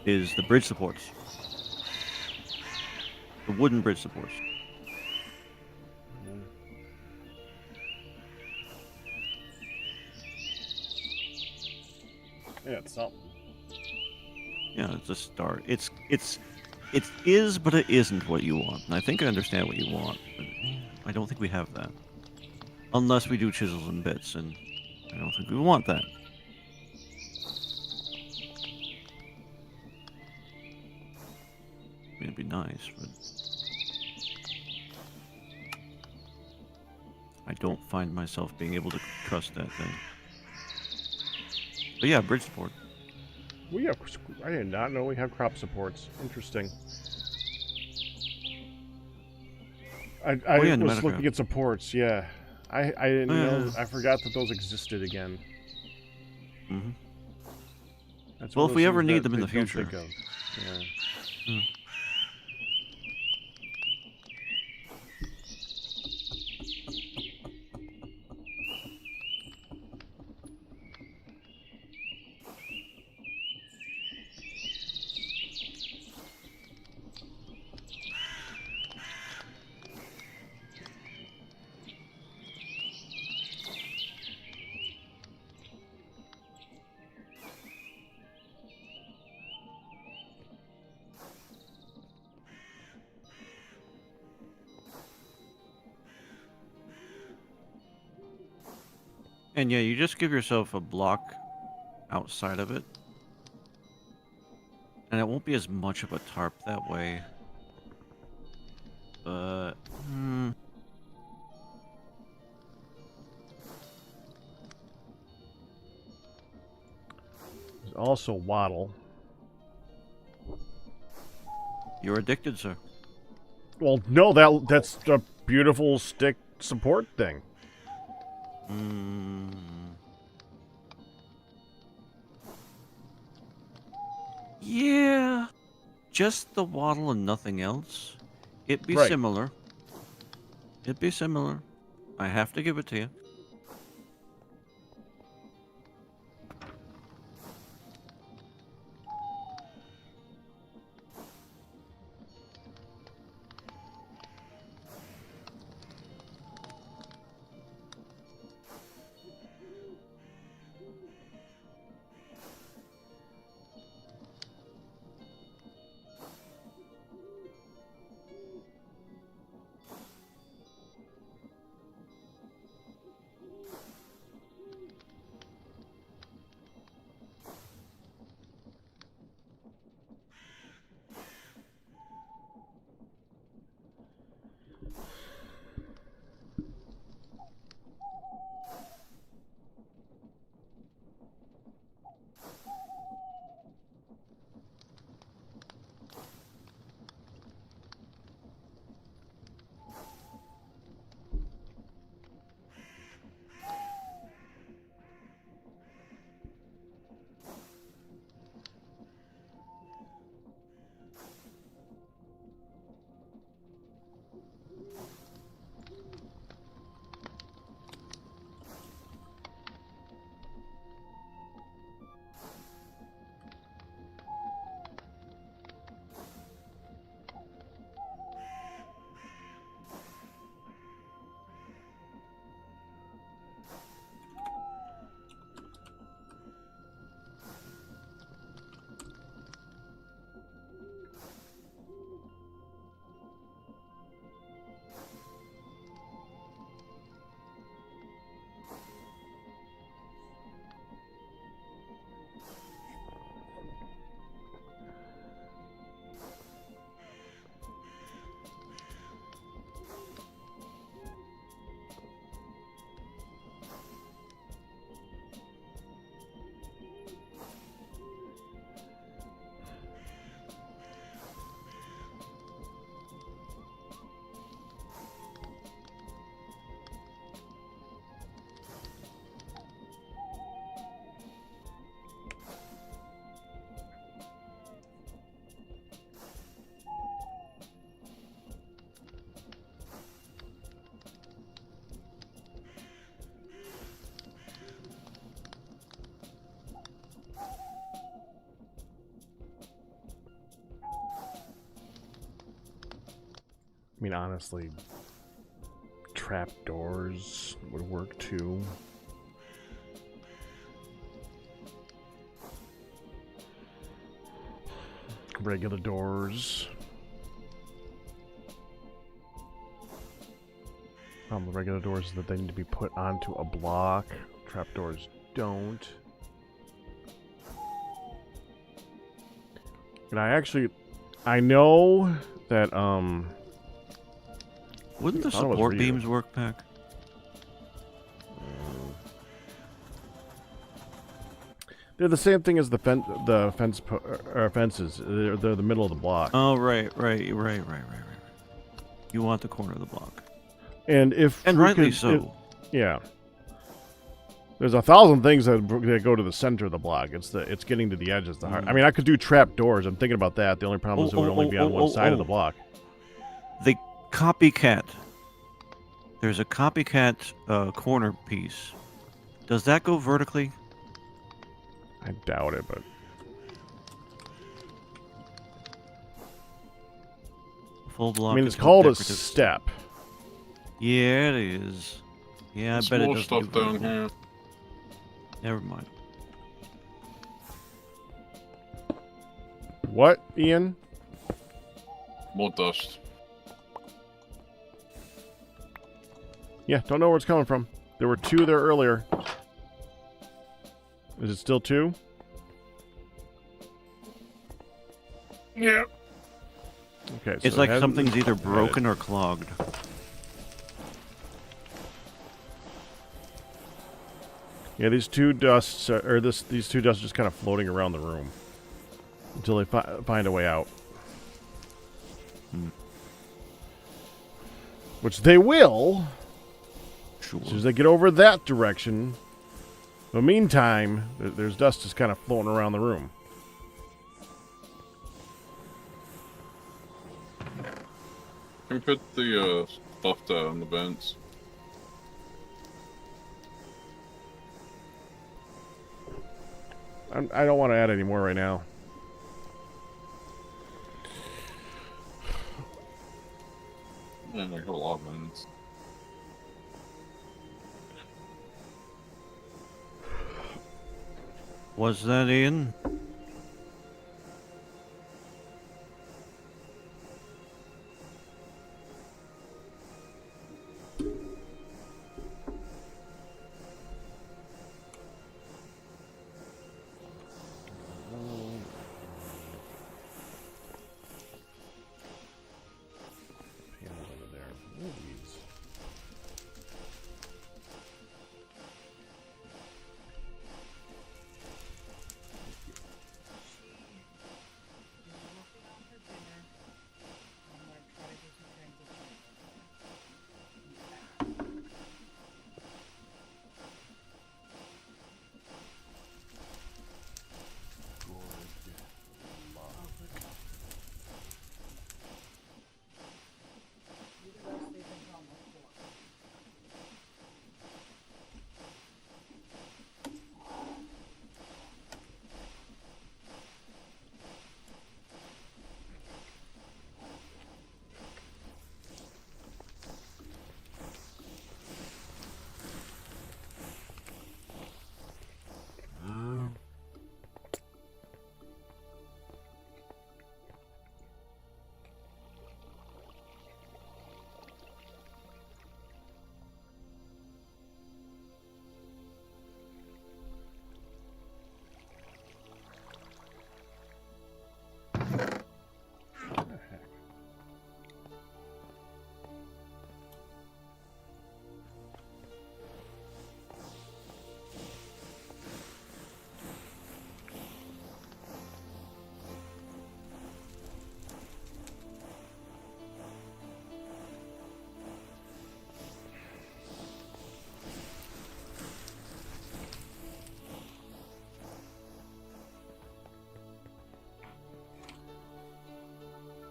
is the bridge supports. The wooden bridge supports. Yeah, it's something. Yeah, it's a start. It is, but it isn't what you want. And I think I understand what you want, but I don't think we have that. Unless we do chisels and bits, and I don't think we want that. I mean, it'd be nice, but I don't find myself being able to trust that thing. But yeah, bridge support. We have. I did not know we have crop supports. Interesting. I Oh, yeah, was Modpack. looking at supports. Yeah, I didn't Oh, yeah, know. yeah. I forgot that those existed again. Hmm. That's Well, one if of we those ever things need that them in they the don't future. think of. Yeah. And yeah, you just give yourself a block outside of it. And it won't be as much of a tarp that way. But... There's also wattle. You're addicted, sir. Well, no, that's a beautiful stick support thing. Yeah, just the waddle and nothing else. It'd be Right. similar. It'd be similar. I have to give it to you. I mean, honestly, trap doors would work too. Regular doors. The regular doors that they need to be put onto a block. Trap doors don't. And I know that Wouldn't the thought it was support for you. beams work, Pack? They're the same thing as the fences. They're the middle of the block. Oh, right. You want the corner of the block. And And rightly so. Yeah. There's 1,000 things that go to the center of the block. It's getting to the edges. The hard. I mean, I could do trap doors. I'm thinking about that. The only problem is it would only be on one side of the block. The copycat. There's a copycat corner piece. Does that go vertically? I doubt it, but Full block. I mean, it's is called a decorative. step. Yeah, it is. Yeah, I There's bet it more doesn't stuff do down vertical. here. Never mind. What, Ian? More dust. Yeah, don't know where it's coming from. There were 2 there earlier. Is it still 2? Yeah. Okay, It's so like it hasn't- something's either broken or clogged. Yeah, these 2 dusts, these 2 dusts just kind of floating around the room until they find a way out. Which they will, Sure. as soon as they get over that direction. But meantime, there's dust just kind of floating around the room. can put the stuff down on the vents. I don't want to add any more right now. Yeah, I got a lot of vents. Was that Ian? Piano's over there. Movies.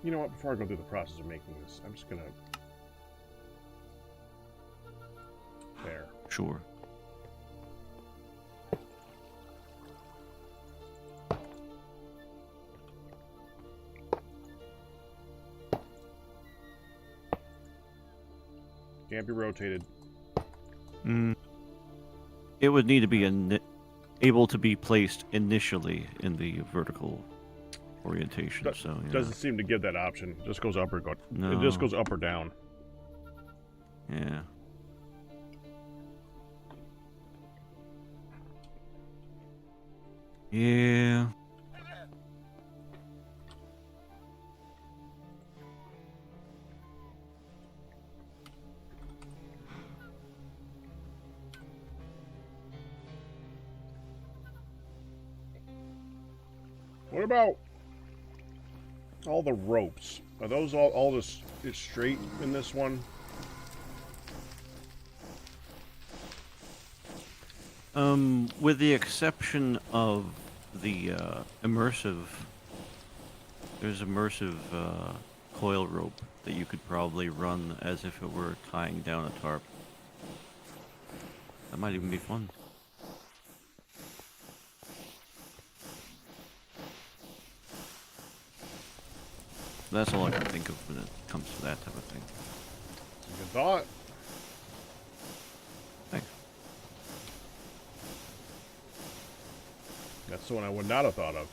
You know what? Before I go through the process of making this, I'm just gonna... There. Sure. Can't be rotated. It would need to be able to be placed initially in the vertical orientation. So yeah. Doesn't seem to give that option. Just goes up or go. No. It just goes up or down. Yeah. Yeah. What about all the ropes? Are those all just straight in this one? With the exception of the immersive, there's immersive coil rope that you could probably run as if it were tying down a tarp. That might even be fun. That's all I can think of when it comes to that type of thing. That's a good thought. Thanks. That's the one I would not have thought of.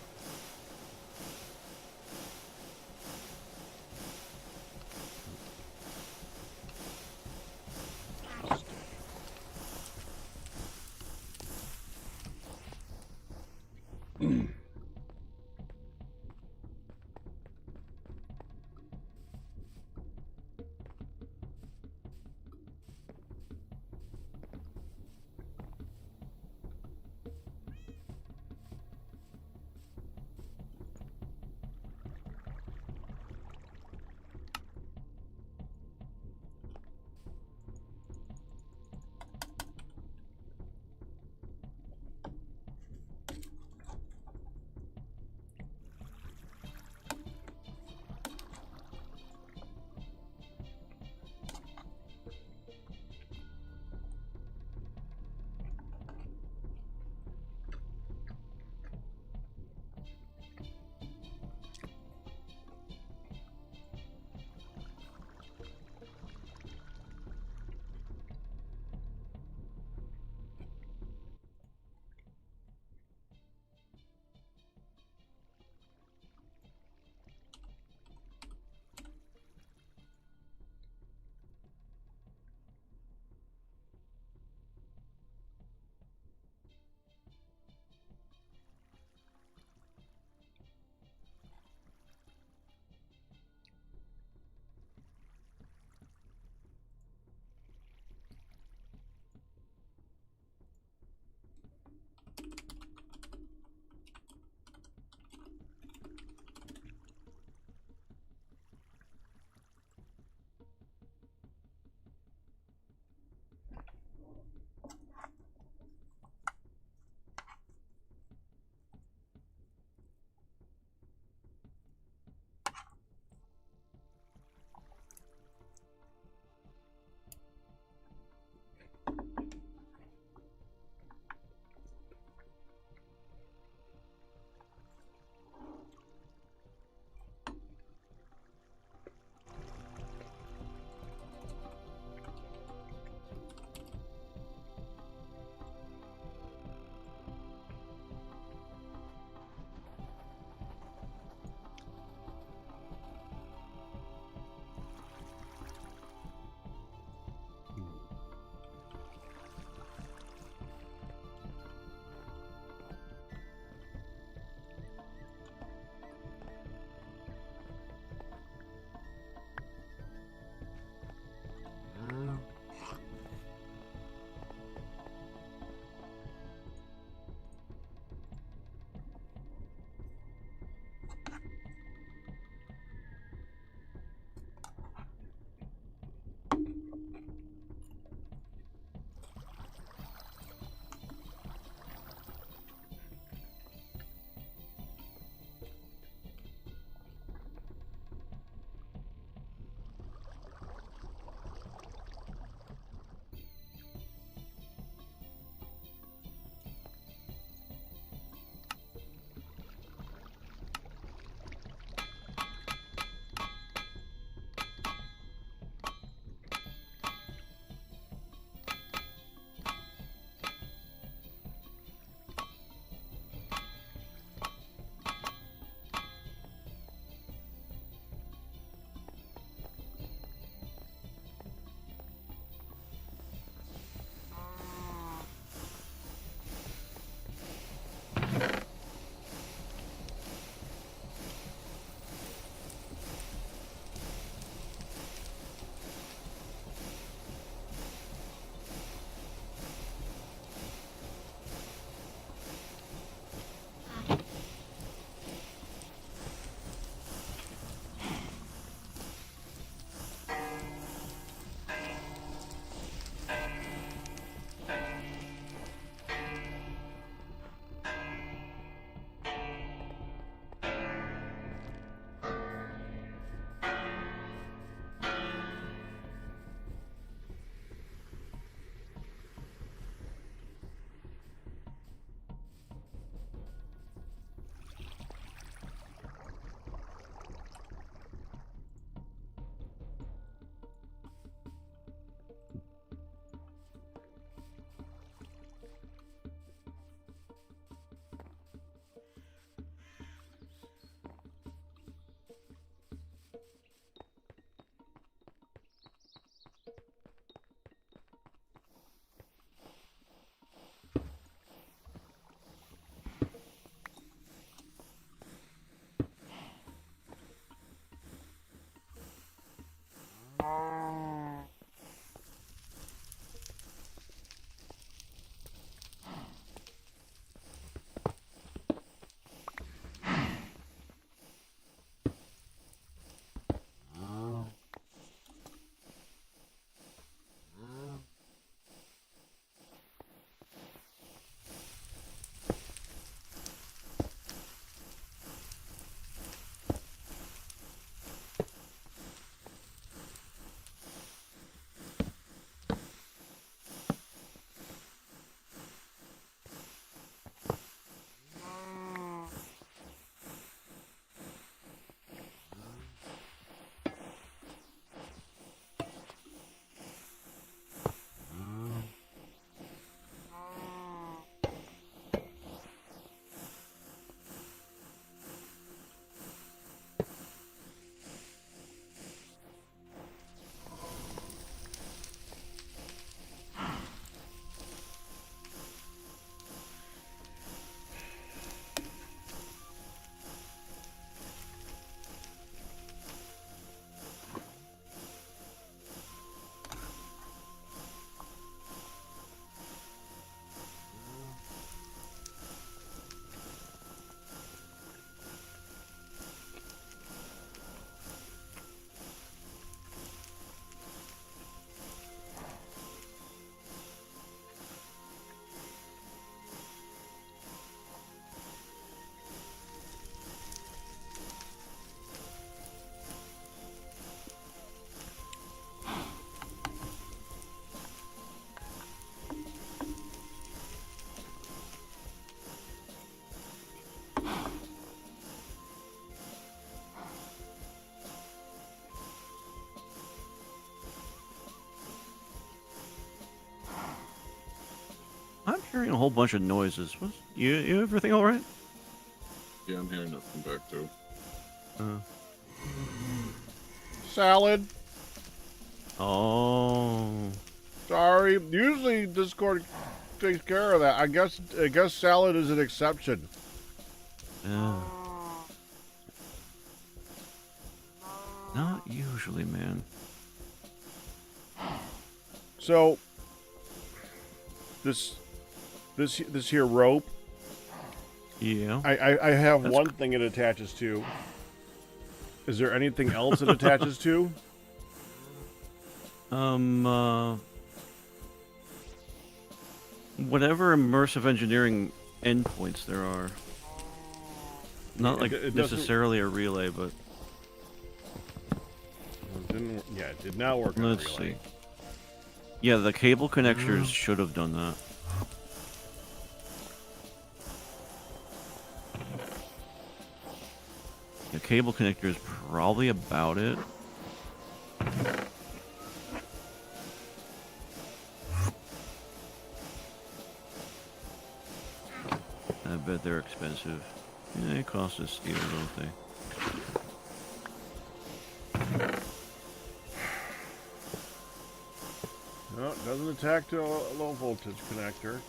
hearing a whole bunch of noises. You everything all right? Yeah, I'm hearing it from back too. Salad. Oh. Sorry. Usually Discord takes care of that. I guess salad is an exception. Yeah. Not usually, man. So this here rope. Yeah. I have That's one thing it attaches to. Is there anything else it attaches to? Whatever immersive engineering endpoints there are. Not like it doesn't- necessarily a relay, but It did not work. let's see. Yeah, the cable connectors should have done that. The cable connector is probably about it. I bet they're expensive. Yeah, they cost us steel, don't they? No, it doesn't attach to a low voltage connector.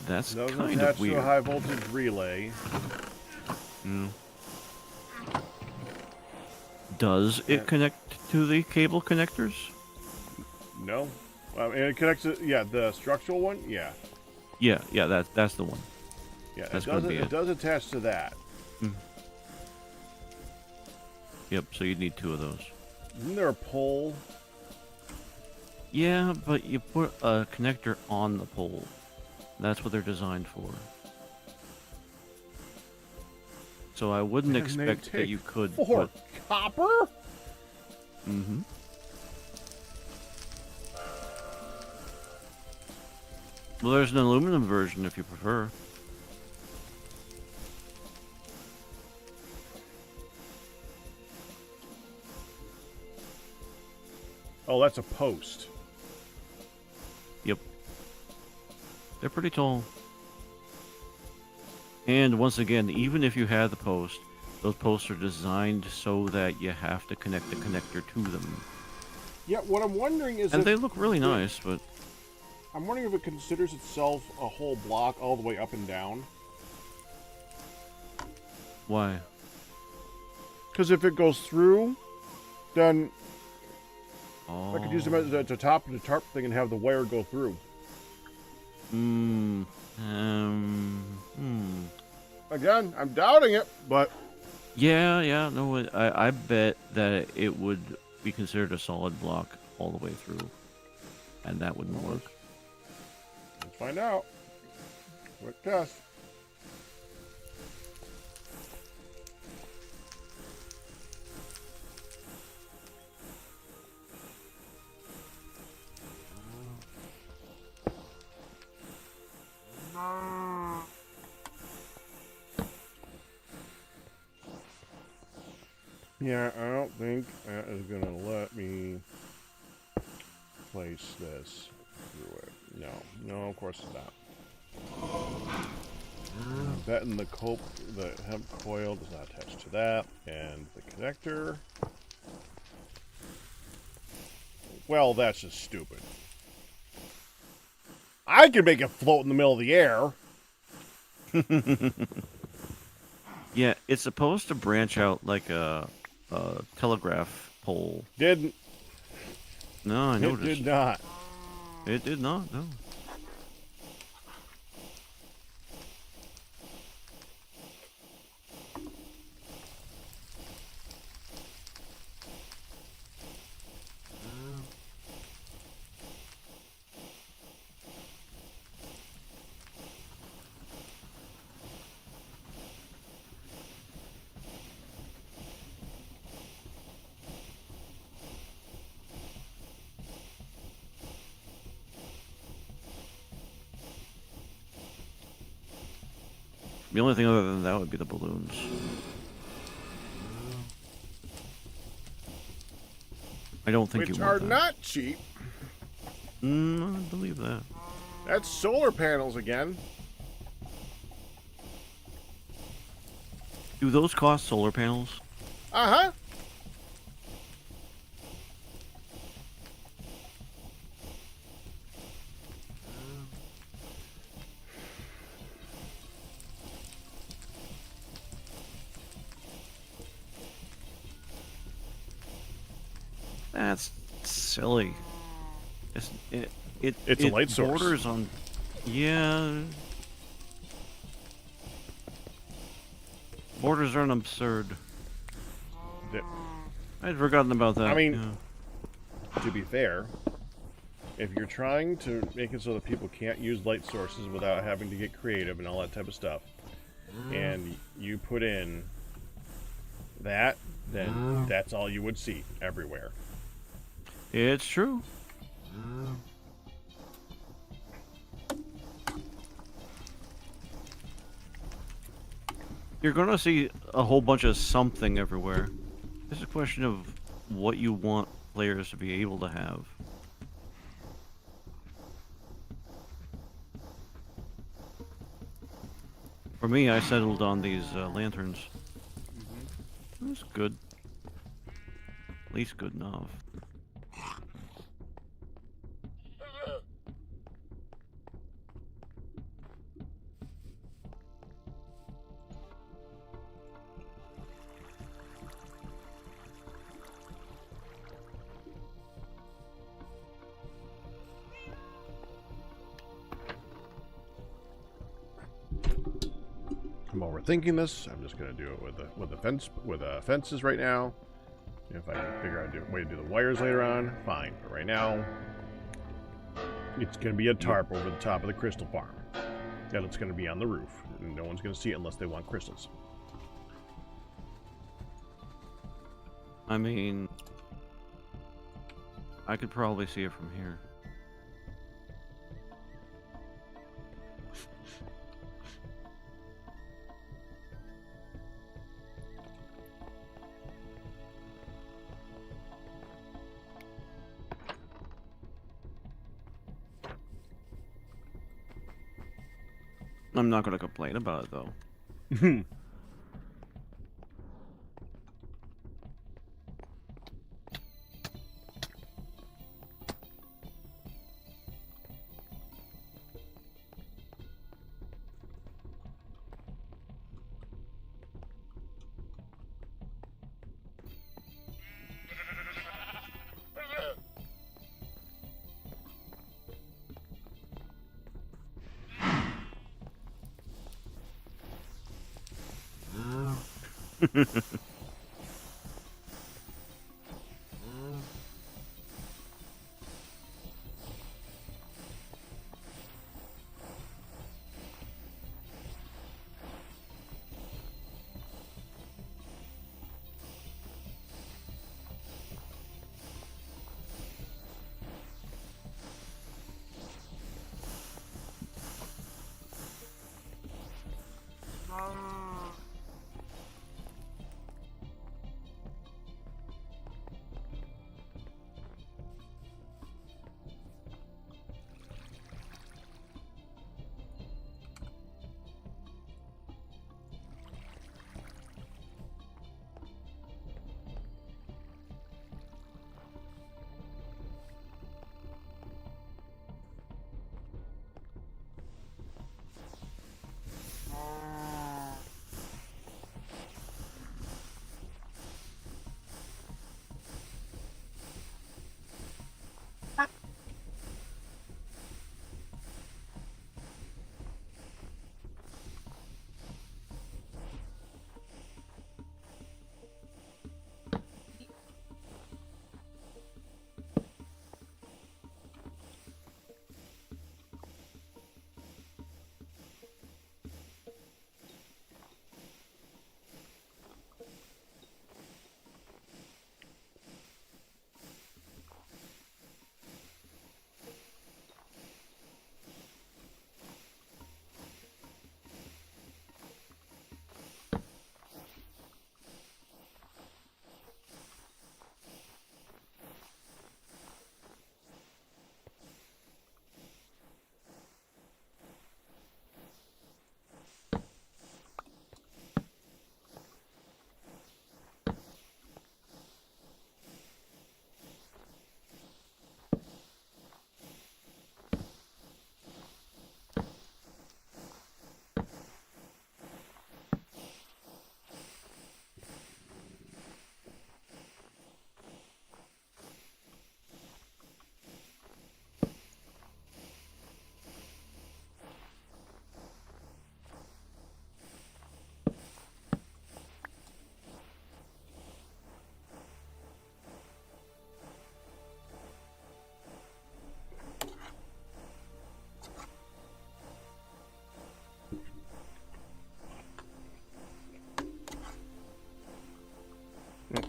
That's Doesn't kind attach of to weird. a high voltage relay. Mm. Does it connect to the cable connectors? No. And it connects it. Yeah, the structural one. Yeah. Yeah, that's the one. Yeah. That's it gonna does. be It it. does attach to that. Yep, so you'd need two of those. Isn't there a pole? Yeah, but you put a connector on the pole. That's what they're designed for. So I wouldn't And they expect that take you could 4 put... copper? Mm-hmm. Well, there's an aluminum version if you prefer. Oh, that's a post. Yep. They're pretty tall. And once again, even if you have the post, those posts are designed so that you have to connect the connector to them. Yeah, what I'm wondering is And if they look really nice, but... I'm wondering if it considers itself a whole block all the way up and down. Why? Because if it goes through, then Oh. I could use them as the top of the tarp thing and have the wire go through. Hmm. Again, I'm doubting it, but Yeah, no, I bet that it would be considered a solid block all the way through. And that wouldn't work. let's find out. Quick test. Yeah, I don't think that is going to let me place this through it. No, of course it's not. I'm betting the hemp coil does not attach to that, and the connector. Well, that's just stupid. I can make it float in the middle of the air. Yeah, it's supposed to branch out like a telegraph pole. Didn't. No, I It noticed. did not. It did not, no. The only thing other than that would be the balloons. I don't think Which you are want that. not cheap. I believe that. That's solar panels again. Do those cost solar panels? Uh-huh. That's silly. It's a light source. Borders on, yeah. Borders aren't absurd. Th- I'd forgotten about that. I mean, yeah. To be fair, if you're trying to make it so that people can't use light sources without having to get creative and all that type of stuff, and you put in that, then that's all you would see everywhere. It's true. You're gonna see a whole bunch of something everywhere. It's a question of what you want players to be able to have. For me, I settled on these lanterns. That's good. At least good enough. I'm overthinking this. I'm just gonna do it with the fences right now. If I can figure out a way to do the wires later on, fine. But right now, it's gonna be a tarp over the top of the crystal farm. And it's gonna be on the roof. And no one's gonna see it unless they want crystals. I mean, I could probably see it from here. I'm not gonna complain about it though.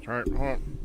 Alright, hold on.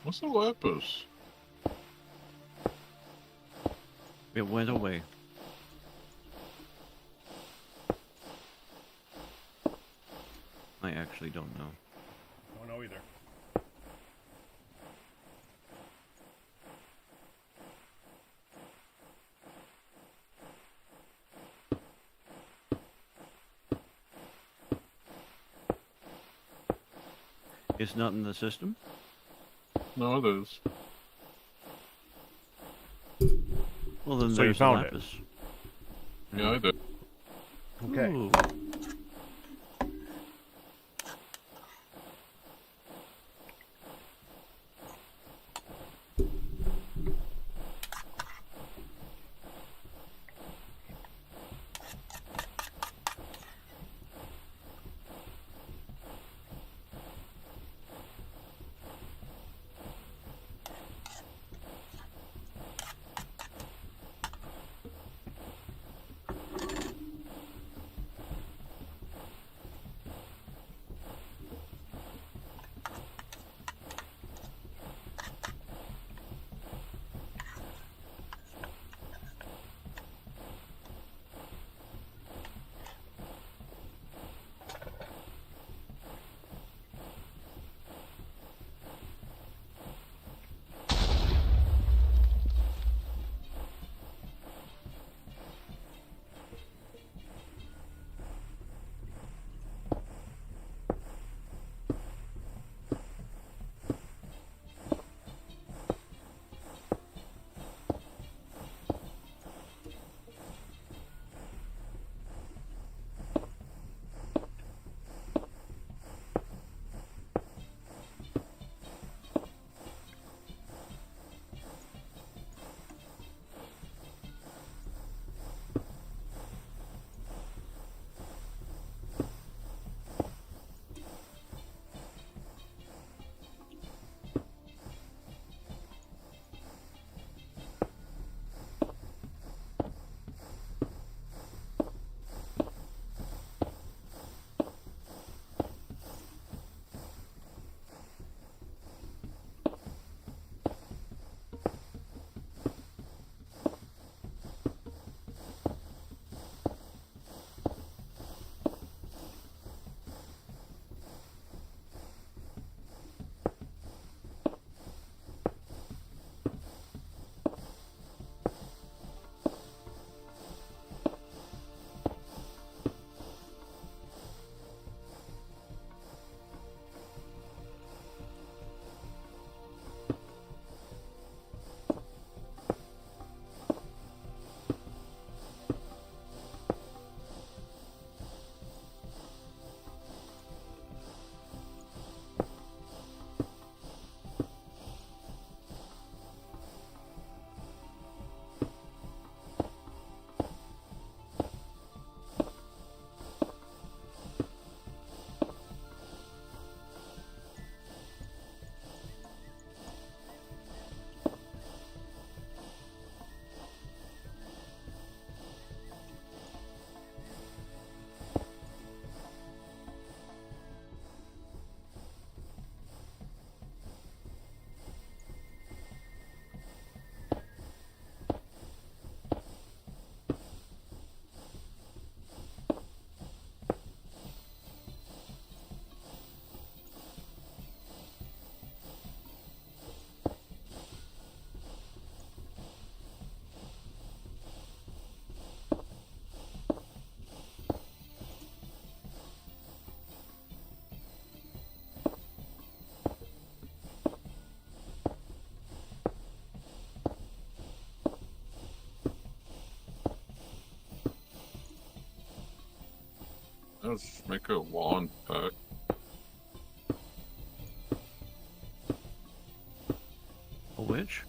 What's the lapis? It went away. I actually don't know. Don't know either. It's not in the system? No, it is. Well, then So you there's the found it. lapis. Yeah, I did. Okay. Ooh. Let's make a wand pack. A witch?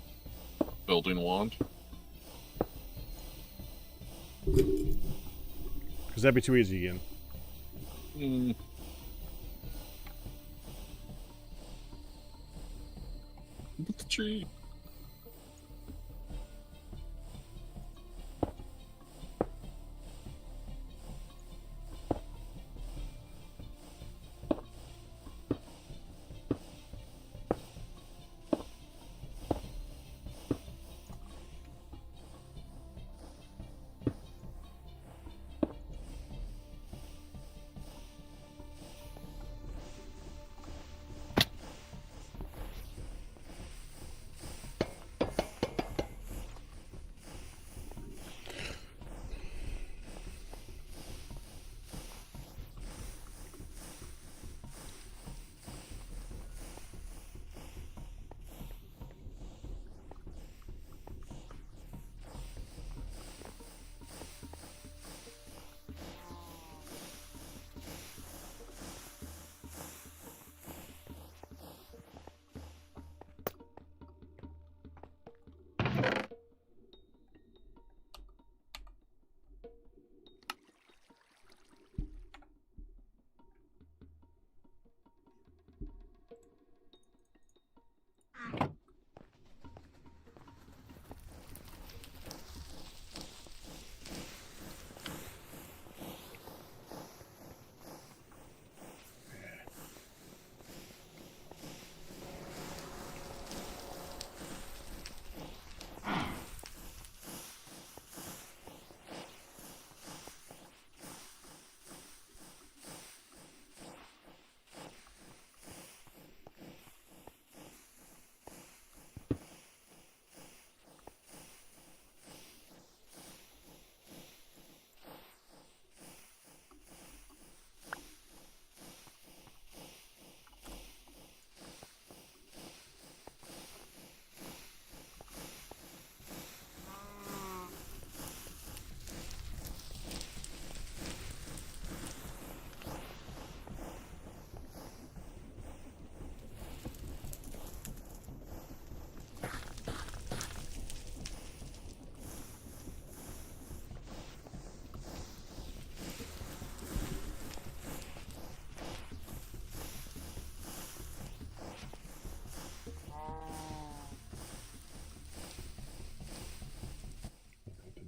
Building wand. Because that'd be too easy again. Hmm. Look at the tree.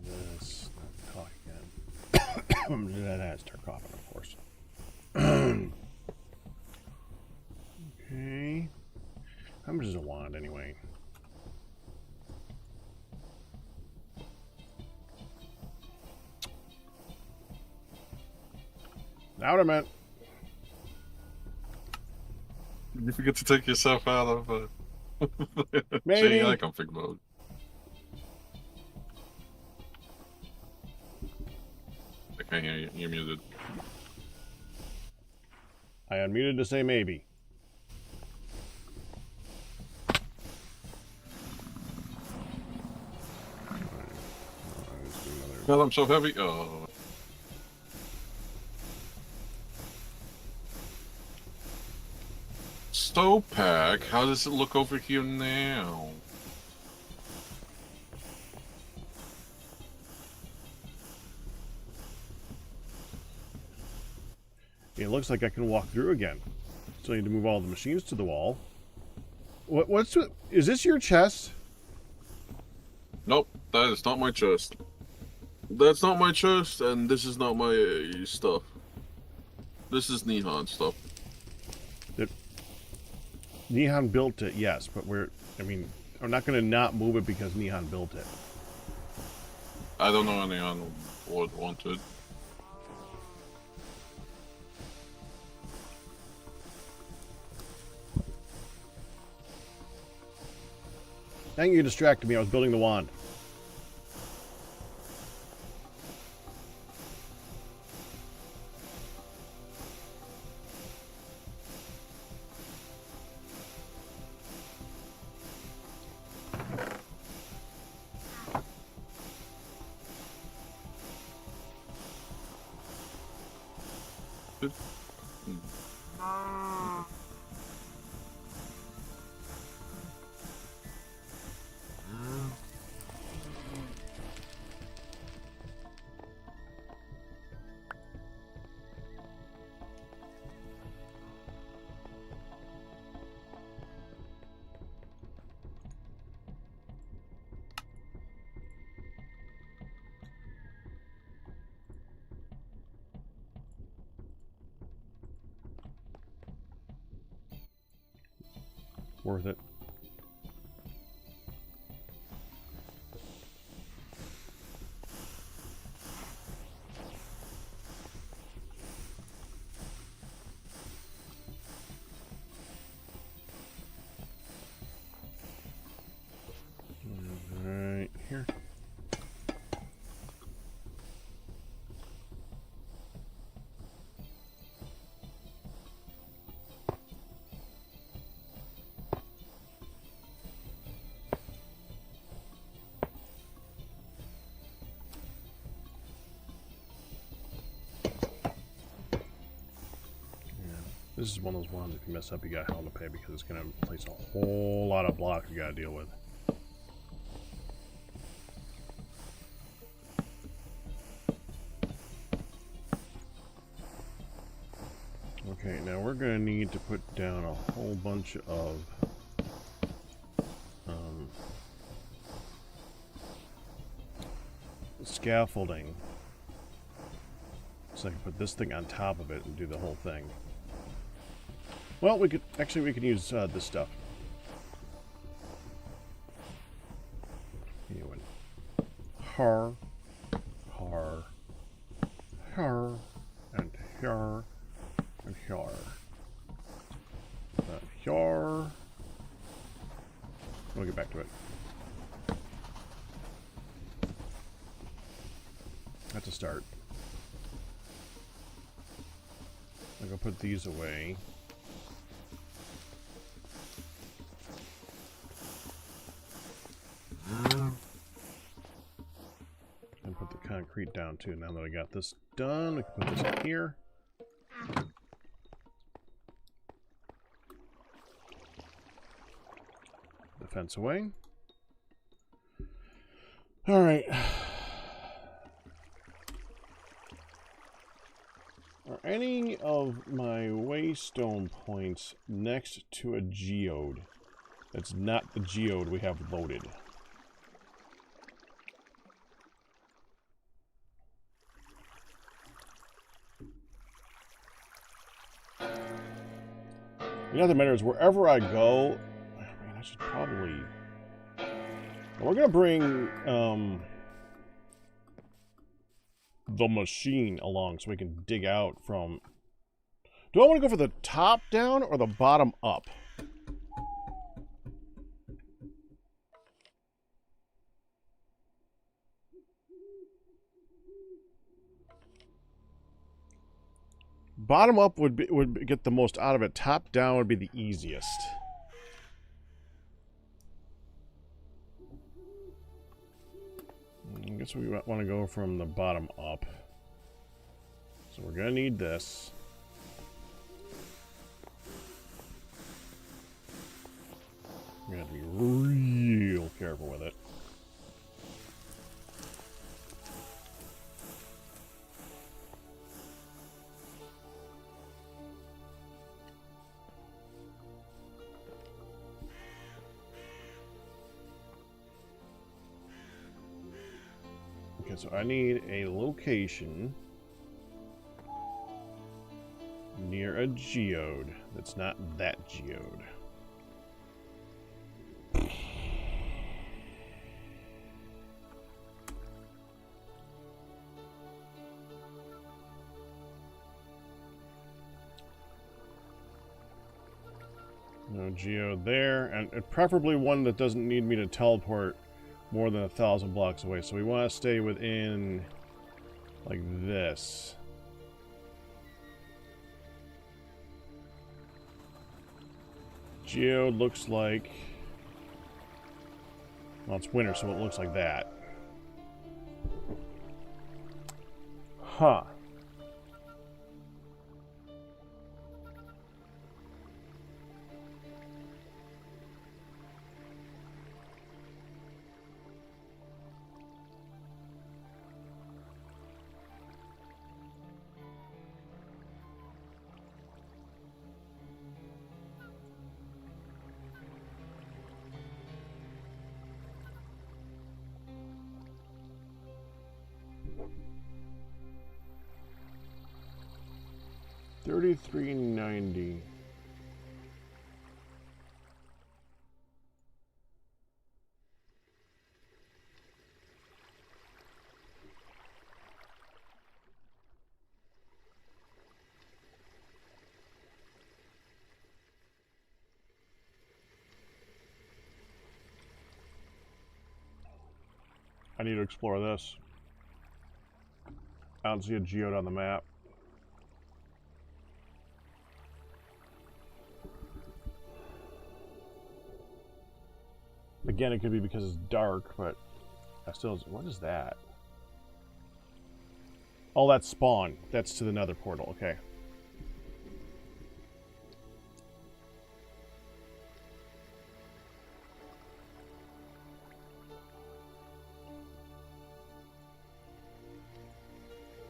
This. Talk again. That has to start coughing, of course. Okay. How much is a wand anyway? Out of it. You forget to take yourself out of Maybe. JI config mode. I can't hear you. You're muted. I unmuted to say maybe. God, I'm so heavy. Oh. Snowpack, how does it look over here now? It looks like I can walk through again. So I need to move all the machines to the wall. Is this your chest? Nope, that is not my chest. That's not my chest, and this is not my stuff. This is Nihon stuff. Nihon built it, yes, but I'm not going to not move it because Nihon built it. I don't know anyone would want it. Dang, you distracted me. I was building the wand. Worth it. Right here. This is one of those ones, if you mess up, you got hell to pay because it's going to place a whole lot of blocks you got to deal with. Okay, now we're going to need to put down a whole bunch of scaffolding so I can put this thing on top of it and do the whole thing. Well, we could use this stuff. You and har, and har, and har. Har. We'll get back to it. That's a start. I'm gonna put these away. And put the concrete down too. Now that I got this done, I can put this in here. The fence away. Alright. Are any of my waystone points next to a geode that's not the geode we have loaded? The other matter is wherever I go, I mean, I should probably. We're gonna bring the machine along so we can dig out from. Do I want to go for the top down or the bottom up? Bottom up would get the most out of it. Top down would be the easiest. I guess we want to go from the bottom up. So we're going to need this. We're going to have to be real careful with it. Okay, so I need a location near a geode that's not that geode. No geode there, and preferably one that doesn't need me to teleport more than 1,000 blocks away. So we want to stay within like this. Geode looks like, well, it's winter, so it looks like that. Huh. $33.90. I need to explore this. I don't see a geode on the map. Again, it could be because it's dark, but I still... What is that? Oh, that's spawn. That's to the nether portal. Okay.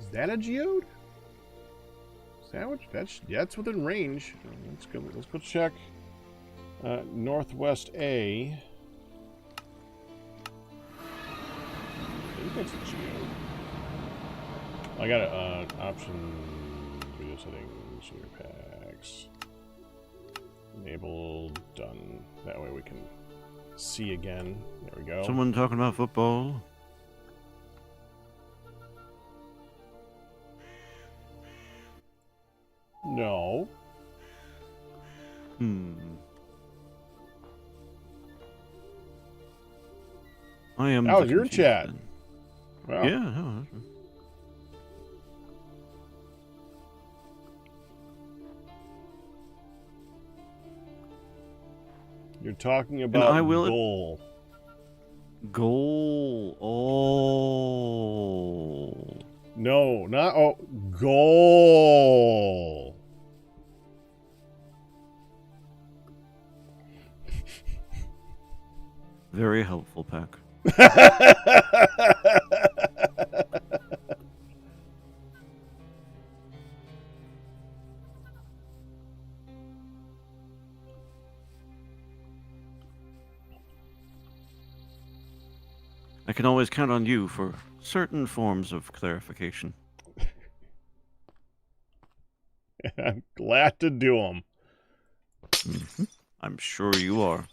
Is that a geode? Sandwich? That's within range. Let's go. Let's go check. Northwest A. I think that's a geode. I got an option. Video settings, shader packs. Enabled. Done. That way we can see again. There we go. Someone talking about football? No. I am. That the was your confused chat. then. Wow. Yeah. No, You're talking about I will- goal. goal. Oh. No, not oh, goal. Very helpful, Pack. I can always count on you for certain forms of clarification. I'm glad to do them. I'm sure you are.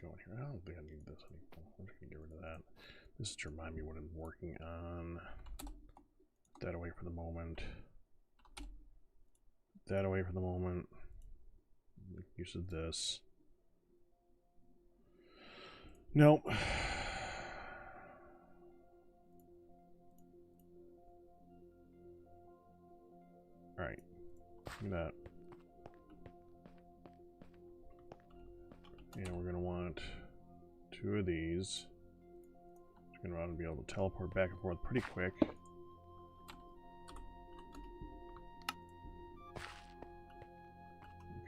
going here? I don't think I need this anymore. I'm just gonna get rid of that. This is to remind me what I'm working on. Put that away for the moment. Put that away for the moment. Make use of this. Nope. Alright. Look at that. And we're going to want 2 of these. We're going to want to be able to teleport back and forth pretty quick.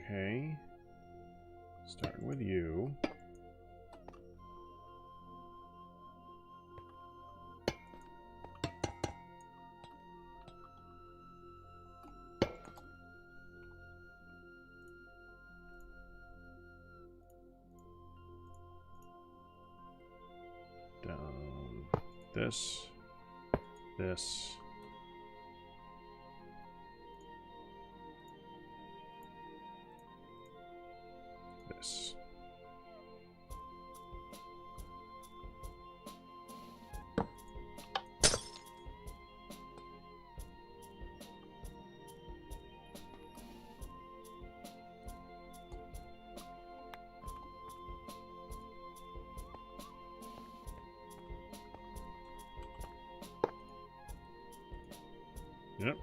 Okay. Starting with you. Down this, this, this. Yep.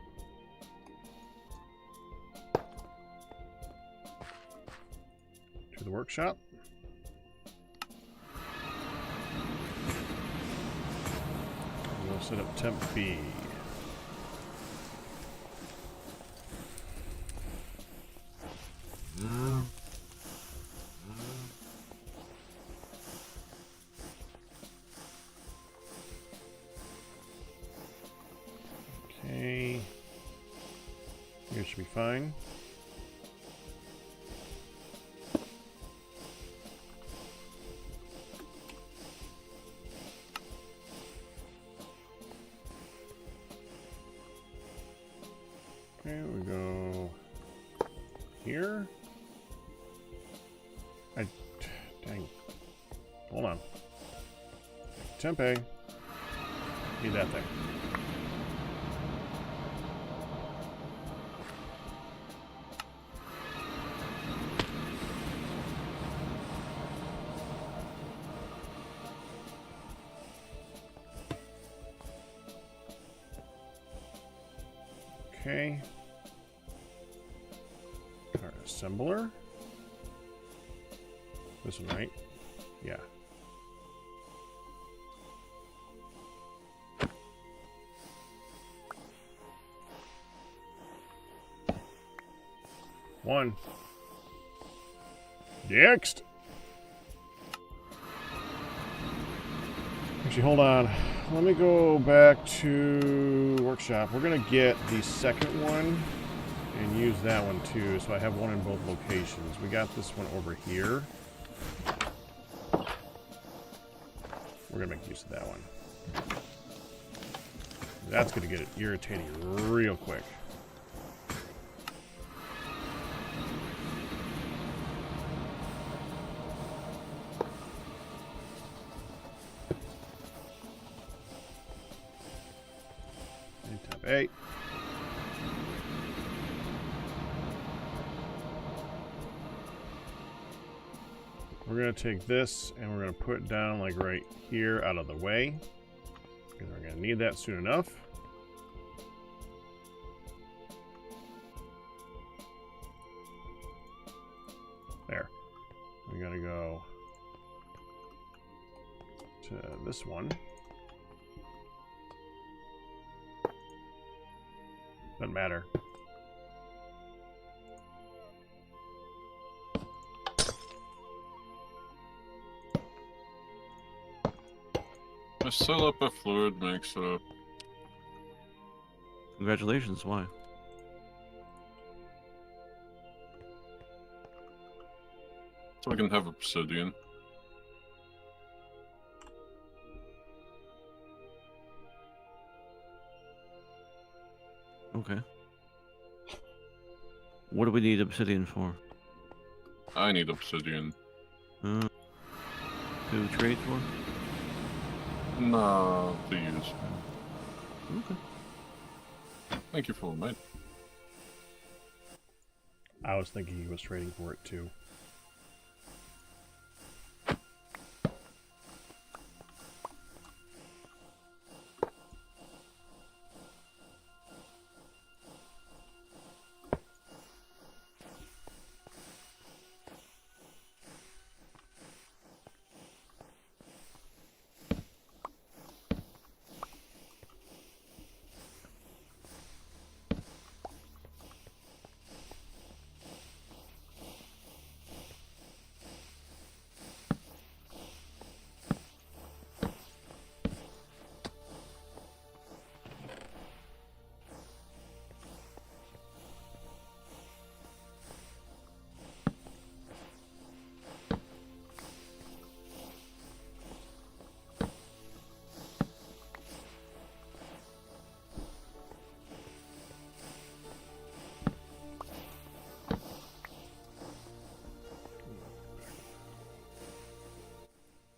To the workshop. We'll set up temp B. Okay. Here should be fine. Okay, we go here. Dang. Hold on. Temp A. Need that thing. Okay. Our assembler. This one, right? Yeah. One. Next. Actually, hold on. Let me go back to workshop. We're gonna get the second one and use that one too, so I have one in both locations. We got this one over here. We're gonna make use of that one. That's gonna get it irritating real quick. Hey. We're going to take this and we're going to put it down like right here out of the way. Because we're going to need that soon enough. There. We're going to go to this one. Doesn't matter. I set up a fluid mixer. Congratulations, why? So I can have obsidian. Okay. What do we need obsidian for? I need obsidian. to trade for? Nah, to use. Okay. Thank you for it, mate. I was thinking he was trading for it too.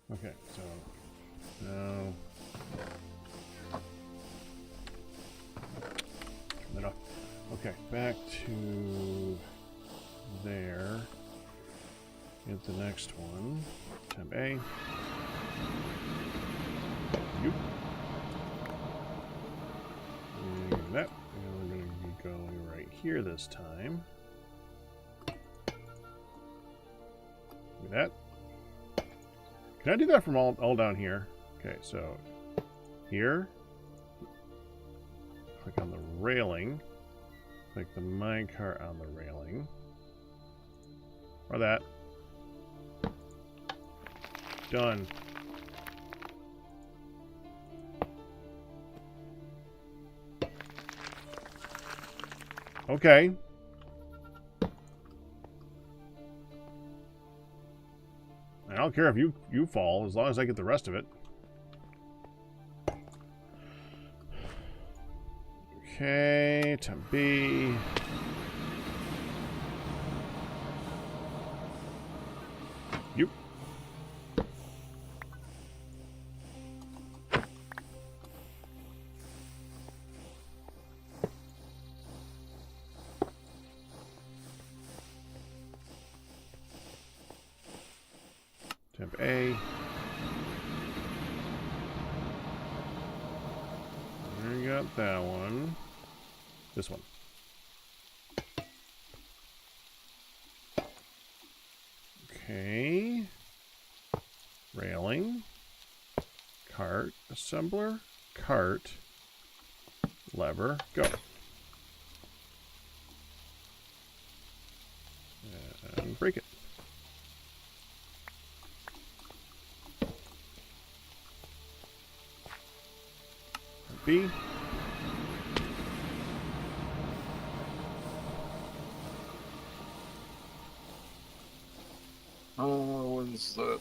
Okay, so now turn that off. Okay, back to there. Get the next one. Temp A. Yep. And that. And we're going to be going right here this time. Do that. Can I do that from all down here? Okay, so here, click on the railing, click the minecart on the railing, or that. Done. Okay. I don't care if you fall, as long as I get the rest of it. Okay, temp B. Yep. Temp A. We got that one. This one. Okay. Railing. Cart. Assembler. Cart. Lever. Go. And break it. B. What is that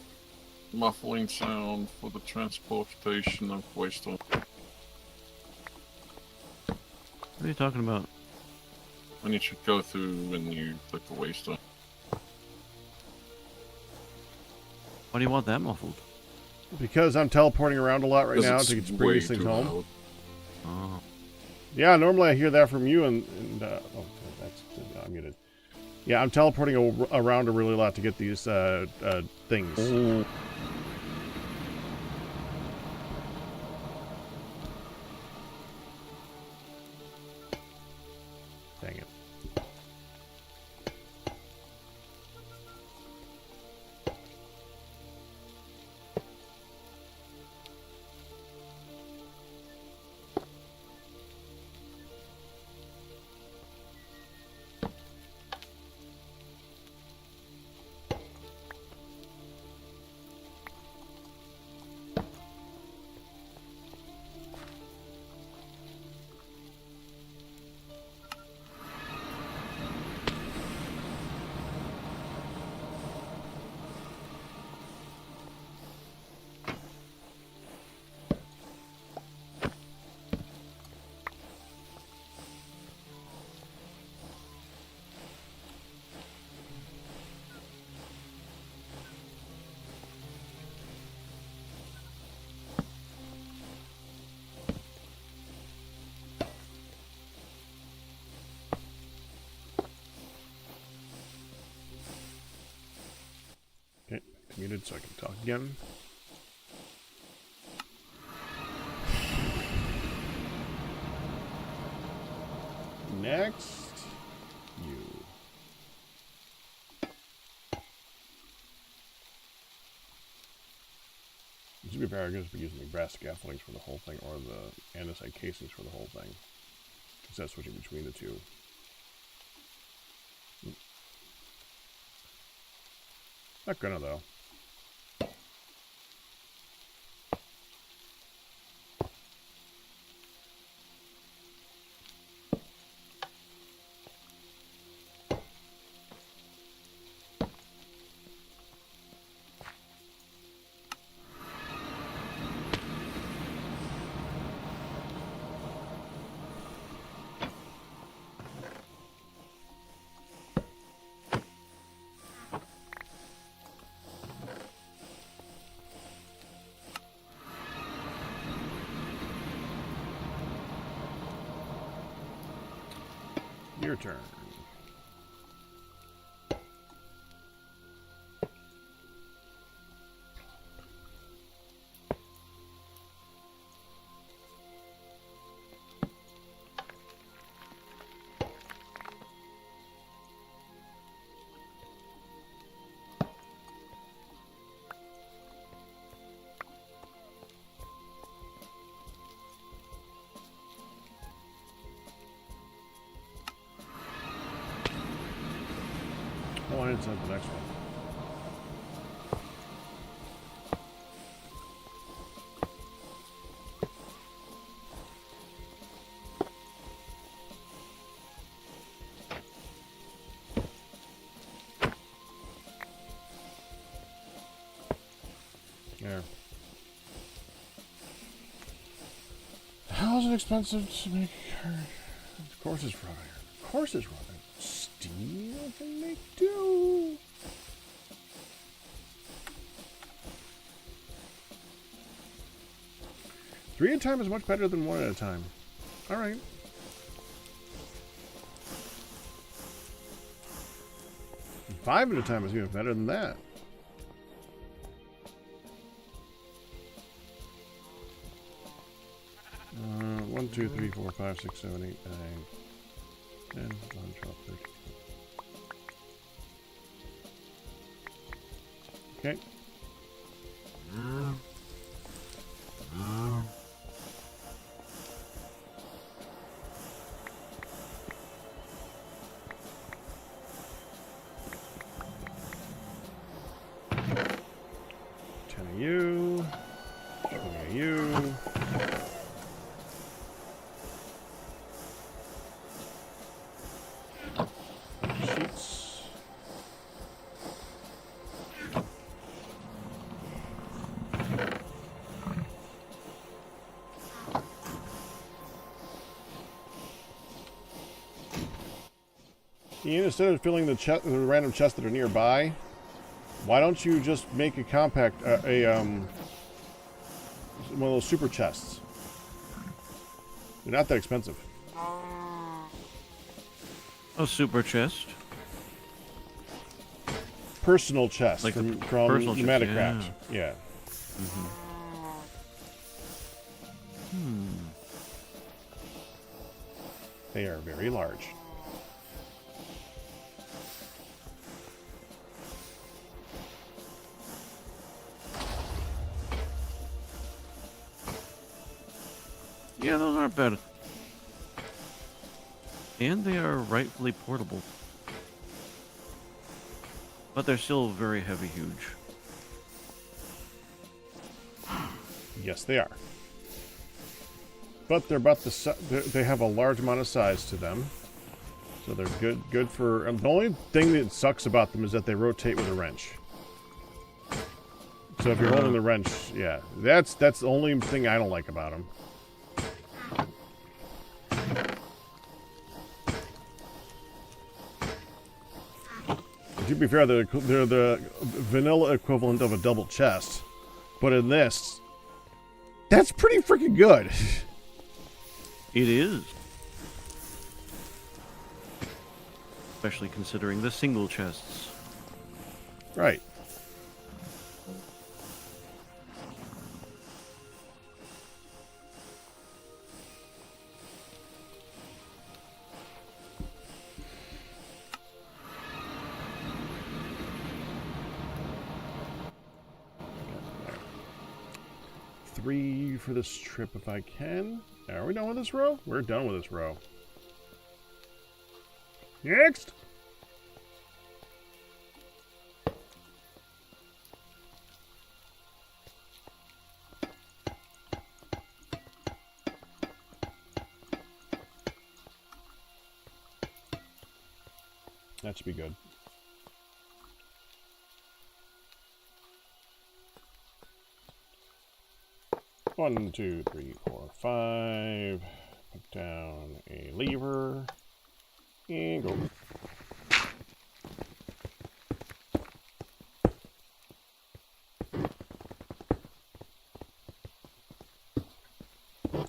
muffling sound for the transportation of waste oil? What are you talking about? When you should go through when you click the waste oil. Why do you want that muffled? Because I'm teleporting around a lot right now Because to it's bring way these things too home. loud. Oh. Yeah, normally I hear that from you, and oh, that's I'm muted. Yeah, I'm teleporting around a really lot to get these things. Oh. Dang it. muted so I can talk again. Next, you. To be fair, I guess we're using the brass scaffoldings for the whole thing, or the andesite casings for the whole thing. Instead of switching between the two. Not gonna, though. Your turn. Oh, I didn't send the next one. There. How is it expensive to make iron? Of course it's raw iron. Of course it's raw iron. Steel can make do. Three at a time is much better than one at a time. All right. Five at a time is even better than that. One, two, three, four, five, six, seven, eight, nine, 10, 11, 12, 13. Okay. Ten of you. 20 of you. Sheets. Ian, instead of filling the random chests that are nearby, why don't you just make a compact, one of those super chests? They're not that expensive. A super chest. Personal chest Like from personal chest, Modpack. Yeah. They are very large. Yeah, those aren't bad. And they are rightfully portable. But they're still very heavy, huge. Yes, they are. But they're about they have a large amount of size to them. So they're good for... the only thing that sucks about them is that they rotate with a wrench. So if you're holding the wrench, yeah. That's the only thing I don't like about them. To be fair, they're the vanilla equivalent of a double chest. But in this, that's pretty freaking good. It is. Especially considering the single chests. Right. 3 for this trip if I can. Are we done with this row? We're done with this row. Next! That should be good. One, two, three, four, 5. Put down a lever. And go.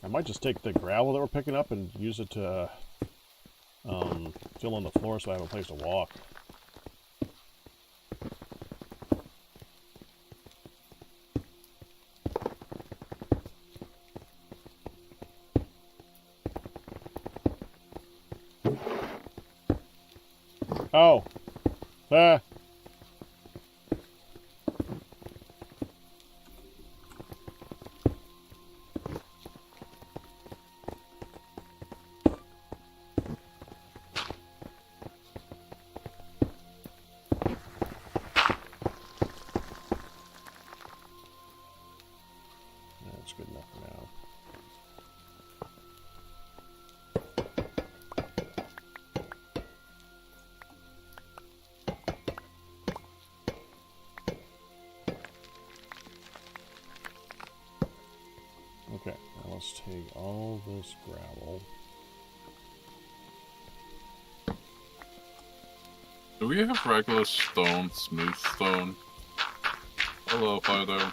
I might just take the gravel that we're picking up and use it to fill in the floor so I have a place to walk. Oh. Ah. That's good enough for now. Okay, now let's take all this gravel. Do we have regular stone, smooth stone? Hello, Fido.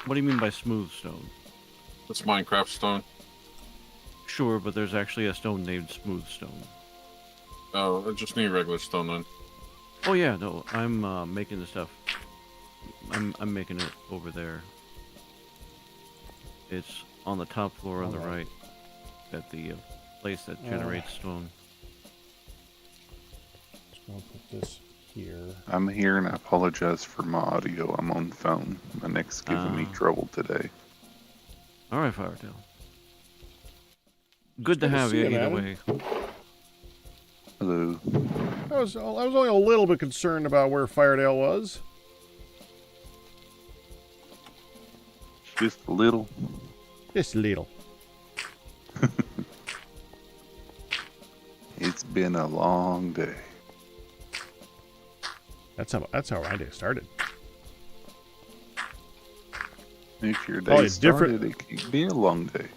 What do you mean by smooth stone? It's Minecraft stone. Sure, but there's actually a stone named smooth stone. Oh, I just need regular stone then. Oh yeah, no, I'm making the stuff. I'm making it over there. It's on the top floor on the right, at the place that generates stone. Just gonna put this here. I'm here and I apologize for my audio. I'm on the phone. My neck's giving me trouble today. All right, Firetail. Good to have you either way. Hello. I was only a little bit concerned about where Firedale was. Just a little. Just a little. It's been a long day. That's how my day started. If your Probably day started, it could be a long day.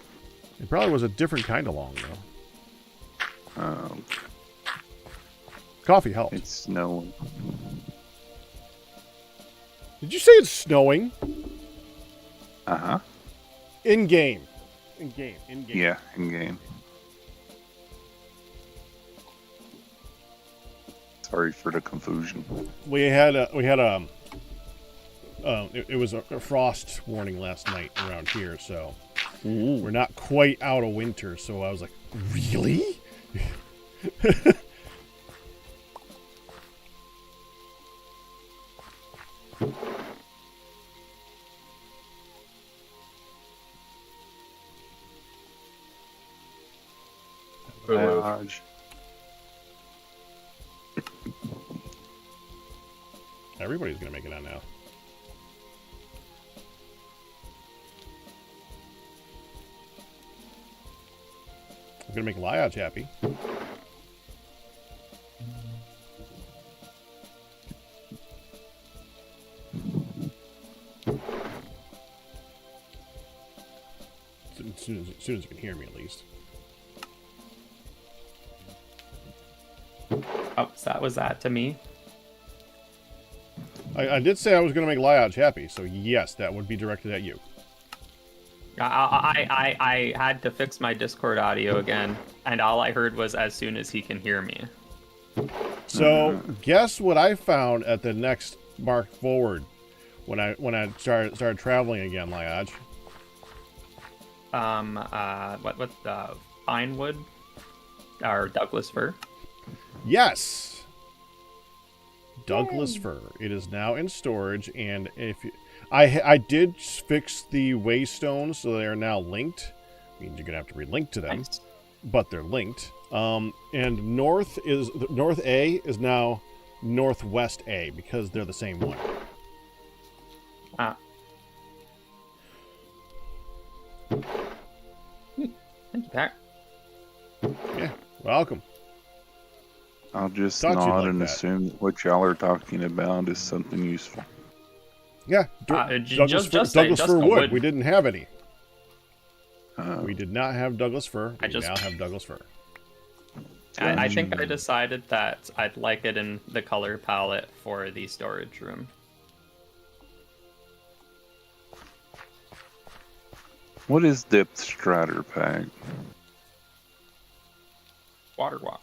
It probably was a different kind of long though. Coffee helped. It's snowing. Did you say it's snowing? Uh-huh. In game. In game. Yeah, in game. Sorry for the confusion. It was a frost warning last night around here, so we're not quite out of winter. So I was like, really? Dodge. Everybody's gonna make it on now. I'm gonna make Liage happy. As soon as you can hear me, at least. Oh, so that was that to me. I did say I was going to make Liage happy, so yes, that would be directed at you. I had to fix my Discord audio again, and all I heard was as soon as he can hear me. So guess what I found at the next mark forward when I started traveling again, Liage? What pine wood or Douglas fir? Yes. Douglas Yay. fir. It is now in storage, and if you, I did fix the waystones so they are now linked. Means you're gonna have to relink to them, Nice. but they're linked. And north A is now northwest A because they're the same one. Ah. Thank you, Pat. Yeah, welcome. I'll just Thought you'd nod like and that. assume that what y'all are talking about is something useful. Yeah, Douglas fir a wood. We didn't have any. Uh, We did not have Douglas fir. I We just- now have Douglas fir. I think I decided that I'd like it in the color palette for the storage room. what is Depth Strider Pack? Water walk.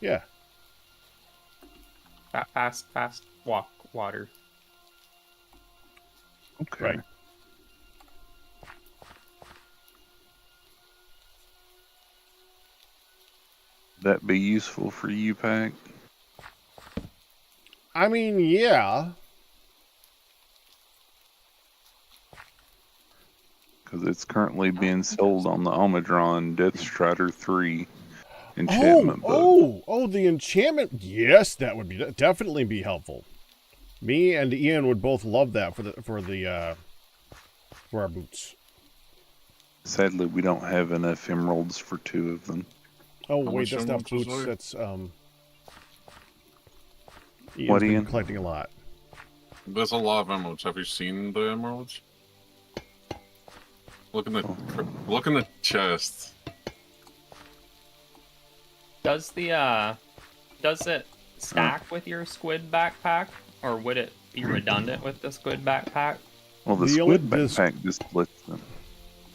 Yeah. Fast walk water. Okay. Right. That be useful for you, Pack? I mean, yeah. Because it's currently being sold on the Omidron Death Strider 3 enchantment book. Oh, the enchantment. Yes, that would definitely be helpful. Me and Ian would both love that for our boots. Sadly, we don't have enough emeralds for 2 of them. Oh How wait, much that's not emeralds was boots. there? That's Ian's What, been Ian? collecting a lot. There's a lot of emeralds. Have you seen the emeralds? Look in the chest. Does it stack with your squid backpack, or would it be redundant with the squid backpack? Well, the The only- squid this- backpack just splits them.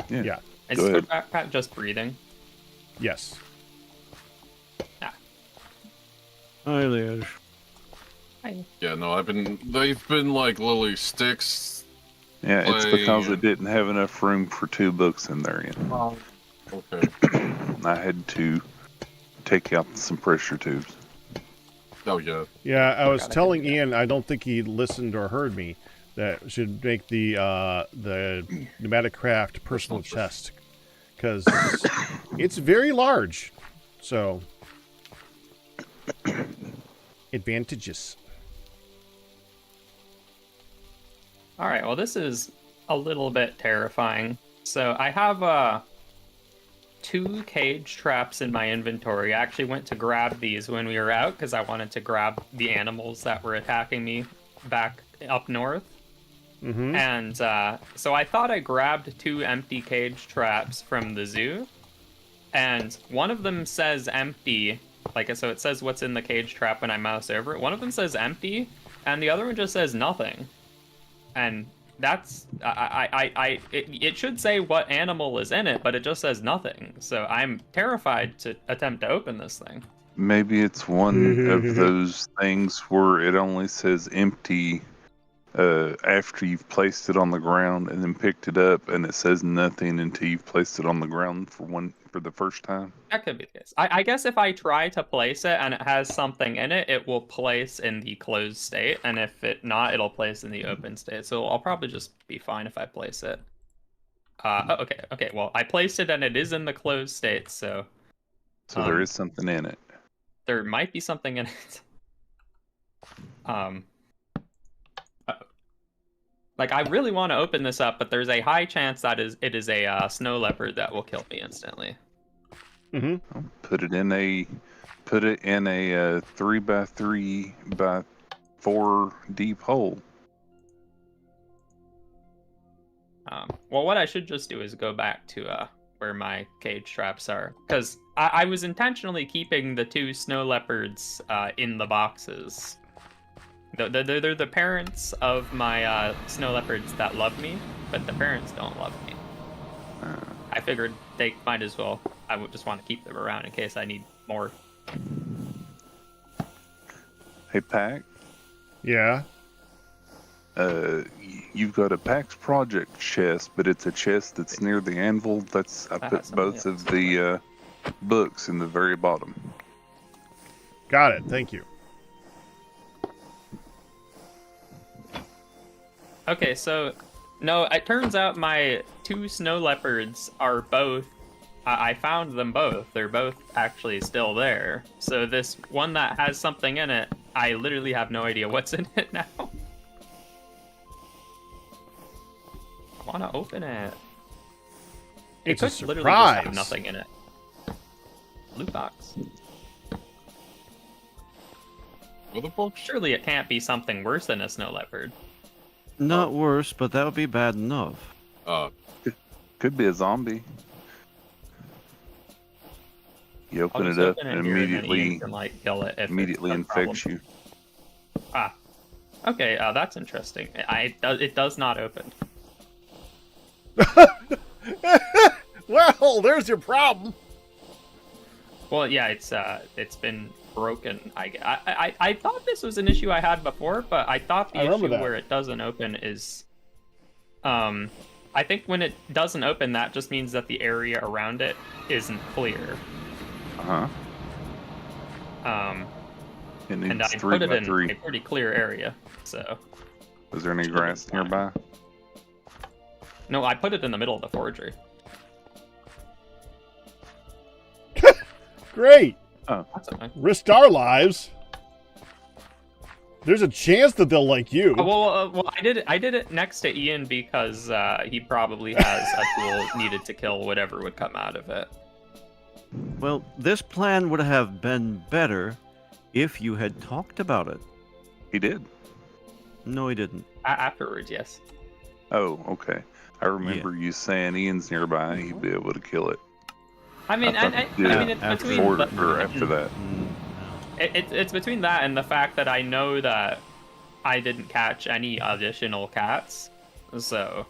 Yeah. Is Go squid backpack just breathing? Yes. Hi, Liz. Yeah, no, they've been like lily sticks. Yeah, it's because Play- it didn't have enough room for 2 books in there yet. Okay. I had to take out some pressure tubes. Oh yeah. Yeah, I was Forgot I telling could do that. Ian. I don't think he listened or heard me. That should make the pneumatic craft personal chest because it's very large. So advantages. All right. Well, this is a little bit terrifying. So I have 2 cage traps in my inventory. I actually went to grab these when we were out because I wanted to grab the animals that were attacking me back up north. Mm-hmm. And so I thought I grabbed 2 empty cage traps from the zoo, and one of them says empty. So it says what's in the cage trap when I mouse over it. One of them says empty, and the other one just says nothing. And that's it should say what animal is in it, but it just says nothing. So I'm terrified to attempt to open this thing. Maybe it's one of those things where it only says empty after you've placed it on the ground and then picked it up, and it says nothing until you've placed it on the ground for the first time. That could be the case. I guess if I try to place it and it has something in it, it will place in the closed state, and if it not, it'll place in the open state. So I'll probably just be fine if I place it. Okay. Well, I placed it and it is in the closed state, so So there is something in it. there might be something in it. I really want to open this up, but there's a high chance that it is a snow leopard that will kill me instantly. Mm-hmm. Put it in a 3x3x4 deep hole. Well, what I should just do is go back to where my cage traps are, because I was intentionally keeping the 2 snow leopards in the boxes. They're the parents of my snow leopards that love me, but the parents don't love me. I figured they might as well. I would just want to keep them around in case I need more. Hey, Pac, Yeah. you've got a PAX project chest, but it's a chest that's near the anvil. I put both of the books in the very bottom. Got it. Thank you. Okay, so no, it turns out my 2 snow leopards are both. I found them both. They're both actually still there. So this one that has something in it, I literally have no idea what's in it now. I want to open it. It's It a could literally just have surprise. nothing in it. Loot box. Other books? Surely it can't be something worse than a snow leopard. Not worse, but that would be bad enough. Could be a zombie. You I'll open just it up open and here, then immediately Ian can, like, kill it if it's immediately a problem. infects you. Ah. Okay, that's interesting. It does not open. Well, there's your problem. Well, yeah, it's been broken. I thought this was an issue I had before, but I thought the I remember issue that. where it doesn't open is, I think when it doesn't open, that just means that the area around it isn't clear. Uh-huh. It And needs I 3 put it by in 3. a pretty clear area, so. Is there any grass nearby? No, I put it in the middle of the forgery. Great. That's okay. Risked our lives. There's a chance that they'll like you. Well, I did it next to Ian because he probably has a tool needed to kill whatever would come out of it. Well, this plan would have been better if you had talked about it. He did. No, he didn't. Afterwards, yes. Oh, okay. I remember you saying Ian's nearby, he'd be able to kill it. I mean, thought I you mean, did it's after- between or after that. it's between that and the fact that I know that I didn't catch any additional cats, so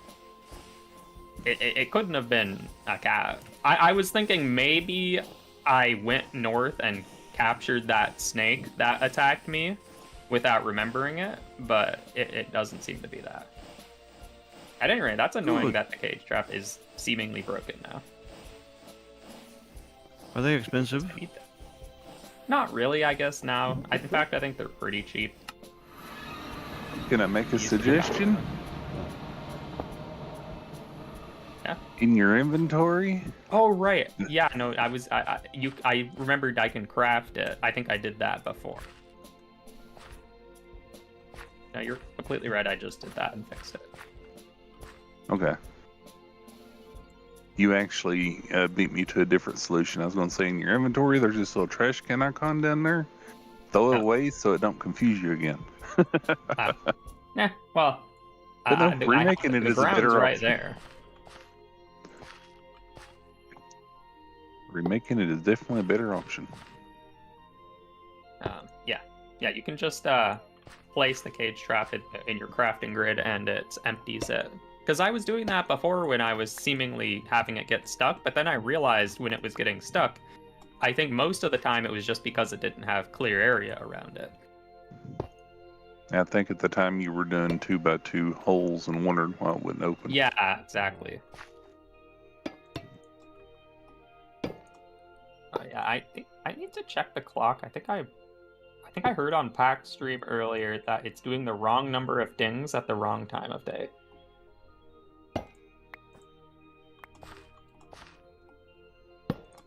it couldn't have been a cat. I was thinking maybe I went north and captured that snake that attacked me without remembering it, but it doesn't seem to be that. At any rate, that's annoying Good. that the cage trap is seemingly broken now. Are they expensive? Not really, I guess, now. In fact, I think they're pretty cheap. Can I make a suggestion? Yeah. In your inventory, Oh, right. Yeah, no, I remembered I can craft it. I think I did that before. No, you're completely right. I just did that and fixed it. okay. You actually beat me to a different solution. I was going to say in your inventory, there's this little trash can icon down there. Throw it Oh. away so it don't confuse you again. Yeah, well, But no, remaking it the is a ground's better right option. there. Remaking it is definitely a better option. Yeah, you can just place the cage trap in your crafting grid and it empties it. Because I was doing that before when I was seemingly having it get stuck, but then I realized when it was getting stuck, I think most of the time it was just because it didn't have clear area around it. I think at the time you were doing 2x2 holes and wondered why it wouldn't open. Yeah, exactly. Yeah, I think I need to check the clock. I think I heard on Pack Stream earlier that it's doing the wrong number of dings at the wrong time of day.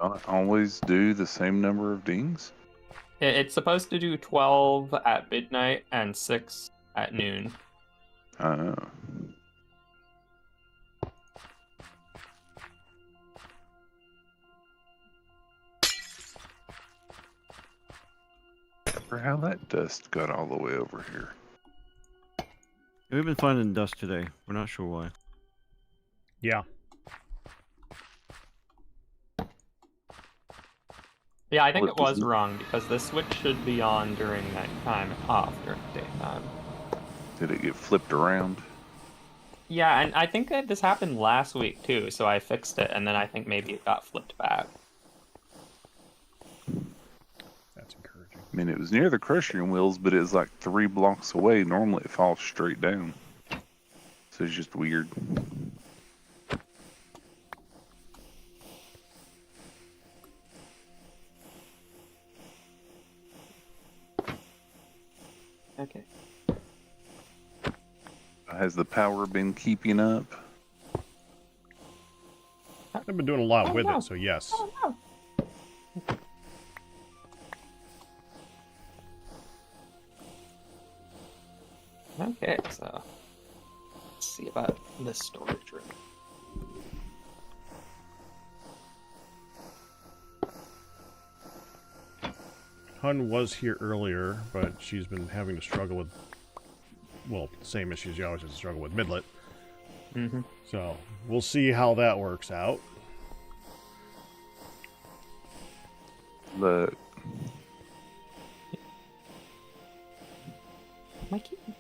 Don't it always do the same number of dings? It's supposed to do 12 at midnight and 6 at noon. Oh. For how that dust got all the way over here. We've been finding dust today. We're not sure why. Yeah. Yeah, I think What it was does it- wrong because the switch should be on during nighttime and off during daytime. Did it get flipped around? Yeah, and I think that this happened last week too, so I fixed it, and then I think maybe it got flipped back. That's encouraging. I mean, it was near the crushing wheels, but it was like 3 blocks away. Normally it falls straight down. So it's just weird. Okay. Has the power been keeping up? I've been doing a lot Oh, with no. it, so yes. Oh no. Okay, so let's see about this storage room. Hun was here earlier, but she's been having to struggle with, well, the same issues you always have to struggle with, Midlet. Mm-hmm. So we'll see how that works out. Look, My kidney.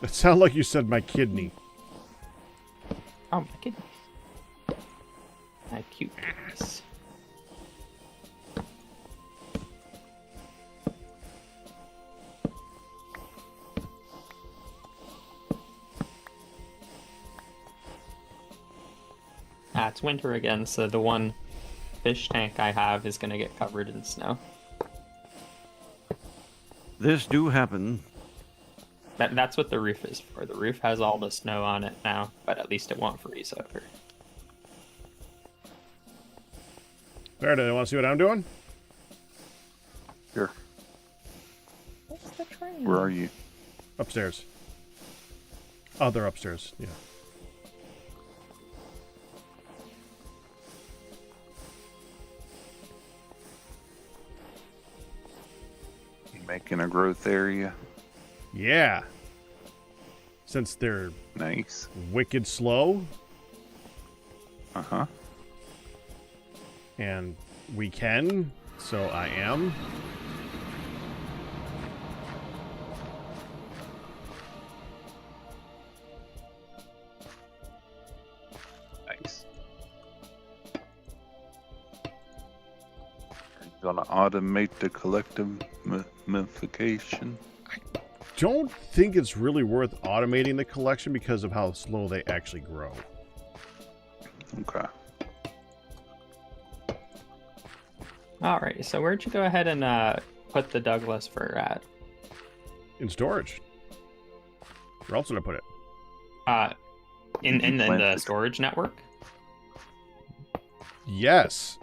It sounded like you said my kidney. Oh, my kidney. My cuteness. Ah, it's winter again, so the one fish tank I have is gonna get covered in snow. This do happen. That's what the roof is for. The roof has all the snow on it now, but at least it won't freeze over. Verda, you want to see what I'm doing? here. What's the train? Where are you? Upstairs. Oh, they're upstairs. Yeah. You making a growth area? Yeah. Since they're Nice. wicked slow, Uh-huh. and we can, so I am. Nice. Are you gonna automate the collectivification? Don't think it's really worth automating the collection because of how slow they actually grow. Okay. Alright, so where'd you go ahead and put the Douglas fir at? In storage. Where else would I put it? In the Planted. storage network? Yes.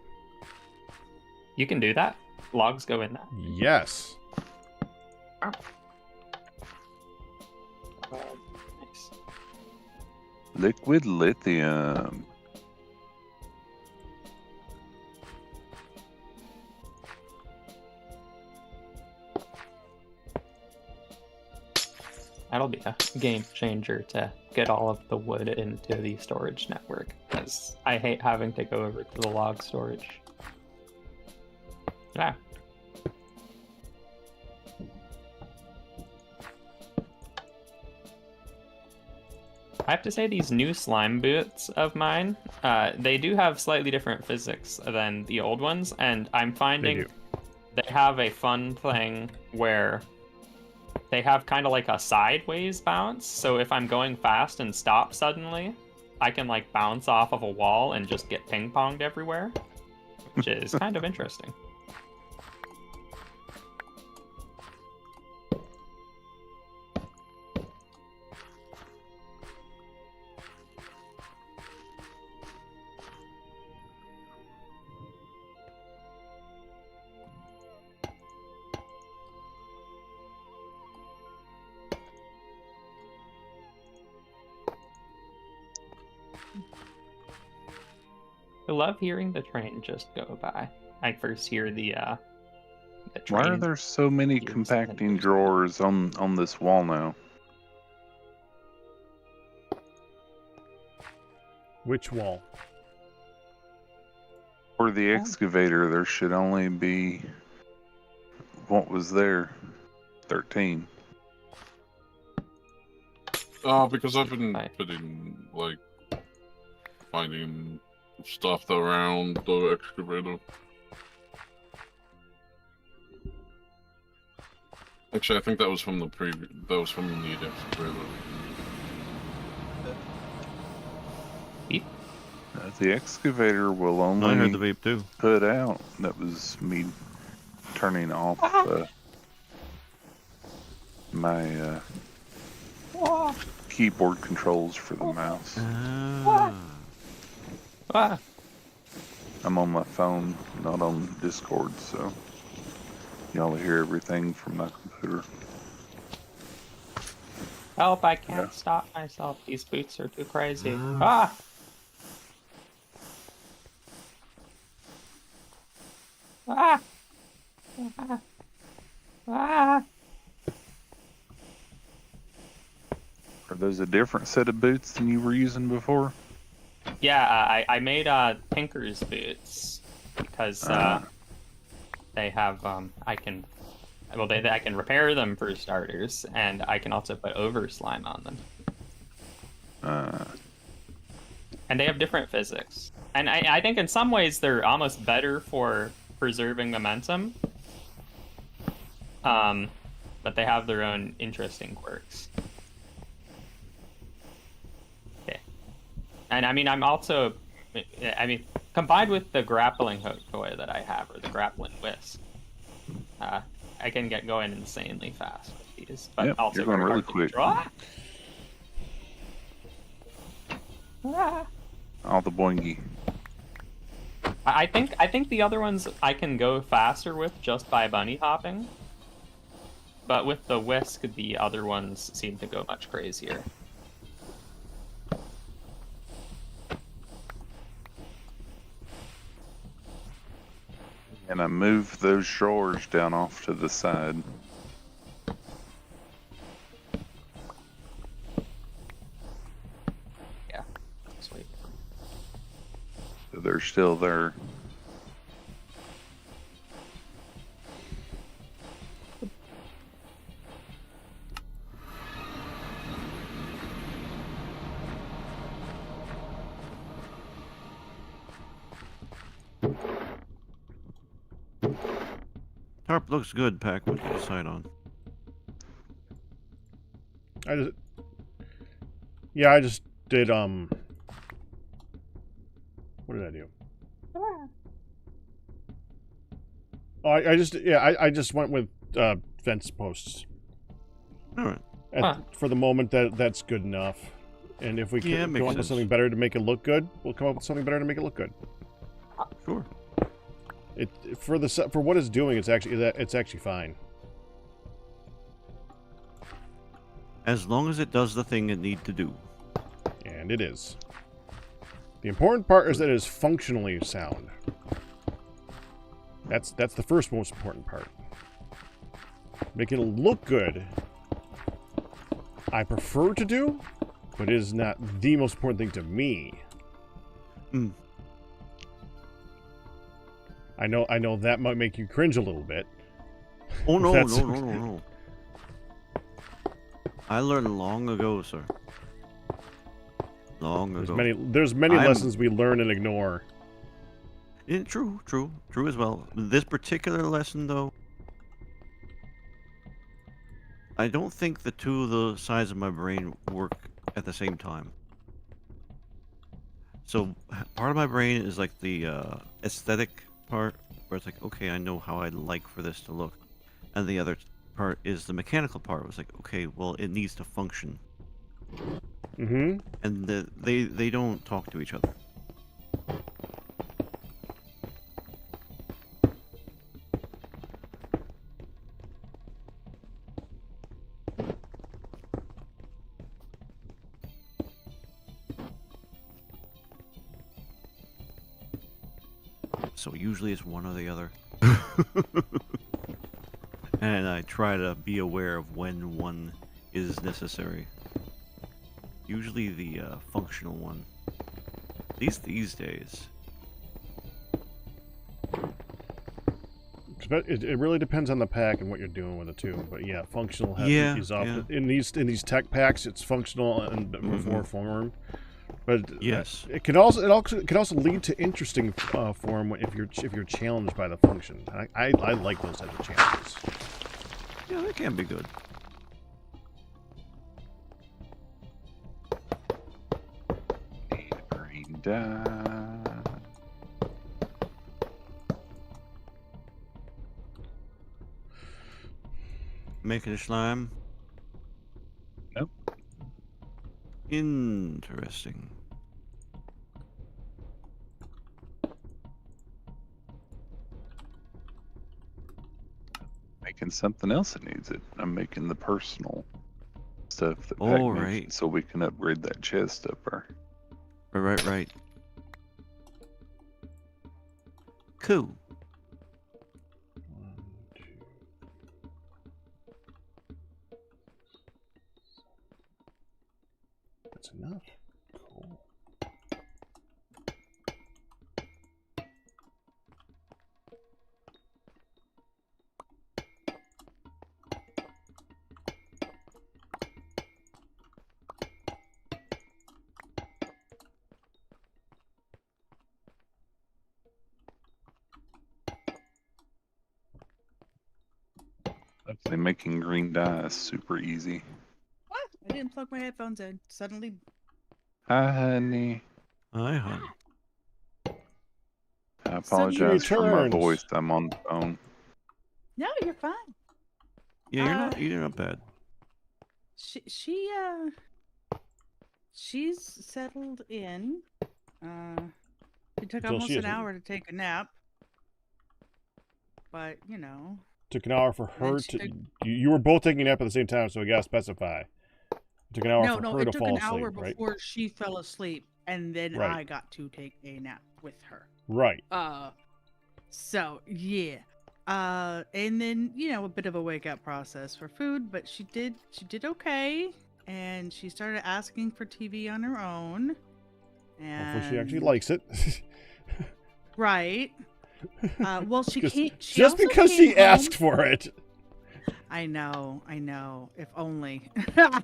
You can do that. Logs go in that. Yes. Nice. Liquid lithium. That'll be a game changer to get all of the wood into the storage network, because I hate having to go over to the log storage. Yeah. I have to say, these new slime boots of mine, they do have slightly different physics than the old ones, and I'm finding they have a fun thing where they have kind of like a sideways bounce. So if I'm going fast and stop suddenly, I can like bounce off of a wall and just get ping-ponged everywhere, which is kind of interesting. I love hearing the train just go by. I first hear the train. Why are there so many gears and compacting then- drawers on this wall now? Which wall? For the excavator, there should only be... What was there? 13. Because I've been Right. putting, like, finding stuff around the excavator. Actually, I think that was from the excavator. The excavator will only I heard the beep too. put out. That was me turning off my keyboard controls for the mouse. Ah. I'm on my phone, not on Discord, so y'all hear everything from my computer. Help, I can't Yeah. stop myself. These boots are too crazy. Ah! Ah! Ah! Ah! Are those a different set of boots than you were using before? Yeah, I made Tinker's boots because they have I can repair them for starters, and I can also put over slime on them. And they have different physics, and I think in some ways they're almost better for preserving momentum. But they have their own interesting quirks. And I mean, combined with the grappling hook toy that I have, or the grappling whisk, I can get going insanely fast with these. But Yep, also you're going very really hard to quick. draw. All the boingy. I think the other ones I can go faster with just by bunny hopping. But with the whisk, the other ones seem to go much crazier. And I moved those drawers down off to the side. Yeah, sweet. So they're still there. Tarp looks good, Pack. What did you decide on? I just did, what did I do? Oh, I just went with, fence posts. Alright. For the moment, that's good enough. And if we Yeah, can makes come up with sense. something better to make it look good, we'll come up with something better to make it look good. Sure. For what it's doing, it's actually fine. As long as it does the thing it needs to do. And it is. The important part is that it is functionally sound. That's the first most important part. Making it look good, I prefer to do, but it is not the most important thing to me. Mm. I know that might make you cringe a little bit. Oh no, That's- no. I learned long ago, sir. Long ago. There's many I'm- lessons we learn and ignore. Yeah, true as well. This particular lesson, though, I don't think the two of the sides of my brain work at the same time. So part of my brain is like the aesthetic part, where it's like, okay, I know how I'd like for this to look, and the other part is the mechanical part. Where it's like, okay, well, it needs to function, Mm-hmm. and they don't talk to each other. So usually it's one or the other. And I try to be aware of when one is necessary. Usually the functional one. These days. It really depends on the pack and what you're doing with it too. But yeah, functional Yeah, is often yeah. in these tech packs. It's functional and more form. But Yes. it can also lead to interesting form if you're challenged by the function. I like those types of challenges. Yeah, that can be good. Need a green dye. Making a slime. Interesting. Making something else that needs it. I'm making the personal stuff that Pac All mentioned right. so we can upgrade that chest up there. Right. Cool. 1, 2. That's enough. Cool. Actually, making green dye is super easy. What? I didn't plug my headphones in. Suddenly. Hi, honey. Hi, hon. I apologize for my returns. voice. I'm on the phone. No, you're fine. Yeah, you're not bad. She's settled in. It took Until almost she an isn't. hour to take a nap. But, you know. Took an hour for then her she to. took- You were both taking a nap at the same time, so we gotta specify. It took an hour for No, her it to took fall an hour asleep, right? before she fell asleep, and then Right. I got to take a nap with her. Right. So, yeah. And then, you know, a bit of a wake-up process for food, but she did okay, and she started asking for TV on her own. And Hopefully she actually likes it. Right. Well, she can't. Just because she asked for it. I know. If only. Well,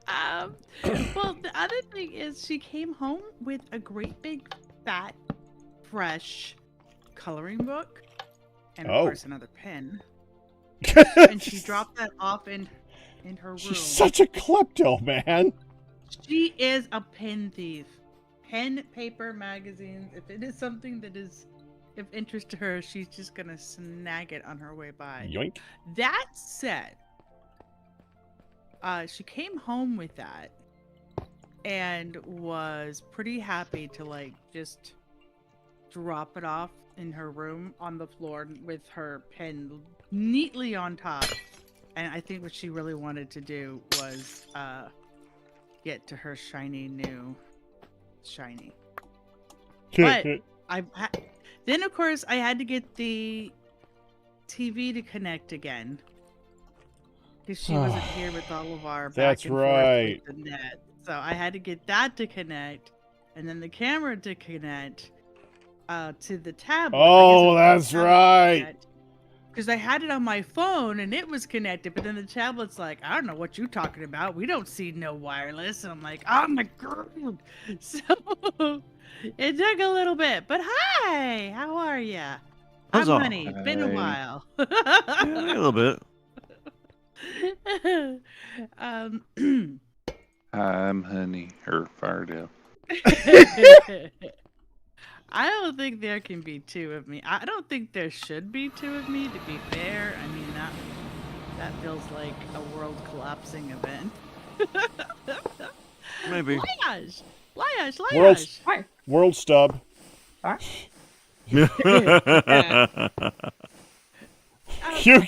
the other thing is she came home with a great big, fat, fresh coloring book, and of course another pen. And she dropped that off in her room. She's such a klepto, man. She is a pen thief. Pen, paper, magazines. If it is something that is of interest to her, she's just gonna snag it on her way by. Yoink. That said, she came home with that and was pretty happy to like just drop it off in her room on the floor with her pen neatly on top. And I think what she really wanted to do was get to her shiny. But then of course I had to get the TV to connect again because she wasn't here with all of our back That's and right. forth with the net. So I had to get that to connect, and then the camera to connect to the tablet. Oh, that's right. Because I had it on my phone and it was connected, but then the tablet's like, I don't know what you're talking about. We don't see no wireless. And I'm like, oh my god. So it took a little bit, but hi, how are ya? I'm Huzzah. Honey. Been a Hey. while. Yeah, a little bit. I'm Honey, or Firedale. I don't think there can be two of me. I don't think there should be two of me, to be fair. I mean, that feels like a world collapsing event. Maybe. Lyash. World stub. You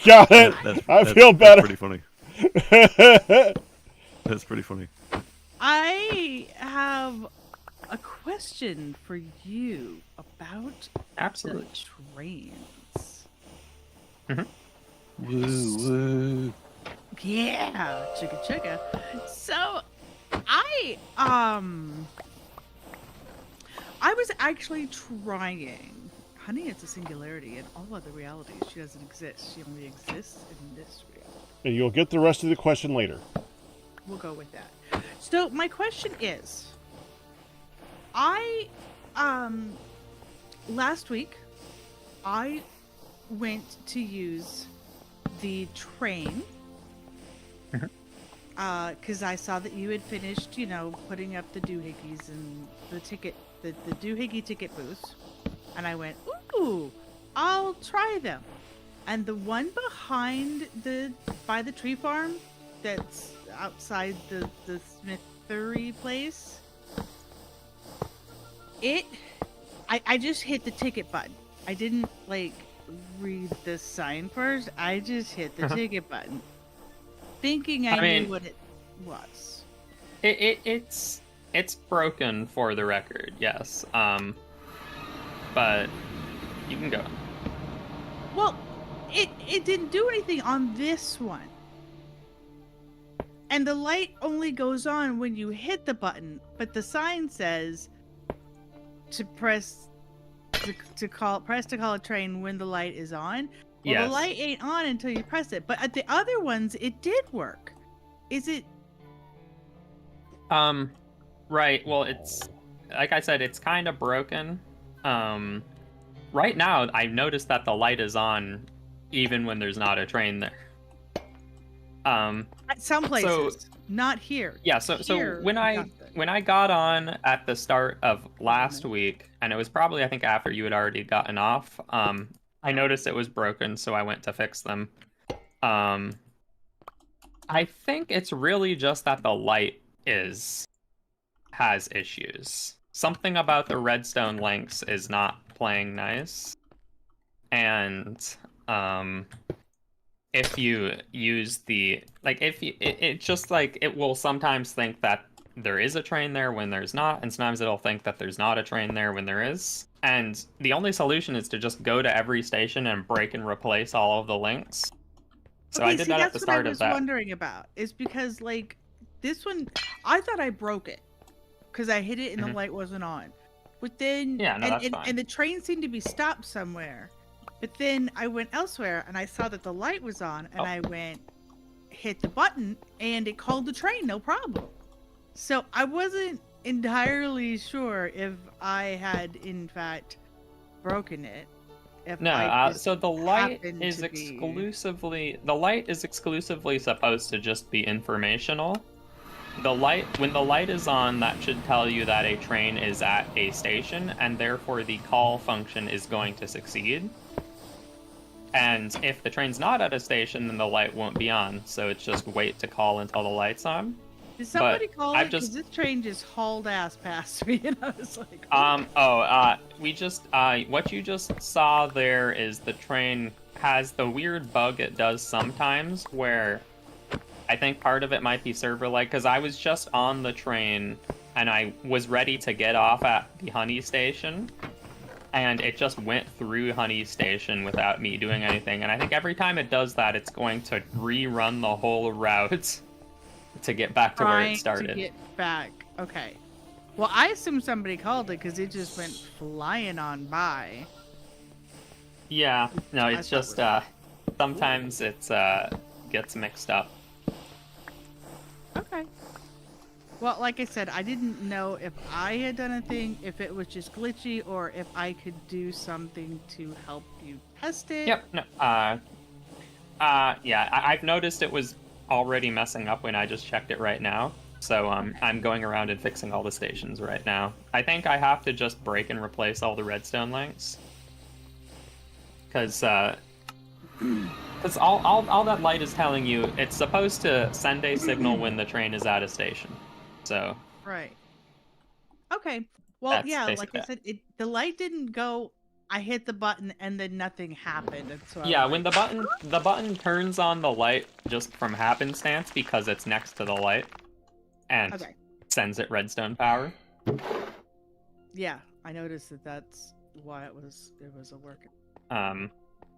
got it. I feel better. That's pretty funny. That's pretty funny. I have a question for you about Absolutely. the trains. Woo. Yeah, chugga. So, I was actually trying. Honey, it's a singularity. In all other realities, she doesn't exist. She only exists in this reality. And you'll get the rest of the question later. We'll go with that. So, my question is, I last week I went to use the train because I saw that you had finished, you know, putting up the doohickeys and the doohickey ticket booths, and I went, ooh, I'll try them. And the one behind by the tree farm, that's outside the Smithery place. I just hit the ticket button. I didn't like read the sign first. I just hit the ticket button, thinking I mean, knew what it was. It's broken for the record, yes. But you can go. Well, it didn't do anything on this one. And the light only goes on when you hit the button, but the sign says to press to call a train when the light is on. Well, Yes. the light ain't on until you press it. But at the other ones, it did work. Is it? Right. Well, it's like I said, it's kind of broken. Right now, I've noticed that the light is on even when there's not a train there. At some places, not here. Yeah, so Here, when I got on at the start of last week, and it was probably I think after you had already gotten off, I noticed it was broken, so I went to fix them. I think it's really just that the light has issues. Something about the redstone links is not playing nice. And if you use it just like it will sometimes think that there is a train there when there's not, and sometimes it'll think that there's not a train there when there is. And the only solution is to just go to every station and break and replace all of the links. So Okay, I did see, that at that's the what I start was of that. wondering about. Is because like this one, I thought I broke it because I hit it and the light wasn't on. But then, Yeah, no, that's fine. and the train seemed to be stopped somewhere. But then I went elsewhere and I saw that the light was on, and I hit the button and it called the train, no problem. So I wasn't entirely sure if I had in fact broken it. So the light happened is to be- exclusively supposed to just be informational. When the light is on, that should tell you that a train is at a station, and therefore the call function is going to succeed. And if the train's not at a station, then the light won't be on. So it's just wait to call until the light's on. Did somebody call it? I've Because just- this train just hauled ass past me, and I was like, what you just saw there is the train has the weird bug it does sometimes where I think part of it might be server lag, because I was just on the train and I was ready to get off at the Honey Station, and it just went through Honey Station without me doing anything. And I think every time it does that, it's going to rerun the whole route to get back to where trying it started. to get back. Okay. Well, I assume somebody called it because it just went flying on by. Yeah, no, it's I just sometimes it's gets mixed up. Okay. Well, like I said, I didn't know if I had done a thing, if it was just glitchy, or if I could do something to help you test it. Yep. No. Yeah. I've noticed it was already messing up when I just checked it right now. So I'm going around and fixing all the stations right now. I think I have to just break and replace all the redstone links. Because all that light is telling you, it's supposed to send a signal when the train is at a station. So. Right. Okay. Well, That's yeah, like basically I said, the light didn't go. I hit the button and then nothing happened. And so I Yeah, was when like, the button turns on the light just from happenstance because it's next to the light, and Okay. sends it redstone power. Yeah, I noticed that's why it was a work.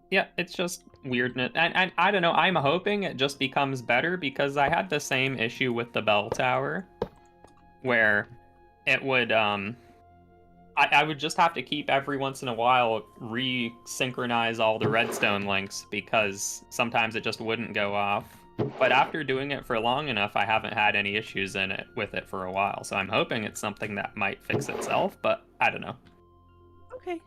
Yeah, it's just weird, and I don't know. I'm hoping it just becomes better, because I had the same issue with the bell tower, where it would I would just have to keep every once in a while resynchronize all the redstone links, because sometimes it just wouldn't go off. But after doing it for long enough, I haven't had any issues with it for a while. So I'm hoping it's something that might fix itself, but I don't know. Okay.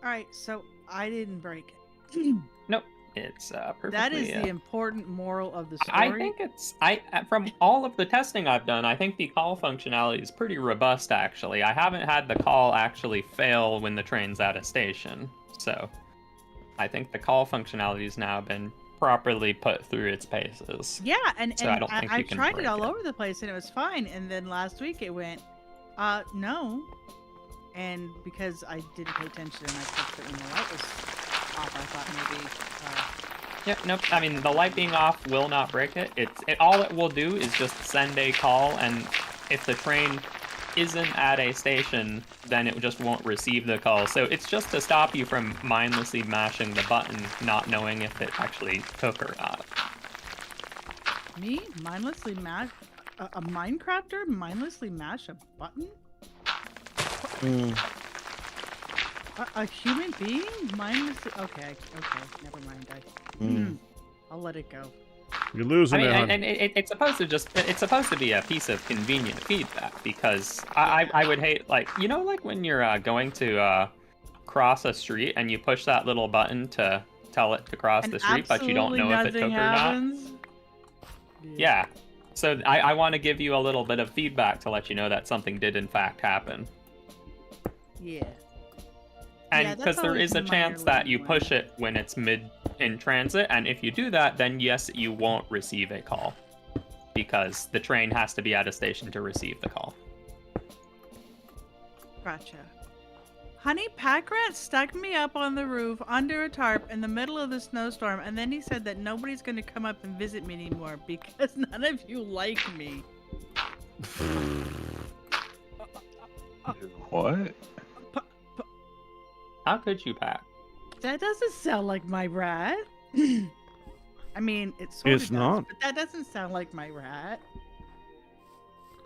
All right, so I didn't break it. Nope, it's perfectly. That is the important moral of the story. I think from all of the testing I've done, I think the call functionality is pretty robust, actually. I haven't had the call actually fail when the train's at a station. So I think the call functionality has now been properly put through its paces. Yeah, and So I don't think I you can tried it break all it. over the place and it was fine. And then last week it went, no. And because I didn't pay attention and I fixed it when the light was off, I thought maybe. Yeah, nope. I mean, the light being off will not break it. All it will do is just send a call, and if the train isn't at a station, then it just won't receive the call. So it's just to stop you from mindlessly mashing the button, not knowing if it actually took or not. Me mindlessly mash a Minecrafter mindlessly mash a button? A human being mindlessly? Okay, never mind. I'll let it go. You're losing I mean, it, hon. and it's supposed to be a piece of convenient feedback, because I would hate, like, you know, like when you're going to cross a street and you push that little button to tell it to cross And the street, but you don't know if it took or not. Yeah. So I want to give you a little bit of feedback to let you know that something did in fact happen. Yeah. And Yeah, because that's there always is a minor chance that you learning. push it when it's mid in transit, and if you do that, then yes, you won't receive a call, because the train has to be at a station to receive the call. Gotcha. Honey Pack Rat stuck me up on the roof under a tarp in the middle of the snowstorm, and then he said that nobody's going to come up and visit me anymore because none of you like me. What? How could you, Pat? That doesn't sound like my rat. I mean, it sort of It's does, not. but that doesn't sound like my rat.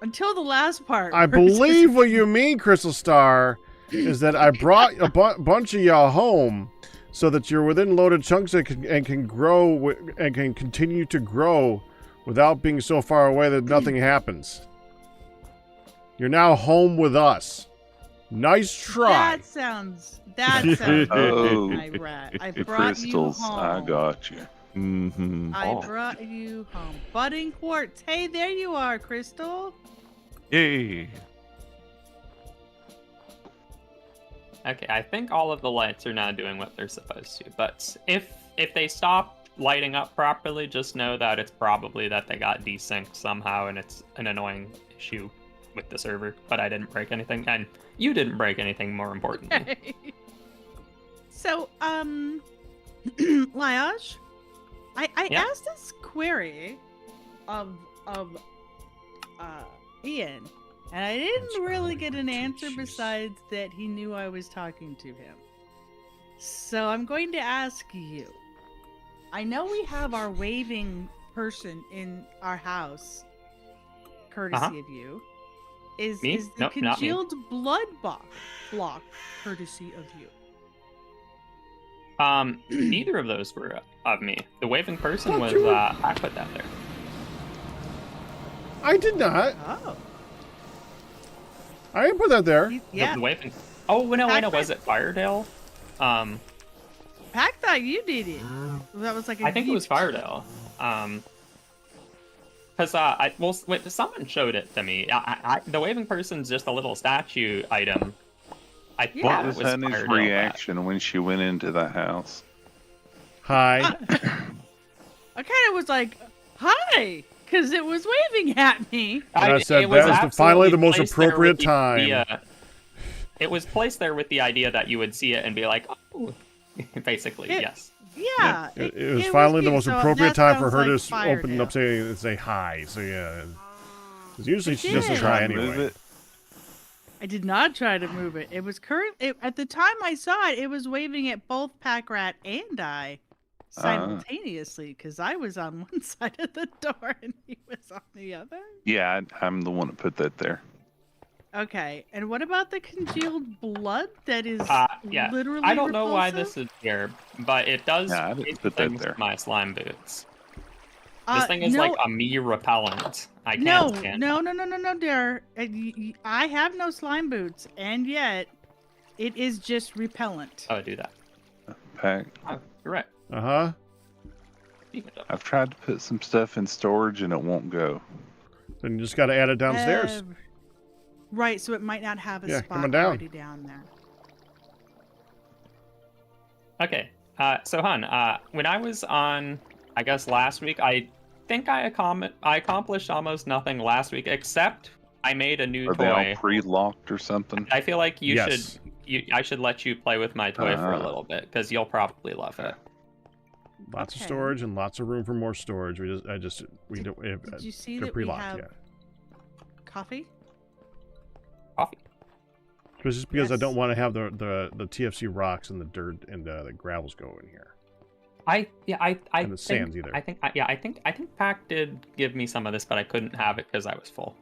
Until the last part. I where it's just- believe what you mean, Crystal Star, is that I brought a bunch of y'all home so that you're within loaded chunks and can grow and can continue to grow without being so far away that nothing happens. You're now home with us. Nice try. That sounds like Oh, my rat. I the brought crystals. you home. I got you. Mm-hmm. I Oh. brought you home. Budding quartz. Hey, there you are, Crystal. Yay. Okay, I think all of the lights are now doing what they're supposed to, but if they stop lighting up properly, just know that it's probably that they got desynced somehow, and it's an annoying issue with the server. But I didn't break anything, and you didn't break anything, more importantly. So, Lyash, I Yeah. asked this query of Ian, and I didn't really get an answer besides that he knew I was talking to him. So I'm going to ask you. I know we have our waving person in our house, courtesy of you. Is Me? the Nope, not me. congealed blood block courtesy of you? Neither of those were of me. The waving person Fuck was you. I put that there. I did not. Oh, I didn't put that there. yeah. The waving. Oh no, wait, no, Pac-Man. was it Firedale? Pack thought you did it. That was like a I think it was gift. Firedale. Because someone showed it to me. The waving person's just a little statue item. I Yeah. What thought was it was Honey's Firedale, but- reaction when she went into the house? Hi. I kind of was like, "Hi," because it was waving at me. And I said, it was "That is finally the absolutely most placed there appropriate with time." It was placed there with the idea that you would see it and be like, oh, basically, It- yes. Yeah, It was finally the most so appropriate that time for sounds her like to open Firedale. up and say hi. So yeah. 'Cause usually she just did. says hi Trying to move anyway. it? I did not try to move it. It was at the time I saw it. It was waving at both Pack Rat and I simultaneously because I was on one side of the door and he was on the other. Yeah, I'm the one that put that there. Okay, and what about the congealed blood that is Yeah. literally I don't know why repulsive? this is here, but it does Yeah, I didn't hate put that things there. with my slime boots. This thing is no, like a me repellent. I can't no, stand no, dear. I have no slime boots, and yet it is just repellent. Oh, do that. Pack. Oh, you're right. Uh-huh. Speaking of- I've tried to put some stuff in storage and it won't go. Then you just got to add it downstairs. Right, so it might not have a Yeah, spot come on down. already down there. Okay, so Hun, when I was on I guess last week I think I accomplished almost nothing last week, except I made a new Are they all toy. pre-locked or something? I feel like Yes. I should let you play with my toy for a Ah. little bit because you'll probably love it. Lots of Okay. storage and lots of room for more storage. We don't. Did you see they're that we pre-locked, have yeah. coffee? Coffee. It's just because I Yes. don't want to have the TFC rocks and the dirt and the gravels go in here. I And the sands either. I think Pac did give me some of this, but I couldn't have it because I was full.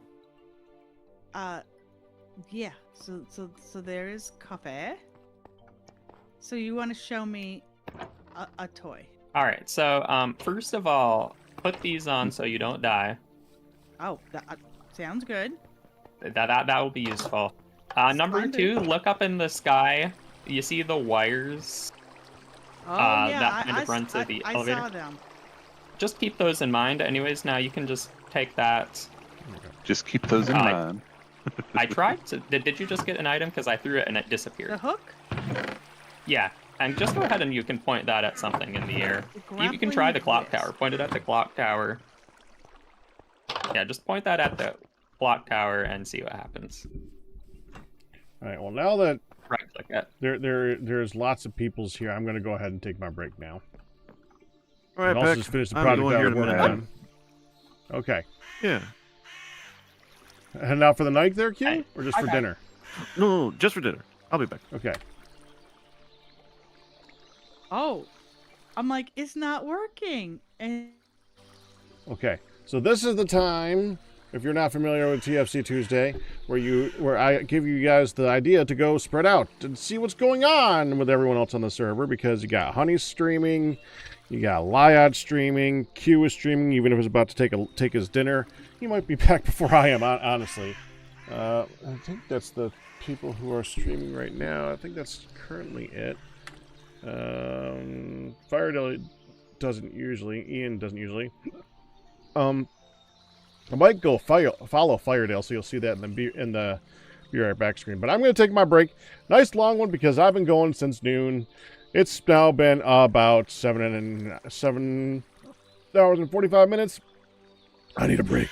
Yeah. So there is coffee. So you want to show me a toy? All right. So first of all, put these on so you don't die. Oh, that sounds good. That will be useful. Number Splendid. 2, look up in the sky. You see the wires? Oh yeah, that kind of run to the I elevator. saw them. Just keep those in mind. Anyways, now you can just take that. Just keep those in Uh, mind. I tried to. Did you just get an item? Because I threw it and it The disappeared. hook. Yeah. And just go ahead and you can point that at something in the air. The You can try the clock grappling tower. Point it at the clock tower. Yeah, just point that at the clock tower and see what happens. All right. Well, now that Right click it. there's lots of peoples here, I'm going to go ahead and take my break now. All right, And also Peck, just finish the I'm project going that I here was in a working minute. on. Okay. Yeah. Heading out for the night there, Q? Hey, Or just for okay. dinner? No, just for dinner. I'll be back. Okay. Oh, I'm like, it's not working. And Okay. So this is the time, if you're not familiar with TFC Tuesday, where I give you guys the idea to go spread out and see what's going on with everyone else on the server, because you got Honey streaming, you got Lyot streaming, Q is streaming, even if he's about to take his dinner. He might be back before I am, honestly. I think that's the people who are streaming right now. I think that's currently it. Firedale doesn't usually. Ian doesn't usually. I might go follow Firedale, so you'll see that in the Be Right Back screen. But I'm going to take my break. Nice long one because I've been going since noon. It's now been about 7 hours and 45 minutes. I need a break.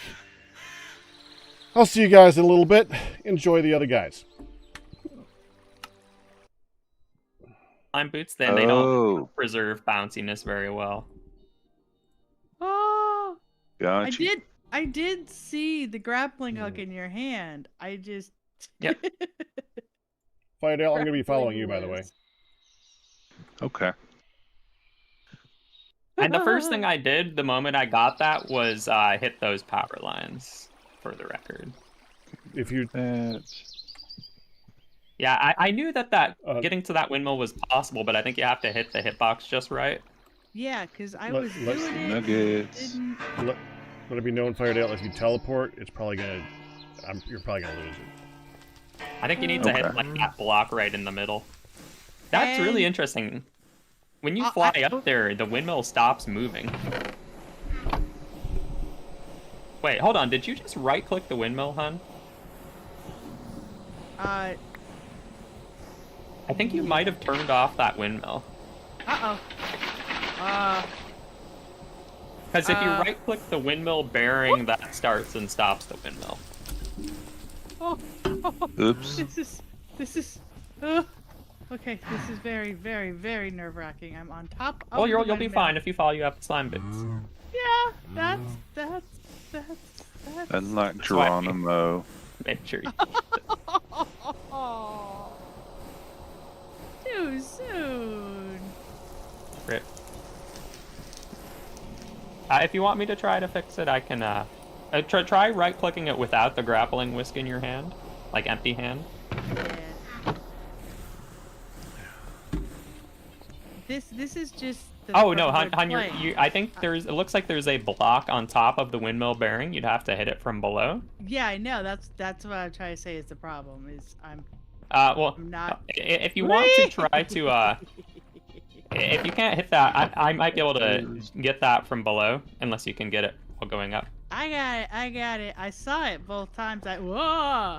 I'll see you guys in a little bit. Enjoy the other guys. Climb boots, then they don't Oh, preserve bounciness very well. oh, gotcha. I did see the grappling hook in your hand. I just. Yep. Firedale, I'm going to be following you, by the way. Okay. And the first thing I did the moment I got that was hit those power lines, for the record. If you Yeah, I knew that getting to that windmill was possible, but I think you have to hit the hitbox just right. Yeah, because I Let- was let's- doing it. Nuggets. Didn't... let it be known, Firedale, if you teleport, it's probably going to... you're probably going to lose it. I think you need to hit Okay. like that block right in the middle. That's really And- interesting. When you fly up there, the windmill stops moving. Wait, hold on. Did you just right-click the windmill, hun? Uh I think you might have turned off that windmill. oh. Because if you Uh. right-click the windmill bearing, that starts and stops the windmill. Oh. Oops. This is. Okay, this is very, very, very nerve-wracking. I'm on top of. Well, the you'll be windmill. fine if you follow you up the slime boots. Yeah, that's. Unlike why- Geronimo. Make sure you Too soon. rip. If you want me to try to fix it, I can. Try right-clicking it without the grappling whisk in your hand, like empty hand. Yeah. This is just. The Oh no, part hun, we're hun, playing. I think it looks like there's a block on top of the windmill bearing. You'd have to hit it from below. Yeah, I know. That's what I'm trying to say. Is the problem is I'm Well, not. if you want to try to, if you can't hit that, I might be able to get that from below, unless you can get it while going up. I got it. I saw it both times. Whoa!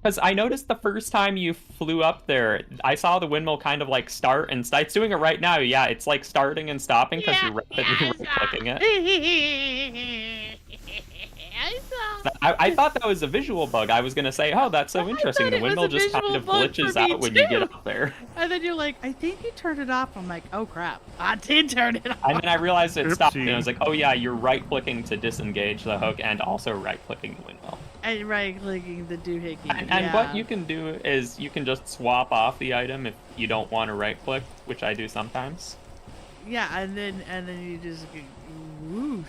Because I noticed the first time you flew up there, I saw the windmill kind of like start and stop. It's doing it right now. Yeah, it's like starting and stopping because you're rapidly right-clicking it. I thought that was a visual bug. I was gonna say, oh, that's so interesting. The windmill just kind of glitches out when you get up there. And then you're like, I think you turned it off. I'm like, oh crap, I did turn it off. And then I realized it stopped, Oopsie. and I was like, oh yeah, you're right-clicking to disengage the hook and also right-clicking the windmill. And right-clicking the doohickey. And what you can do is you can just swap off the item if you don't want to right-click, which I do sometimes. Yeah, and then you just go, whoosh.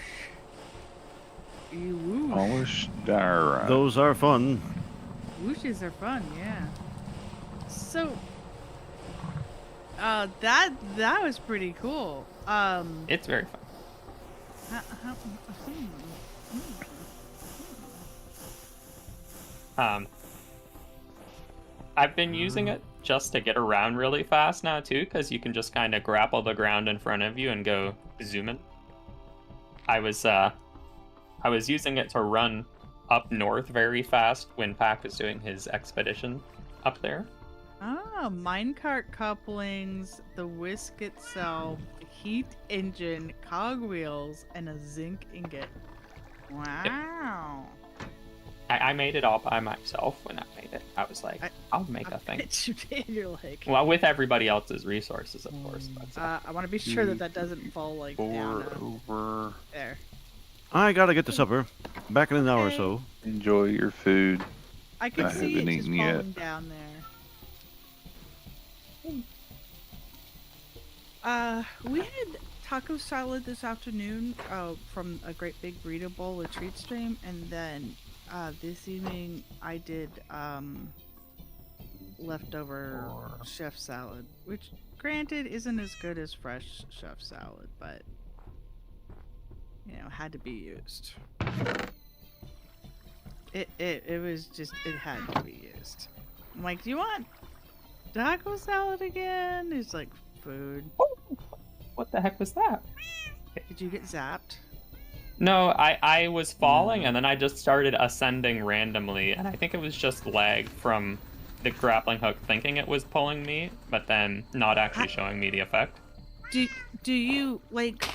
You whoosh. Polished diorite. Those are fun. Whooshes are fun, yeah. So, that was pretty cool. It's very fun. I've been using it just to get around really fast now too, because you can just kind of grapple the ground in front of you and go zooming. I was using it to run up north very fast when Pack was doing his expedition up there. Ah, minecart couplings, the whisk itself, heat engine, cogwheels, and a zinc ingot. Wow. I made it all by myself when I made it. I was like, I'll make a thing. Bet you did. You're like, Well, with everybody else's resources, of course. But, I want to be sure that doesn't fall like down over. there. I gotta get to supper. Back in an hour or so. Enjoy your food. I can I see it haven't just eaten yet. falling down there. We had taco salad this afternoon from a great big burrito bowl with treat stream, and then this evening I did leftover chef salad, which granted isn't as good as fresh chef salad, but you know, had to be used. It was just, it had to be used. I'm like, do you want taco salad again? It's like, food. what the heck was that? Did you get zapped? No, I was falling and then I just started ascending randomly, and I think it was just lag from the grappling hook thinking it was pulling me, but then not actually showing me the effect. Do you like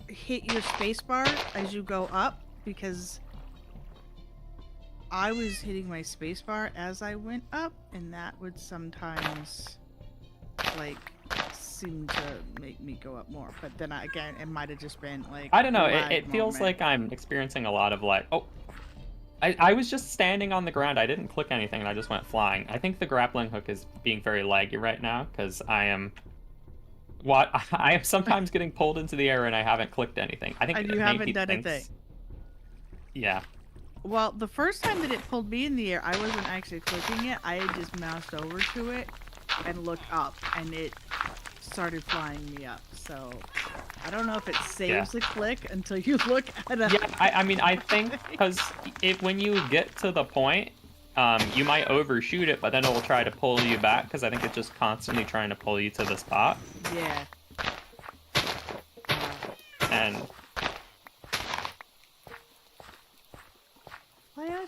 hit your spacebar as you go up? Because I was hitting my spacebar as I went up, and that would sometimes like seem to make me go up more. But then again, it might have just been like, I don't know. a lag It feels moment. like I'm experiencing a lot of like, oh, I was just standing on the ground. I didn't click anything, and I just went flying. I think the grappling hook is being very laggy right now because I am sometimes getting pulled into the air and I haven't clicked anything. I think And it you maybe haven't done a thinks- thing. Yeah. Well, the first time that it pulled me in the air, I wasn't actually clicking it. I had just moused over to it and looked up, and it started flying me up. So I don't know if it saves the click until you look at it. Yeah, I mean, I think because when you get to the point, you might overshoot it, but then it will try to pull you back because I think it's just constantly trying to pull you to the spot. Yeah. And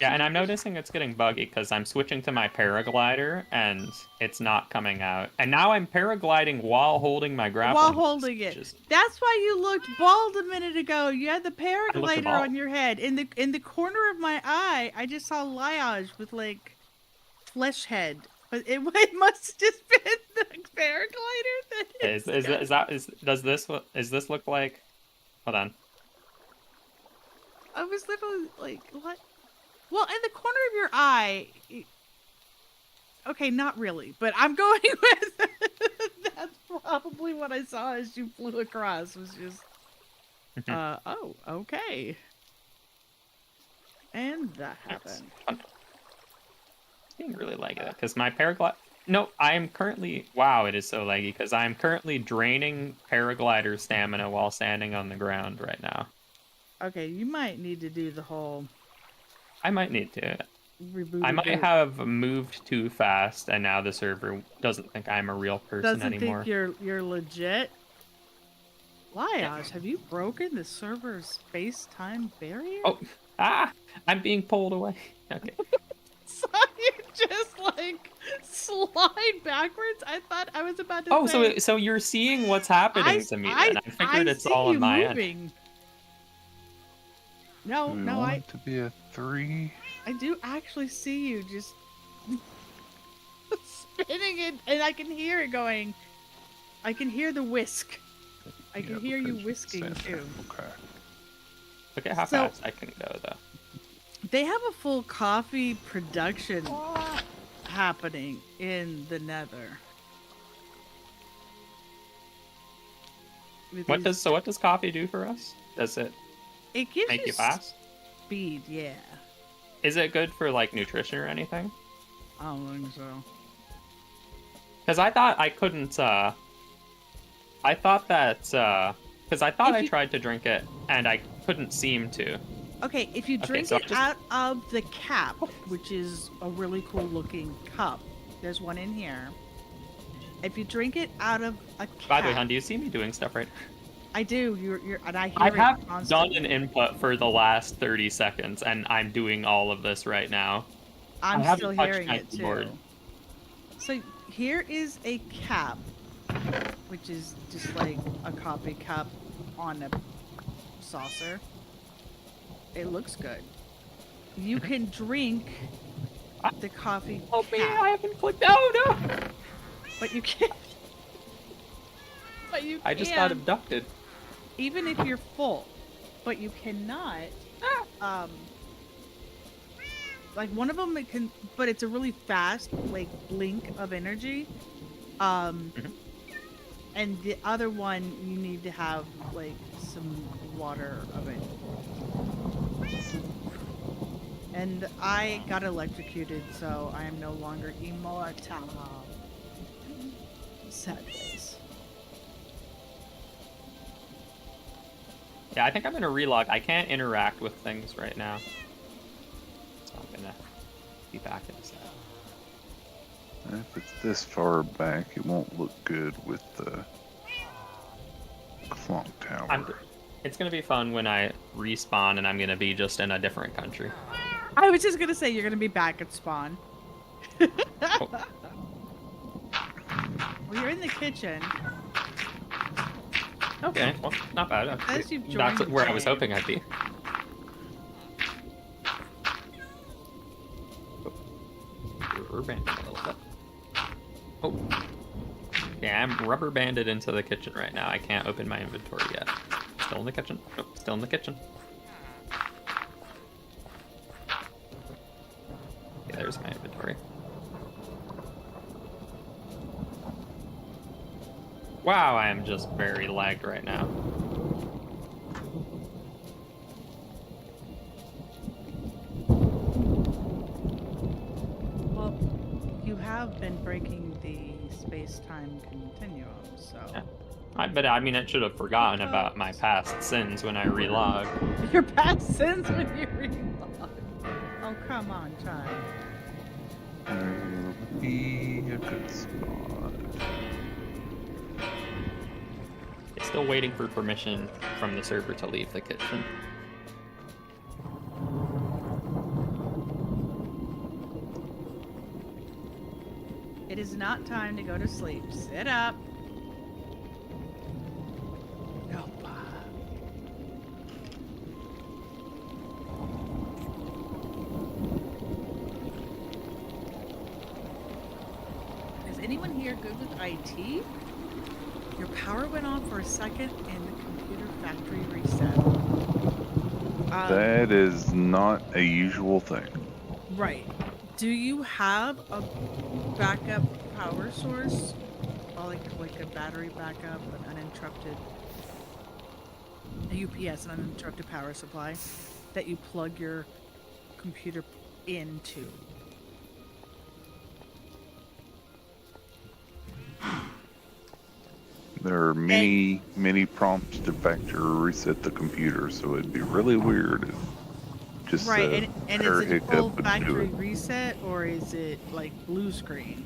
yeah, and I'm noticing it's getting buggy because I'm switching to my paraglider and it's not coming out. And now I'm paragliding while holding my grappling. While holding it. That's why you looked bald a minute ago. You had the paraglider bald. on your head. In the corner of my eye, I just saw Liage with like flesh head. But it must have just been the paraglider. Does this look like? Hold on. I was literally like, what? Well, in the corner of your eye. Okay, not really, but I'm going with. That's probably what I saw as you flew across. Was just. Oh, okay. And that happened. Being really laggy because my paraglide. No, I am currently. Wow, it is so laggy because I am currently draining paraglider stamina while standing on the ground right now. Okay, you might need to do the whole. I might need to. Reboot. I might have moved too fast, and now the server doesn't think I'm a real person anymore. Think you're legit. Liage, have you broken the server's space-time barrier? Oh, I'm being pulled away. Okay. saw you just like slide backwards. I thought I was about to Oh, say. so you're seeing what's happening to me then. I figured it's see all on you my end. moving. No, Do we no, want it to be a 3? I do actually see you just spinning it, and I can hear it going. I can hear the whisk. I can hear you because whisking it's too. Okay. Look at how So- fast I can go, though. They have a full coffee production happening in the Nether. With What these- does coffee do for us? Does it it gives make you fast? speed? Yeah, Is it good for like nutrition or anything? I don't think so. Because I thought I couldn't. I thought that because I thought If I you- tried to drink it and I couldn't seem to. Okay, if you drink so I it just- out of the cap, which is a really cool looking cup, there's one in here. If you drink it out of a cap, By the way, hon, do you see me doing stuff right? I do. You're, and I hear I it have done constantly. an input for the last 30 seconds, and I'm doing all of this right now. I I'm haven't still touched hearing my it too. keyboard. So here is a cap, which is just like a coffee cup on a saucer. It looks good. You can drink the coffee Oh cap, man, I haven't clicked. Oh no! but you can't. But you I just got can, abducted. even if you're full, but you cannot. Like one of them, it can, but it's a really fast like blink of energy. And the other one, you need to have like some water of it. And I got electrocuted, so I am no longer immortal. Sad face. Yeah, I think I'm gonna relog. I can't interact with things right now, so I'm gonna be back in a sec. If it's this far back, it won't look good with the clock tower. It's gonna be fun when I respawn and I'm gonna be just in a different country. I was just gonna say you're gonna be back at spawn. Well, you're in the kitchen. Okay, well, not bad. As you've That's joined where the I was game. hoping I'd be. Rubber banded a little bit. Oh. Yeah, I'm rubber banded into the kitchen right now. I can't open my inventory yet. Still in the kitchen. Nope, still in the kitchen. Okay, there's my inventory. Wow, I am just very lagged right now. Well, you have been breaking the space-time continuum, so Yeah. But I mean, I should have forgotten about my past sins when I relog. your past sins when you relog. Oh, come on, time. Would be a good spot. Still waiting for permission from the server to leave the kitchen. It is not time to go to sleep. Sit up. Nope. Is anyone here good with IT? Your power went off for a second and the computer factory reset. That is not a usual thing. Right. Do you have a backup power source? Or like a battery backup, an uninterrupted a UPS, an uninterrupted power supply that you plug your computer into? There are many prompts to factory reset the computer, so it'd be really weird if just Right, and is it full would do factory it. reset or is it like blue screen?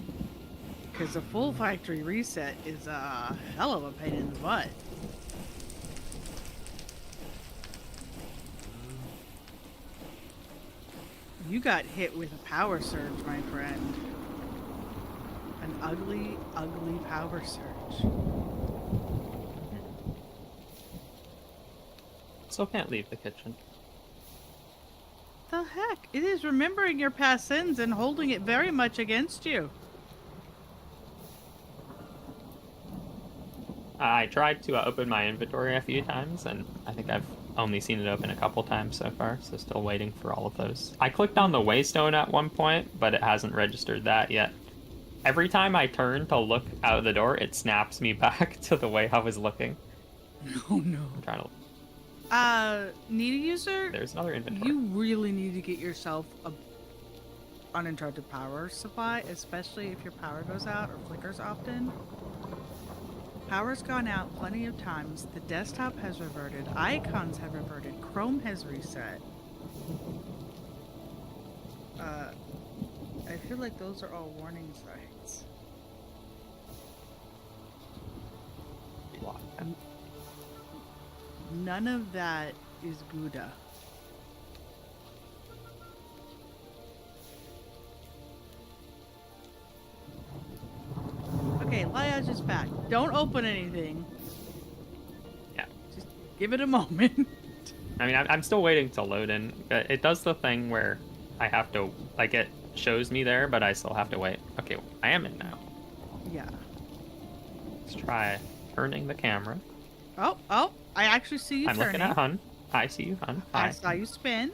Because a full factory reset is a hell of a pain in the butt. You got hit with a power surge, my friend. An ugly, ugly power surge. Still can't leave the kitchen. The heck? It is remembering your past sins and holding it very much against you. I tried to open my inventory a few times, and I think I've only seen it open a couple times so far, so still waiting for all of those. I clicked on the waystone at one point, but it hasn't registered that yet. Every time I turn to look out the door, it snaps me back to the way I was looking. Oh no. I'm trying to... Needy user? There's another inventory. You really need to get yourself a uninterrupted power supply, especially if your power goes out or flickers often. Power's gone out plenty of times. The desktop has reverted. Icons have reverted. Chrome has reset. I feel like those are all warning signs. None of that is Gouda. Okay, Liage is back. Don't open anything. Yeah. Just give it a moment. I mean, I'm still waiting to load in. It does the thing where I have to, like, it shows me there, but I still have to wait. Okay, I am in now. Yeah. Let's try turning the camera. Oh, I actually see you I'm turning. looking at Hun. I see you, Hun. Hi. I saw you spin.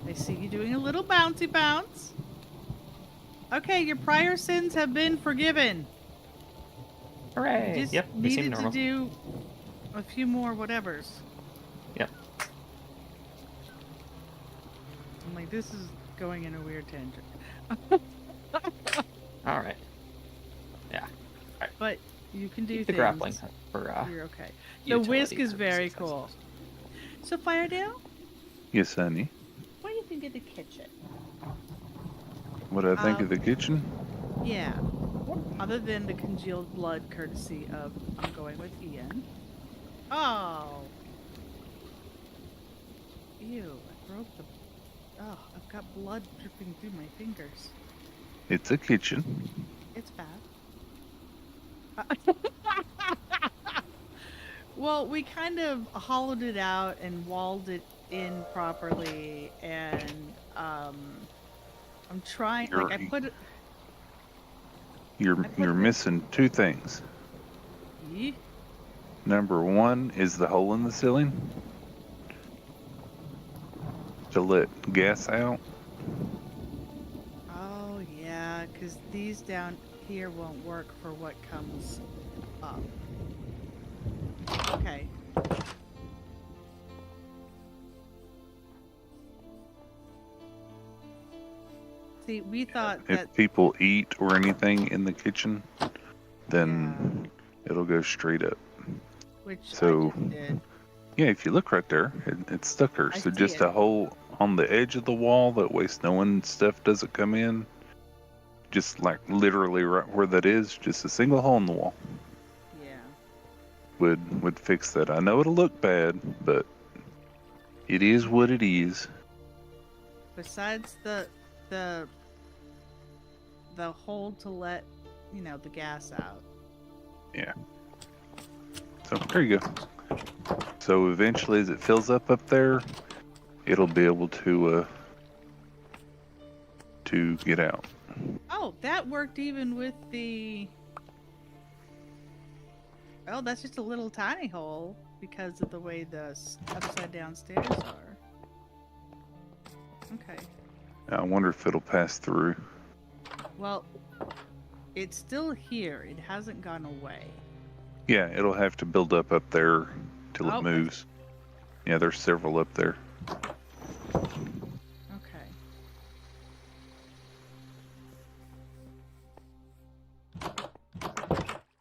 I see you doing a little bouncy bounce. Okay, your prior sins have been forgiven. Hooray! You just Yep, they seem needed normal. to do a few more whatevers. Yep. I'm like, this is going in a weird tangent. All right. Yeah. But you can do Keep the things. grappling hook for You're okay. The utility whisk is purposes, very I cool. suppose. So, Firedale, Yes, honey. what do you think of the kitchen? What I think of the kitchen? Yeah. Other than the congealed blood courtesy of I'm going with Ian. Oh. Ew, I broke the... Oh, I've got blood dripping through my fingers. It's a kitchen. It's bad. Well, we kind of hollowed it out and walled it in properly, and I'm trying. Like I put it. You're missing two things. Yeah. Number one is the hole in the ceiling to let gas out. Oh yeah, because these down here won't work for what comes up. Okay. See, we thought If that. people eat or anything in the kitchen, then it'll go straight up. Which So, I just did. yeah, if you look right there, it's stuck there. I So see just it. a hole on the edge of the wall, that way snow and stuff doesn't come in. Just like literally right where that is, just a single hole in the wall Yeah. would fix that. I know it'll look bad, but it is what it is. Besides the hole to let the gas out. Yeah. So there you go. So eventually, as it fills up there, it'll be able to get out. Oh, that worked even with the. Oh, that's just a little tiny hole because of the way the upside down stairs are. Okay. I wonder if it'll pass through. Well, it's still here. It hasn't gone away. Yeah, it'll have to build up there till Oh, it moves. Yeah, there's several up there. Okay.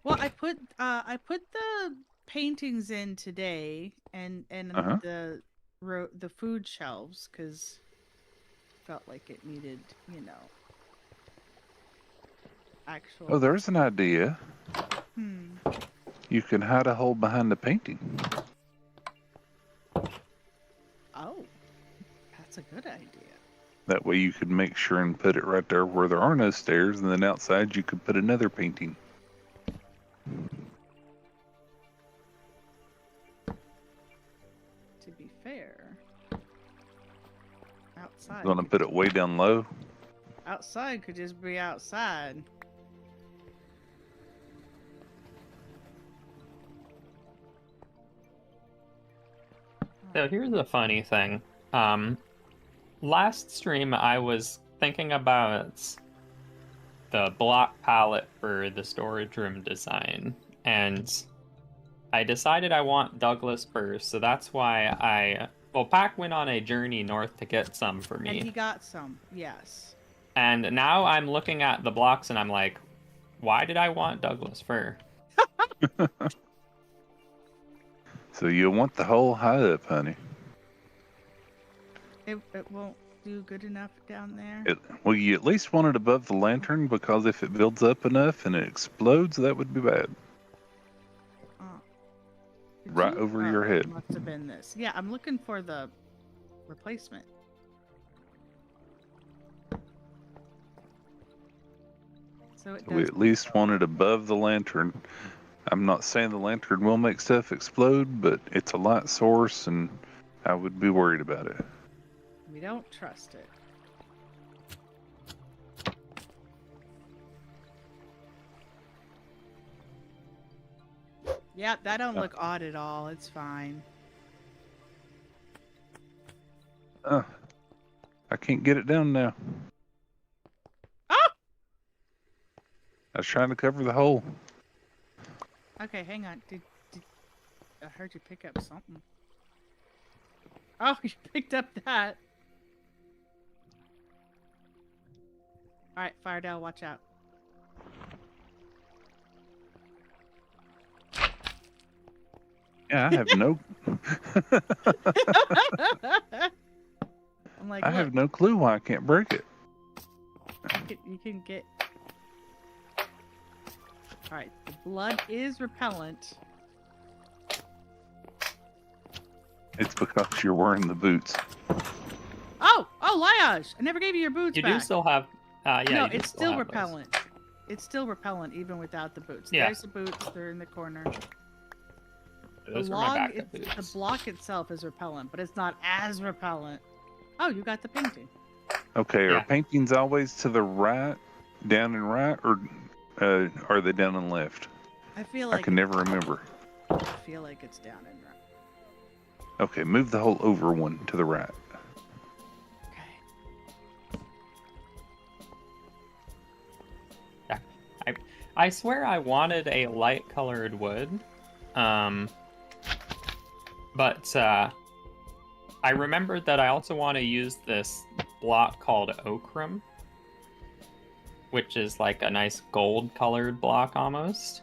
Well, I put the paintings in today and Uh-huh. the food shelves because felt like it needed actual. Oh, there's an idea. You can hide a hole behind the painting. Oh, that's a good idea. That way you could make sure and put it right there where there are no stairs, and then outside you could put another painting. To be fair, outside. You want to put it way down low? Outside could just be outside. So here's the funny thing. Last stream I was thinking about the block palette for the storage room design, and I decided I want Douglas first, so that's why Pack went on a journey north to get some for me. And he got some, yes. And now I'm looking at the blocks and I'm like, why did I want Douglas fir? So you want the whole high up, honey. It won't do good enough down there. Well, you at least want it above the lantern, because if it builds up enough and it explodes, that would be bad. Did Right you- over your head. It must have been this. Yeah, I'm looking for the replacement. So it We does. at least want it above the lantern. I'm not saying the lantern will make stuff explode, but it's a light source, and I would be worried about it. We don't trust it. Yeah, that don't look odd at all. It's fine. I can't get it down now. Ah! I was trying to cover the hole. Okay, hang on. Did I heard you pick up something? Oh, you picked up that. All right, Firedale, watch out. Yeah, I have no. I'm like, I look, have no clue why I can't break it. you can get. All right, the blood is repellent. It's because you're wearing the boots. Oh, Liage! I never gave you your boots You back. do still have, yeah. No, you do it's still still have those. repellent. It's still repellent even without the boots. Yeah. There's the boots. They're in the corner. Those The were my log, backup the boots. block itself is repellent, but it's not as repellent. Oh, you got the painting. Okay, Yeah. are paintings always to the right, down and right, or are they down and left? I feel I like can never remember. I feel like it's down and right. Okay, move the whole over one to the right. Okay. I swear I wanted a light colored wood, but I remembered that I also want to use this block called ochre, which is like a nice gold colored block almost.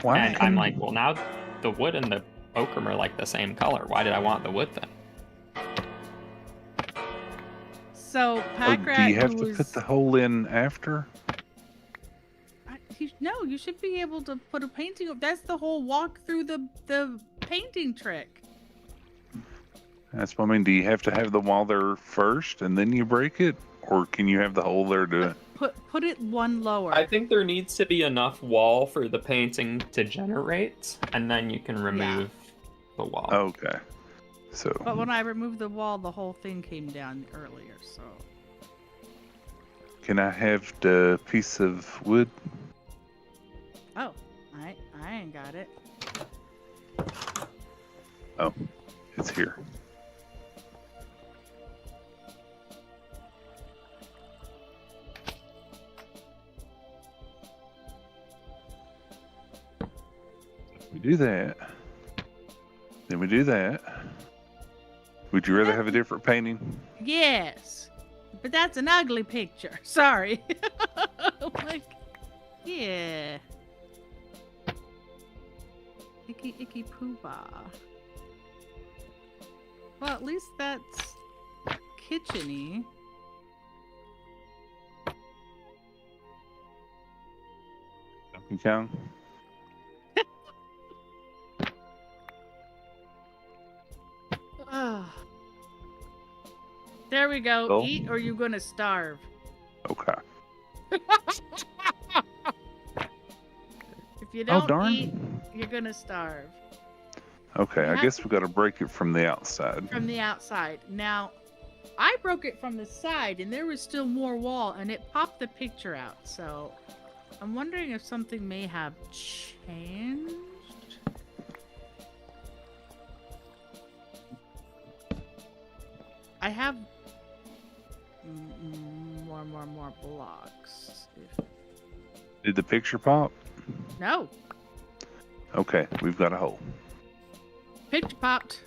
Why? And I'm like, well, now the wood and the ochre are like the same color. Why did I want the wood then? So Oh, Packrat, do you have who to was- put the hole in after? No, you should be able to put a painting up. That's the whole walk through the painting trick. That's what I mean. Do you have to have the wall there first and then you break it? Or can you have the hole there to... Put it one lower. I think there needs to be enough wall for the painting to generate, and then you can remove the wall. Okay. So... But when I removed the wall, the whole thing came down earlier, so. Can I have the piece of wood? Oh, I ain't got it. Oh, it's here. We do that. Then we do that. Would you rather have a different painting? Yes, but that's an ugly picture. Sorry. Like, yeah. Icky poo bah. Well, at least that's kitchen-y. Donkey Kong? Ugh. There we go. Oh. Eat or you're gonna starve. Okay. If you Oh, don't darn. eat, you're gonna starve. Okay, You I have guess to- we got to break it from the outside. From the outside. Now, I broke it from the side, and there was still more wall, and it popped the picture out. So, I'm wondering if something may have changed. I have more blocks. Did the picture pop? No, Okay, we've got a hole. picture popped.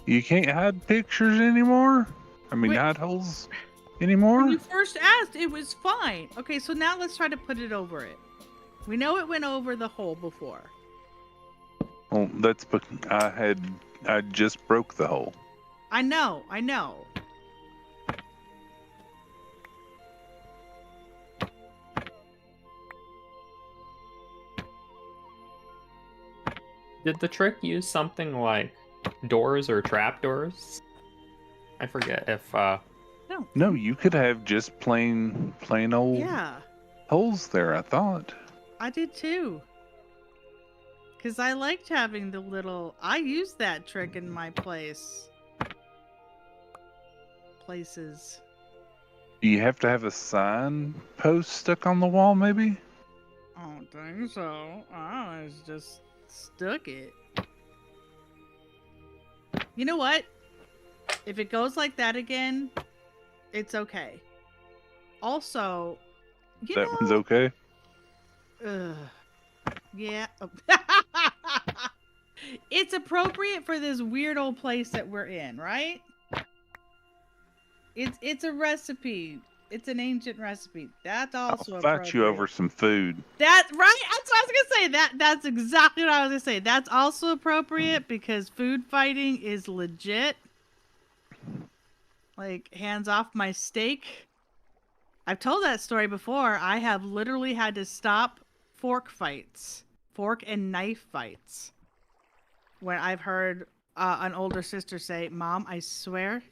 You can't hide pictures anymore? I mean, Wait. hide holes anymore? When you first asked, it was fine. Okay, so now let's try to put it over it. We know it went over the hole before. Well, that's I just broke the hole. I know. Did the trick use something like doors or trapdoors? I forget if No, you could have just plain old Yeah, holes there, I thought. I did too. Because I liked having the little... I used that trick in my places. Do you have to have a sign post stuck on the wall, maybe? I don't think so. I just stuck it. You know what? If it goes like that again, it's okay. Also, you That know... one's okay? Ugh. Yeah. It's appropriate for this weird old place that we're in, right? It's a recipe. It's an ancient recipe. That's also I'll appropriate. fight you over some food. That's right. That's what I was gonna say. That's exactly what I was gonna say. That's also appropriate because food fighting is legit. Like, hands off my steak. I've told that story before. I have literally had to stop fork and knife fights. When I've heard an older sister say, "Mom, I swear,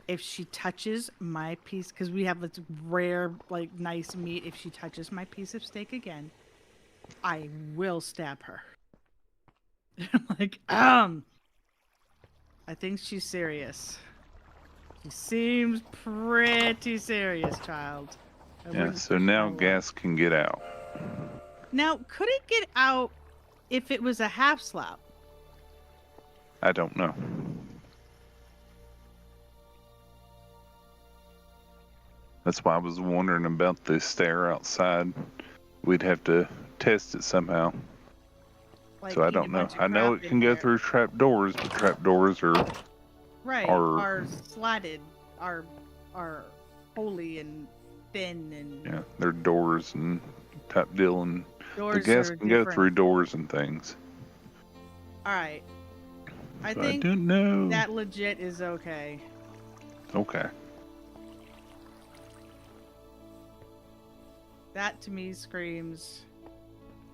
if she touches my piece, because we have this rare, like, nice meat, if she touches my piece of steak again, I will stab her." I'm like, I think she's serious. She seems pretty serious, child. I Yeah, wouldn't so push now my luck. gas can get out. Now, could it get out if it was a half slab? I don't know. That's why I was wondering about the stair outside. We'd have to test it somehow. Like, So I eat a don't know. bunch of I know crap it in can go there. through trap doors, but trap doors are Right, are- are slatted, are holy and thin and yeah, they're doors and type deal, and doors the gas are can go different. through doors and things. All right, I So think I don't know. that legit is okay. Okay. That to me screams,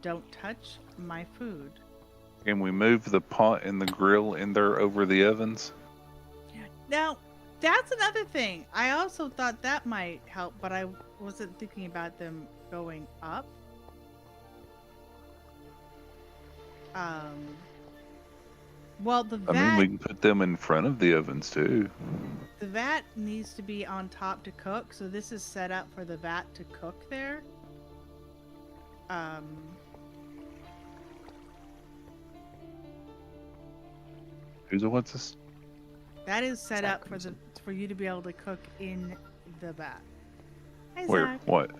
"Don't touch my food." Can we move the pot and the grill in there over the ovens? Now, that's another thing. I also thought that might help, but I wasn't thinking about them going up. Well, the I vat, mean, we can put them in front of the ovens too. the vat needs to be on top to cook, so this is set up for the vat to cook there. What's this? That is set up for you to be able to cook in the vat. Hi, Where? Zach. What?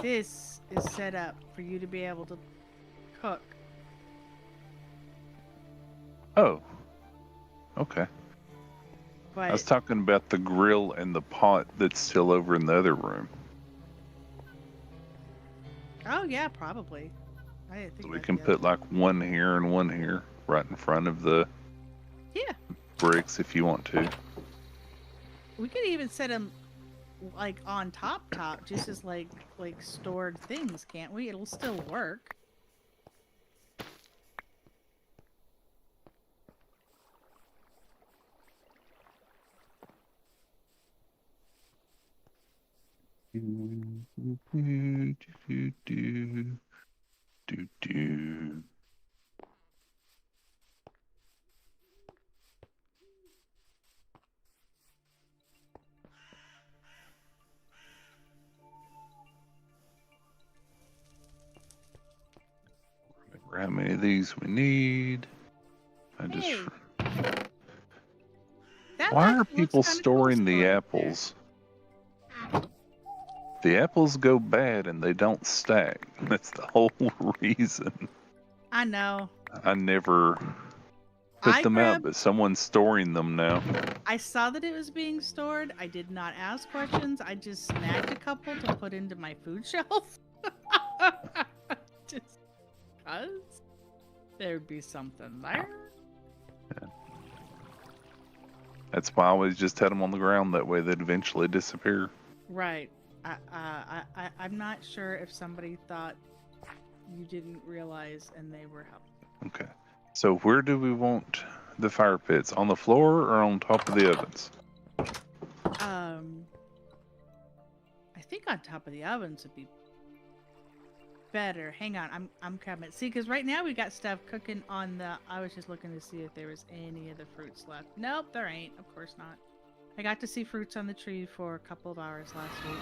This is set up for you to be able to cook. Oh. Okay. But I was talking about the grill and the pot that's still over in the other room. oh yeah, probably. I didn't think So we about can the other put like one here and one here, right in front of the Yeah. bricks if you want to. We could even set them like on top, just as like stored things, can't we? It'll still work. Do, do, do, do, do. Remember how many of these we need. I just. Hey, that Why are looks people kinda cool storing the stored there. apples? The apples go bad and they don't stack. That's the whole reason. I know. I never put I them out, grabbed. but someone's storing them now. I saw that it was being stored. I did not ask questions. I just snagged a couple to put into my food shelf. Just because there'd be something there. That's why I always just had them on the ground. That way they'd eventually disappear. Right. I'm not sure if somebody thought you didn't realize and they were helping. Okay. So where do we want the fire pits? On the floor or on top of the ovens? I think on top of the ovens would be better. Hang on, I'm coming. See, because right now we got stuff cooking on the. I was just looking to see if there was any of the fruits left. Nope, there ain't. Of course not. I got to see fruits on the tree for a couple of hours last week.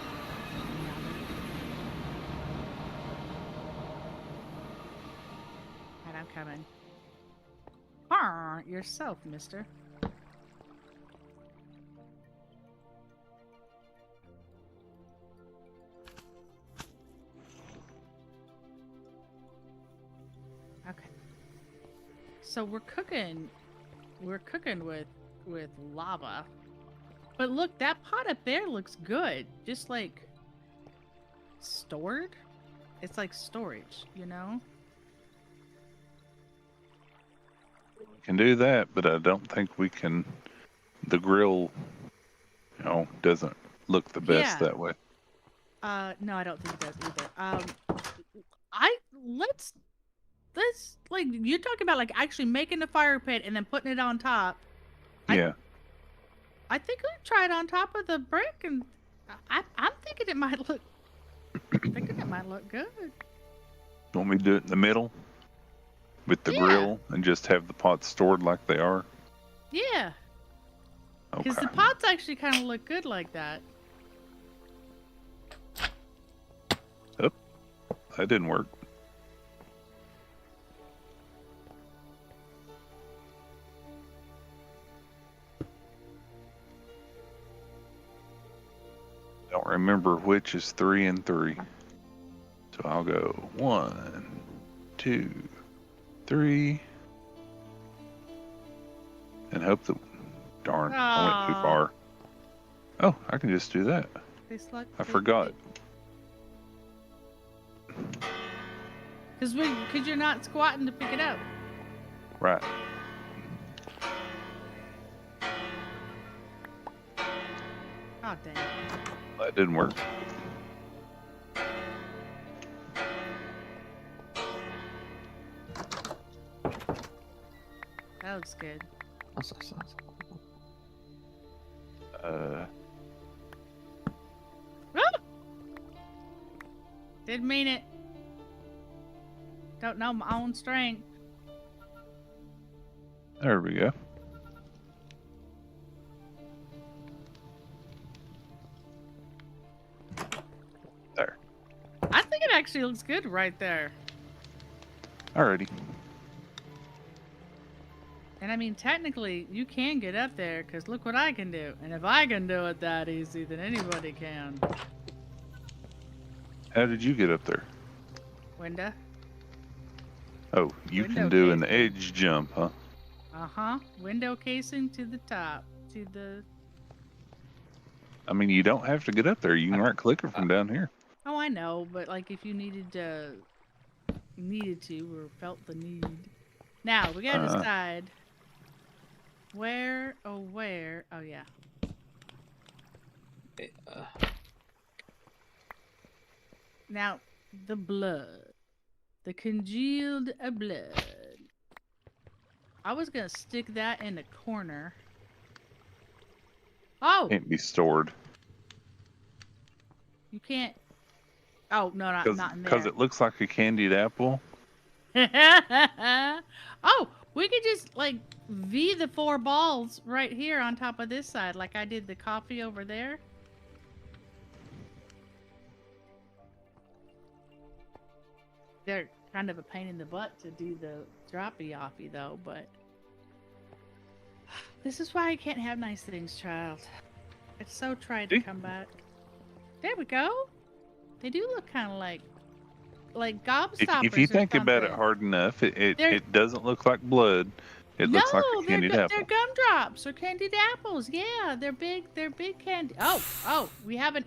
And I'm coming. Yourself, mister. Okay. So we're cooking with lava. But look, that pot up there looks good. Just like stored. It's like storage, you know? We can do that, but I don't think we can. The grill, doesn't look the best that way. No, I don't think it does either. Let's like you're talking about like actually making a fire pit and then putting it on top. Yeah. I think we'll try it on top of the brick, and I'm thinking it might look. Thinking it might look good. Want me to do it in the middle with the Yeah. grill and just have the pots stored like they are? Yeah, Okay. because the pots actually kind of look good like that. That didn't work. Don't remember which is 3 and 3. So I'll go 1, 2, 3. And hope that. Darn, I went too Aw. far. Oh, I can just do that. I forgot. Because you're not squatting to pick it up. Right. Oh dang. That didn't work. That looks good. Didn't mean it. Don't know my own strength. There we go. There. I think it actually looks good right there. Alrighty. And I mean, technically, you can get up there, because look what I can do. And if I can do it that easy, then anybody can. How did you get up there? Window? Oh, you Window can do an casing. edge jump, huh? Uh-huh. Window casing to the top. To the... I mean, you don't have to get up there. You can right-click it from down here. Oh, I know, but like if you needed to or felt the need. Now, we gotta decide where. Oh, yeah. Now, the blood. The congealed blood. I was gonna stick that in the corner. Oh! Can't be stored. You can't. Oh no, not in there. Because it looks like a candied apple. Oh, we could just like V the 4 balls right here on top of this side, like I did the coffee over there. They're kind of a pain in the butt to do the droppy-offy though, but this is why I can't have nice things, child. It's so tried to come back. There we go. They do look kind of like gobstoppers. If you or think about it something. hard enough, it doesn't look like blood. It looks like a candied apple. They're gumdrops or candied apples. Yeah, they're big. They're big candy. Oh, we have an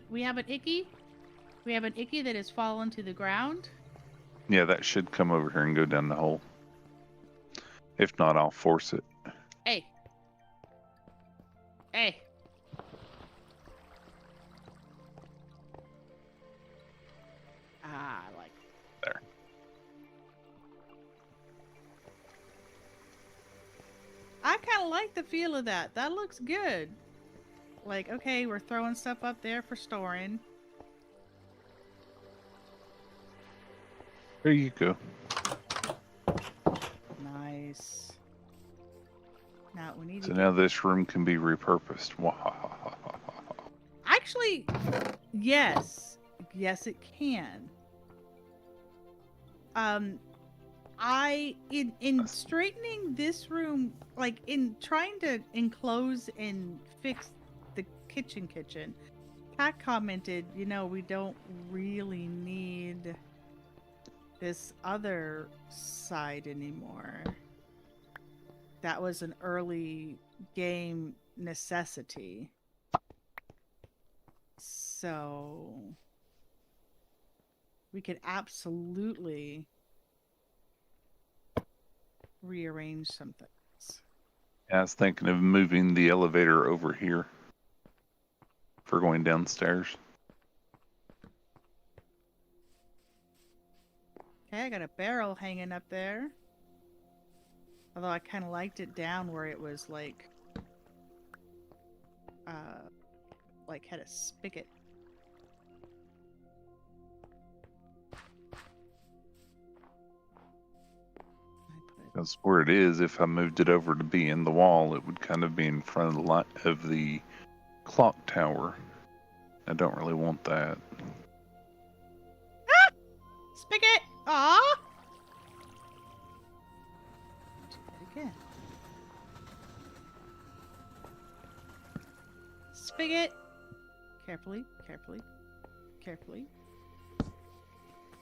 icky. We have an icky that has fallen to the ground. Yeah, that should come over here and go down the hole. If not, I'll force it. Hey. Hey. I like it. There. I kind of like the feel of that. That looks good. Like, okay, we're throwing stuff up there for storing. There you go. Nice. Now we need So to now this room can be repurposed. Actually, yes. Yes, it can. In straightening this room, like in trying to enclose and fix the kitchen, Kat commented, you know, we don't really need this other side anymore. That was an early game necessity. So we could absolutely rearrange some things. I was thinking of moving the elevator over here for going downstairs. Okay, I got a barrel hanging up there. Although I kind of liked it down where it was like had a spigot. That's where it is. If I moved it over to be in the wall, it would kind of be in front of the light of the clock tower. I don't really want that. Ah! Spigot! Aw! Do it again. Spigot! Carefully, carefully, carefully.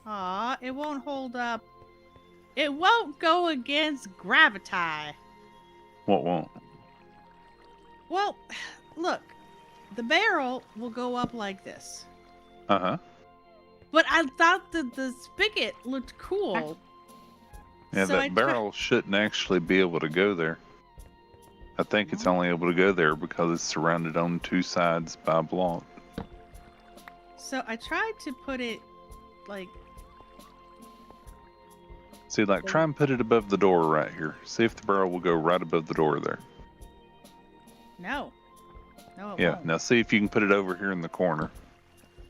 Aw, it won't hold up. It won't go against gravity. What won't? Well, look, the barrel will go up like this. Uh-huh. But I thought that the spigot looked cool. Yeah, So that barrel shouldn't actually be able to go there. I think it's only able to go there because it's surrounded on two sides by a block. So I tried to put it like... See, like, try and put it above the door right here. See if the barrel will go right above the door there. No. No, it Yeah, won't. now see if you can put it over here in the corner.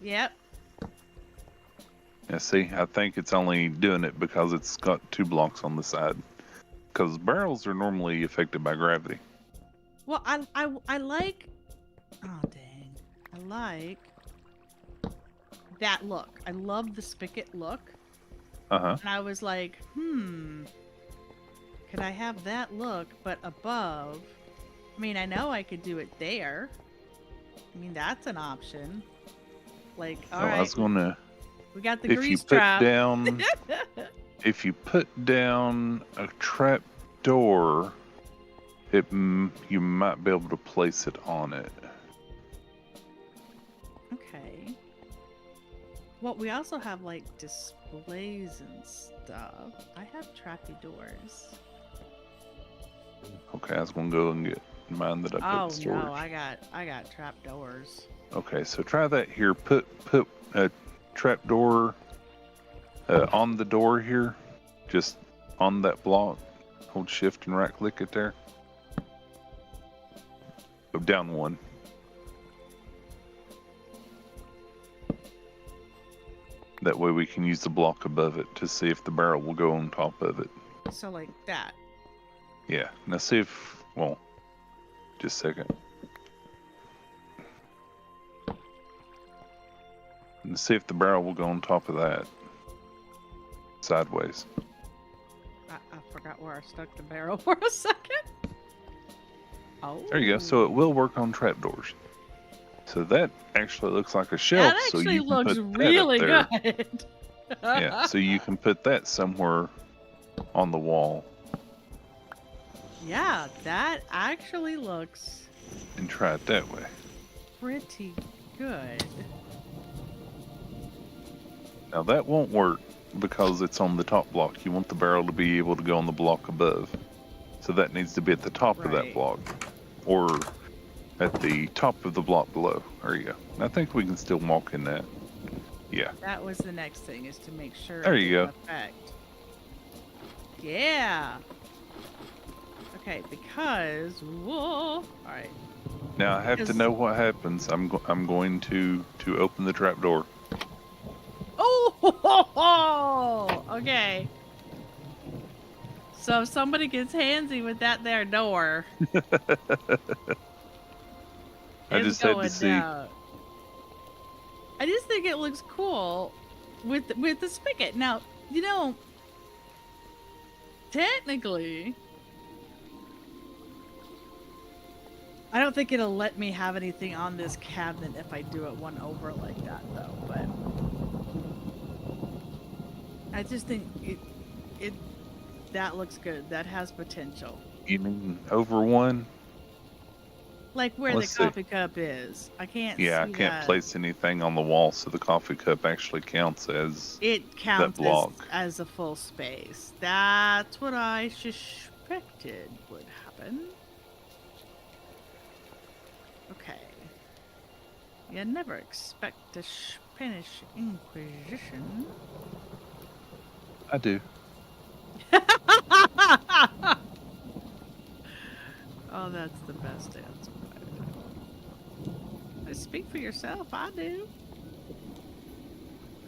Yep. Yeah, see, I think it's only doing it because it's got two blocks on the side. Because barrels are normally affected by gravity. Well, I like... Oh, dang. I like that look. I love the spigot look. Uh-huh. And I was like, could I have that look, but above? I mean, I know I could do it there. I mean, that's an option. Like, all right, I was gonna... we got the If you grease put trap. down... If you put down a trap door, you might be able to place it on it. Okay. Well, we also have like displays and stuff. I have trappy doors. Okay, I was gonna go and get mine that I put Oh in storage. no, I got trap doors. Okay, so try that here. Put a trap door on the door here, just on that block. Hold shift and right click it there. Go down one. That way we can use the block above it to see if the barrel will go on top of it. So like that. Yeah. Now see if, well, just a second. And see if the barrel will go on top of that. Sideways. I forgot where I stuck the barrel for a second. Oh. There you go. So it will work on trapdoors. So that actually looks like a shelf. That so actually you can looks put really that up there. good. Yeah. So you can put that somewhere on the wall Yeah, that actually looks and try it that way. pretty good. Now that won't work because it's on the top block. You want the barrel to be able to go on the block above. So that needs to be at the top of that Right. block. Or at the top of the block below. There you go. I think we can still walk in that. Yeah. That was the next thing, is to make sure There it you didn't affect. Yeah. Okay, because whoa. All right. Now I have to Because- know what happens. I'm going to open the trap door. Oh, okay. So if somebody gets handsy with that there door, I it's just had to going see. down. I just think it looks cool with the spigot. Now, you know, technically, I don't think it'll let me have anything on this cabinet if I do it one over like that, though. But I just think it that looks good. That has potential. You mean over one? Like where Let's the see. coffee cup is. I can't Yeah, I see can't that. place anything on the wall, so the coffee cup actually counts as. It counts block. as a full space. That's what I suspected would happen. Okay. You never expect a Spanish Inquisition. I do. Oh, that's the best answer. Speak for yourself, I do.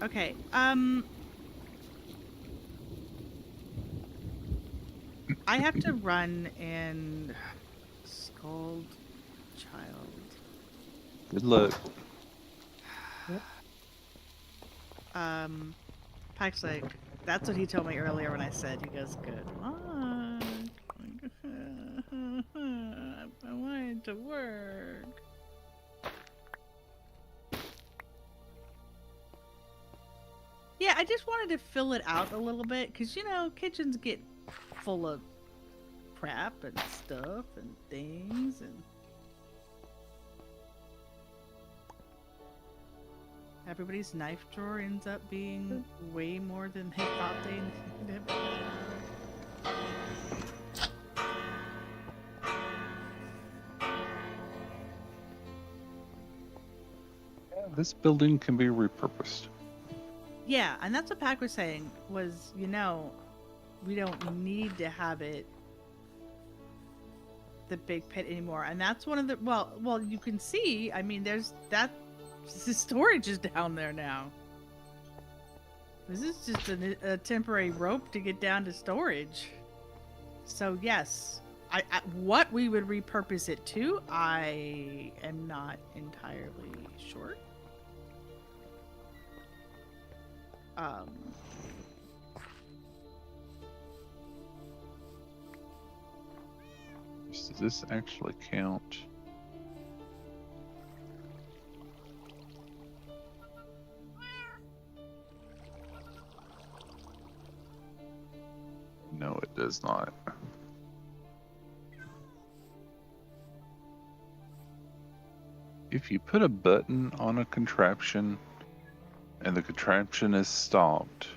Okay, I have to run and scold child. Good luck. Pack's like, that's what he told me earlier when I said, he goes, good luck. I want it to work. Yeah, I just wanted to fill it out a little bit, because, you know, kitchens get full of crap and stuff and things, and everybody's knife drawer ends up being way more than they thought they needed. Yeah, this building can be repurposed. Yeah, and that's what Pac was saying, was, you know, we don't need to have it the big pit anymore. And that's one of the, well, you can see, I mean, there's that, the storage is down there now. This is just a temporary rope to get down to storage. So yes, I what we would repurpose it to, I am not entirely sure. Does this actually count? No, it does not. If you put a button on a contraption and the contraption is stopped,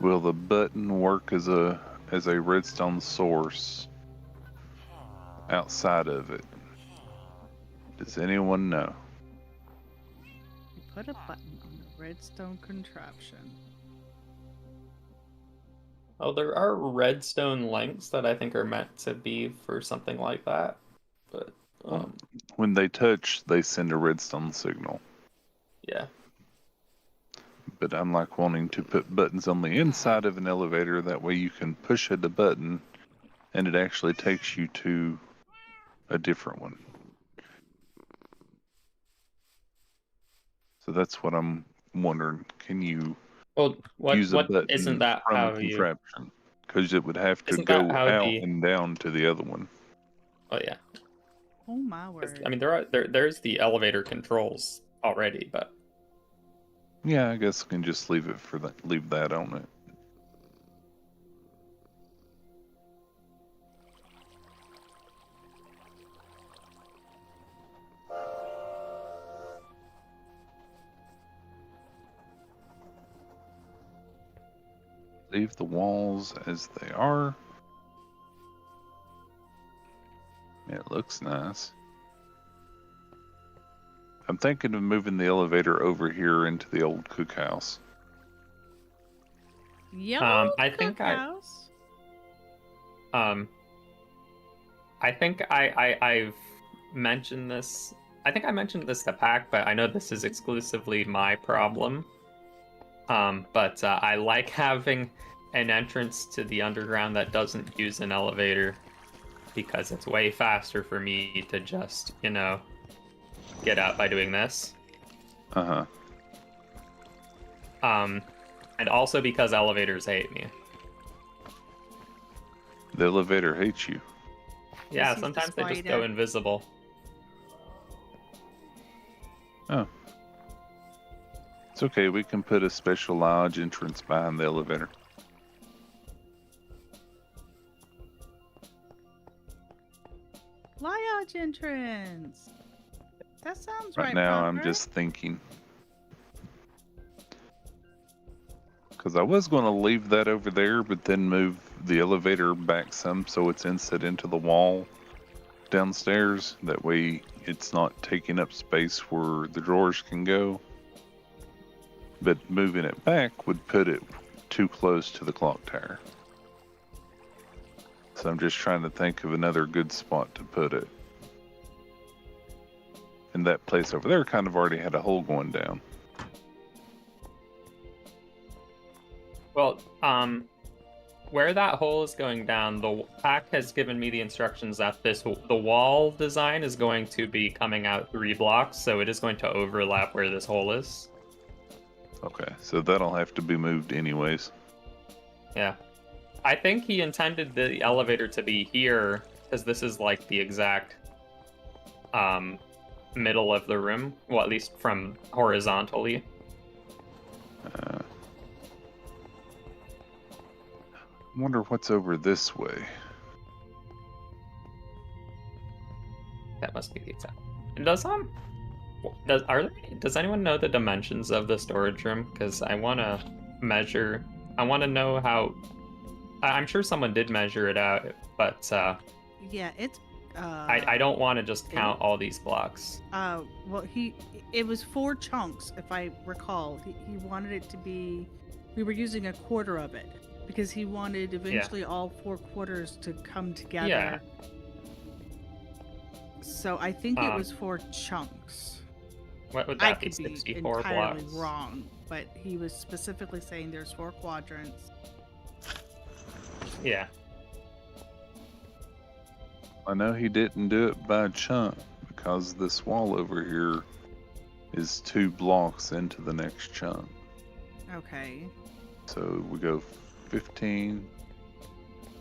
will the button work as a redstone source outside of it? Does anyone know? You put a button on the redstone contraption. Oh, there are redstone links that I think are meant to be for something like that. But When they touch, they send a redstone signal. yeah. but I'm like wanting to put buttons on the inside of an elevator. That way you can push the button and it actually takes you to a different one. So that's what I'm wondering. Can you Well, use a what button isn't that from a how you? contraption? Because it would have to Isn't that go how out the? and down to the other one. Oh yeah. Oh my 'Cause, word. I mean, there's the elevator controls already, but Yeah, I guess we can just leave that on it. Leave the walls as they are. It looks nice. I'm thinking of moving the elevator over here into the old cookhouse. Yellow I think cookhouse? I think I've mentioned this. I think I mentioned this to Pac, but I know this is exclusively my problem. But I like having an entrance to the underground that doesn't use an elevator because it's way faster for me to just, get out by doing this. Uh-huh. And also because elevators hate me. The elevator hates you. Yeah, he's the sometimes they just spider. go invisible. Oh. It's okay, we can put a special lodge entrance behind the elevator. Lodge entrance. That sounds Right right. now, I'm Proper. just thinking. Because I was going to leave that over there, but then move the elevator back some so it's inset into the wall downstairs. That way it's not taking up space where the drawers can go. But moving it back would put it too close to the clock tower. So I'm just trying to think of another good spot to put it. And that place over there kind of already had a hole going down. Well, where that hole is going down, the pack has given me the instructions that the wall design is going to be coming out 3 blocks, so it is going to overlap where this hole is. Okay, so that'll have to be moved anyways. Yeah. I think he intended the elevator to be here, because this is like the exact middle of the room. Well, at least from horizontally. I wonder what's over this way. That must be the exact. Does anyone know the dimensions of the storage room? Because I want to measure. I want to know how. I'm sure someone did measure it out, but Yeah, it's. I don't want to just count all these blocks. Well, it was 4 chunks, if I recall. He wanted it to be. We were using a quarter of it because he wanted eventually all 4 quarters to come together. Yeah. So I think it was 4 chunks. What would I that be? could be 64 entirely blocks. wrong, but he was specifically saying there's 4 quadrants. Yeah. I know he didn't do it by chunk because this wall over here is 2 blocks into the next chunk. Okay. So we go 15.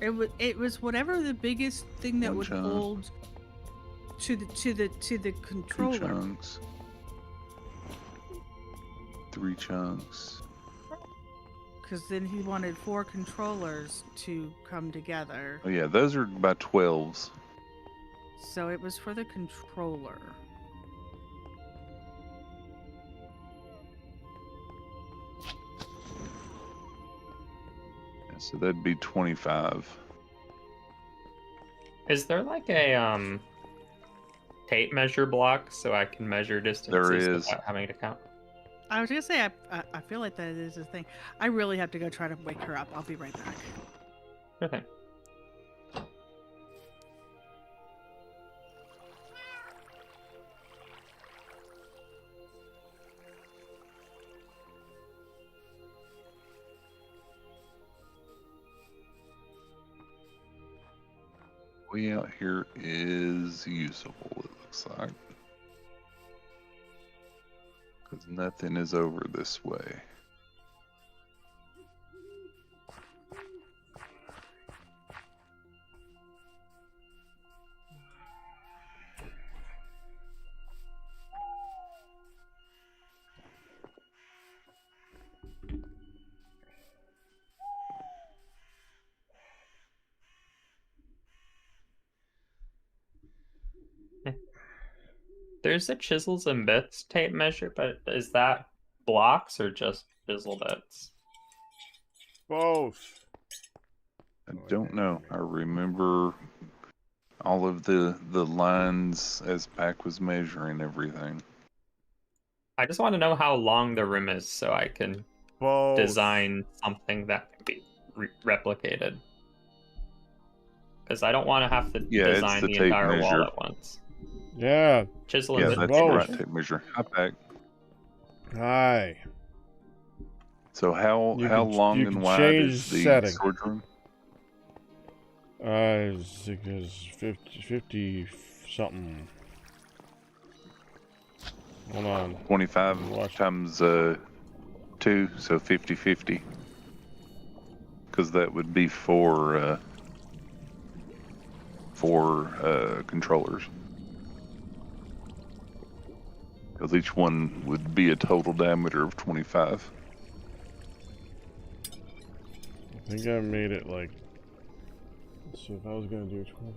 It was whatever the biggest thing that 1 would chunk. hold to the 2 controller. chunks. 3 chunks. Because then he wanted 4 controllers to come together. Oh yeah, those are by 12s. So it was for the controller. Yeah, so that'd be 25. Is there like a tape measure block so I can measure distances is. without having to count? I was gonna say I feel like that is a thing. I really have to go try to wake her up. I'll be right back. Sure thing. way out here is usable, it looks like. Because nothing is over this way. There's a chisels and bits tape measure, but is that blocks or just chisel bits? Both. I don't know. I remember all of the lines as Pac was measuring everything. I just want to know how long the room is so I can Both. design something that can be replicated. Because I don't want to have to design the the tape entire measure. wall at once. Yeah. Chisel Yeah, and that's bits. the both. right tape measure. Hi, Pac. Hi. So how You how can- long you and can wide change is the setting. storage room? It's 50 something. Hold on. 25 Watch. times 2, so 50-50. Because that would be four controllers. Because each one would be a total diameter of 25. I think I made it like. Let's see if I was gonna do 25.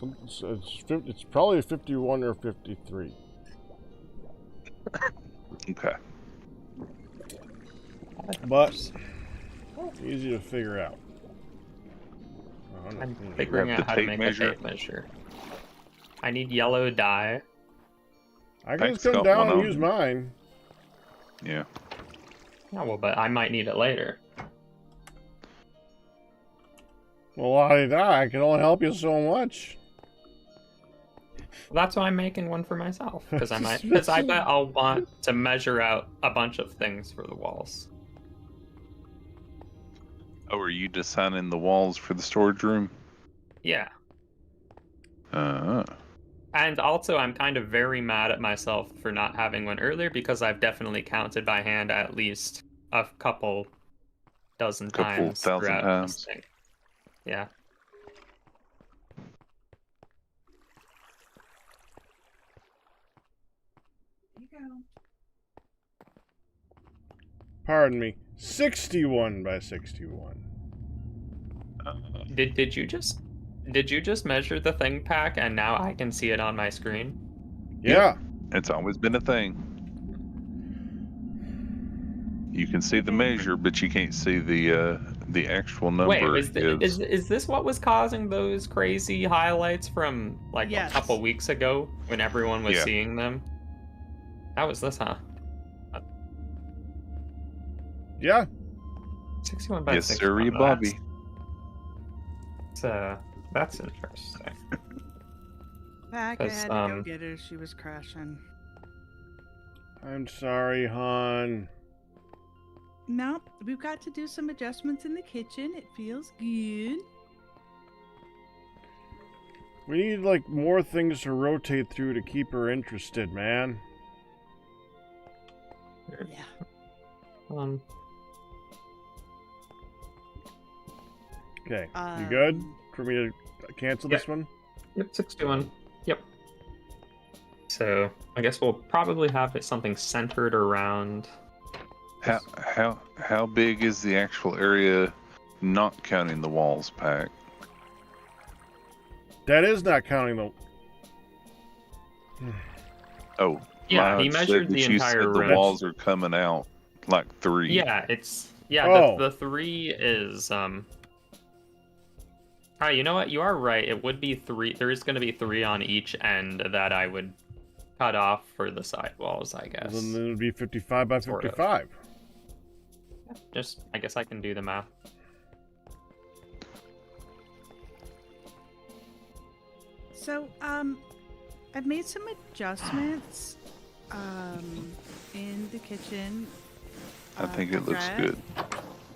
It's probably 51 or 53. Okay. But easy to figure out. I'm Hmm. figuring Grab out the how to tape make measure. a tape measure. I need yellow dye. I can just Pac's come got down one and on use him. mine. Yeah. Yeah, well, but I might need it later. Well, I can only help you so much. Well, that's why I'm making one for myself. Because I bet I'll want to measure out a bunch of things for the walls. Oh, are you designing the walls for the storage room? Yeah. Uh, And also, I'm kind of very mad at myself for not having one earlier because I've definitely counted by hand at least a couple dozen times thousand throughout times. this thing. Yeah. You go. Pardon me. 61 by 61. Did you just measure the thing pack and now I can see it on my screen? Yeah. It's always been a thing. You can see the measure, but you can't see the actual number. Wait, is this what was causing those crazy highlights from like Yes. a couple weeks ago when everyone was Yeah. seeing them? How was this, huh? Yeah. 61 by Yes, 61. sir, Bobby. That's interesting. Back, I 'Cause, had to go get her. She was crashing. I'm sorry, hon. No, we've got to do some adjustments in the kitchen. It feels good. We need, like, more things to rotate through to keep her interested, man. Yeah. Okay. You good? For me to cancel Yeah. this one? Yep, 61. Yep. So I guess we'll probably have it something centered around. How big is the actual area, not counting the walls, Pac? That is not counting the. Oh, Yeah, he mine said measured that the you entire said the room. walls are coming out like 3. Yeah, Oh. the 3 is Alright, you know what? You are right. It would be 3. There is going to be 3 on each end that I would cut off for the side walls, I guess. Then it would be 55 by Sort of. 55. Just, I guess I can do the math. So, I've made some adjustments, in the kitchen. I think it looks Conrad.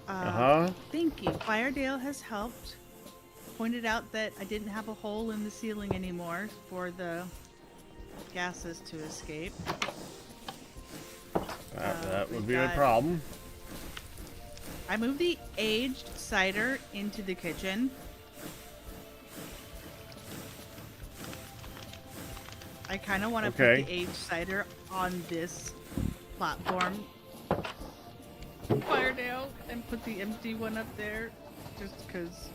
good. Thank you. Firedale has helped. Pointed out that I didn't have a hole in the ceiling anymore for the gases to escape. That would we've be a got- problem. I moved the aged cider into the kitchen. I kind of want to Okay. put the aged cider on this platform, Firedale, and put the empty one up there, just because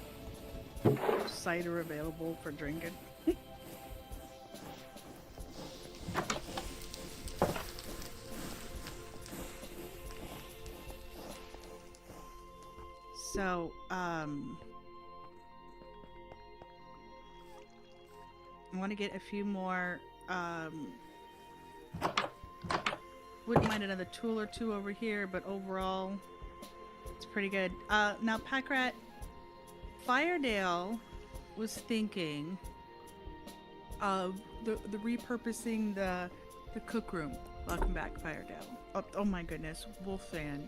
there's cider available for drinking. So, I want to get a few more, wouldn't mind another tool or two over here, but overall, it's pretty good. Now, Packrat, Firedale was thinking of the repurposing the cook room. Welcome back, Firedale. Oh my goodness, Wolf fan.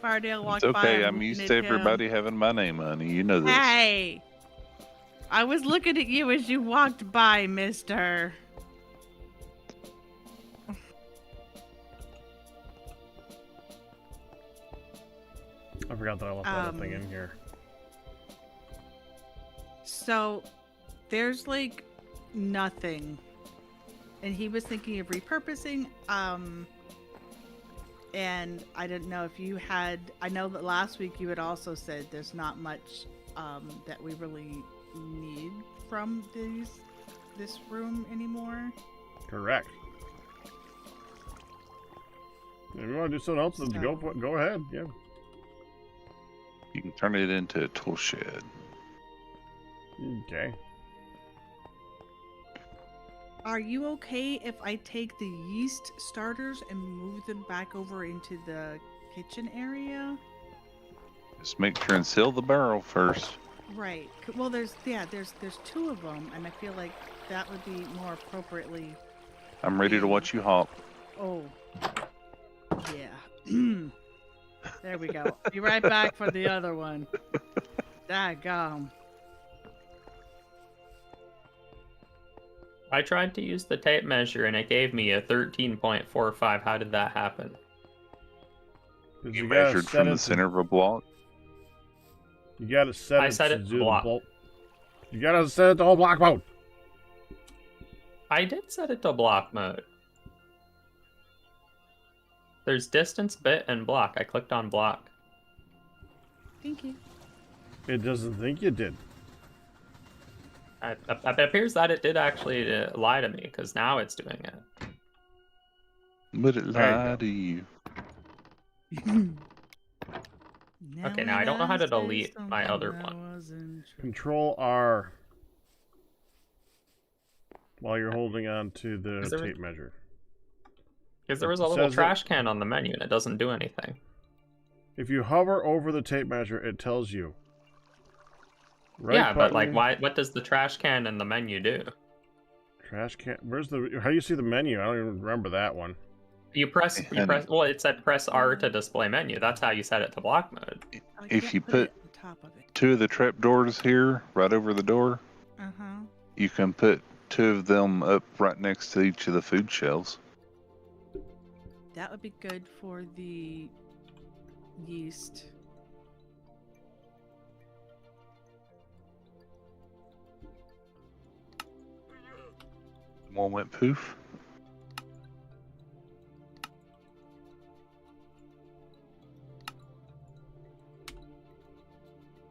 Firedale walked It's by. okay. and I'm looking used at to him. everybody having my name, honey. You know this. Hey! I was looking at you as you walked by, mister. I forgot that I left that thing in here. So, there's like nothing. And he was thinking of repurposing, and I didn't know if you had, I know that last week you had also said there's not much that we really need from this room anymore. Correct. If you want to do something else, then go ahead. Yeah. You can turn it into a tool shed. Okay. Are you okay if I take the yeast starters and move them back over into the kitchen area? Just make sure and seal the barrel first. Right. Well, there's two of them, and I feel like that would be more appropriately. I'm ready to watch you hop. Oh. Yeah. There we go. Be right back for the other one. Daggum. I tried to use the tape measure and it gave me a 13.45. How did that happen? You gotta measured set from it the to- center of a block. You gotta set I it set to it to do block. the bulk. You gotta set it to whole block mode. I did set it to block mode. There's distance, bit, and block. I clicked on block. Thank you. It doesn't think you did. It appears that it did actually lie to me, because now it's doing it. But it There you lied go. to you. Okay, now I don't know how to delete my other one. Control R while you're holding on to the Is there a- tape measure. Because there was a It little says trash can on the menu and it doesn't do anything. If you hover over the tape measure, it tells you. Yeah, but like, button, what does the trash can in the menu do? Trash can. Where's the? How do you see the menu? I don't even remember that one. You press. Well, it said press R to display menu. That's how you set it to block mode. If you put 2 of the trap doors here, right over the door, you can put 2 of them up right next to each of the food shelves. That would be good for the yeast. One went poof.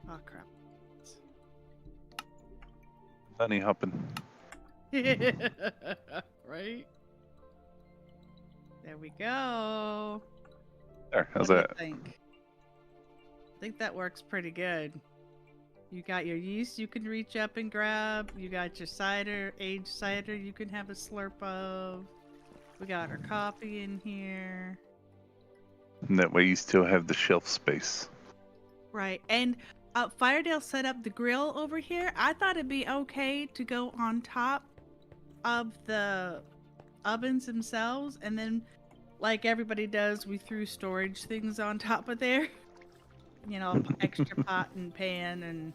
Oh crap. Bunny hopping. Right? There we go. There, how's What that? do you think? I think that works pretty good. You got your yeast you can reach up and grab. You got your cider, aged cider you can have a slurp of. We got our coffee in here. And that way you still have the shelf space. Right. And Firedale set up the grill over here. I thought it'd be okay to go on top of the ovens themselves and then like everybody does, we threw storage things on top of there. You know, extra pot and pan and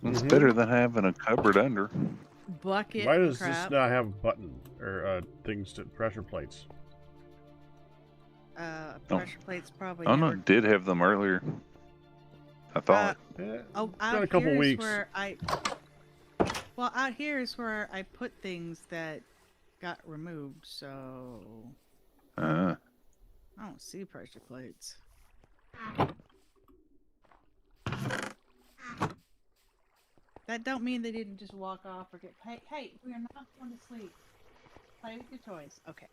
It's Mhm. better than having a cupboard under. bucket Why and does this crap. not have a button or things to pressure plates? Pressure plates probably Oh no, never. it did have them earlier. I Uh, thought. Eh, oh, it's been out a couple here is weeks. where I. Well, out here is where I put things that got removed, so Uh, I don't see pressure plates. That don't mean they didn't just walk off or get. Hey, we are not going to sleep. Play with your toys. Okay.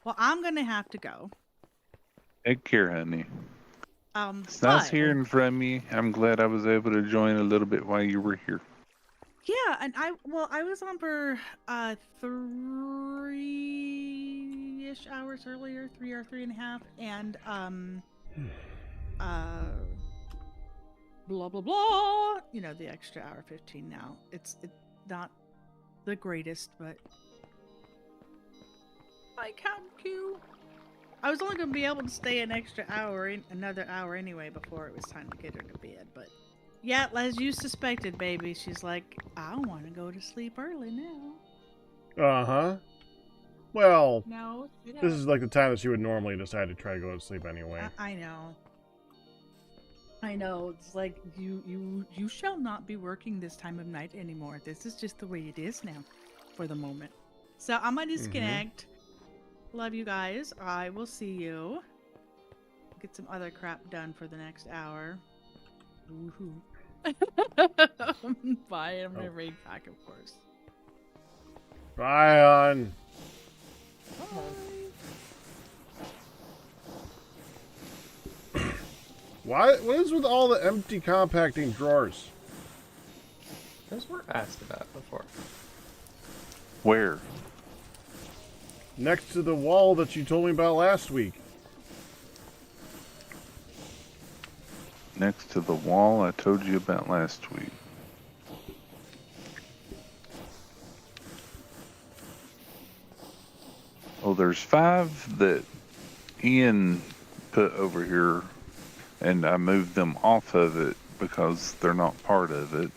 Well, I'm gonna have to go. take care, honey. It's nice But hearing from you. I'm glad I was able to join a little bit while you were here. yeah, and I was on for 3-ish hours earlier, 3 or 3.5, and blah blah blah. You know, the extra hour 15 now. It's not the greatest, but like how cute. I was only gonna be able to stay an extra hour, another hour anyway, before it was time to get her to bed. But yeah, as you suspected, baby, she's like, I want to go to sleep early now. Uh-huh. Well, No, this is like the time that she would normally decide to try to go to sleep anyway. I know. I know. It's like you shall not be working this time of night anymore. This is just the way it is now, for the moment. So I'm gonna disconnect. Love you guys. I will see you. Get some other crap done for the next hour. Woohoo. Bye. I'm gonna raid pack, of course. Bye, hon. What is with all the empty compacting drawers? Those were asked about before. Where? Next to the wall that you told me about last week. Next to the wall I told you about last week. Oh, there's 5 that Ian put over here, and I moved them off of it because they're not part of it.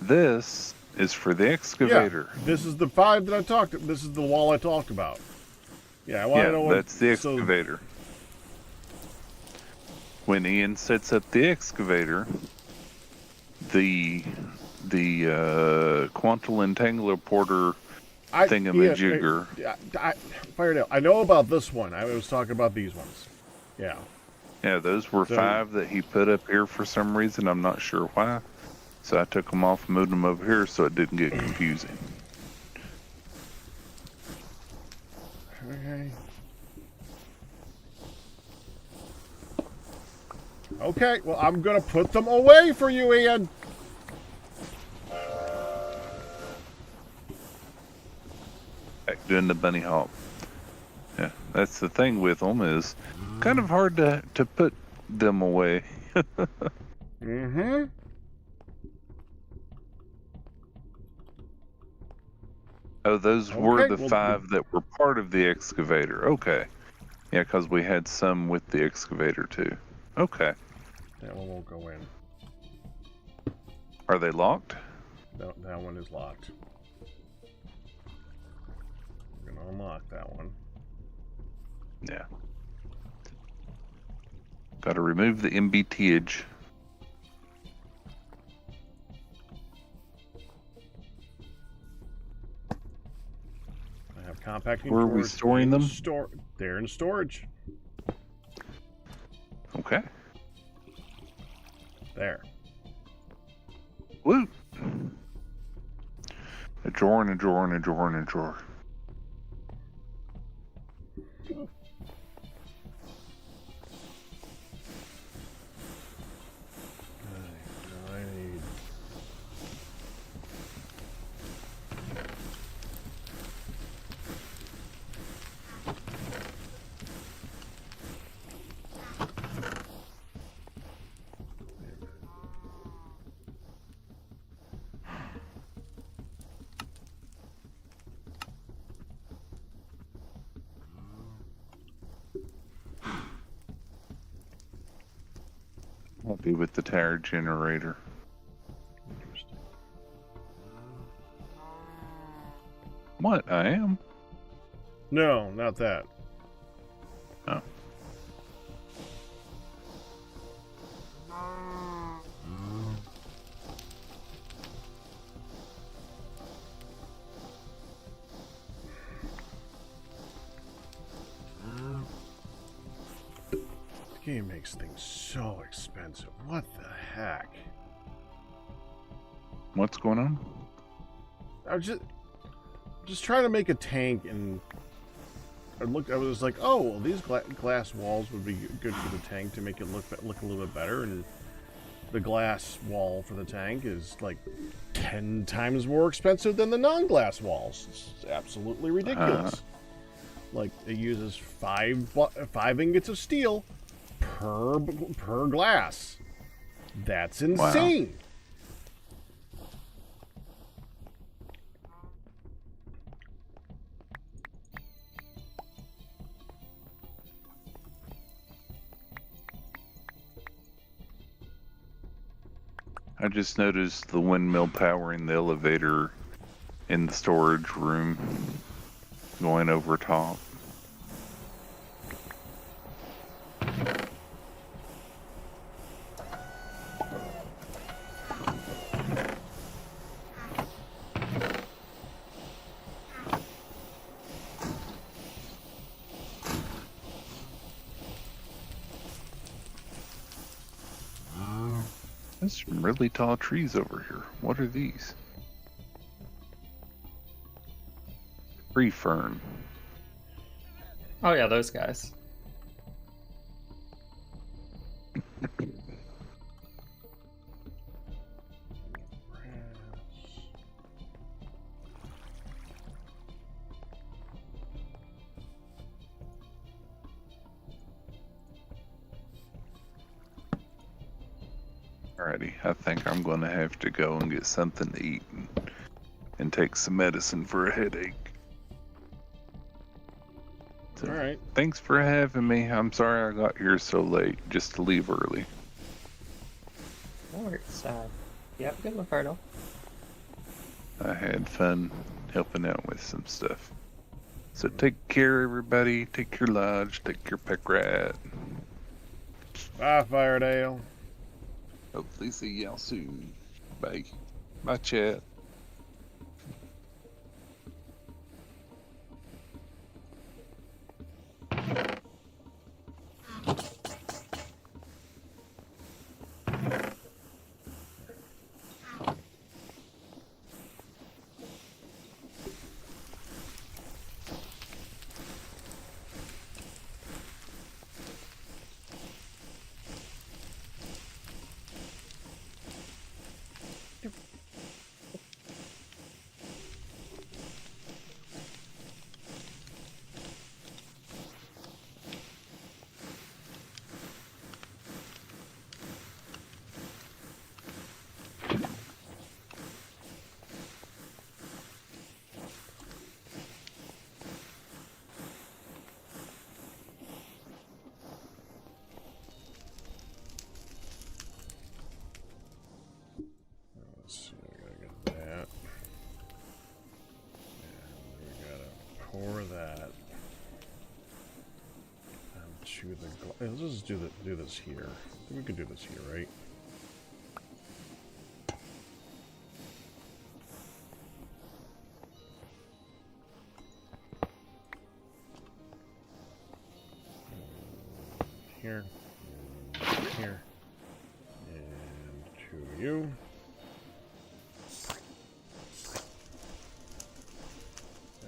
This is for the excavator. Yeah, this is the 5 that I talked. This is the wall I talked about. Yeah, I want to know what. That's the excavator. When Ian sets up the excavator, the quantal entangler porter thingamajigger. Fired out. I know about this one. I was talking about these ones. Yeah. Yeah, those were 5 that he put up here for some reason. I'm not sure why. So I took them off and moved them over here so it didn't get confusing. Okay. Okay, well, I'm going to put them away for you, Ian. Back doing the bunny hop. Yeah, that's the thing with them is kind of hard to put them away. Mm-hmm. Oh, those were Okay, the well, 5 that were part of the excavator. Okay. Yeah, because we had some with the excavator too. Okay. That one won't go in. Are they locked? No, that one is locked. I'm going to unlock that one. Yeah. Got to remove the MBTage. I have compacting Where are we drawers storing in them? They're in storage. Okay. There. Woo! A drawer and a drawer and a drawer and a drawer. I need... happy with the tower generator. Interesting. What? I am? No, not that. Oh. The game makes things so expensive. What the heck? What's going on? I was just trying to make a tank, and I was like, oh, well, these glass walls would be good for the tank to make it look a little bit better, and the glass wall for the tank is like 10 times more expensive than the non-glass walls. It's absolutely ridiculous. Like, it uses 5 ingots of steel per glass. That's insane. Wow. I just noticed the windmill powering the elevator in the storage room going over top. There's some really tall trees over here. What are these? Tree fern. Oh yeah, those guys. Alrighty, I think I'm going to have to go and get something to eat and take some medicine for a headache. So, alright. Thanks for having me. I'm sorry I got here so late, just to leave early. No worries. You have a good one, Fardo. I had fun helping out with some stuff. So take care, everybody. Take your lodge. Take your pet rat. Bye, Firedale. Hopefully see y'all soon. Bye. Bye, chat. Let's see, we gotta get that. And we gotta pour that. To the let's just do this here. I think we can do this here, right? Here, and here, and to you.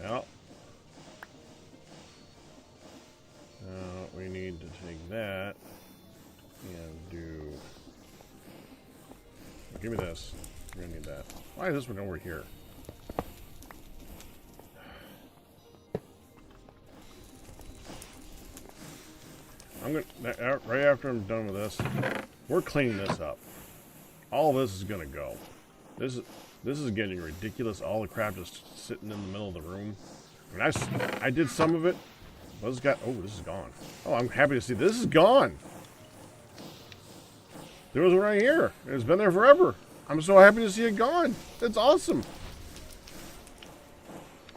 Yep. We need to take that and do. Oh, give me this. We're gonna need that. Why is this one over here? I'm gonna right after I'm done with this, we're cleaning this up. All this is gonna go. This is getting ridiculous. All the crap just sitting in the middle of the room. I mean, I did some of it. This is gone. Oh, I'm happy to see this is gone. There was one right here. It's been there forever. I'm so happy to see it gone. That's awesome.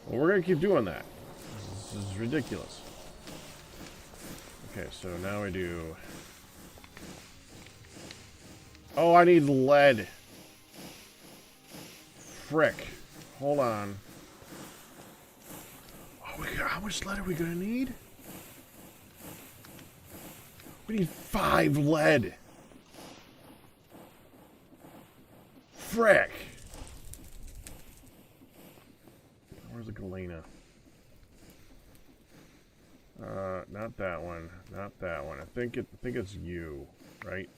Well, we're going to keep doing that. This is ridiculous. Okay, so now we do... Oh, I need lead. Frick. Hold on. Oh, how much lead are we going to need? We need 5 lead. Frick. Where's the galena? Not that one. Not that one. I think it's you, right?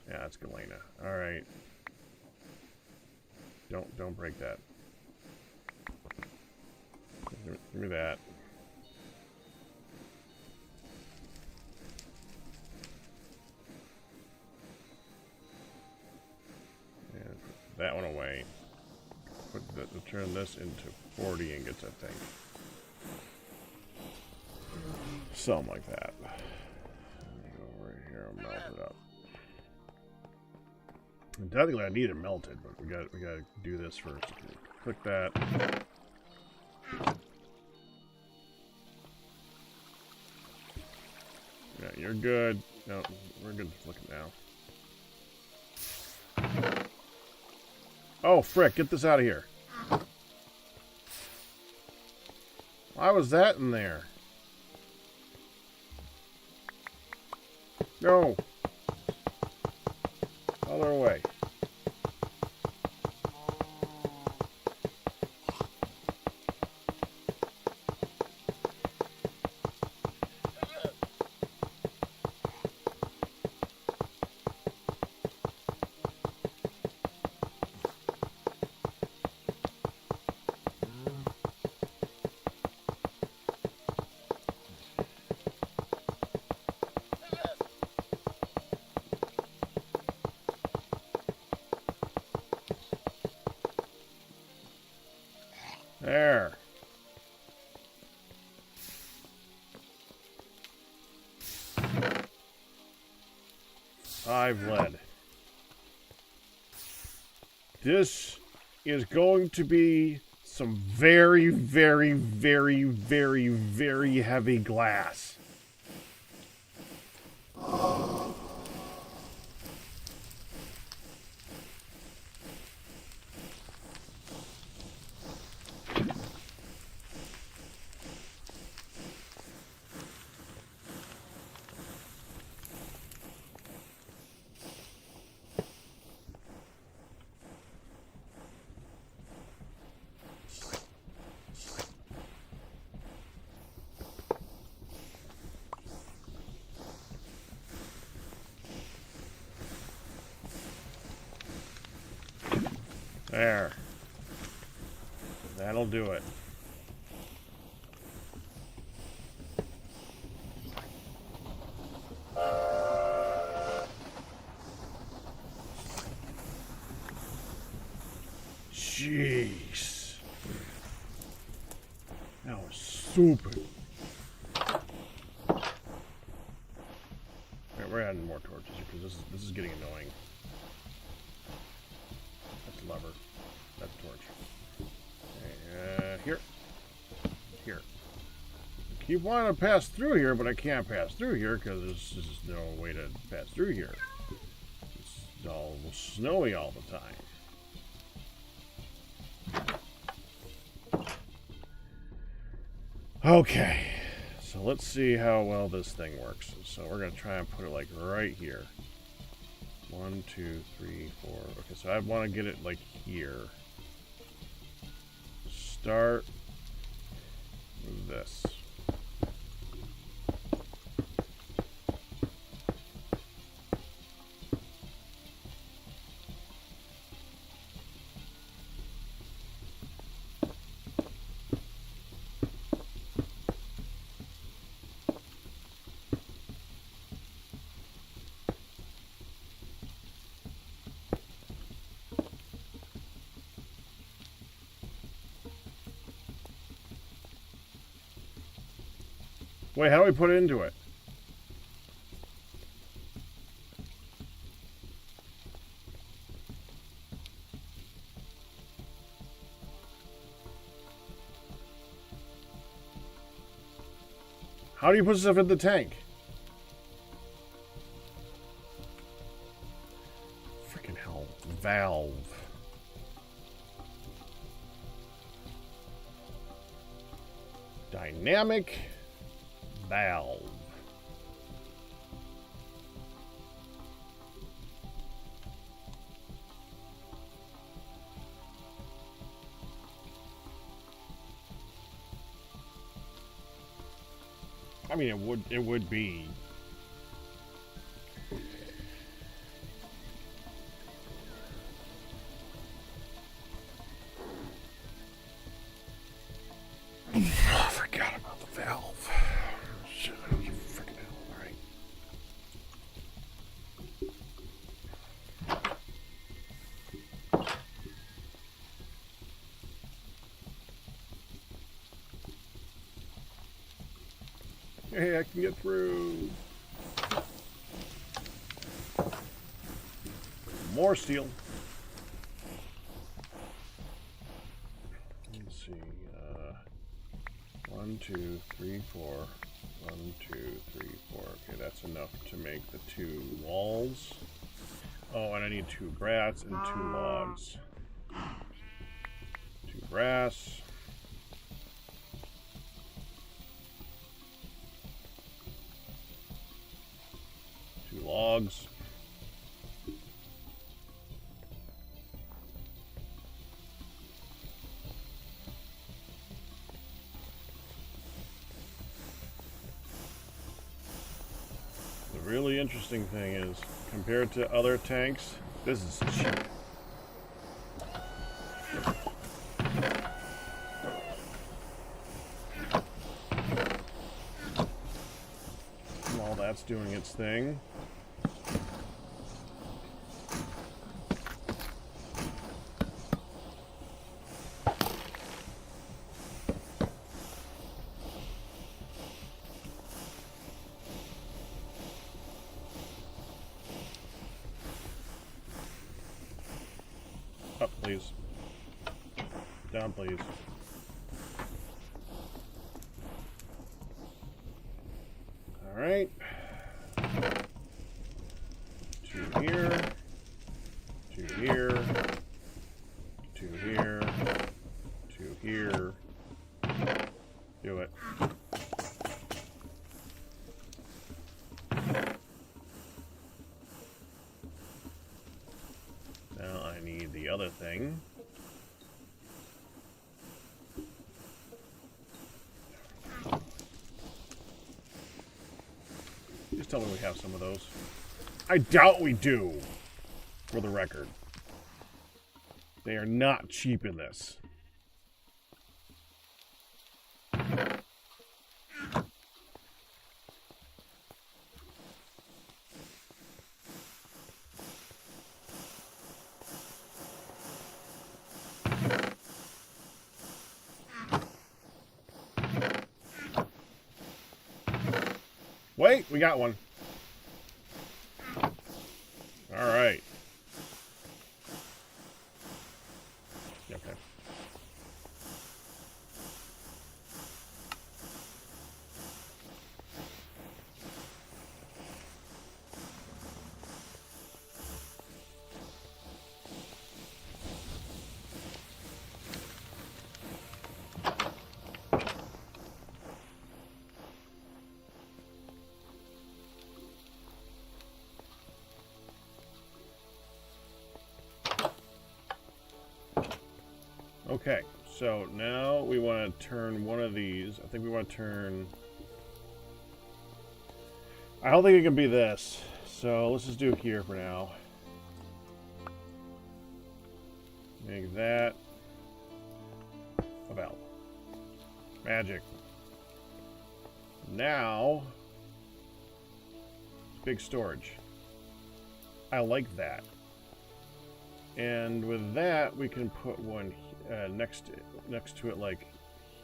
Yeah, it's galena. All right. Don't break that. Give me that. And put that one away. Turn this into 40 ingots, I think. Something like that. Go over here and melt it up. And technically, I need it melted, but we gotta do this first. Click that. Yeah, you're good. No, we're good looking now. Oh, frick, get this out of here. Why was that in there? No. Other way. There. Five lead. This is going to be some very, very, very, very, very heavy glass. There. That'll do it. Jeez. That was stupid. Alright, we're adding more torches because this is getting annoying. That's a lever. That's a torch. Okay, here. Here. I keep wanting to pass through here, but I can't pass through here because there's just no way to pass through here. It's all snowy all the time. Okay, so let's see how well this thing works. So we're going to try and put it like right here. 1, 2, 3, 4. Okay, so I want to get it like here. Start with this. Wait, how do we put it into it? How do you put stuff in the tank? Freaking hell. Valve. Dynamic valve. I mean, it would be. I forgot about the valve. Shit, freaking hell! All right. Hey, I can get through. More steel. Let's see. 1, 2, 3, 4. 1, 2, 3, 4. Okay, that's enough to make the 2 walls. Oh, and I need 2 grass and 2 logs. 2 grass. 2 logs. The really interesting thing is, compared to other tanks, this is cheap. While that's doing its thing. Up, please. Down, please. All right. 2 here. 2 here. 2 here. 2 here. Do it. Now I need the other thing. Just tell me we have some of those. I doubt we do, for the record. They are not cheap in this. Wait, we got one. All right. Okay. Okay, so now we want to turn one of these. I think we want to turn... I don't think it can be this. So let's just do it here for now. Make that a valve. Magic. Now, big storage. I like that. And with that, we can put one next to it, like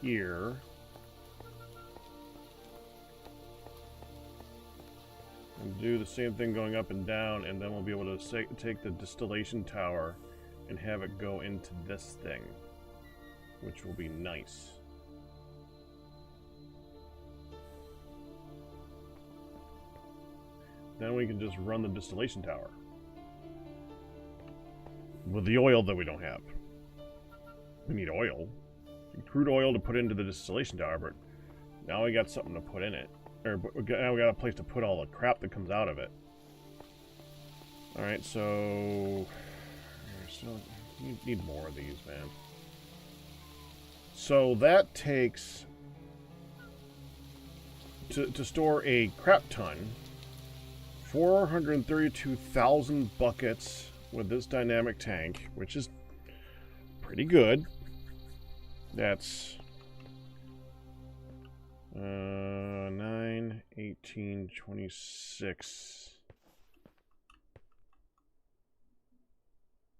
here. And do the same thing going up and down, and then we'll be able to take the distillation tower and have it go into this thing, which will be nice. then we can just run the distillation tower. With the oil that we don't have. We need oil. Crude oil to put into the distillation tower, but now we got something to put in it. Or now we got a place to put all the crap that comes out of it. Alright, so... You need more of these, man. So that takes... To store a crap ton, 432,000 buckets with this dynamic tank, which is pretty good. That's 9, 18, 26.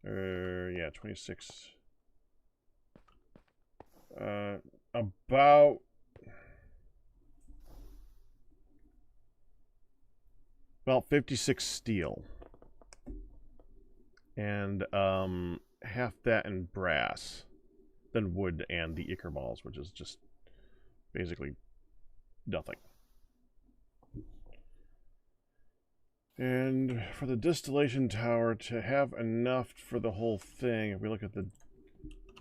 Yeah, 26. About 56 steel. And half that in brass. Then wood and the ichor balls, which is just basically nothing. And for the distillation tower to have enough for the whole thing, if we look at the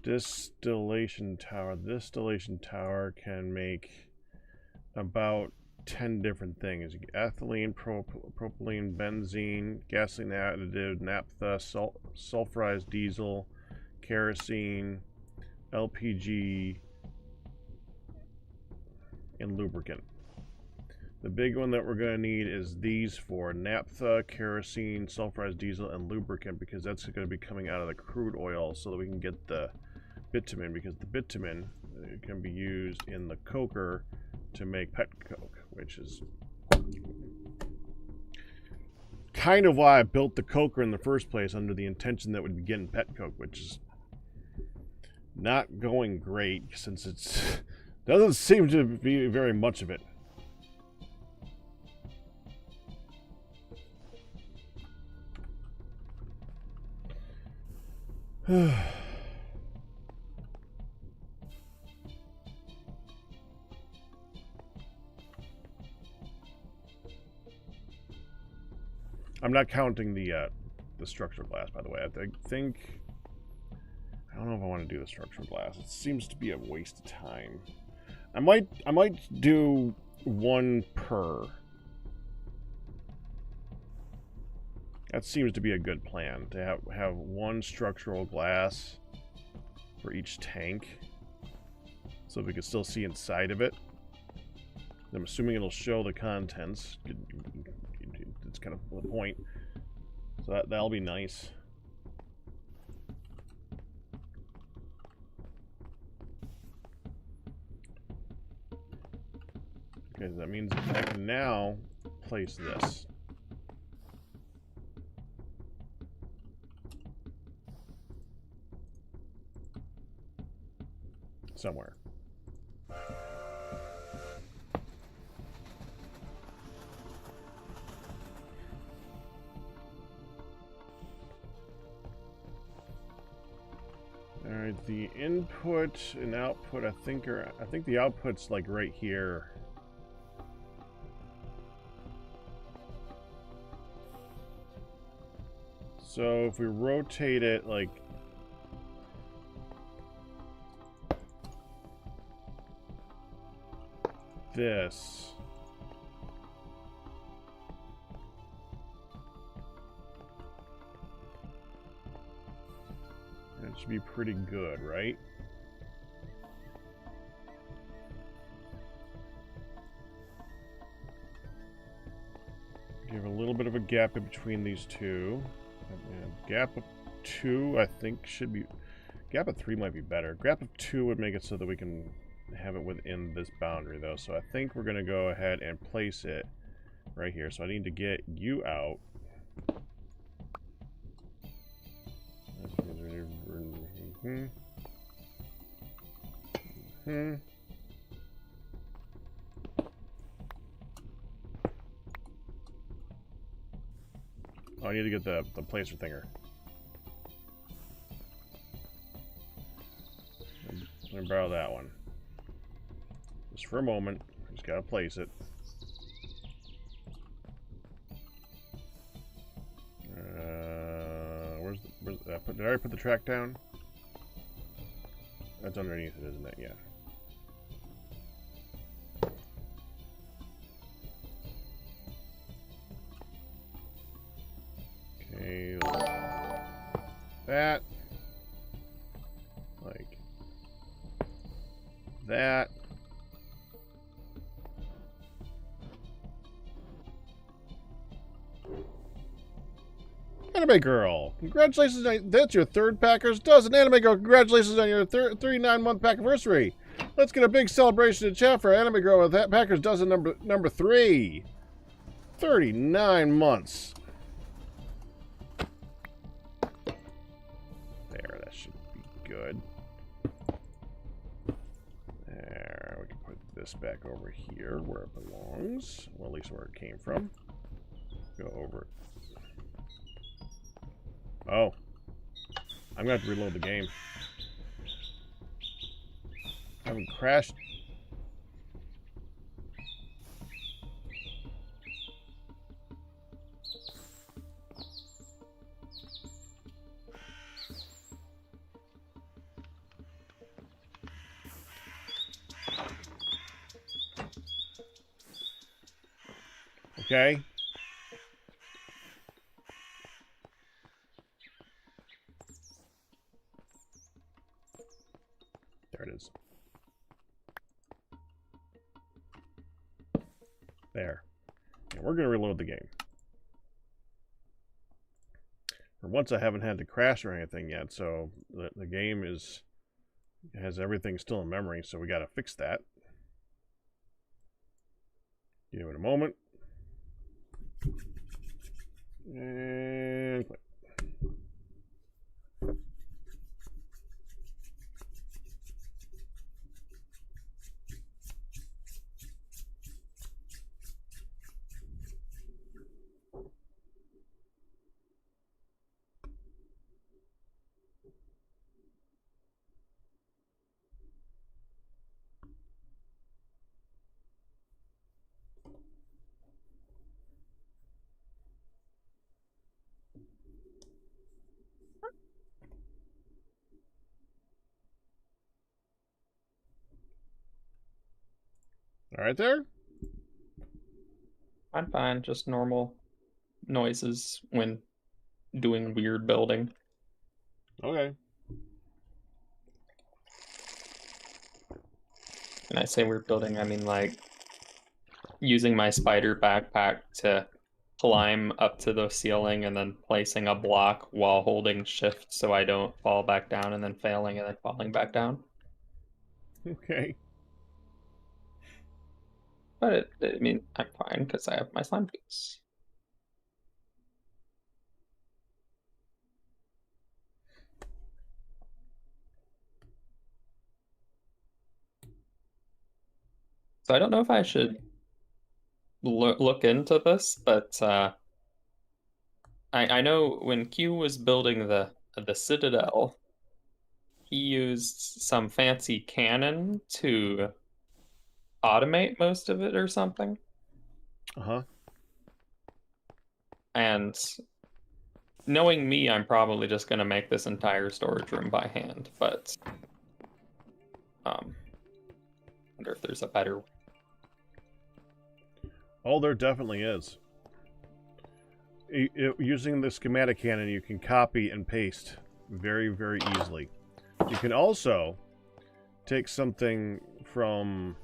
distillation tower can make about 10 different things. Ethylene, propylene, benzene, gasoline additive, naphtha, sulfurized diesel, kerosene, LPG, and lubricant. The big one that we're going to need is these four: naphtha, kerosene, sulfurized diesel, and lubricant, because that's going to be coming out of the crude oil so that we can get the bitumen, because the bitumen can be used in the coker to make pet coke, which is kind of why I built the coker in the first place, under the intention that we'd be getting pet coke, which is not going great since it's doesn't seem to be very much of it. I'm not counting the structural glass, by the way. I think I don't know if I want to do the structural glass. It seems to be a waste of time. I might do one per. That seems to be a good plan, to have one structural glass for each tank, so we can still see inside of it. I'm assuming it'll show the contents. It's kind of the point. So that'll be nice. Okay, that means I can now place this. Somewhere. Alright, the input and output I think the output's like right here. So if we rotate it like this, that should be pretty good, right? Give a little bit of a gap in between these two. Gap of 2, I think, should be... Gap of 3 might be better. Gap of 2 would make it so that we can have it within this boundary, though. So I think we're going to go ahead and place it right here. So I need to get you out. Oh, I need to get the placer thinger. I'm gonna borrow that one. Just for a moment. Just gotta place it. Did I already put the track down? That's underneath it, isn't it? Yeah. Okay. That. Like that. Anime Girl, congratulations on that's your third Packers dozen. Anime Girl, congratulations on your 39-month pack anniversary. Let's get a big celebration in chat for Anime Girl with that Packers dozen number 3. 39 months. There, that should be good. There, we can put this back over here where it belongs. Well, at least where it came from. Go over it. Oh. I'm gonna have to reload the game. I haven't crashed. Okay. There it is. There. And we're going to reload the game. For once, I haven't had to crash or anything yet, so the game has everything still in memory, so we got to fix that. Give it a moment. And click. All right there? I'm fine, just normal noises when doing weird building. Okay. And I say weird building, I mean like using my spider backpack to climb up to the ceiling and then placing a block while holding shift so I don't fall back down and then failing and then falling back down. Okay. But I mean, I'm fine because I have my slime boots. So I don't know if I should look into this, but I know when Q was building the Citadel, he used some fancy cannon to automate most of it or something. Uh-huh. And knowing me, I'm probably just going to make this entire storage room by hand, but wonder if there's a better. Oh, there definitely is. Using the schematic cannon, you can copy and paste very, very easily. You can also take something from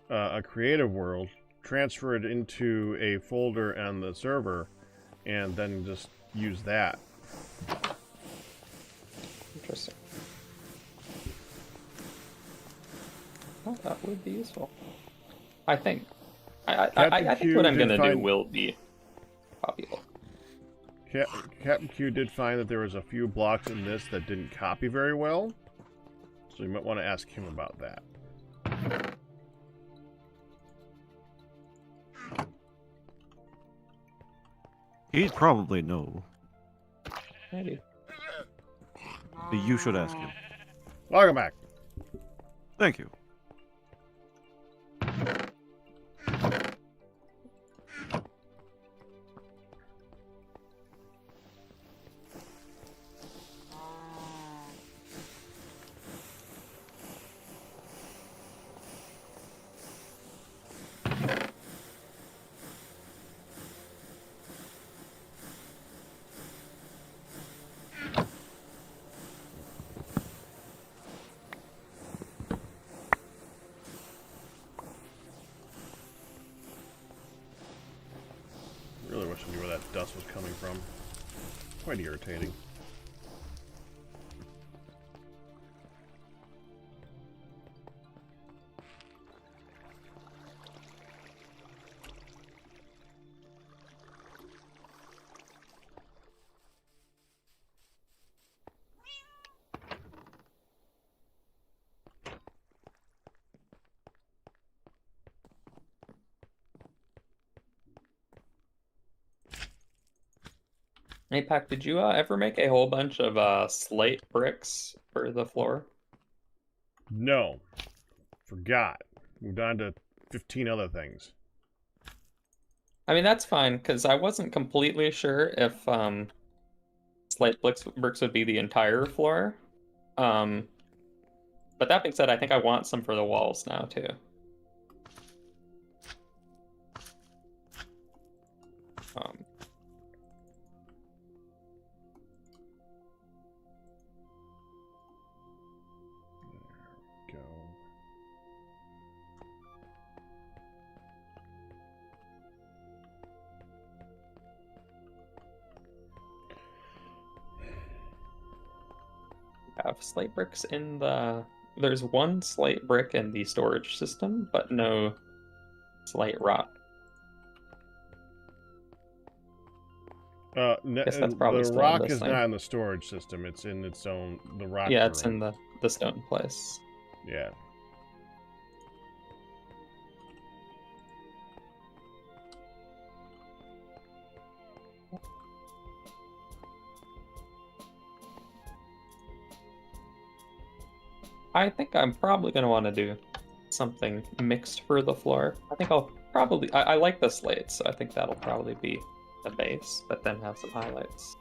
a creative world, transfer it into a folder on the server, and then just use that. Interesting. Well, that would be useful. I think. I think what I'm going to do will be copyable. Captain Q did find that there was a few blocks in this that didn't copy very well, so you might want to ask him about that. He'd probably know. Maybe. But you should ask him. Welcome back. Thank you. really wish I knew where that dust was coming from. Quite irritating. APAC, did you ever make a whole bunch of slate bricks for the floor? No. Forgot. Moved on to 15 other things. I mean, that's fine, because I wasn't completely sure if slate bricks would be the entire floor. But that being said, I think I want some for the walls now, too. Go. Have slate bricks in the... There's one slate brick in the storage system, but no slate rock. Guess that's probably the still in rock this is thing. not in the storage system. It's in its own. The rock. Yeah, it's room. in the stone place. Yeah. I think I'm probably going to want to do something mixed for the floor. I think I'll probably... I like the slate, so I think that'll probably be the base, but then have some highlights.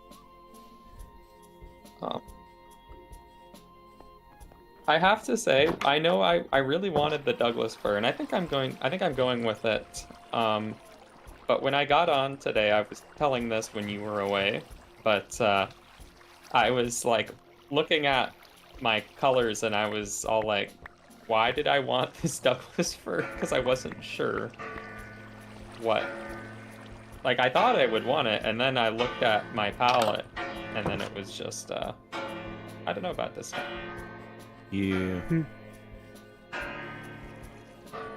I have to say, I know I really wanted the Douglas fir, and I think I'm going with it. But when I got on today, I was telling this when you were away, but I was like looking at my colors and I was all like, why did I want this Douglas fir? Because I wasn't sure what. Like, I thought I would want it, and then I looked at my palette, and then it was just, I don't know about this. Yeah.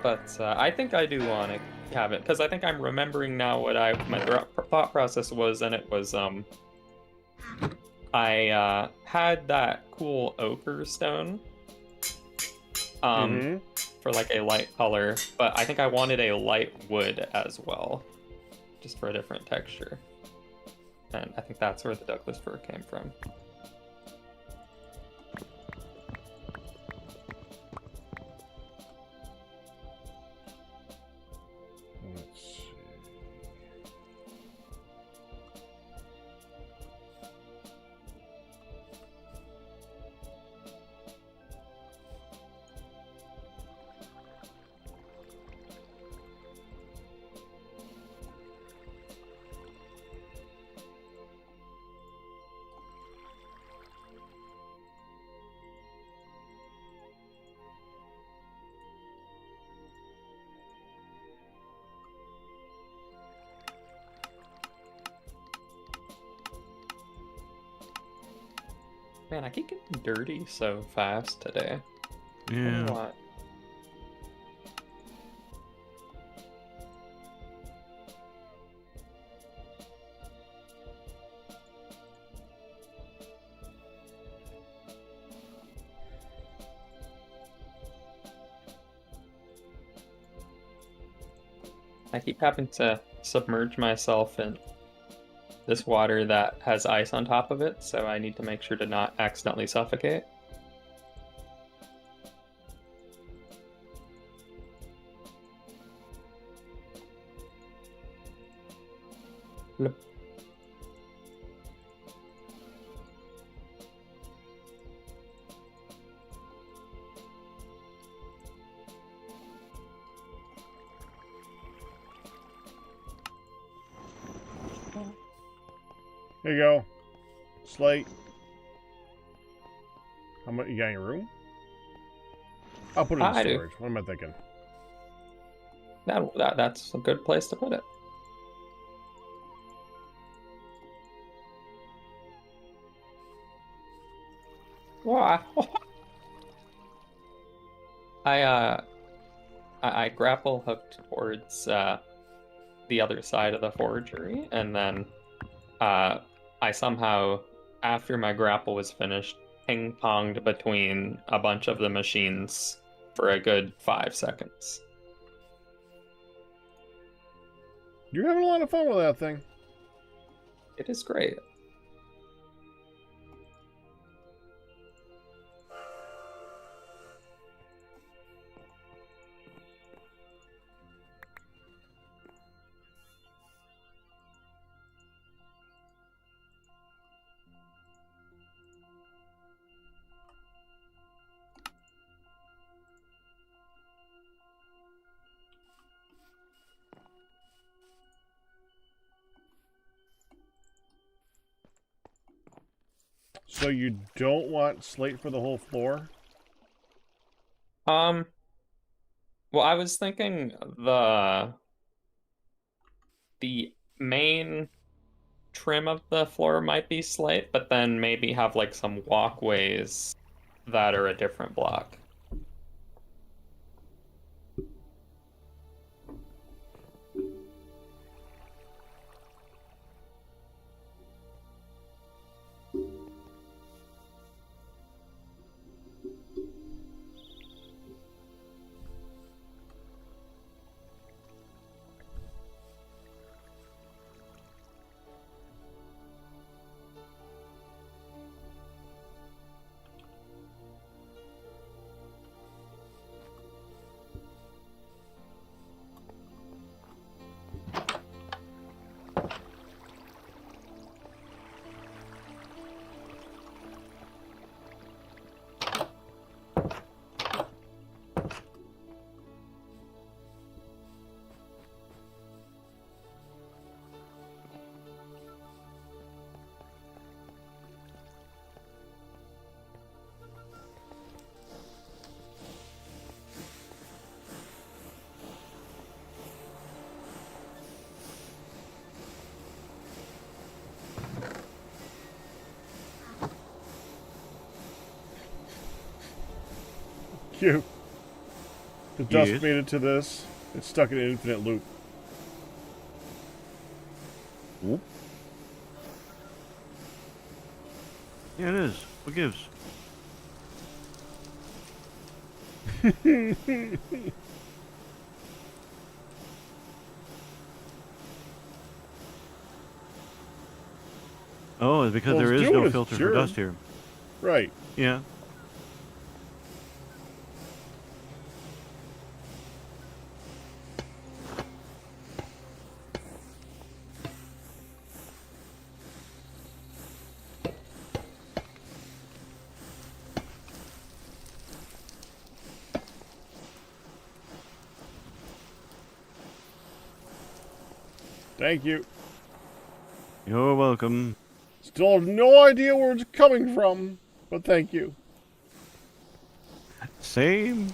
But I think I do want to have it, because I think I'm remembering now what my thought process was, and it was, I had that cool ochre stone for like a light color, but I think I wanted a light wood as well, just for a different texture. And I think that's where the Douglas fir came from. Let's see. Man, I keep getting dirty so fast today. I don't Yeah. know why. I keep having to submerge myself in this water that has ice on top of it, so I need to make sure to not accidentally suffocate. Blip. Here you go. Slate. How much you got in your room? I'll put it in I do. storage. What am I thinking? That's a good place to put it. Wow. I grapple hooked towards the other side of the forgery, and then I somehow, after my grapple was finished, ping-ponged between a bunch of the machines for a good 5 seconds. You're having a lot of fun with that thing. It is great. So you don't want slate for the whole floor? Well, I was thinking the main trim of the floor might be slate, but then maybe have like some walkways that are a different block. Cute. The dust Yes. made it to this. It's stuck in an infinite loop. Whoop. Yeah, it is. What gives? Oh, it's because Well, there it's is doing no its filter for job. dust here. Right. Yeah. Thank you. You're welcome. Still have no idea where it's coming from, but thank you. Same.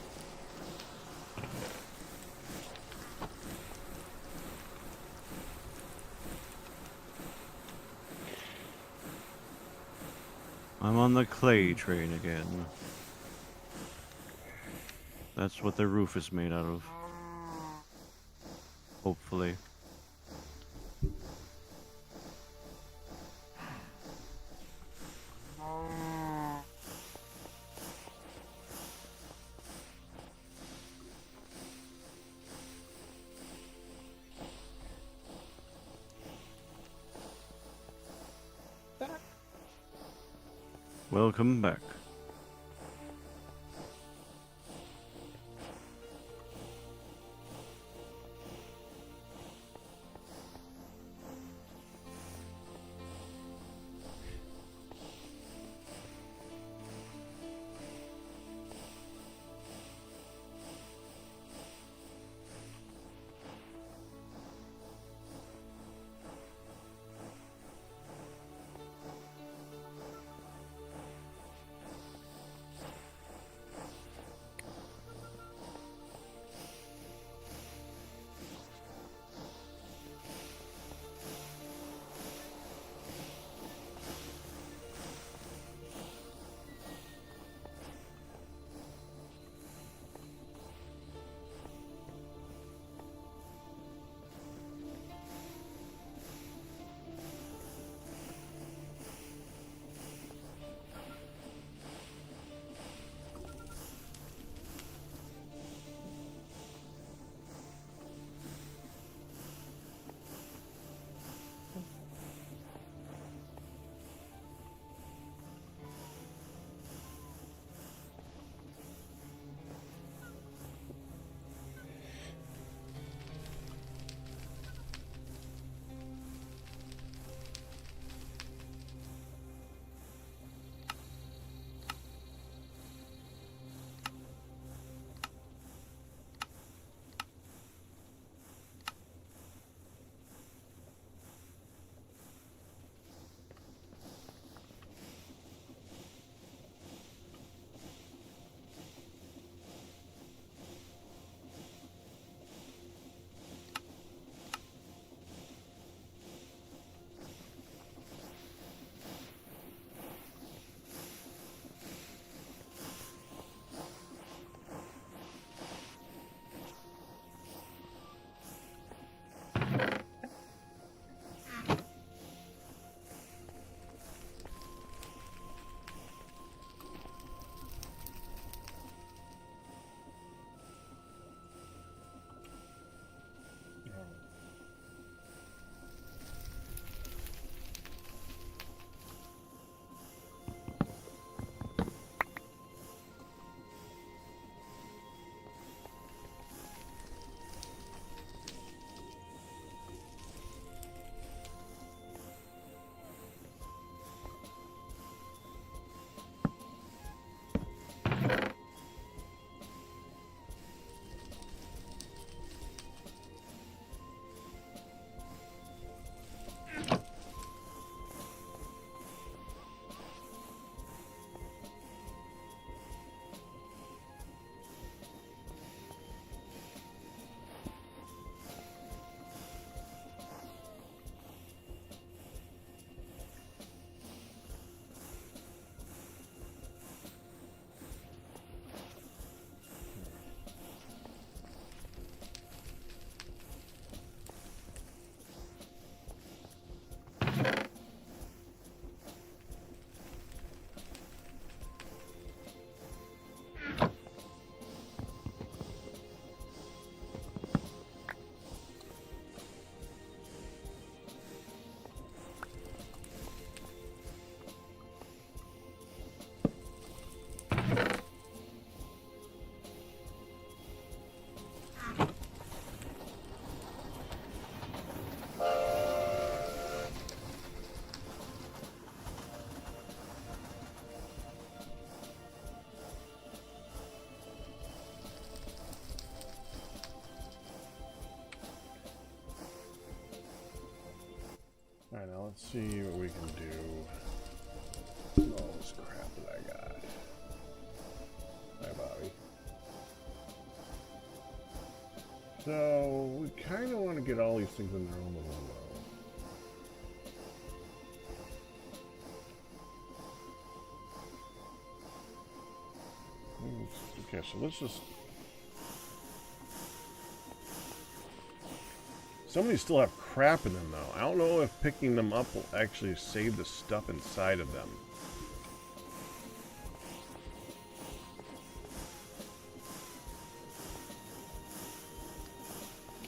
I'm on the clay train again. That's what the roof is made out of. Hopefully. Welcome back. Alright, now let's see what we can do. All this crap that I got. Hi, Bobby. So, we kind of want to get all these things in their own little row. Okay, so let's just... Some of these still have crap in them, though. I don't know if picking them up will actually save the stuff inside of them.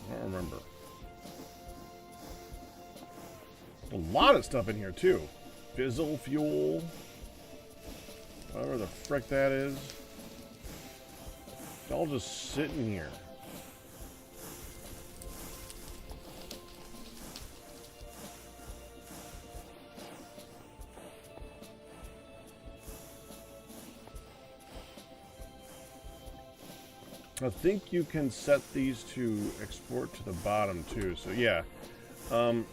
I don't remember. A lot of stuff in here, too. Fizzle fuel. Whatever the frick that is. It's all just sitting here. I think you can set these to export to the bottom too. So yeah. Are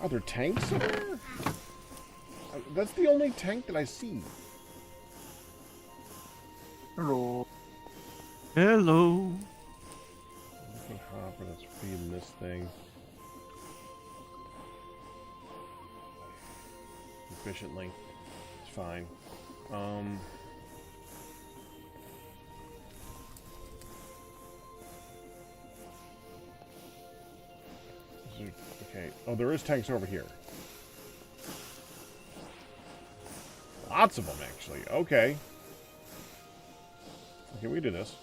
there tanks somewhere? That's the only tank that I see. Hello. Hello. Looking hopper that's feeding this thing. Efficiently. It's fine. Okay. Oh, there is tanks over here. Lots of them, actually. Okay. Okay, we do this.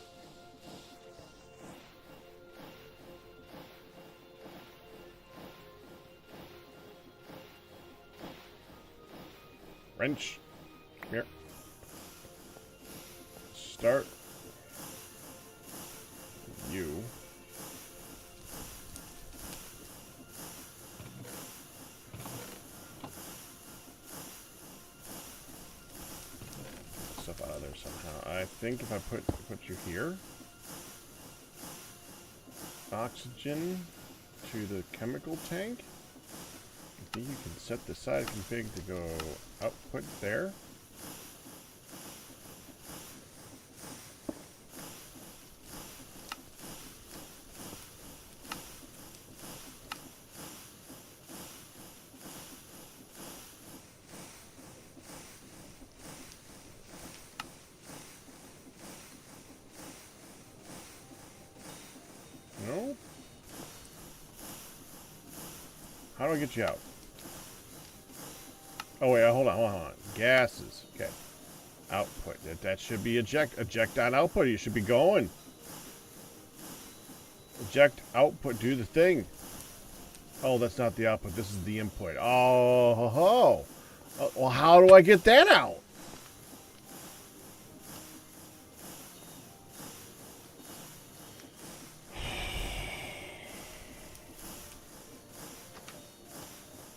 Wrench. Come here. Start. You. Stuff out of there somehow. I think if I put you here. Oxygen to the chemical tank. I think you can set the side config to go output there. No? How do I get you out? Oh wait, hold on. Gases. Okay. Output. That should be eject on output. You should be going. Eject output. Do the thing. Oh, that's not the output. This is the input. Oh, ho, ho. Well, how do I get that out?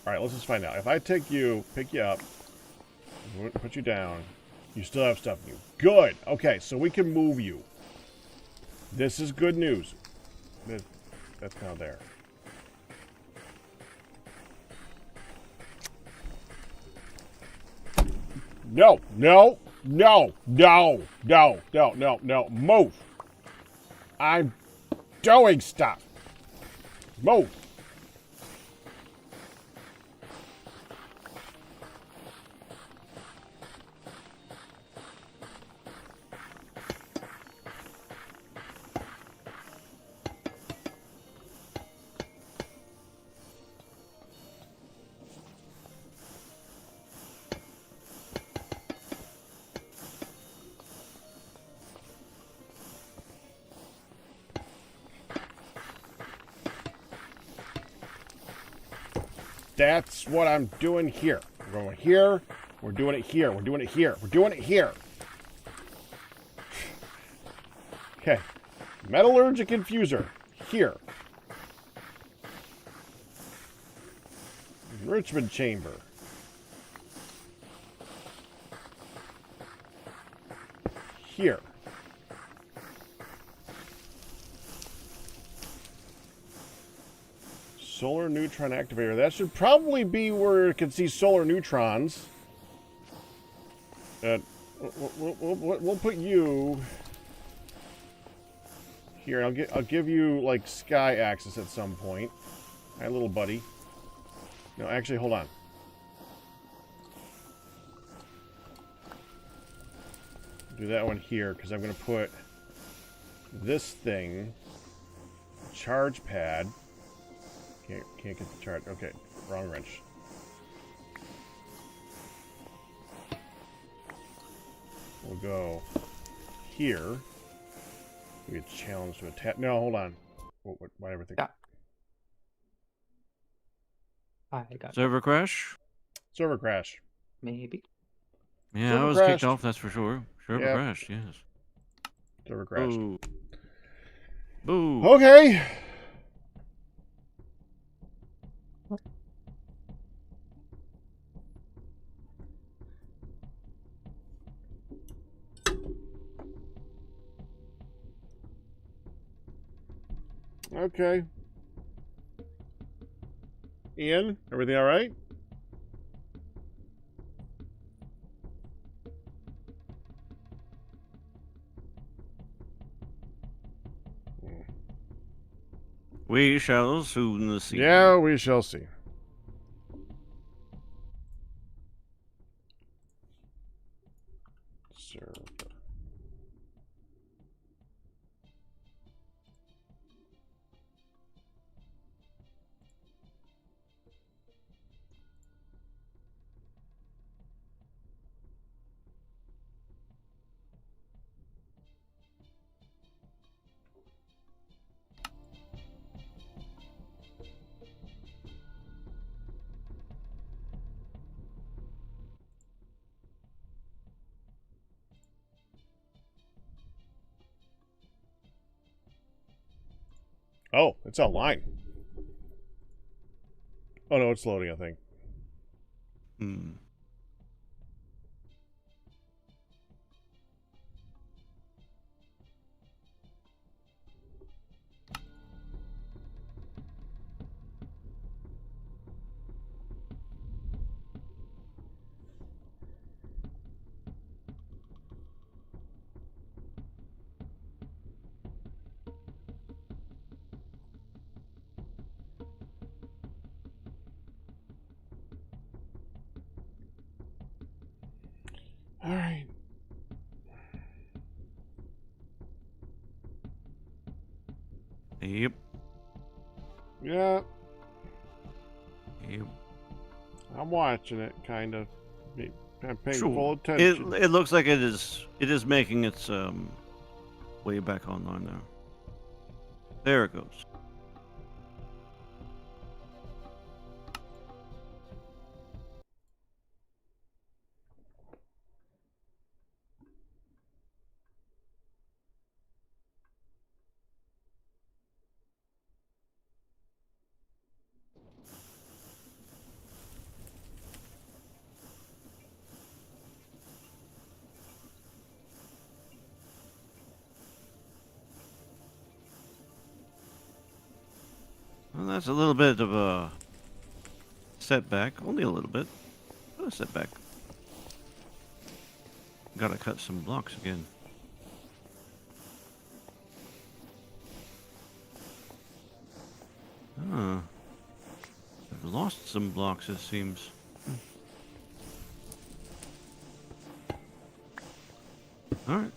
Alright, let's just find out. If I take you, pick you up, put you down, you still have stuff in you. Good! Okay, so we can move you. This is good news. That's now there. No! Move! I'm doing stuff. Move! That's what I'm doing here. We're going here. We're doing it here. We're doing it here. We're doing it here. Okay. Metallurgic infuser. Here. Enrichment chamber. Here. Solar neutron activator. That should probably be where it can see solar neutrons. We'll put you here. I'll give you like sky access at some point. Hi, little buddy. No, actually, hold on. Do that one here because I'm going to put this thing, charge pad. Can't get the charge. Okay, wrong wrench. We'll go here. We get challenged to attack. No, hold on. Why everything? Yeah. I got Server crash? Server crash. maybe. Yeah, Server I was crashed. kicked off, that's for sure. Server Yep. crashed, yes. Server crashed. Boo. Boo. Okay. Okay. Ian, everything all right? We shall soon see. Yeah, we shall see. Server. Oh, it's online. Oh no, it's loading, I think. Hmm. All right. Yep. Yeah, Yep. I'm watching it, kind of. I'm paying Sure. full attention. It looks like it is making its way back online now. There it goes. Well, that's a little bit of a setback. Only a little bit. But a setback. Gotta cut some blocks again. Ah. I've lost some blocks, it seems. Alright.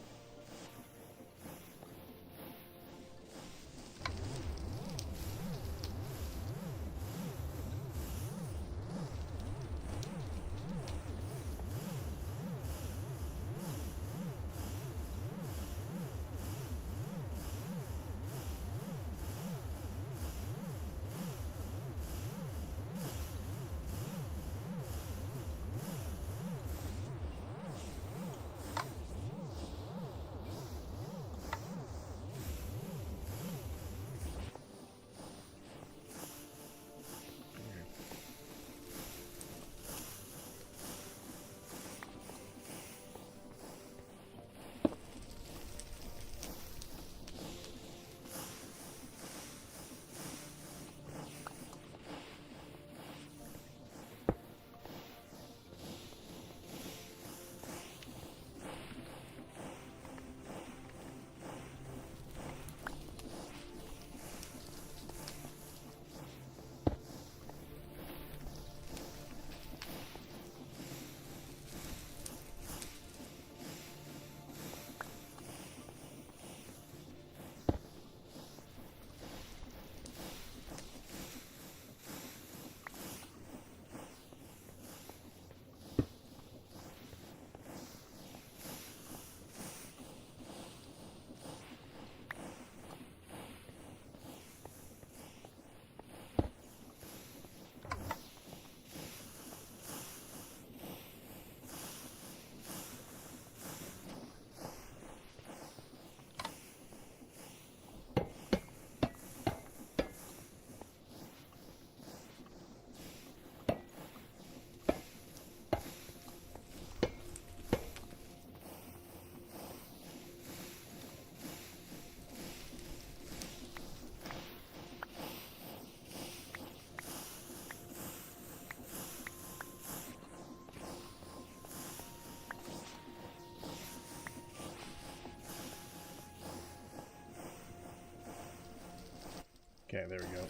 Okay, there we go.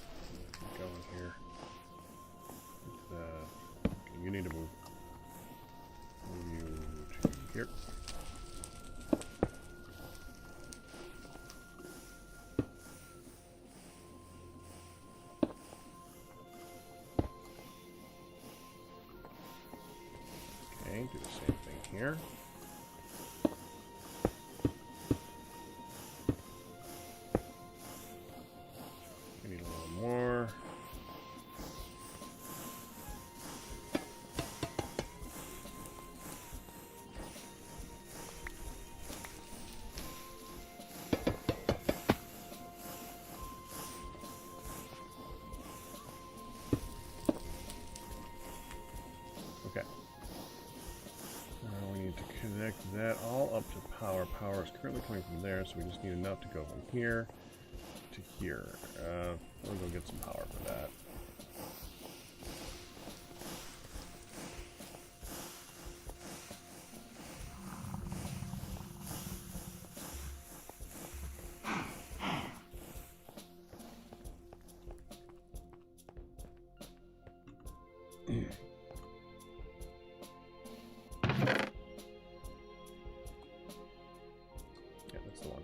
Go in here. You need to move. Move you to here. Okay, do the same thing here. We need a little more. Okay. Now we need to connect that all up to power. Power is currently coming from there, so we just need enough to go from here to here. We'll go get some power for that. Yeah, that's the one.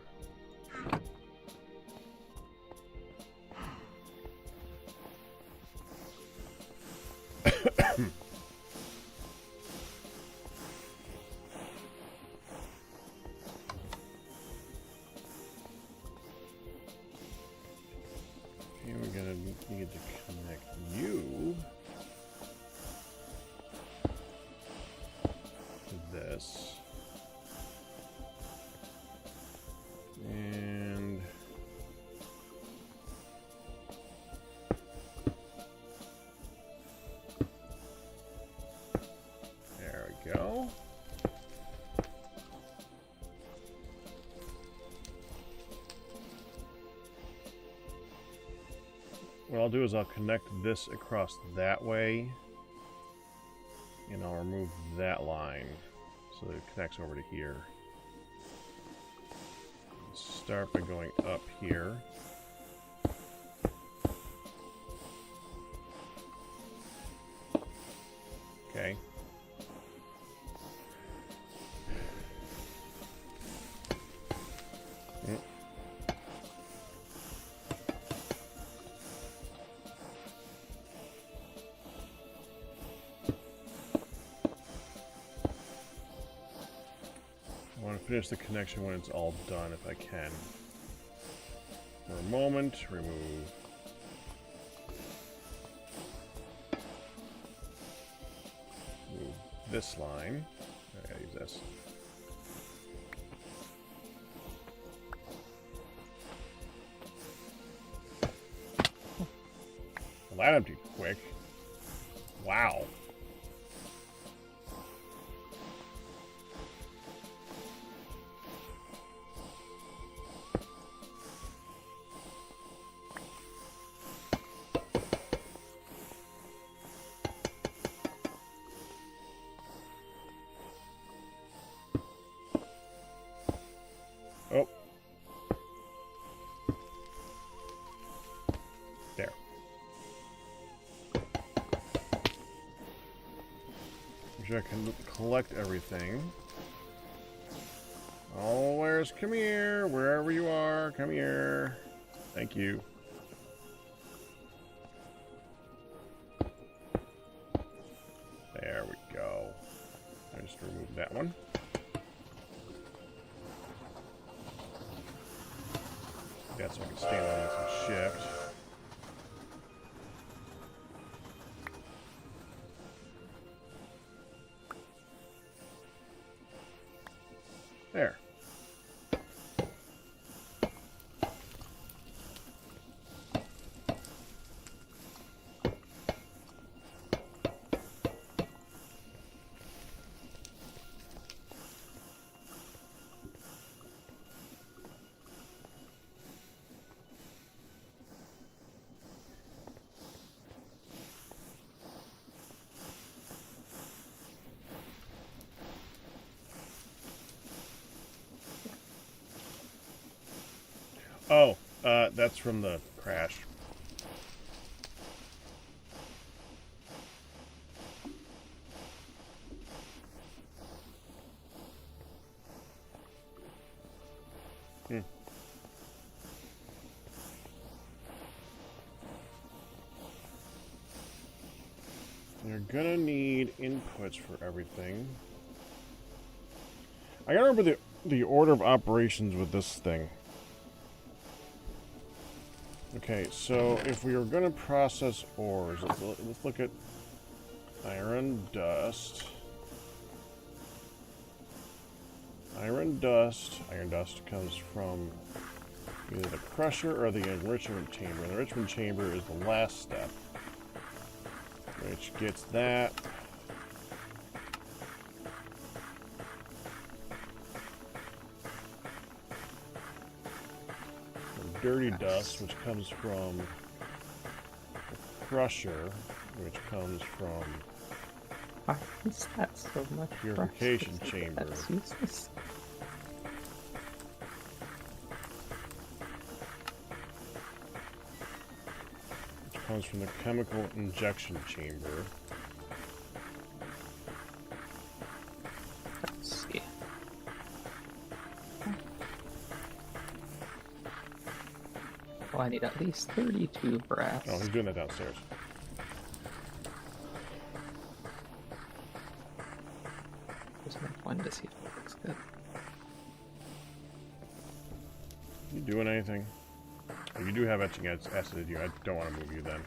Okay, we're gonna need to connect you to this. And there we go. What I'll do is I'll connect this across that way, and I'll remove that line so that it connects over to here. Start by going up here. Okay. I want to finish the connection when it's all done, if I can. For a moment, remove. Move this line. I gotta use this. Well, that emptied quick. Wow. Oh. There. I'm sure I can collect everything. Oh, where's... Come here. Wherever you are, come here. Thank you. There we go. I just removed that one. Yeah, so I can stand on this and shift. There. Oh, that's from the crash. You're gonna need inputs for everything. I gotta remember the order of operations with this thing. Okay, so if we are gonna process ores, let's look at iron dust. Iron dust comes from either the crusher or the enrichment chamber. The enrichment chamber is the last step, which gets that. The dirty dust, which comes from the crusher, which comes from Why is that so much? purification rust? chamber. That's useless. Which comes from the chemical injection chamber. Let's see. Oh, I need at least 32 brass. Oh, he's doing that downstairs. Just make one to see if it looks good. You doing anything? Oh, you do have etching acid in you. I don't want to move you then.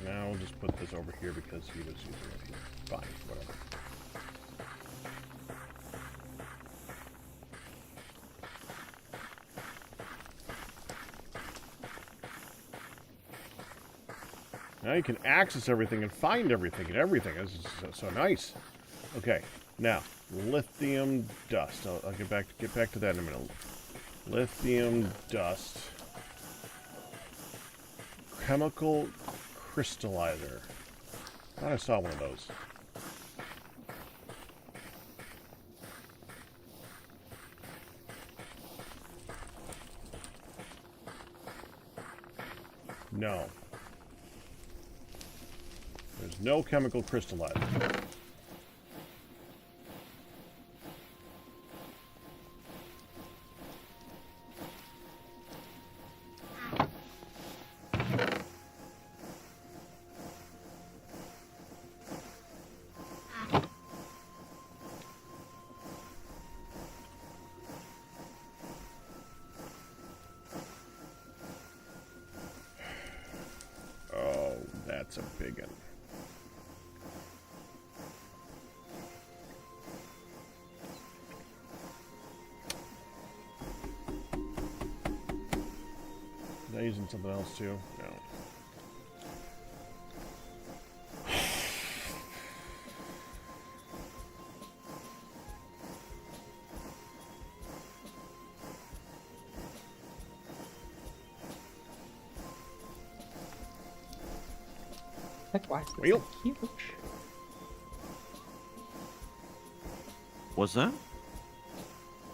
Now we'll just put this over here because he was using it. Fine, whatever. Now you can access everything and find everything and everything. This is so nice. Okay, now lithium dust. I'll get back to that in a minute. Lithium dust. Chemical crystallizer. I thought I saw one of those. No. There's no chemical crystallizer. Oh, that's a big one. Am I using something else too? No. Like, why is this Wheel. so huge? What's that?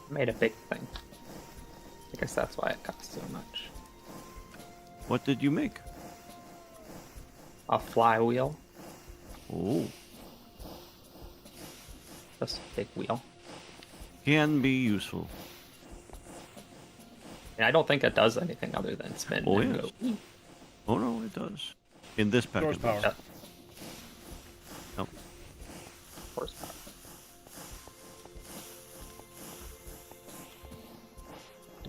Made a big thing. I guess that's why it costs so much. What did you make? A flywheel. Oh, Just a big wheel. can be useful. And I don't think it does anything other than spin. Oh, and yes. go. Oh no, it does. In this package. Horsepower. Yeah. No. Horsepower.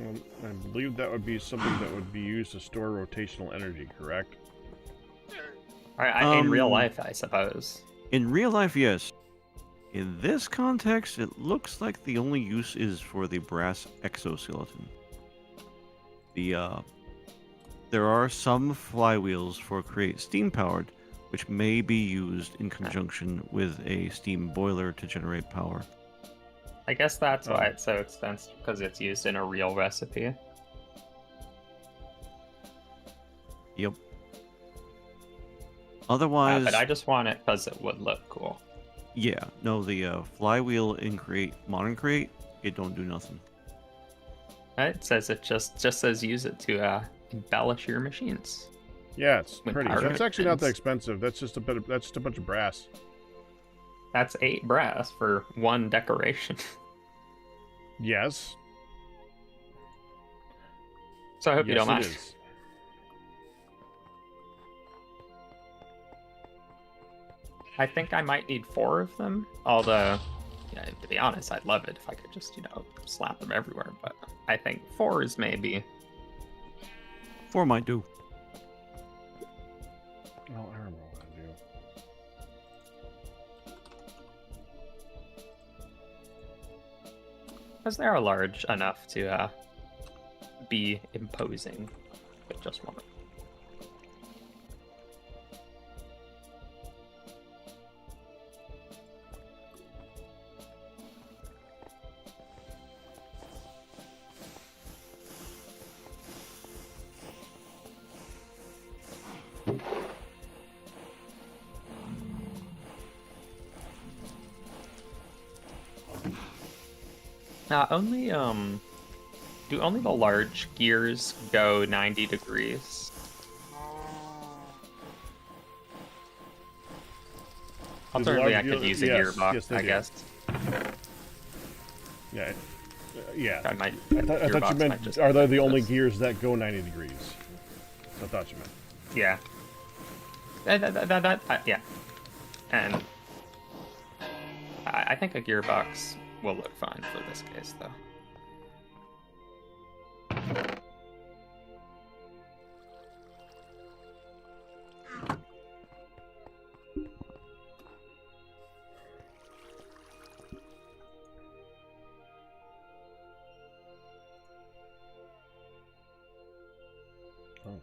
I believe that would be something that would be used to store rotational energy, correct? In real Um, life, I suppose. In real life, yes. In this context, it looks like the only use is for the brass exoskeleton. There are some flywheels for create steam powered, which may be used in conjunction with a steam boiler to generate power. I guess that's why it's so expensive, because it's used in a real recipe. Yep. Otherwise, But I just want it because it would look cool. yeah, no, the flywheel in modern create, it don't do nothing. It says it just says use it to embellish your machines. Yeah, it's With pretty. power That's actually not that pins. expensive. That's just a bunch of brass. That's 8 brass for one decoration. Yes. So I hope you Yes, don't it mind. is. I think I might need 4 of them. Although, yeah, to be honest, I'd love it if I could just, slap them everywhere. But I think 4 is maybe. 4 might do. Oh, I remember what I do. Because they are large enough to be imposing with just one. Only do only the large gears go 90 degrees? Alternatively, I could use a gearbox, yes, they I do. guess. Yeah. Yeah. I might. I thought you gearbox might meant, just are they be the only this. gears that go 90 degrees? I thought you meant. Yeah. Yeah. And I think a gearbox will look fine for this case, though. Oh.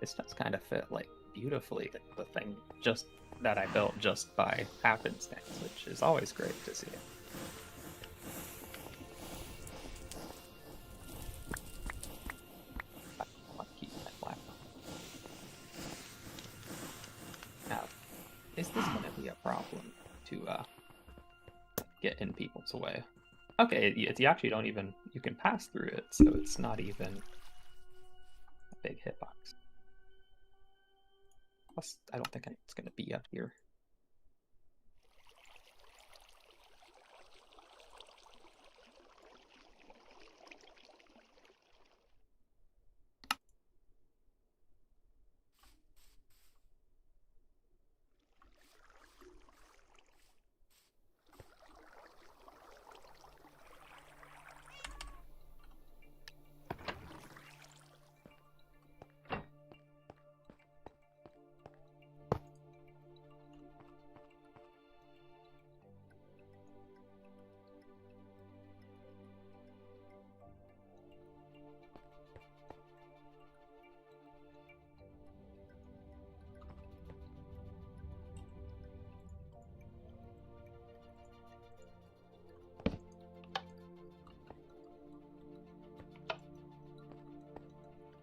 This does kind of fit like beautifully the thing just that I built just by happenstance, which is always great to see. I want to keep my laptop. Now, is this going to be a problem to get in people's way? Okay, you actually don't even, you can pass through it, so it's not even a big hitbox. Plus, I don't think it's going to be up here.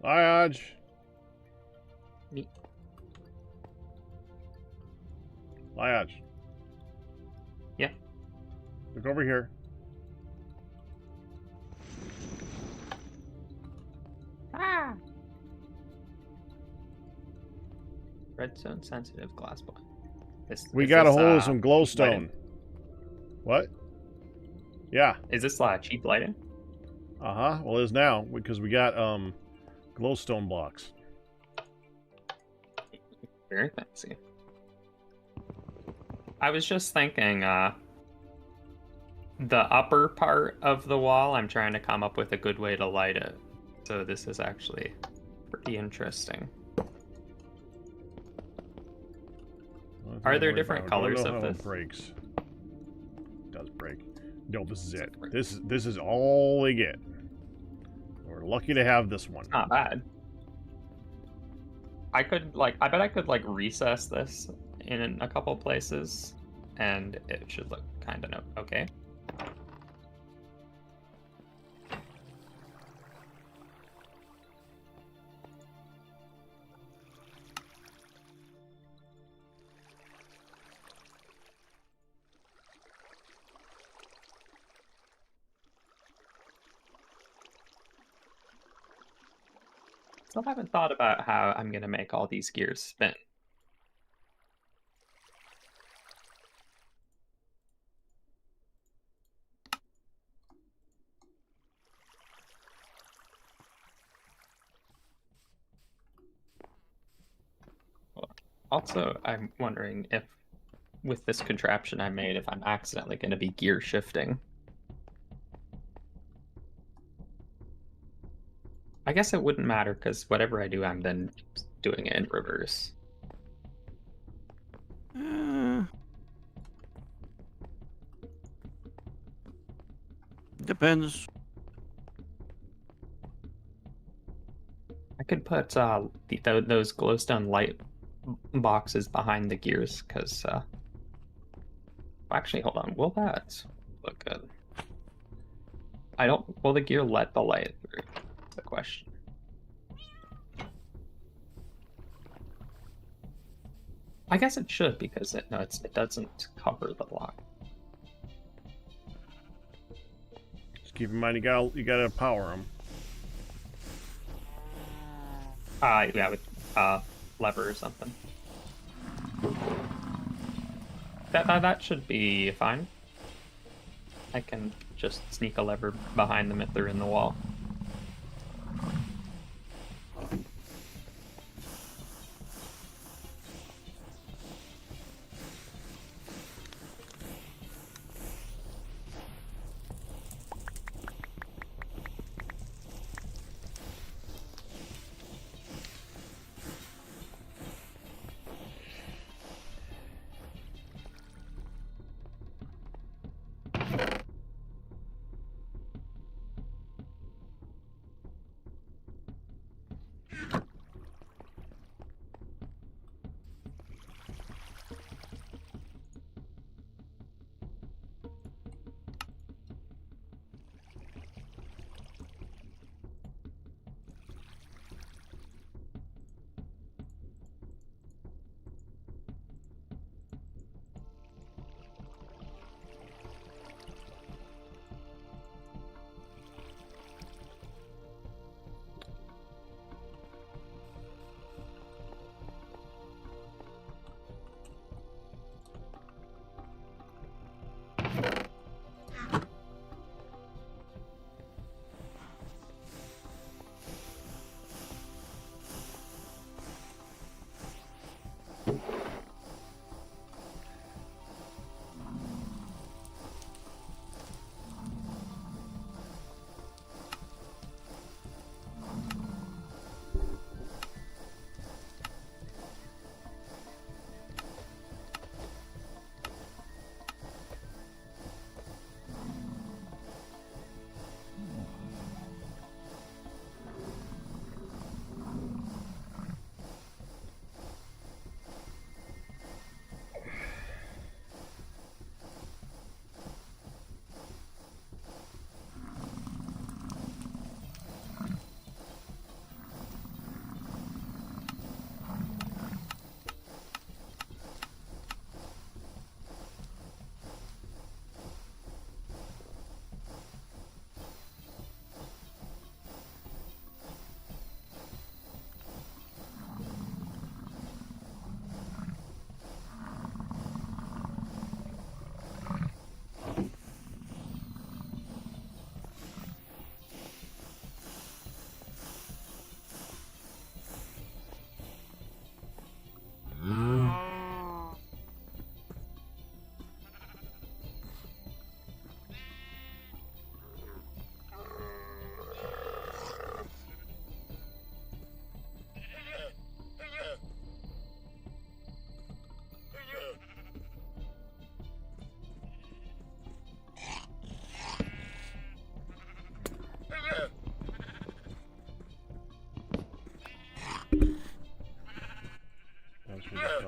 Hi, Aj. Neat. Hi, Aj. Yeah. Look over here. Ah! Red zone sensitive glass block. We got a hold of some glowstone. lighting? What? Yeah. Is this cheap lighting? Uh-huh. Well, it is now because we got glowstone blocks. Very fancy. I was just thinking, the upper part of the wall, I'm trying to come up with a good way to light it. So this is actually pretty interesting. Are there different colors of this? It breaks. It does break. No, this is it. This is all they get. We're lucky to have this one. Not bad. I bet I could recess this in a couple places, and it should look kind of okay. Still haven't thought about how I'm gonna make all these gears spin. Also, I'm wondering if, with this contraption I made, if I'm accidentally going to be gear shifting. I guess it wouldn't matter, because whatever I do, I'm then doing it in reverse. Depends. I could put those glowstone light boxes behind the gears, because... Actually, hold on. Will that look good? I don't... Will the gear let the light through? That's the question. I guess it should, because it doesn't cover the block. Just keep in mind you gotta power them. Yeah, with lever or something. That should be fine. I can just sneak a lever behind them if they're in the wall.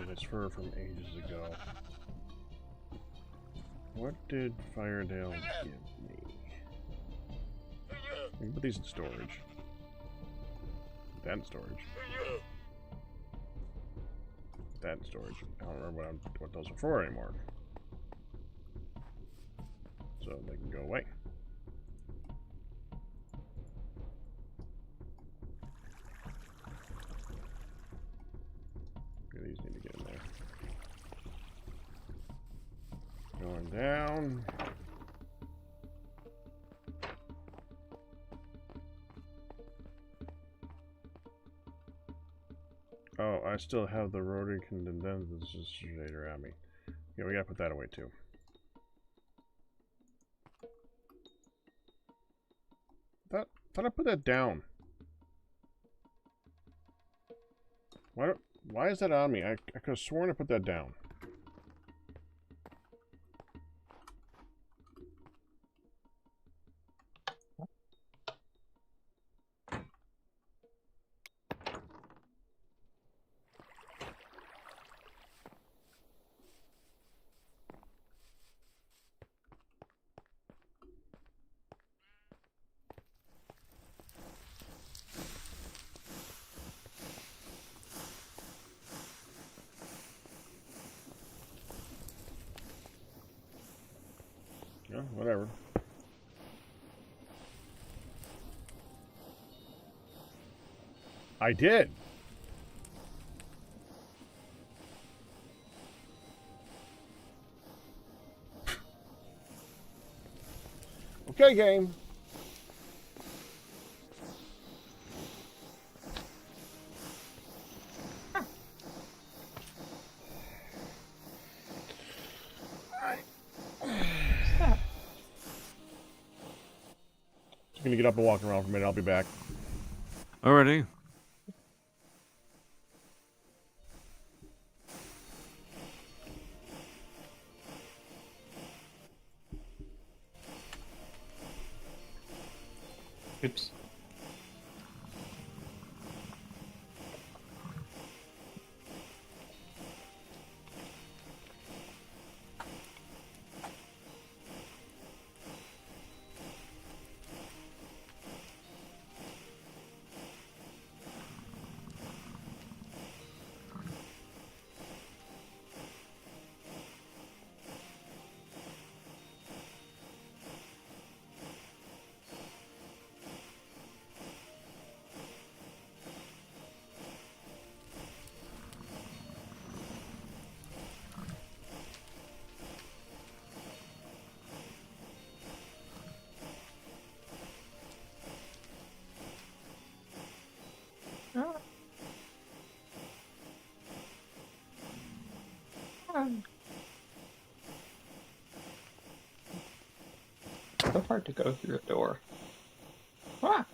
This fur from ages ago. What did Firedale give me? I can put these in storage. That in storage. That in storage. I don't remember what those are for anymore. So they can go away. These need to get in there. Going down. Oh, I still have the rotary condensator on me. Yeah, we gotta put that away too. Thought I put that down. Why is that on me? I could have sworn I put that down. Yeah, whatever. I did. Okay, game. Just gonna get up and walk around for a minute. I'll be back. Alrighty. Oops. So hard to go through a door. Ah!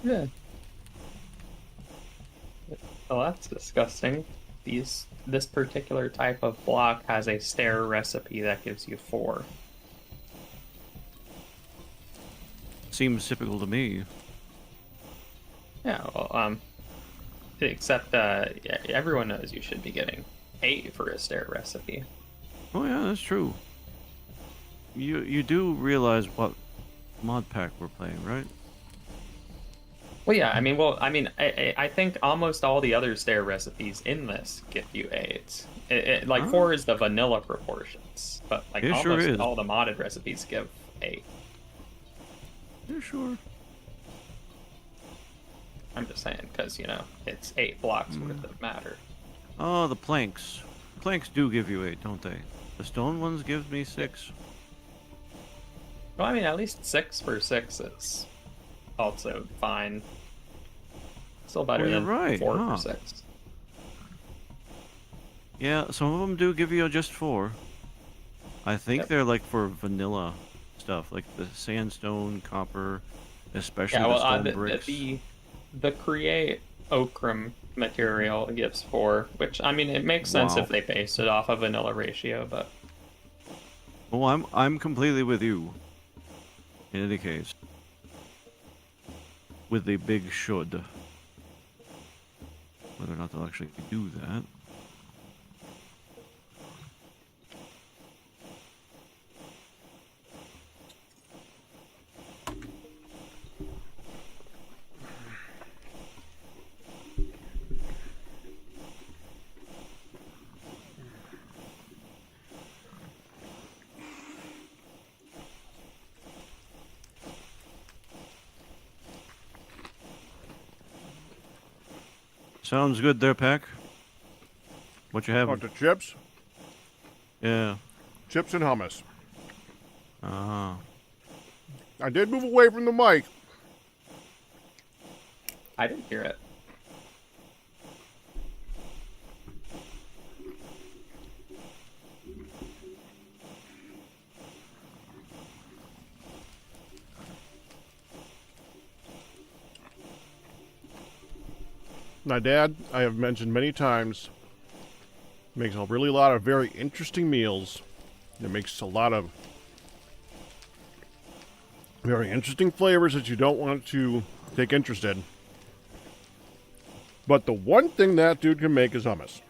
Yeah. Oh, that's disgusting. This particular type of block has a stair recipe that gives you 4. Seems typical to me. Yeah, well, except everyone knows you should be getting 8 for a stair recipe. Oh yeah, that's true. You do realize what mod pack we're playing, right? Well, yeah, I think almost all the other stair recipes in this give you 8. Like, 4 is the vanilla proportions, but like It sure almost is. all the modded recipes give 8. Yeah, sure. I'm just saying, because, it's 8 blocks worth of matter. Oh, the planks. Planks do give you 8, don't they? The stone ones give me 6. Well, I mean, at least 6 for 6 is also fine. Still better Well, you're than right, 4 huh? for 6. Yeah, some of them do give you just 4. I think Yep. they're like for vanilla stuff, like the sandstone, copper, especially Yeah, the well, stone bricks. the create ochre material gives 4, which, I mean, it makes sense Wow. if they based it off a vanilla ratio, but Well, I'm completely with you. In any case, with the big should. Whether or not they'll actually do that. Sounds good there, Pack. What you having? Want the chips? Yeah. Chips and hummus. Ah. I did move away from the mic. I didn't hear it. My dad, I have mentioned many times, makes a really lot of very interesting meals. It makes a lot of very interesting flavors that you don't want to take interest in. But the one thing that dude can make is hummus.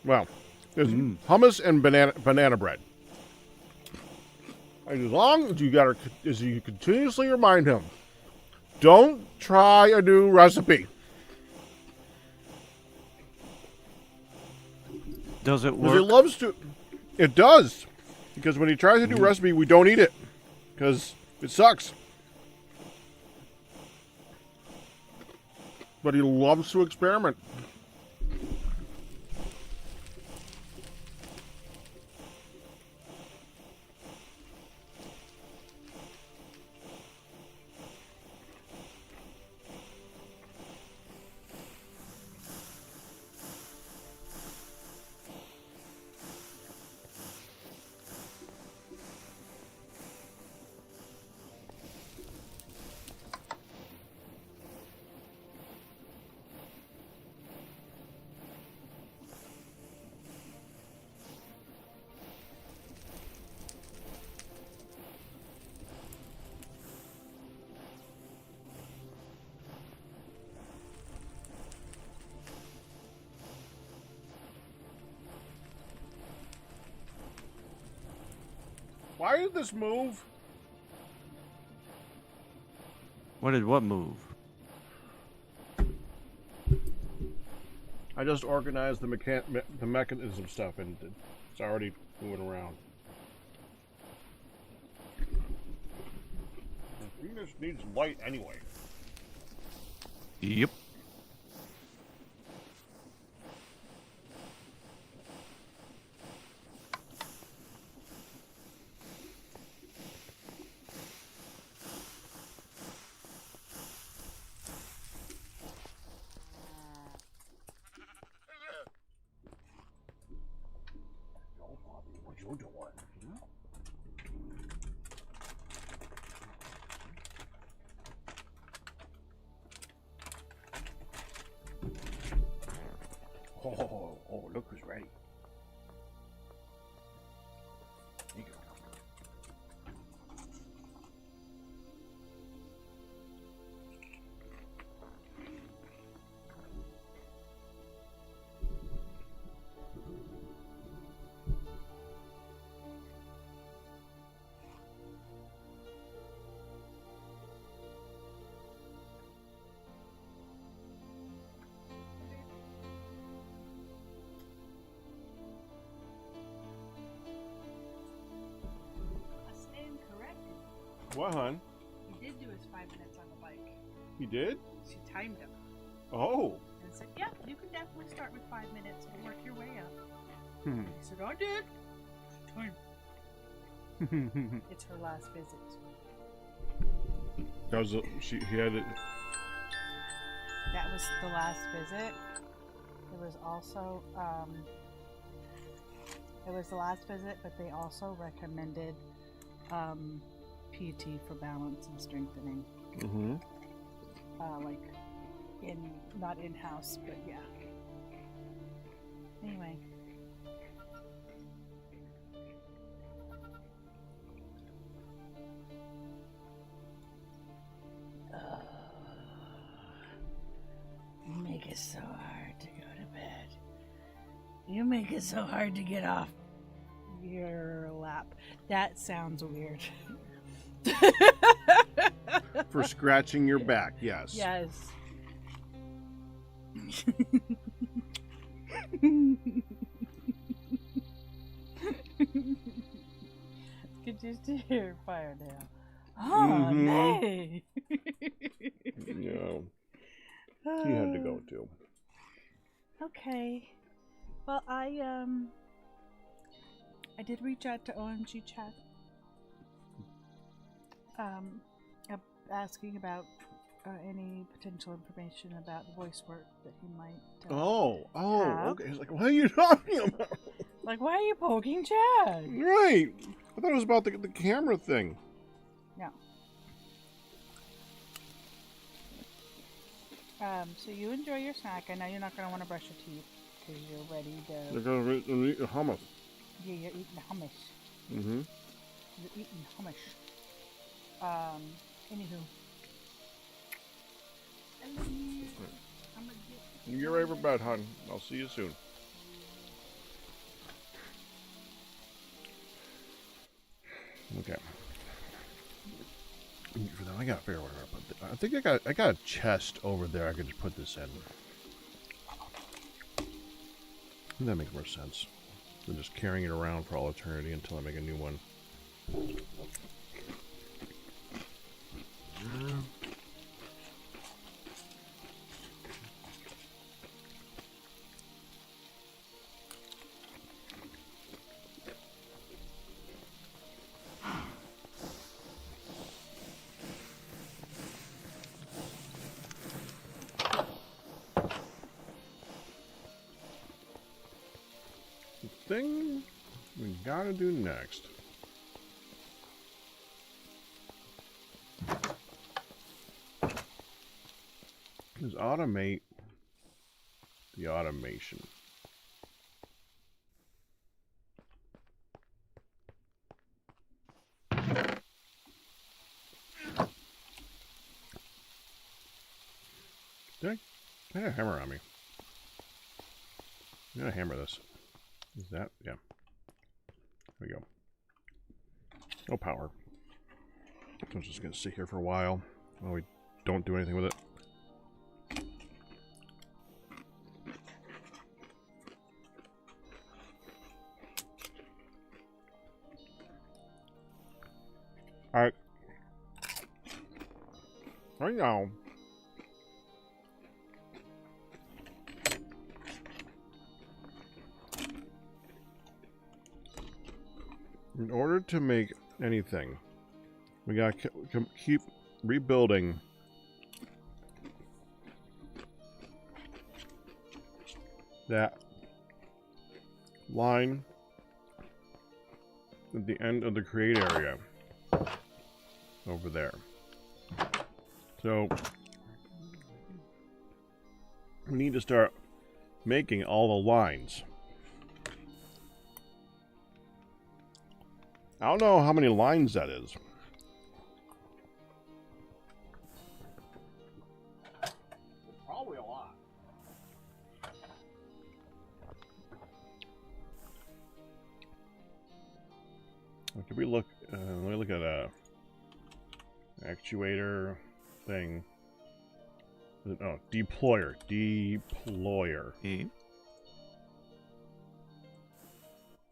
Well, is hummus and banana bread. As long as you continuously remind him, don't try a new recipe. Does it Because work? he loves to. It does. Because when he tries a new recipe, we don't eat it. Because it sucks. But he loves to experiment. Why did this move? What did what move? I just organized the mechanism stuff and it's already moving around. Venus needs light anyway. Yep. What you doing? What, hon? He did do his 5 minutes on the bike. He did? She timed him. Oh. And said, yeah, you can definitely start with 5 minutes and work your way up. Hmm. He said, I did. Time. It's her last visit. That was he had it. That was the last visit. It was also, it was the last visit, but they also recommended PT for balance and strengthening. Mm-hmm. Like, not in-house, but yeah. Anyway. You make it so hard to go to bed. You make it so hard to get off your lap. That sounds weird. For scratching your back, yes. Yes. Could just hear fire now. Oh, nay. Yeah. He had to go too. Okay. Well, I did reach out to OMG Chat. Asking about any potential information about voice work that he might. Have. Okay. He's like, what are you talking about? Like, why are you poking Chad? Right. I thought it was about the camera thing. No. So you enjoy your snack. I know you're not going to want to brush your teeth because you're ready to. They're gonna eat hummus. Yeah, you're eating hummus. Mm-hmm. You're eating hummus. Anywho. You get ready for bed, hon. I'll see you soon. Okay. For that, I gotta figure out where I put this. I think I got a chest over there. I could just put this in. That makes more sense than just carrying it around for all eternity until I make a new one. Thing we gotta do next is automate the automation. I had a hammer on me. I'm gonna hammer this. Is that? Yeah. There we go. No power. I'm just gonna sit here for a while while we don't do anything with it. Alright. Right now. In order to make anything, we gotta keep rebuilding that line at the end of the create area over there. So we need to start making all the lines. I don't know how many lines that is. Probably a lot. Could we look? Let me look at a actuator thing. Oh, deployer. Deployer. E.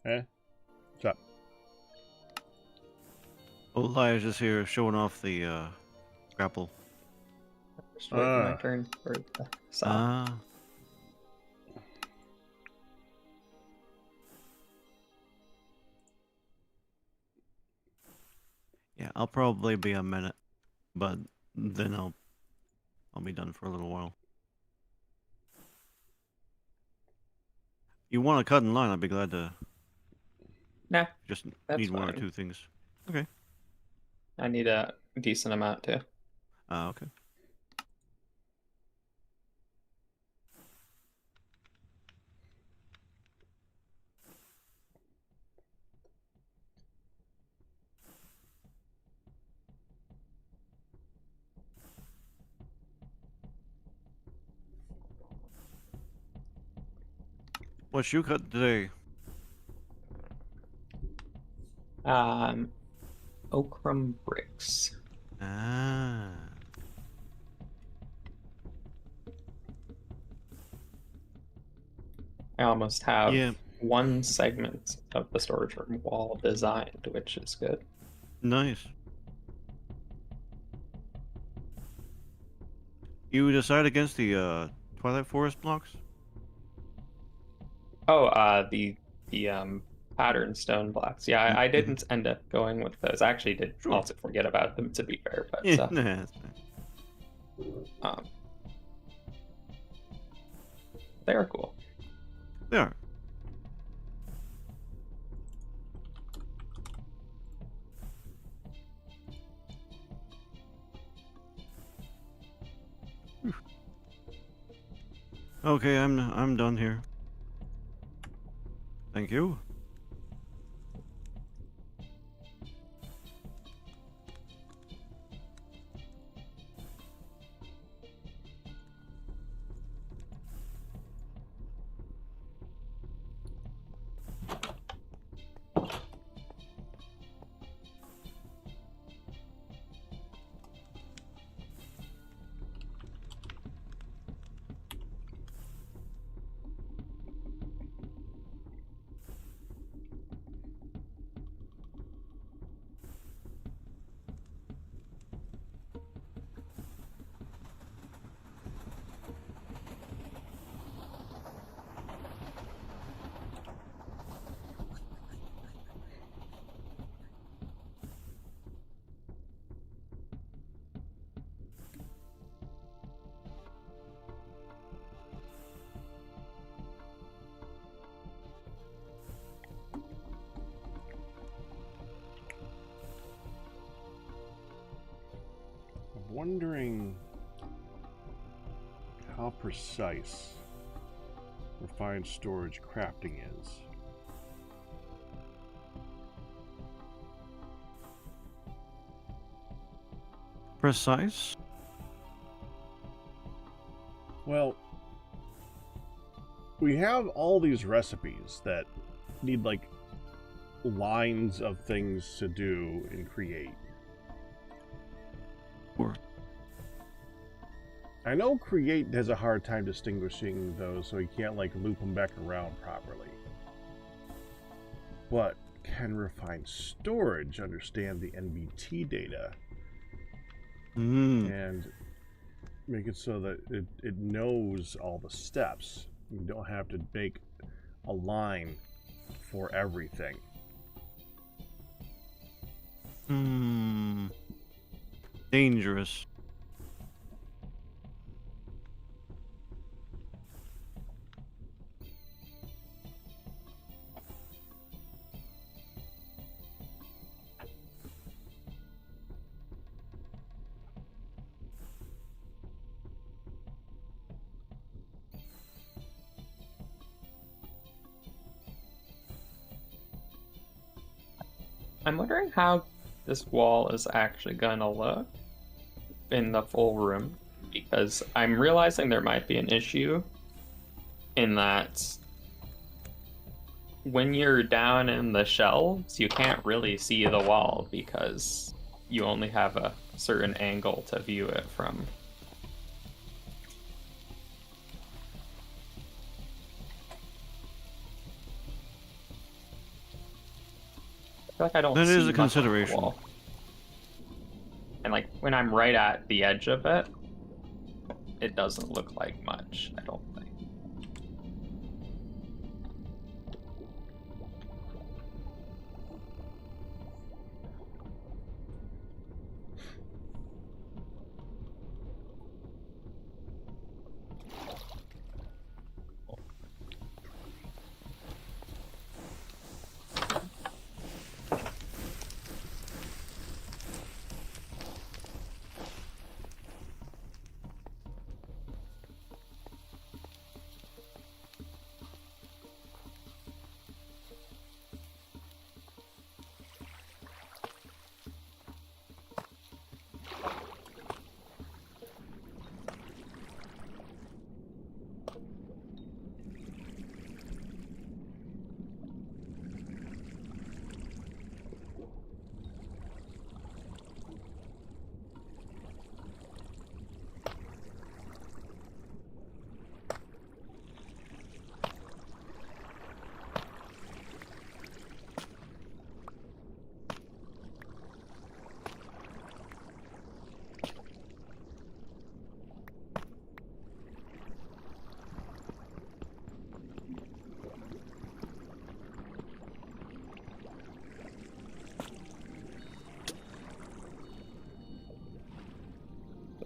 Eh? What's up? Elias is here showing off the grapple. Just waiting my Ah. turn for the saw. Ah. Yeah, I'll probably be a minute, but then I'll be done for a little while. You want to cut in line? I'd be glad to. Nah, Just that's need one or fine. two things. Okay. I need a decent amount too. Okay. What you cut today? Okram bricks. Ah. I almost have Yeah. one segment of the storage room wall designed, which is good. Nice. You decide against the Twilight Forest blocks? Oh, the pattern stone blocks. Yeah, I didn't end up going with those. I actually did Sure. also forget about them, to be fair, but Yeah, nah, that's fine. they are cool. They are. Okay, I'm done here. Thank you. I'm wondering how precise refined storage crafting is. Precise? Well, we have all these recipes that need like lines of things to do and create. Or I know Create has a hard time distinguishing those, so he can't like loop them back around properly. But can Refine Storage understand the NBT data and make it so that it knows all the steps? You don't have to make a line for everything. Dangerous. I'm wondering how this wall is actually gonna look in the full room, because I'm realizing there might be an issue in that when you're down in the shelves, you can't really see the wall because you only have a certain angle to view it from. I feel like I don't That see is a much of the consideration. wall. when I'm right at the edge of it, it doesn't look like much, I don't think.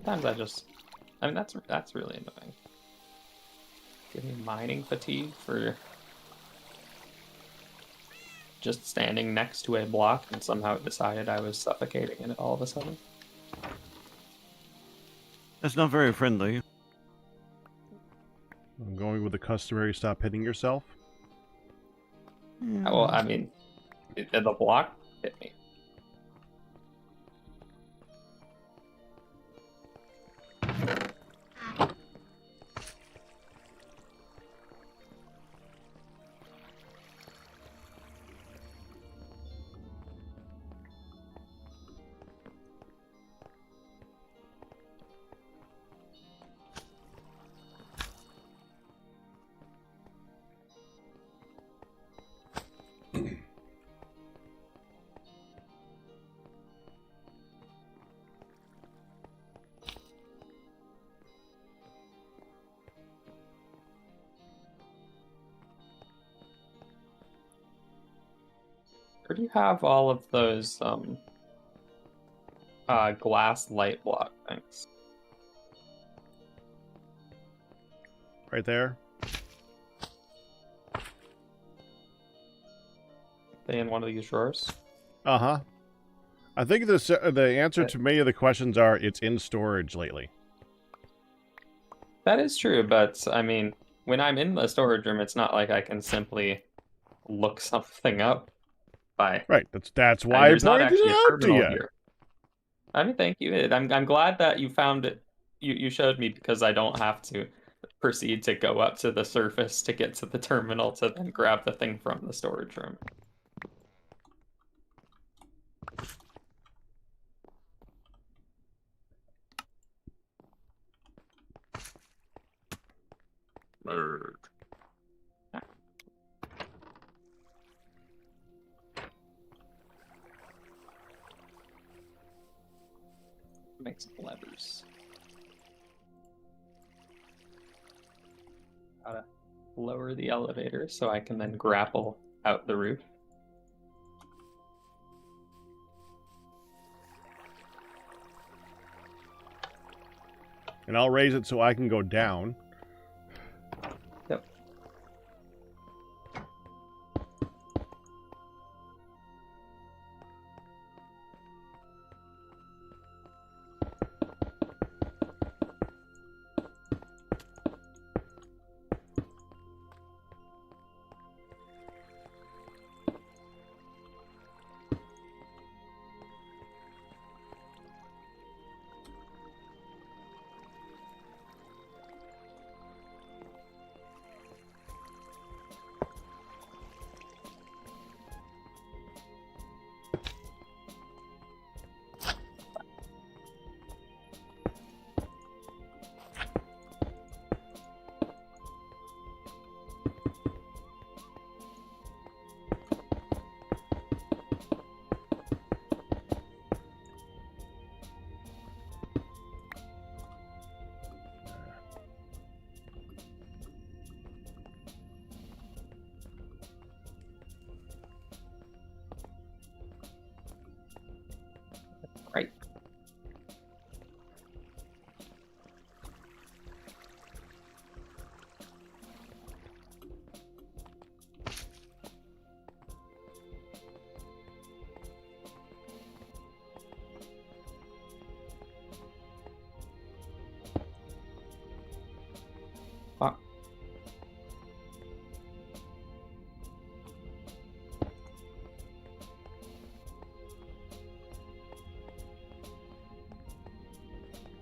Sometimes I mean, that's really annoying. Give me mining fatigue for just standing next to a block and somehow it decided I was suffocating in it all of a sudden. That's not very friendly. I'm going with the customary stop hitting yourself. Well, I mean, the block hit me. Where do you have all of those glass light block things? Right there. They in one of these drawers? Uh-huh. I think the answer to many of the questions are it's in storage lately. That is true, but I mean, when I'm in the storage room, it's not like I can simply look something up by. Right. That's I mean, why I there's not pointed actually it a out to terminal you. here. I mean, thank you. I'm glad that you found it. You showed me because I don't have to proceed to go up to the surface to get to the terminal to then grab the thing from the storage room. Nerd. Make some levers. Gotta lower the elevator so I can then grapple out the roof. And I'll raise it so I can go down. Yep.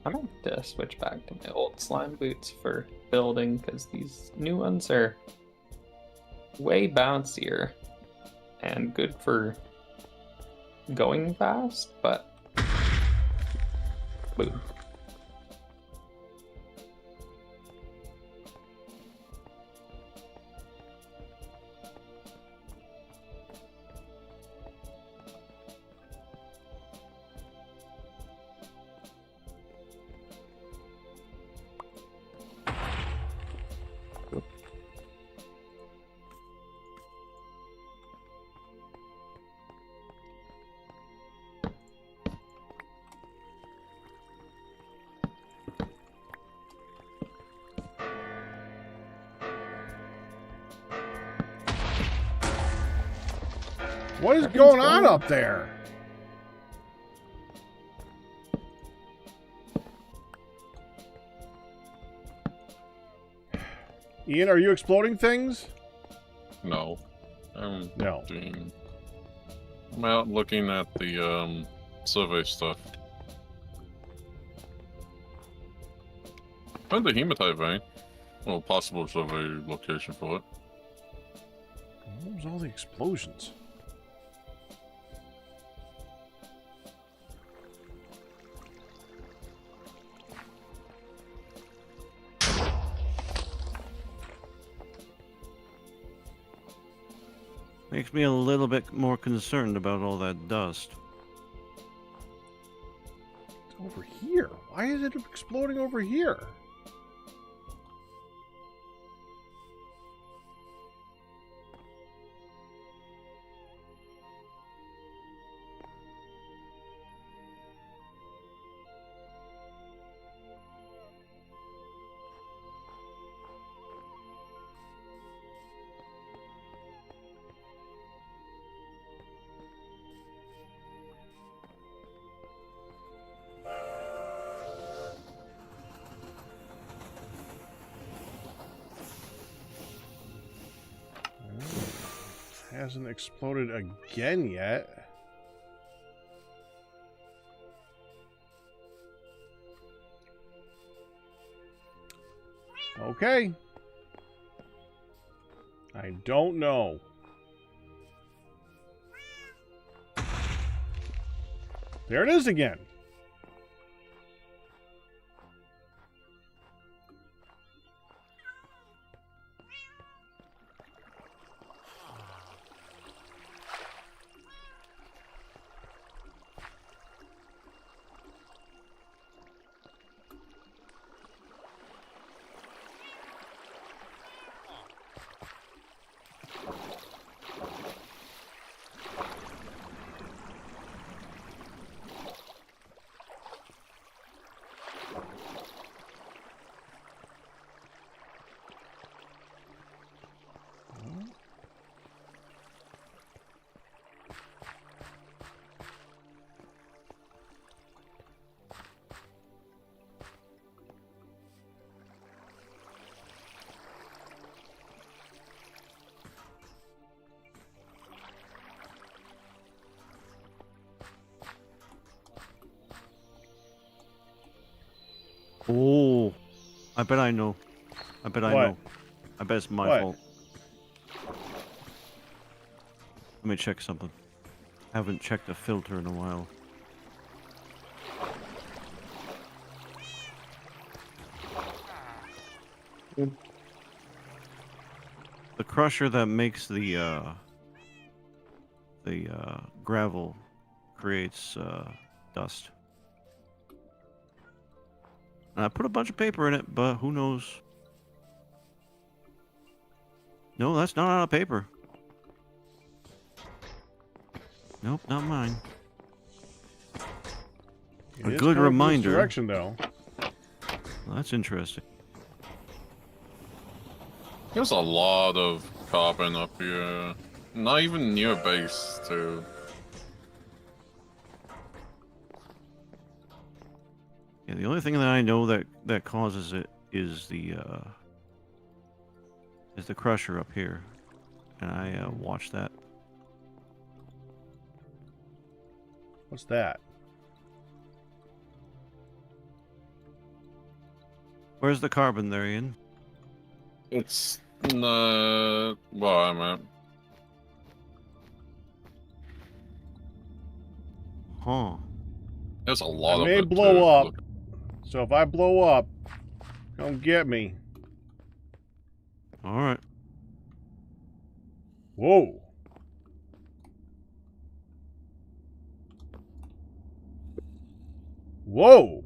I might have to switch back to my old slime boots for building because these new ones are way bouncier and good for going fast, but boom. What is going on up there? Ian, are you exploding things? No. I'm No. I'm out looking at the survey stuff. Find the hematite vein. Well, possible survey location for it. What was all the explosions? Makes me a little bit more concerned about all that dust. It's over here. Why is it exploding over here? Hasn't exploded again yet. Okay. I don't know. There it is again. Oh, I bet I know. I bet I What? know. I bet it's my What? fault. Let me check something. I haven't checked a filter in a while. The crusher that makes the gravel creates dust. And I put a bunch of paper in it, but who knows? No, that's not out of paper. Nope, not mine. It A is good coming from this reminder. direction, though. Well, that's interesting. There's a lot of carbon up here. Not even near base, too. Yeah, the only thing that I know that causes it is the crusher up here, and I watched that. What's that? Where's the carbon there, Ian? It's where I'm at. Huh. There's a lot I of may it. blow too. up. Look, So if I blow up, come get me. All right. Whoa. Whoa.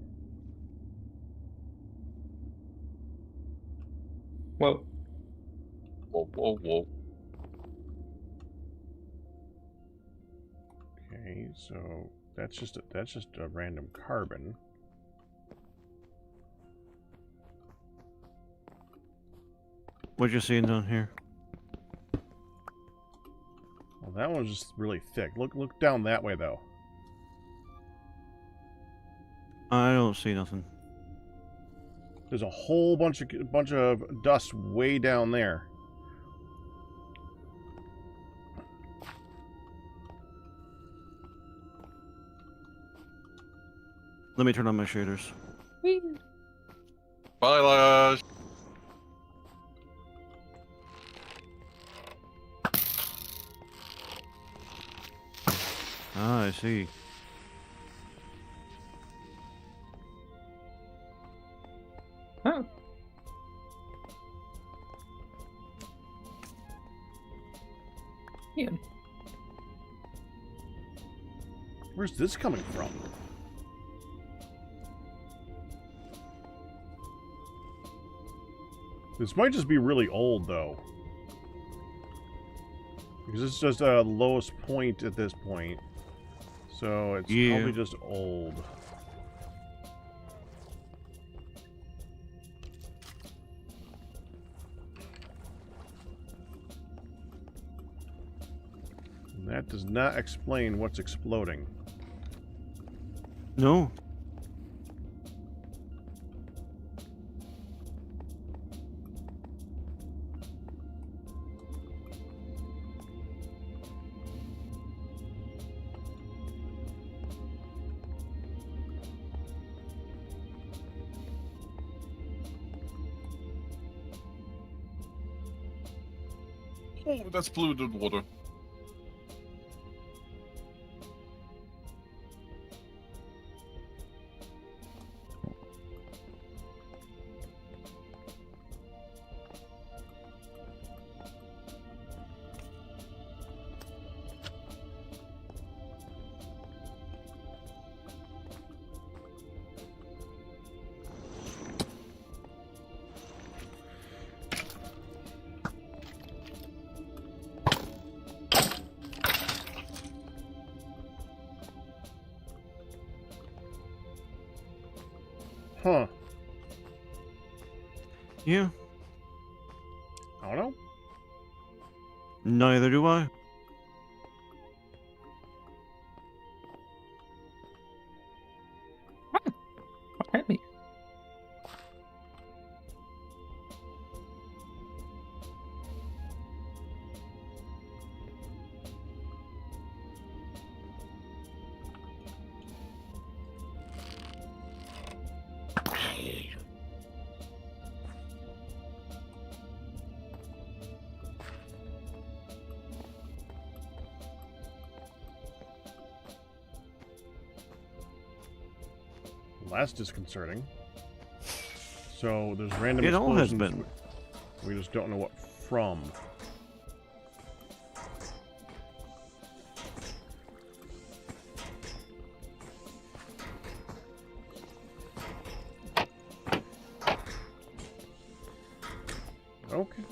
Whoa. whoa, whoa, whoa. Okay, so that's just a random carbon. What you seeing down here? Well, that one's just really thick. Look down that way though. I don't see nothing. There's a whole bunch of dust way down there. Let me turn on my shaders. Bye, Lash. Ah, I see. Oh. Ian. Where's this coming from? This might just be really old, though. Because it's just a lowest point at this point. So it's probably just old. And that does not explain what's exploding. No. Oh, that's polluted water. Huh. Yeah. I don't know. Neither do I. What hit me? Well, that's disconcerting. So there's random It all has explosions. been. We just don't know what from. Okay.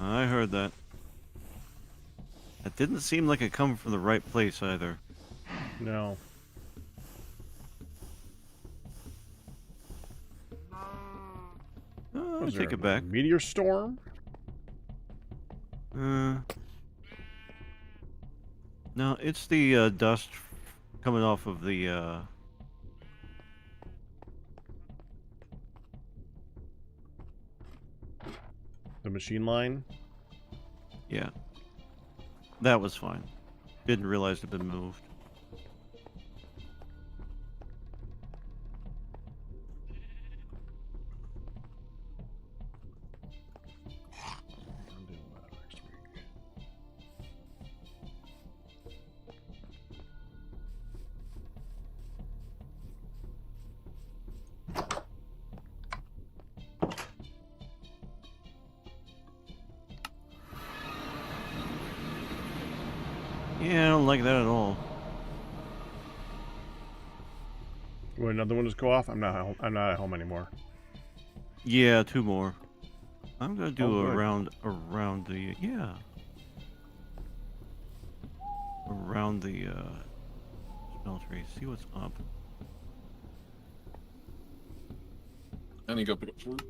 I heard that. That didn't seem like it come from the right place either. No. I'll Was take there it back. a meteor storm? No, it's the dust coming off of the The machine line? yeah. That was fine. Didn't realize it had been moved. I'll deal with that next week. Yeah, I don't like that at all. Would another one just go off? I'm not at home anymore. Yeah, 2 more. I'm gonna do Oh, a good. around the around the smeltery. See what's up. And you go pick up food.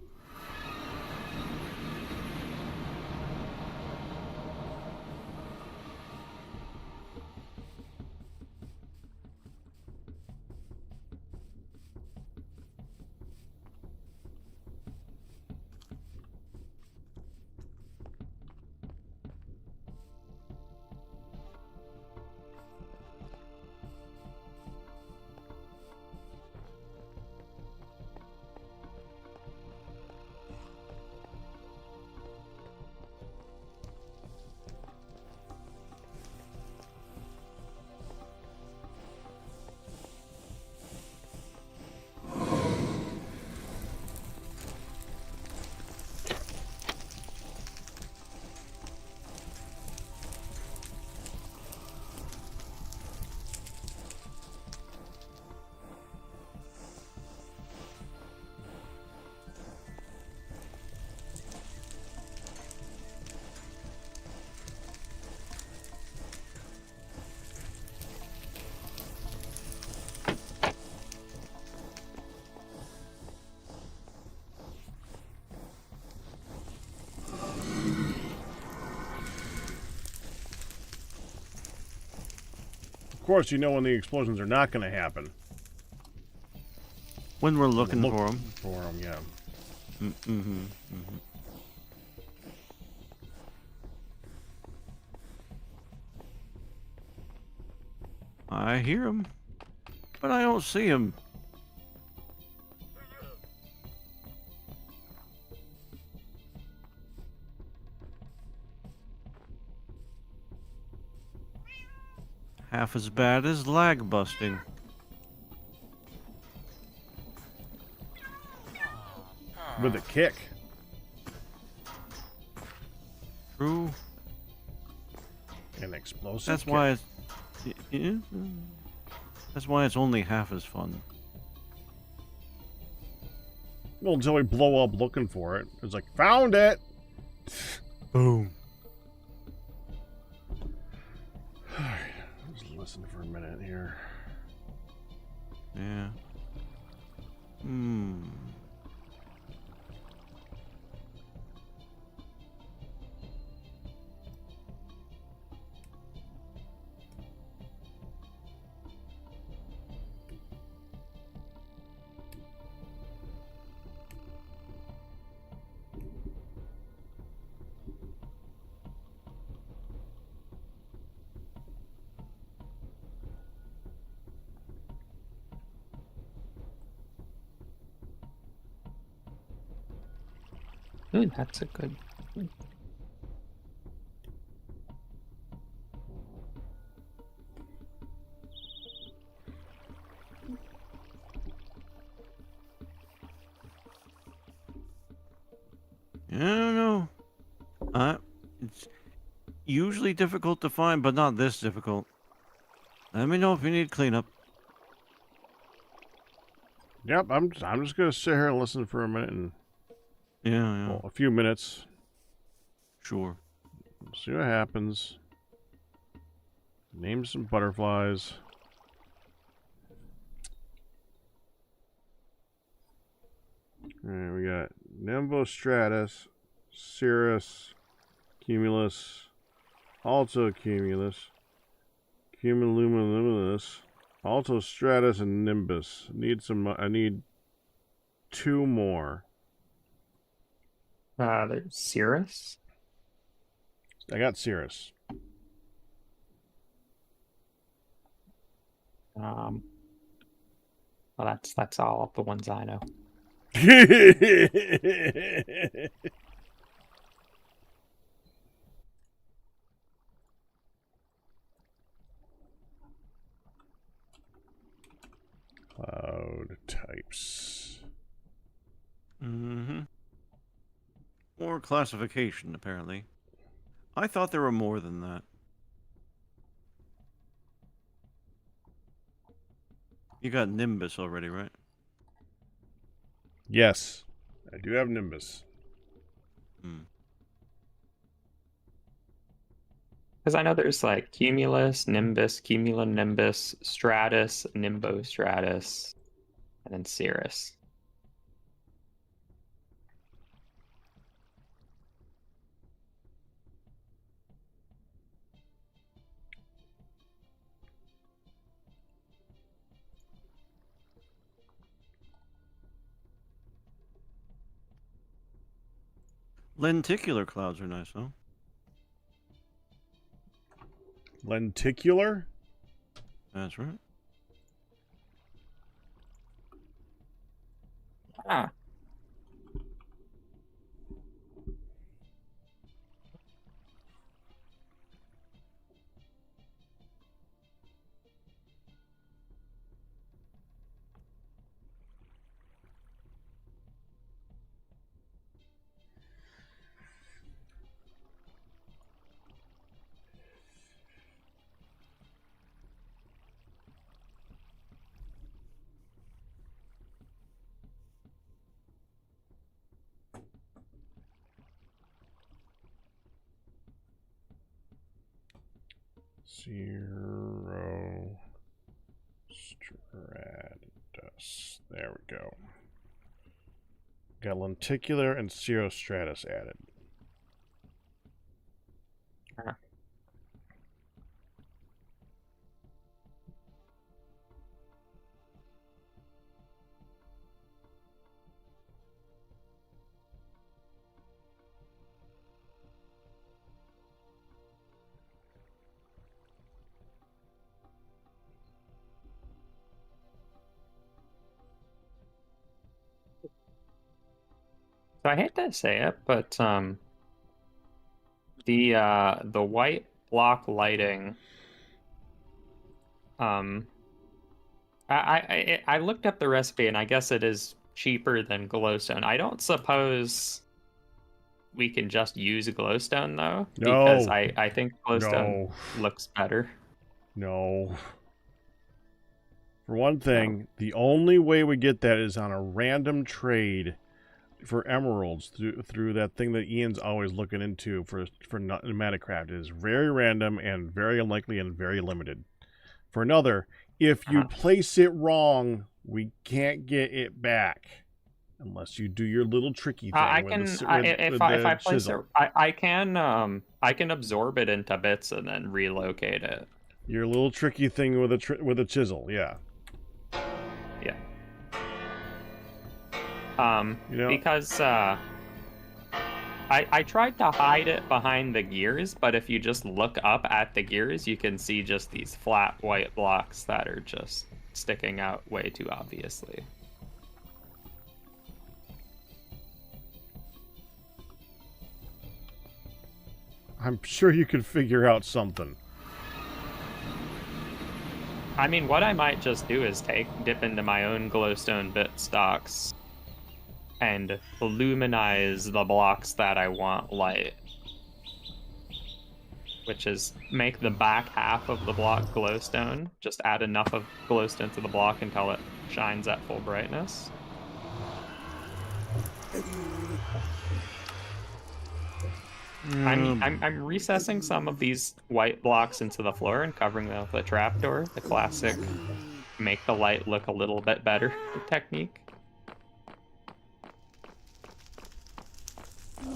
Of course, you know when the explosions are not going to happen. When we're looking for 'em. For them, yeah. Mm-hmm. I hear him, but I don't see him. Half as bad as lag busting. With a kick. True. An explosive That's kick. why it's. Yeah, that's why it's only half as fun. Well, until we blow up looking for it. It's like, found it! Boom. Alright, just listen for a minute here. Yeah. Hmm. Ooh, that's a good. I don't know. It's usually difficult to find, but not this difficult. Let me know if you need cleanup. Yep, I'm just gonna sit here and listen for a minute and Yeah, yeah. well, a few minutes. Sure. See what happens. Name some butterflies. Alright, we got Nimbostratus, Cirrus, Cumulus, Alto Cumulus, Cumulonimbus, Alto Stratus, and Nimbus. I need 2 more. There's Cirrus. I got Cirrus. Well, that's all of the ones I know. Cloud types. Mm-hmm. More classification, apparently. I thought there were more than that. You got Nimbus already, right? Yes, I do have Nimbus. Hmm. Because I know there's like Cumulus, Nimbus, Cumulonimbus, Stratus, Nimbostratus, and then Cirrus. Lenticular clouds are nice, huh? Lenticular? That's right. Ah. Zero Stratus. There we go. Got lenticular and cirrostratus added. So I hate to say it, but the white block lighting, I looked up the recipe and I guess it is cheaper than glowstone. I don't suppose we can just use glowstone though, because No. I think glowstone looks better. No. For one thing, the only way we get that is on a random trade for emeralds through that thing that Ian's always looking into for Metacraft. It is very random and very unlikely and very limited. For another, if you place it wrong, we can't get it back unless you do your little tricky thing. If I place it, I can absorb it into bits and then relocate it. Your little tricky thing with a chisel, yeah. Yeah. Because I tried to hide it behind the gears, but if you just look up at the gears, you can see just these flat white blocks that are just sticking out way too obviously. I'm sure you could figure out something. I mean, what I might just do is dip into my own glowstone bit stocks and luminize the blocks that I want light. Which is make the back half of the block glowstone. Just add enough of glowstone to the block until it shines at full brightness. I'm recessing some of these white blocks into the floor and covering them with a trapdoor. The classic make the light look a little bit better technique.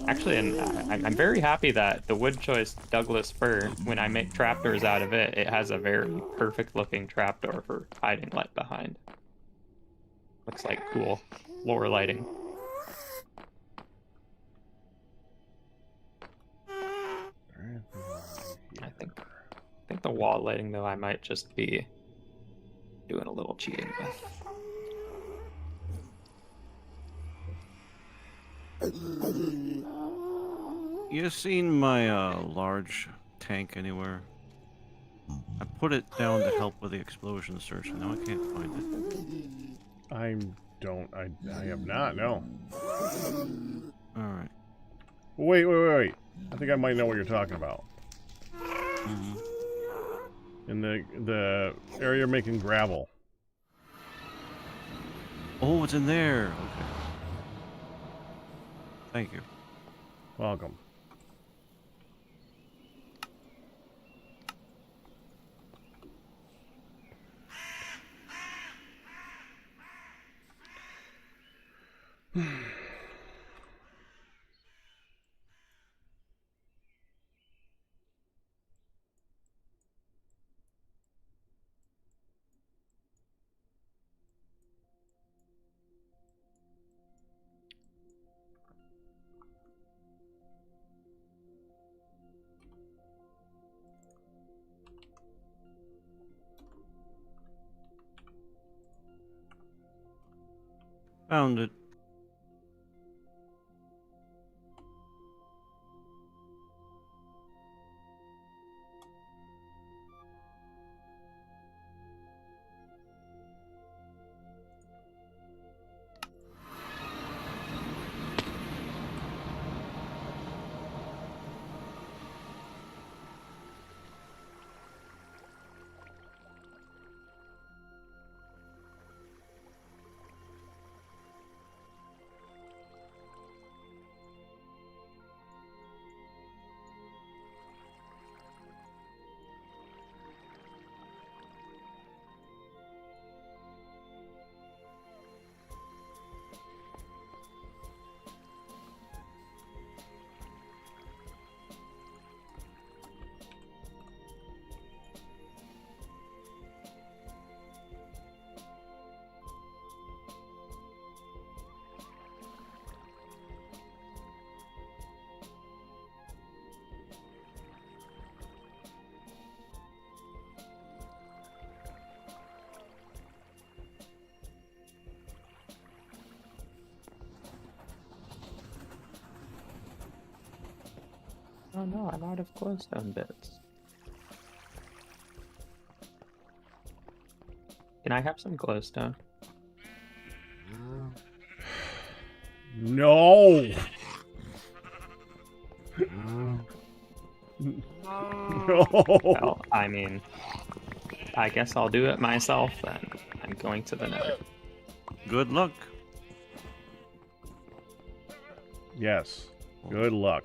Actually, I'm very happy that the wood choice Douglas fir, when I make trapdoors out of it, it has a very perfect looking trapdoor for hiding light behind. Looks like cool floor lighting. I think the wall lighting though I might just be doing a little cheating with. You seen my large tank anywhere? I put it down to help with the explosion search, and now I can't find it. I have not, no. Alright. Wait. I think I might know what you're talking about. Mm-hmm. In the area you're making gravel. Oh, it's in there. Okay. Thank you. Welcome. Found it. Oh no, I'm out of glowstone bits. Can I have some glowstone? No! No! Well, I mean, I guess I'll do it myself then. I'm going to the nether. Good luck. Yes. Good luck.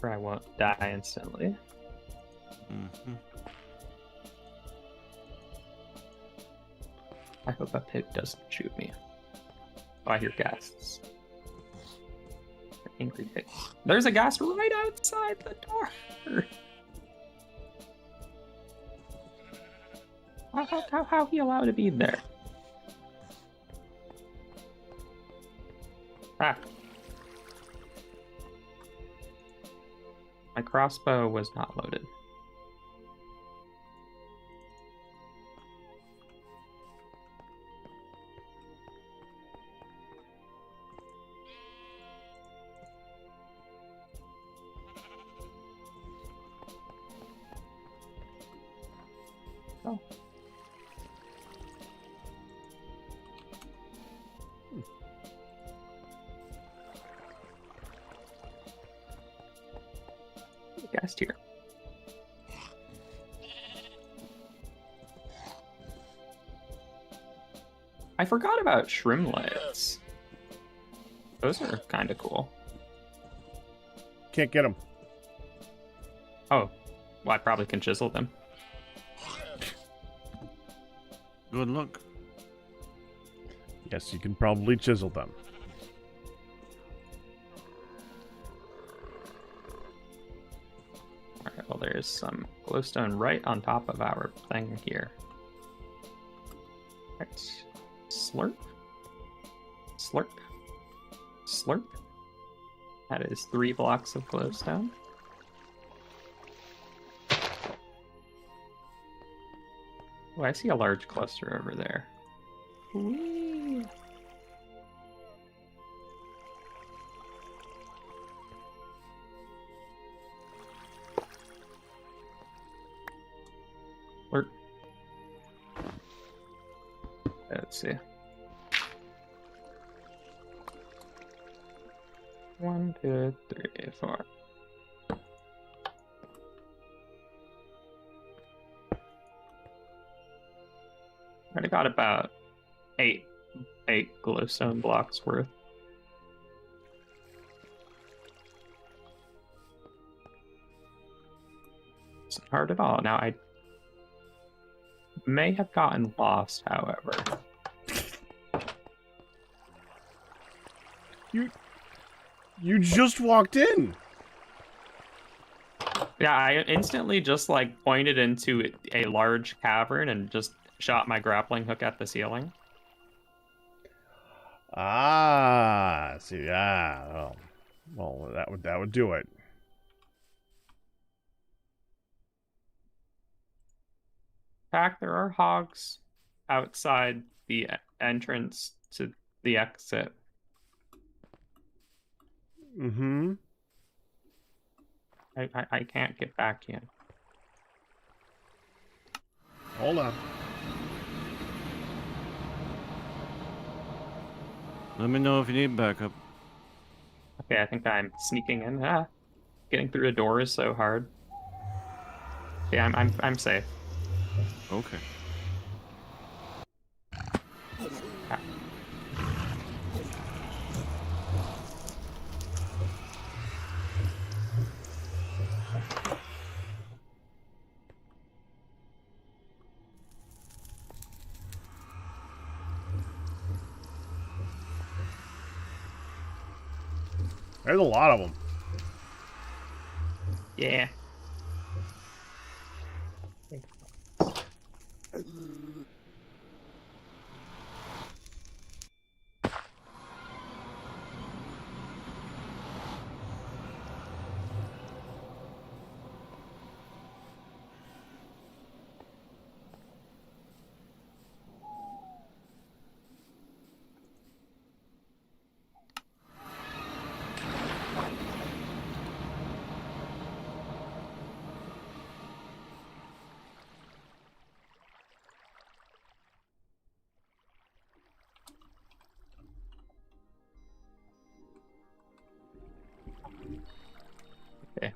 Or I won't die instantly. Mm-hmm. I hope a pig doesn't shoot me. Oh, I hear ghasts. Angry pig. There's a ghast right outside the door. How he allowed to be there? Ah. My crossbow was not loaded. Oh. Guest here. I forgot about shrimlets. Those are kind of cool. Can't get them. Oh, well, I probably can chisel them. Good luck. Yes, you can probably chisel them. Alright, well, there's some glowstone right on top of our thing here. Alright. Slurp. Slurp. Slurp. That is 3 blocks of glowstone. Oh, I see a large cluster over there. Whee! Slurp. Let's see. 1, 2, 3, 4. I got about 8 glowstone blocks worth. It's not hard at all. Now I may have gotten lost, however. You just walked in. Yeah, I instantly just like pointed into a large cavern and just shot my grappling hook at the ceiling. Ah, see, well, that would do it. In fact, there are hogs outside the entrance to the exit. Mm-hmm. I can't get back in. Hold on. Let me know if you need backup. Okay, I think I'm sneaking in. Ah, getting through a door is so hard. Yeah, I'm safe. Okay. Ah. There's a lot of them. Yeah. Okay.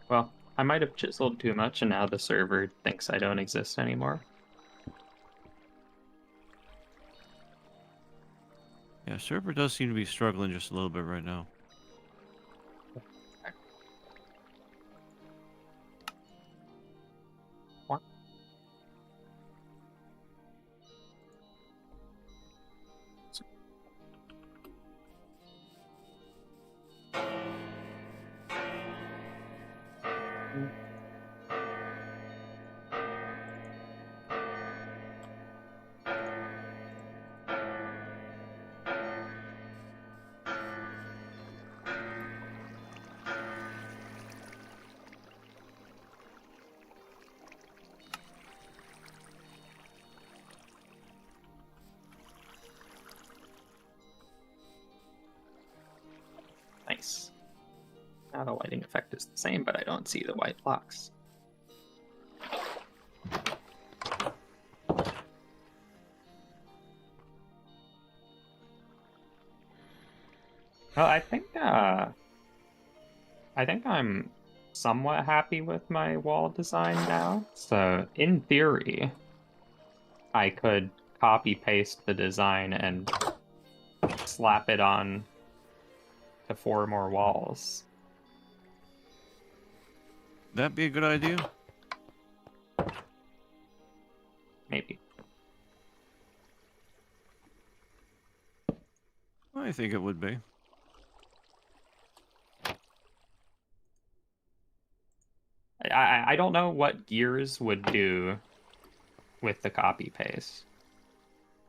Well, I might have chiseled too much, and now the server thinks I don't exist anymore. Yeah, server does seem to be struggling just a little bit right now. What? Nice. Now the lighting effect is the same, but I don't see the white blocks. Well, I think I'm somewhat happy with my wall design now. So in theory, I could copy paste the design and slap it on to 4 more walls. That'd be a good idea. Maybe. I think it would be. I don't know what gears would do with the copy paste.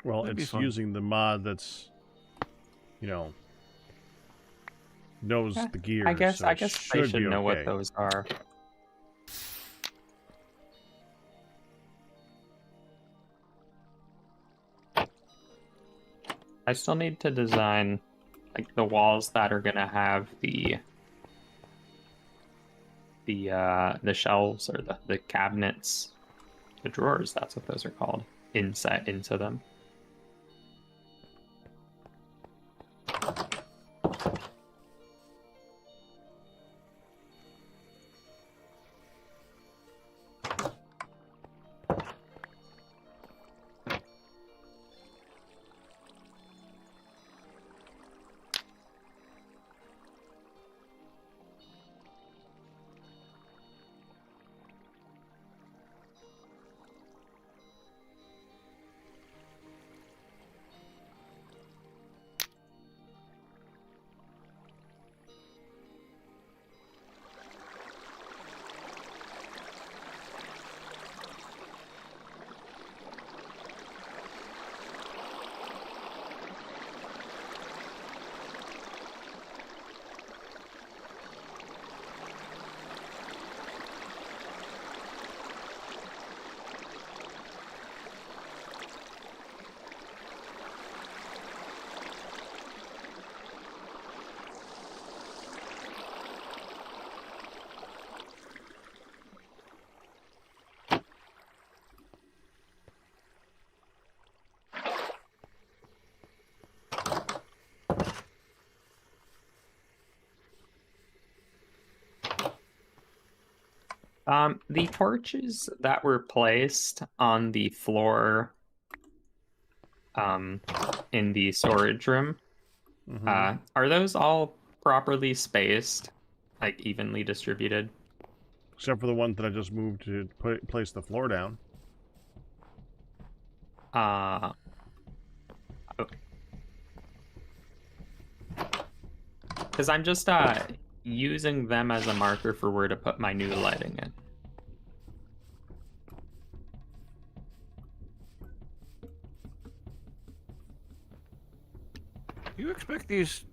Well, That'd be it's fun. using the mod that's, knows Yeah, the gears. I guess so I it guess they should be know what okay. those are. I still need to design like the walls that are gonna have the shelves or the cabinets, the drawers, that's what those are called, inset into them. The torches that were placed on the floor in the storage room, are those all properly spaced, like evenly distributed? Except for the one that I just moved to place the floor down. Because I'm just using them as a marker for where to put my new lighting in. Do you expect these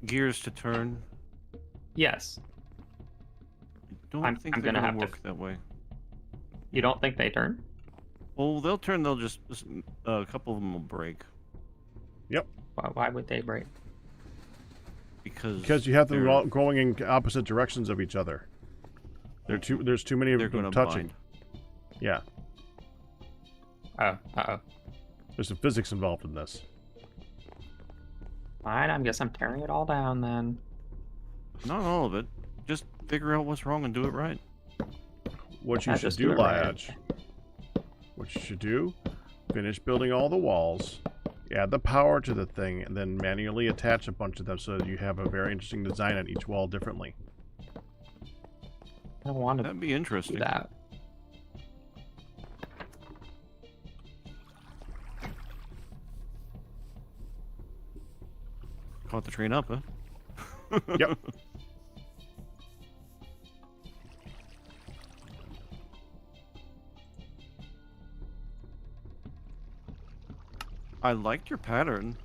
gears to turn? Yes. I don't I'm think they're gonna gonna have to- work that way. You don't think they turn? Well, they'll turn. They'll just a couple of them will break Yep. Why would they break? Because you have them they're- all going in opposite directions of each other. There's too many of They're them gonna touching. bind. Yeah. Oh, uh-oh. There's some physics involved in this. Fine, I guess I'm tearing it all down then. Not all of it. Just figure out what's wrong and do it right. What you Yeah, should just do, do it right. Liaj. What you should do, finish building all the walls, add the power to the thing, and then manually attach a bunch of them so that you have a very interesting design on each wall differently. I don't want to That'd be do interesting. that. Caught the train up, huh? Yep. I liked your pattern.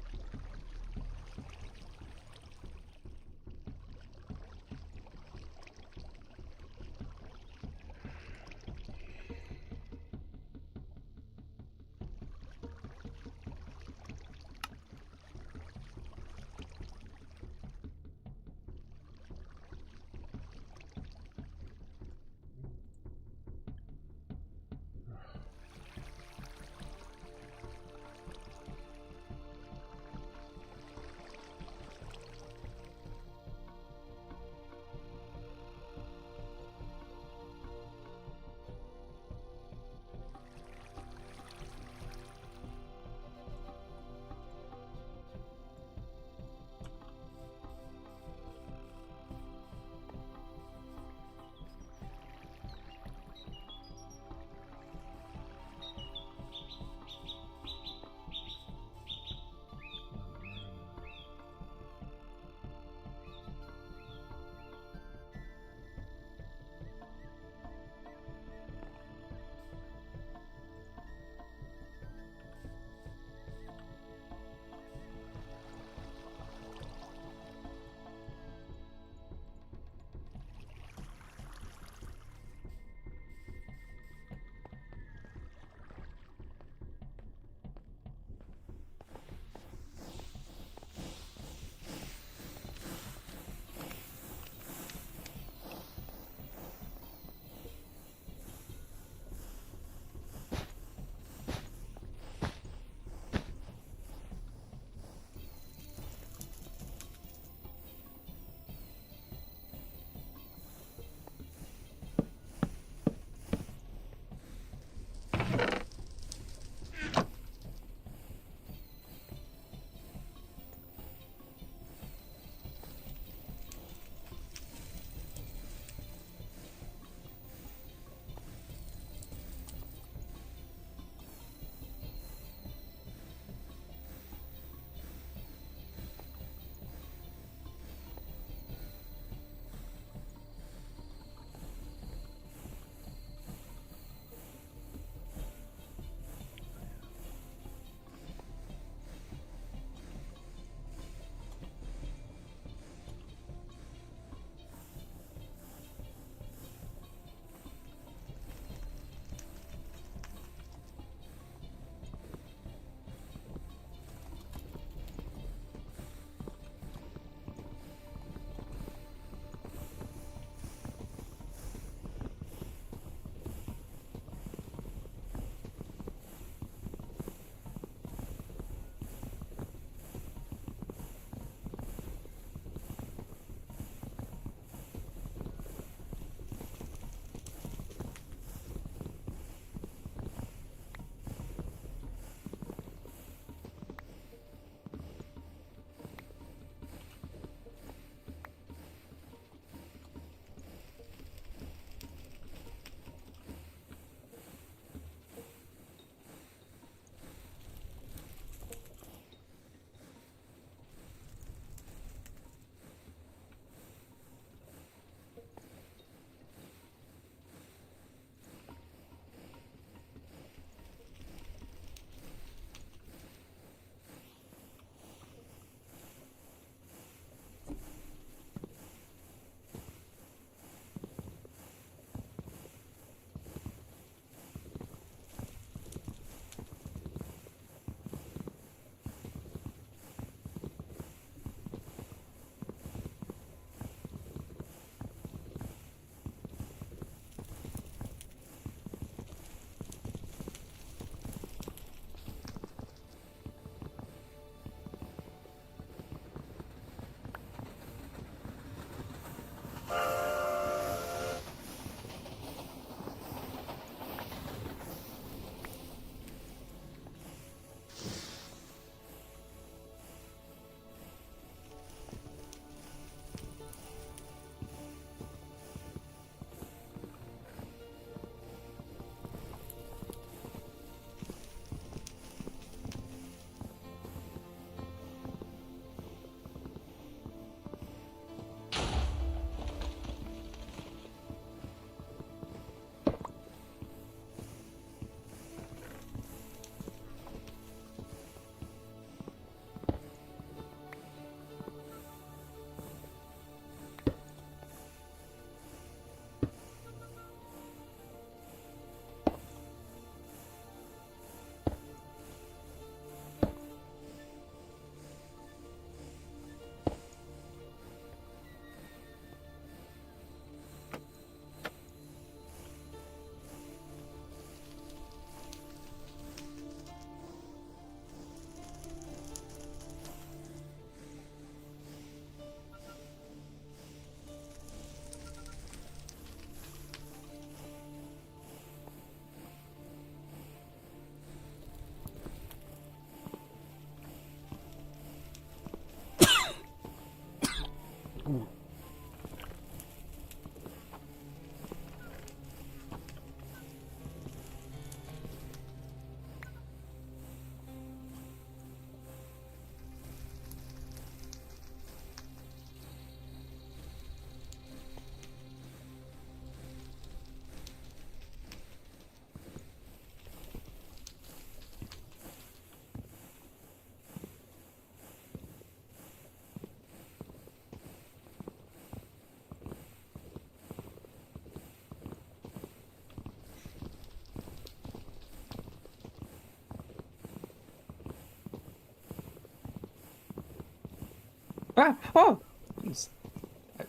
Oh!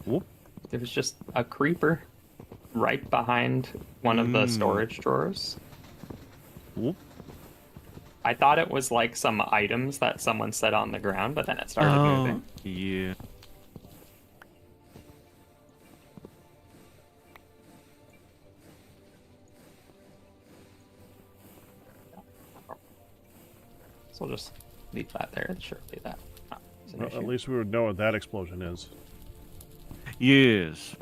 Whoop. There was just a creeper right behind one of the storage drawers. Whoop. I thought it was like some items that someone set on the ground, but then it started moving. Yeah. So we'll just leave that there. Surely that. Is an Well, issue. at least we would know what that explosion is. Yes.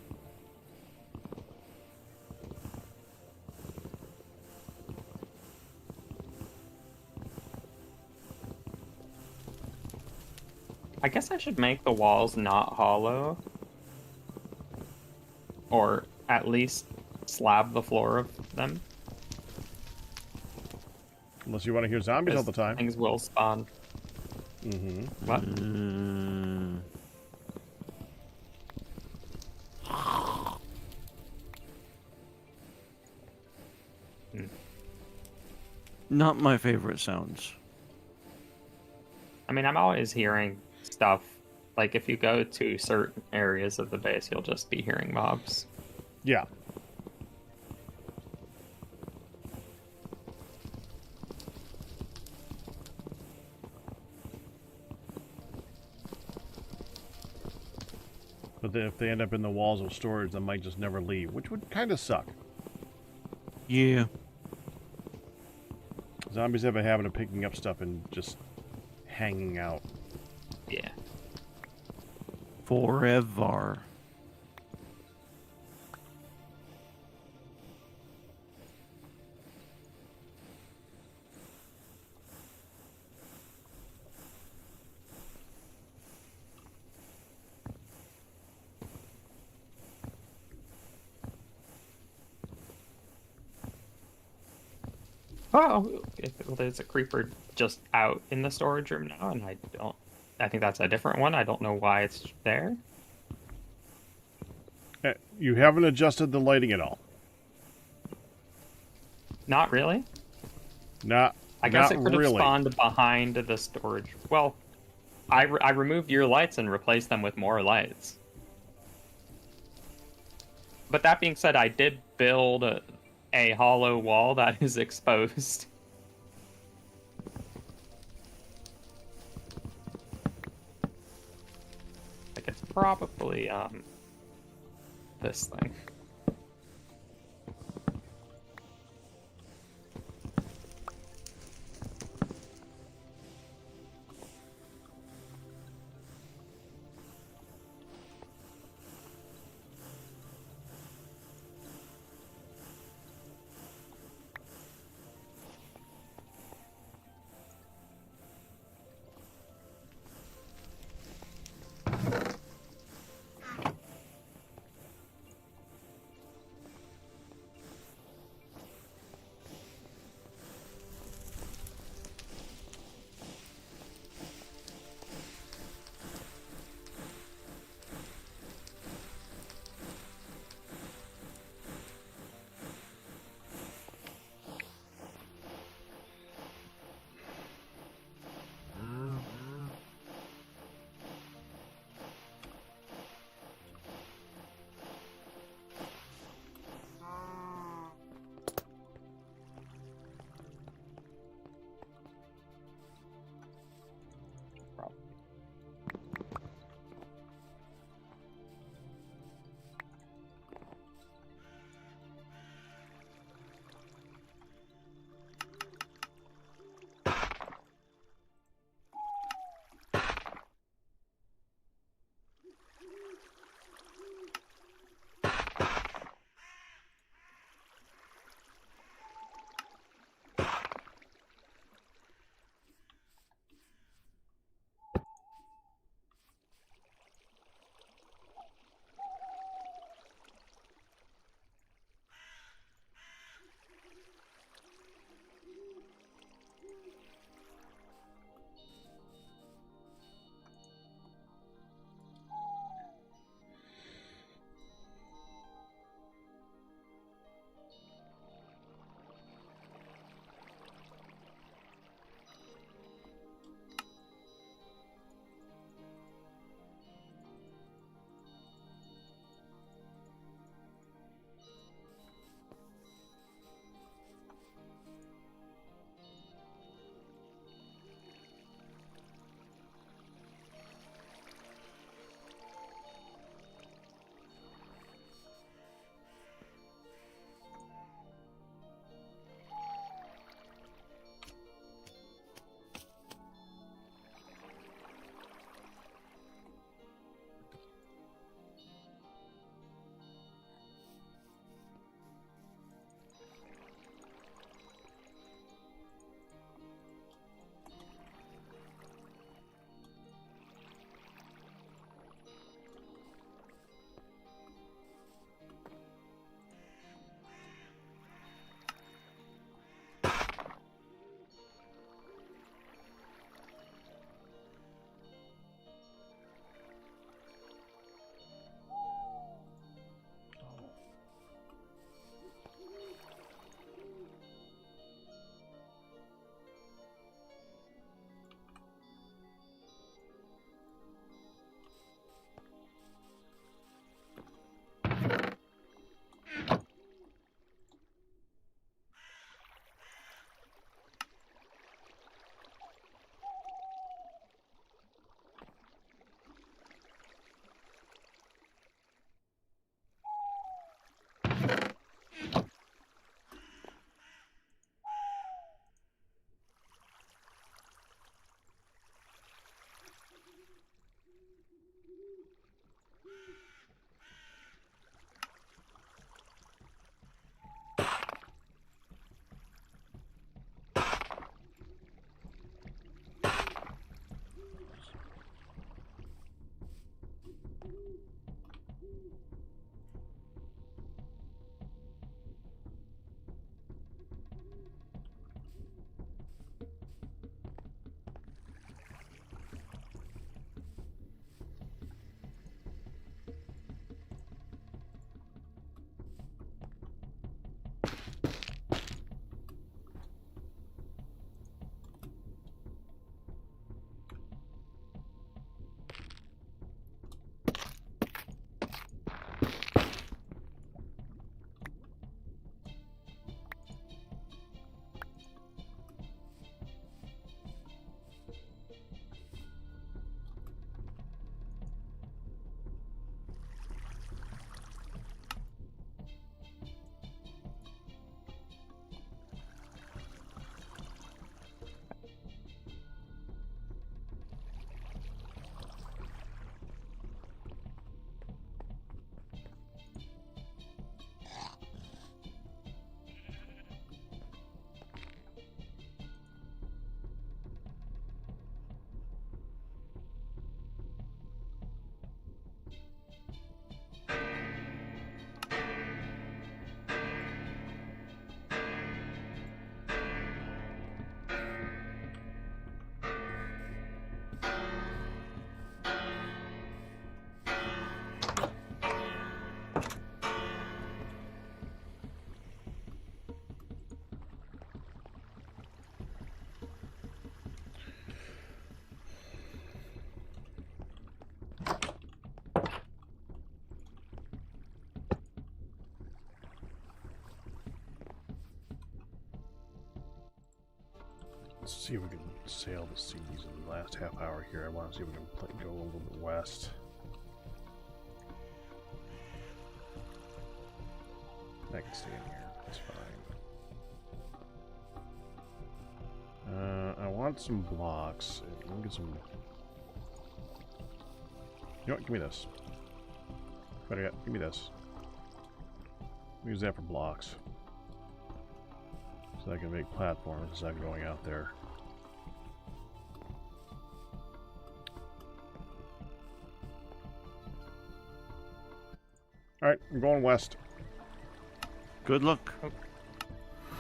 I guess I should make the walls not hollow. Or at least slab the floor of them. Unless you want to hear zombies all the time. Things will spawn. Mm-hmm. What? Not my favorite sounds. I mean, I'm always hearing stuff. Like, if you go to certain areas of the base, you'll just be hearing mobs. Yeah. But then if they end up in the walls of storage, they might just never leave, which would kind of suck. Yeah. Zombies have a habit of picking up stuff and just hanging out. Yeah. Forever. Oh, well, there's a creeper just out in the storage room now, and I think that's a different one. I don't know why it's there. You haven't adjusted the lighting at all. Not really. I guess it could have spawned behind the storage. Well, I removed your lights and replaced them with more lights. But that being said, I did build a hollow wall that is exposed. Like, it's probably this thing. Let's see if we can sail the seas in the last half hour here. I want to see if we can go a little bit west. I can stay in here. That's fine. I want some blocks. Let me get some. You know what? Give me this. Better yet, give me this. Use that for blocks. So I can make platforms instead of going out there. Alright, I'm going west. Good luck. Oh.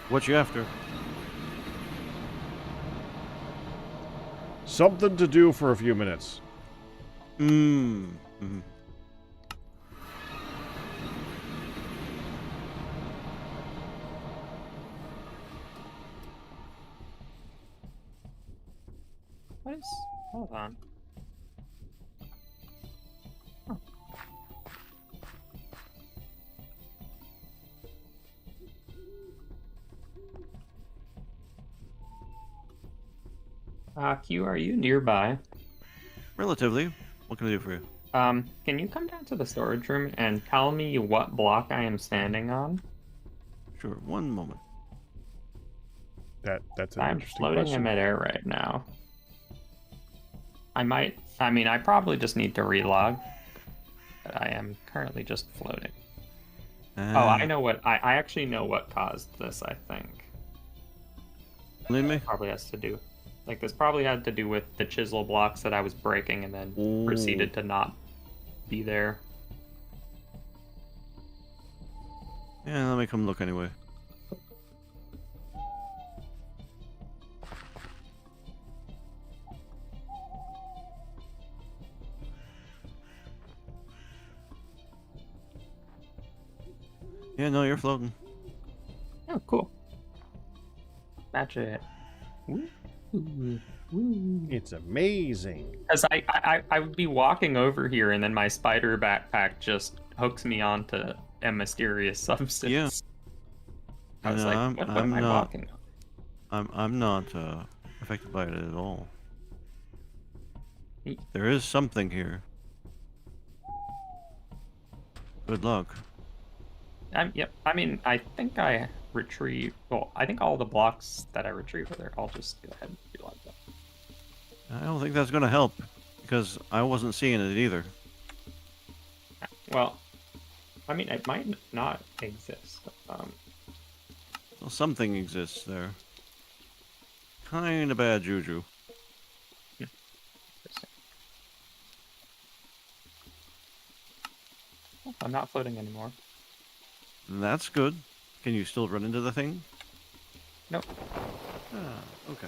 What you after? Something to do for a few minutes. Mm-hmm. What is... Hold on. Q, are you nearby? Relatively. What can I do for you? Can you come down to the storage room and tell me what block I am standing on? Sure, one moment. That's an I'm interesting floating question. in midair right now. I probably just need to relog. But I am currently just floating. Oh, I know what, I actually know what caused this, I think. Lead me? Probably has to do, like, this probably had to do with the chisel blocks that I was breaking and then Ooh. proceeded to not be there. Yeah, let me come look anyway. Yeah, no, you're floating. Oh, cool. Magic. Woo. Woo. It's amazing. Because I would be walking over here and then my spider backpack just hooks me onto a mysterious substance. Yeah. I was No, like, what am I walking on? I'm not affected by it at all. Neat. There is something here. Good luck. Yep. I mean, I think I retrieve. Well, I think all the blocks that I retrieve are there. I'll just go ahead and do like that. I don't think that's gonna help because I wasn't seeing it either. Well, I mean, it might not exist. Well, something exists there. Kinda bad juju. Interesting. Oh, I'm not floating anymore. That's good. Can you still run into the thing? Nope. Ah, okay.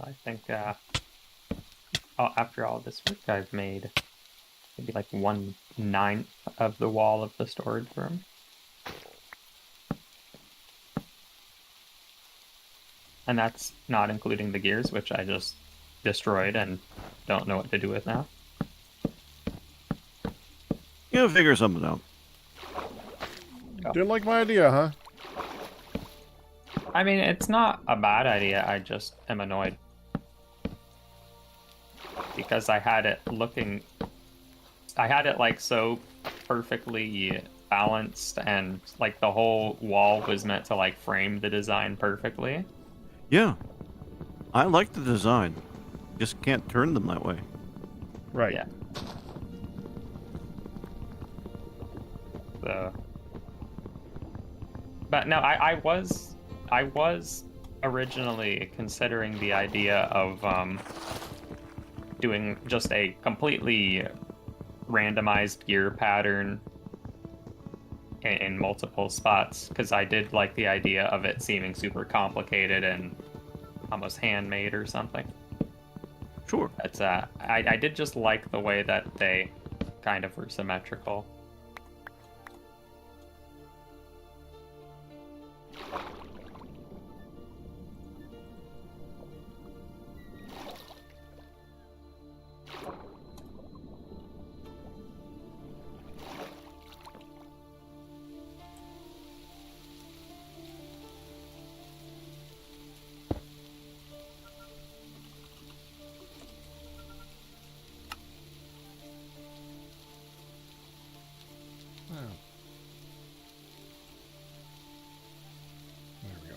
I think after all this work I've made, maybe like 1/9 of the wall of the storage room. And that's not including the gears, which I just destroyed and don't know what to do with now. You gotta figure something out. Didn't like my idea, huh? I mean, it's not a bad idea, I just am annoyed. Because I had it like so perfectly balanced, and like the whole wall was meant to like frame the design perfectly. Yeah. I like the design. Just can't turn them that way. Right. Yeah. So, but no, I was originally considering the idea of doing just a completely randomized gear pattern in multiple spots, because I did like the idea of it seeming super complicated and almost handmade or something. Sure. But I did just like the way that they kind of were symmetrical. There we go.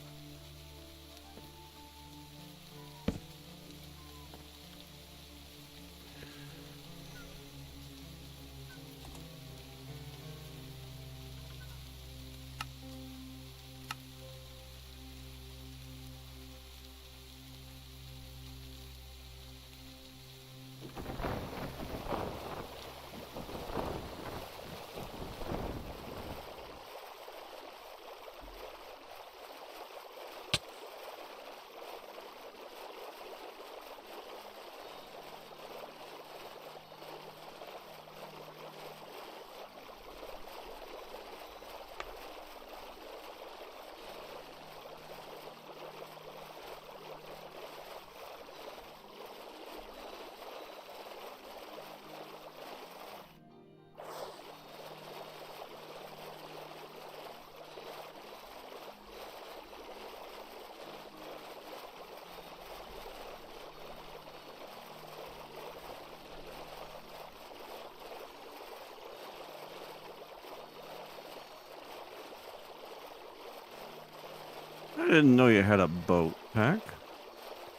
I didn't know you had a boat pack.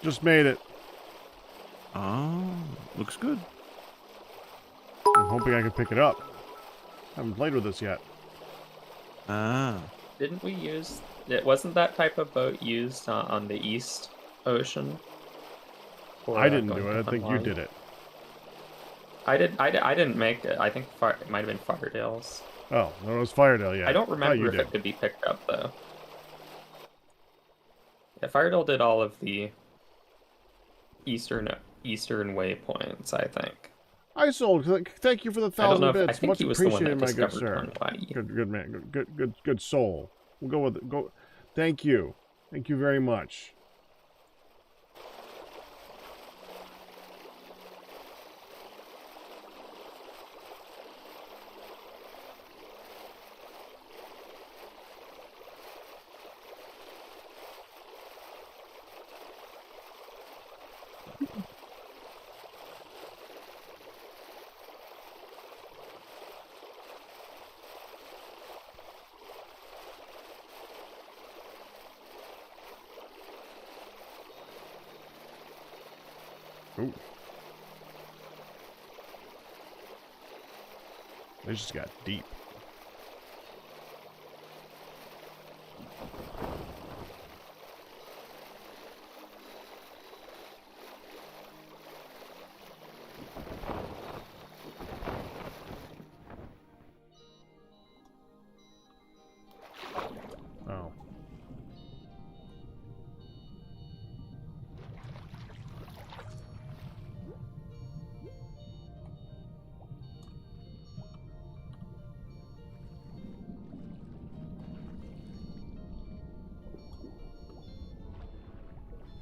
Just made it. Oh, looks good. I'm hoping I can pick it up. Haven't played with this yet. Ah. Didn't we use it? Wasn't that type of boat used on the East Ocean? For, I didn't going do it. I different think you lines? did it. I didn't make it. I think it might have been Fardale's. Oh, no, it was Firedale, yeah. I don't Thought remember you if did. it could be picked up though. Yeah, Firedale did all of the eastern waypoints, I think. I sold. Thank you for the I don't 1,000 know if, I bits. think Much he was the one that appreciated, my good discovered sir. Hawaii. Good man. Good soul. We'll go with it. Go. Thank you. Thank you very much. Ooh. They just got deep. Oh.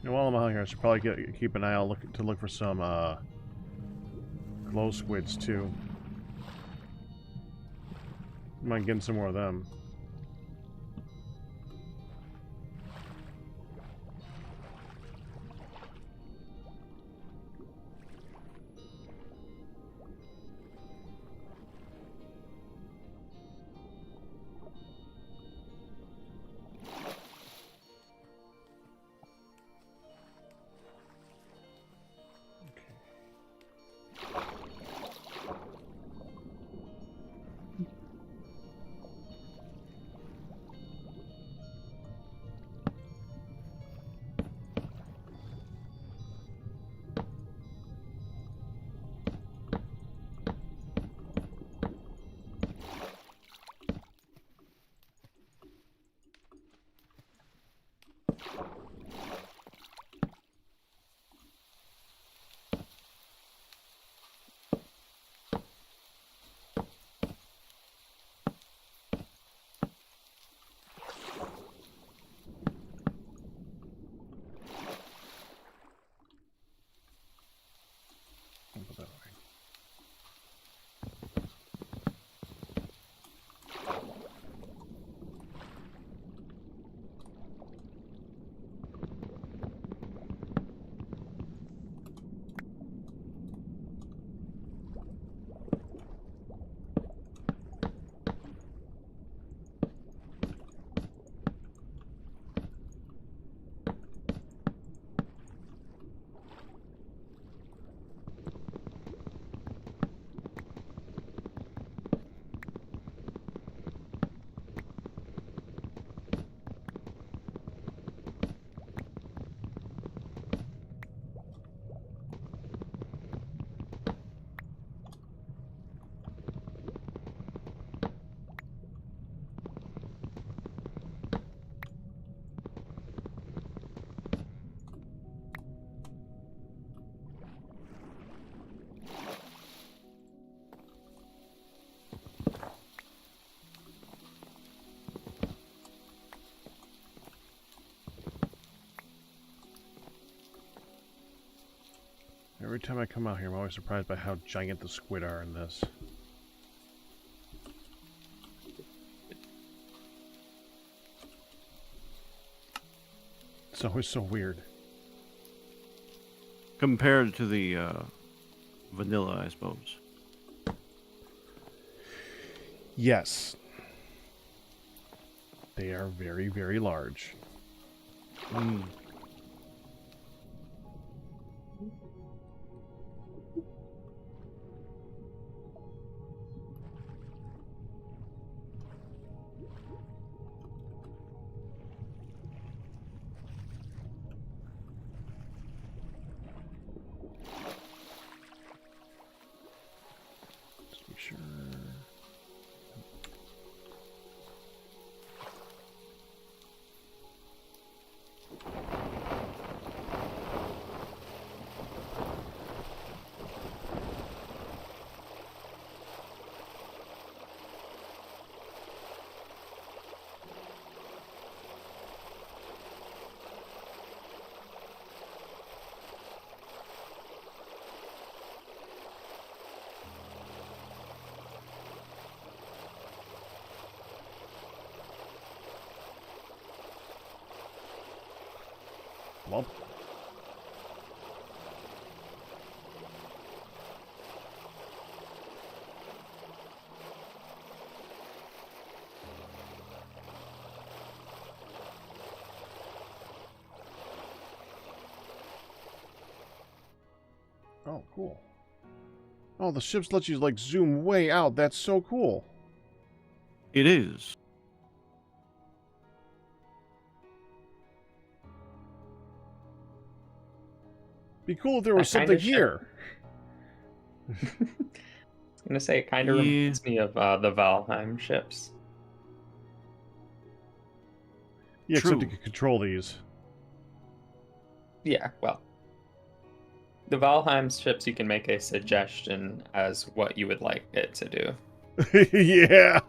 And while I'm out here, I should probably keep an eye out to look for some glow squids too. Might get some more of them. I'll put that away. Every time I come out here, I'm always surprised by how giant the squid are in this. It's always so weird. Compared to the vanilla, I suppose. Yes. They are very, very large. Mm. Just make sure. Well. Oh, cool. Oh, the ships let you, like, zoom way out. That's so cool. It is. Be cool if there was That kinda something here. I was gonna say it kind of Yeah. reminds me of the Valheim ships. Yeah, except True. you can control these. Yeah, well, the Valheim ships you can make a suggestion as what you would like it to do. Yeah.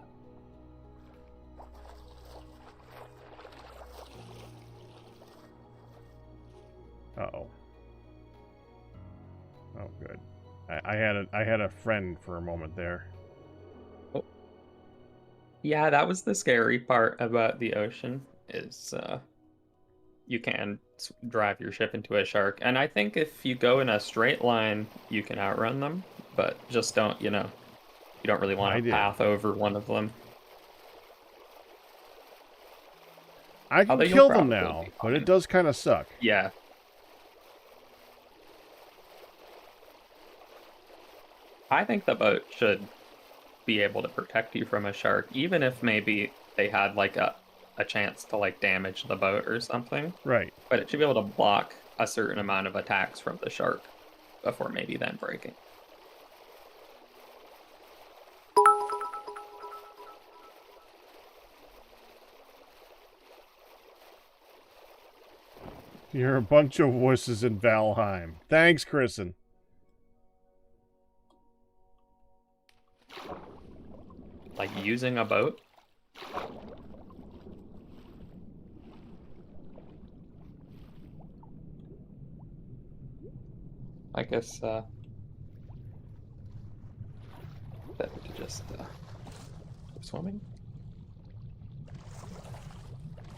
Uh-oh. Oh, good. I had a friend for a moment there. Yeah, that was the scary part about the ocean, is you can drive your ship into a shark. And I think if you go in a straight line, you can outrun them, but just don't, you don't really want I to did. path over one of them. I can Although you'll kill them probably now, be but it fine. does kind of suck. Yeah. I think the boat should be able to protect you from a shark, even if maybe they had like a chance to like damage the boat or something. Right. But it should be able to block a certain amount of attacks from the shark before maybe then breaking. You're a bunch of wusses in Valheim. Thanks, Kristen. Like using a boat? I guess that we could just go swimming.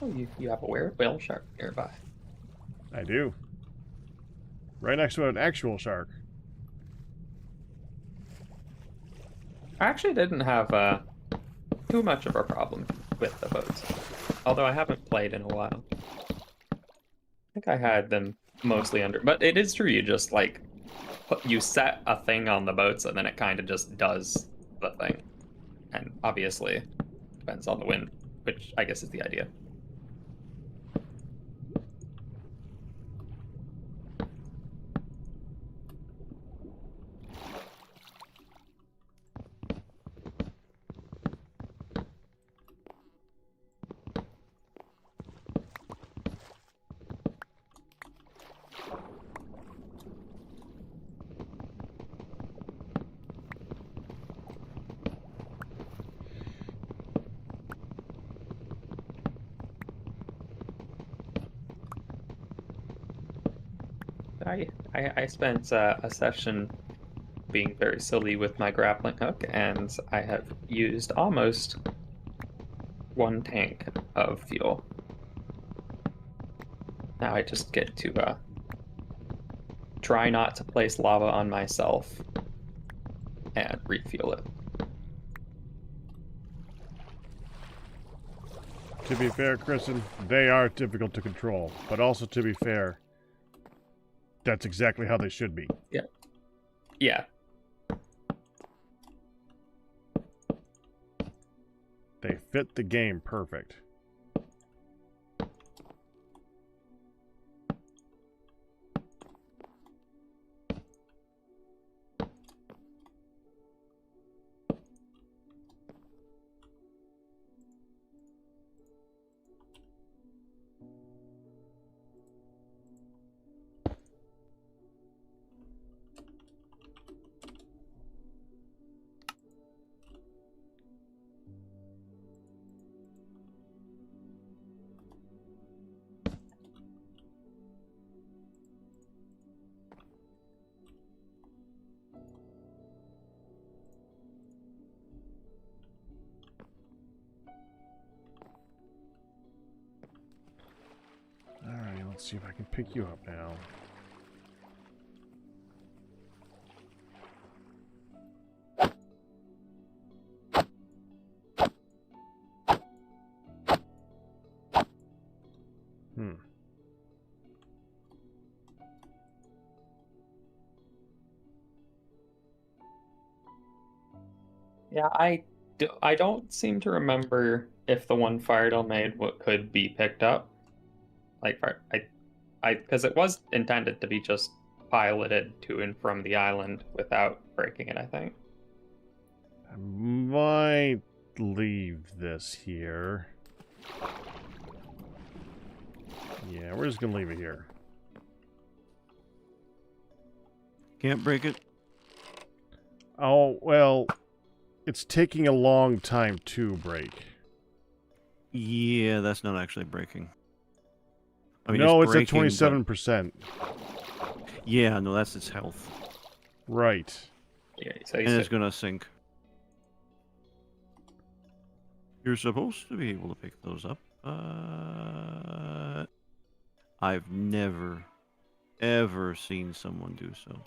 Oh, you have a whale shark nearby. I do. Right next to an actual shark. I actually didn't have too much of a problem with the boats, although I haven't played in a while. I think I had them mostly under, but it is true, you just like you set a thing on the boats and then it kind of just does the thing, and obviously depends on the wind, which I guess is the idea. I spent a session being very silly with my grappling hook, and I have used almost 1 tank of fuel. Now I just get to try not to place lava on myself and refuel it. To be fair, Kristen, they are difficult to control. But also, to be fair, that's exactly how they should be. Yeah. Yeah. They fit the game perfect. Alright, let's see if I can pick you up now. Yeah, I don't seem to remember if the one Firedale made could be picked up. Like, because it was intended to be just piloted to and from the island without breaking it, I think. I might leave this here. Yeah, we're just gonna leave it here. Can't break it. Oh, well, it's taking a long time to break. Yeah, that's not actually breaking. I mean, No, it's at breaking, but- 27%. Yeah, no, that's its health. Right. Yeah, so And it's gonna sink. You're supposed to be able to pick those up. I've never, ever seen someone do so.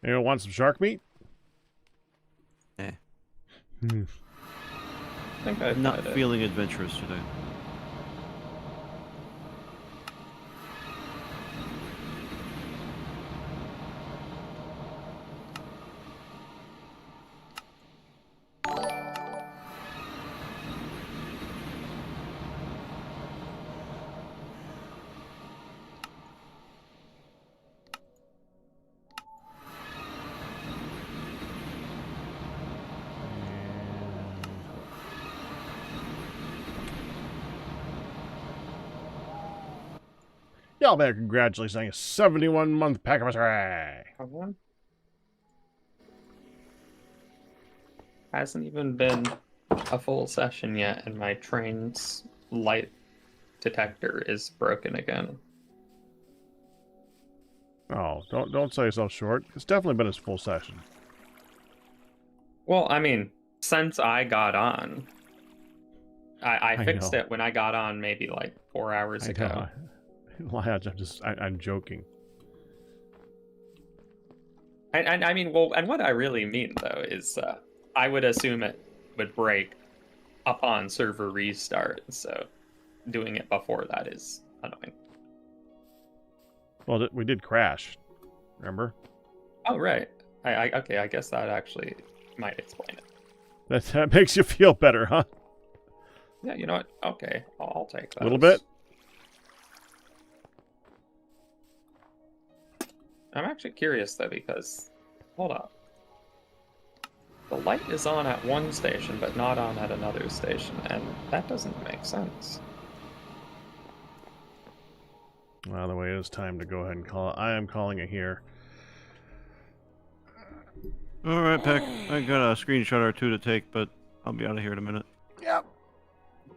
Anyone want some shark meat? Eh. Hmm. I think I've Not had it. feeling adventurous today. Y'all better congratulations on your 71-month pack of tray. One. Hasn't even been a full session yet, and my train's light detector is broken again. Oh, don't sell yourself short. It's definitely been his full session. Well, I mean, since I got on, I fixed know. it when I got on maybe like 4 hours ago. I'm joking. And I mean, well, and what I really mean though is, I would assume it would break upon server restart. So, doing it before that is annoying. Well, we did crash. Remember? Oh right. Okay. I guess that actually might explain it. That makes you feel better, huh? Yeah. You know what? Okay. I'll take that. A little bit. I'm actually curious though, because hold up. The light is on at one station, but not on at another station, and that doesn't make sense. Well, the way it is time to go ahead and call it. I am calling it here. All right, Peck. I got a screenshot or two to take, but I'll be out of here in a minute. Yep.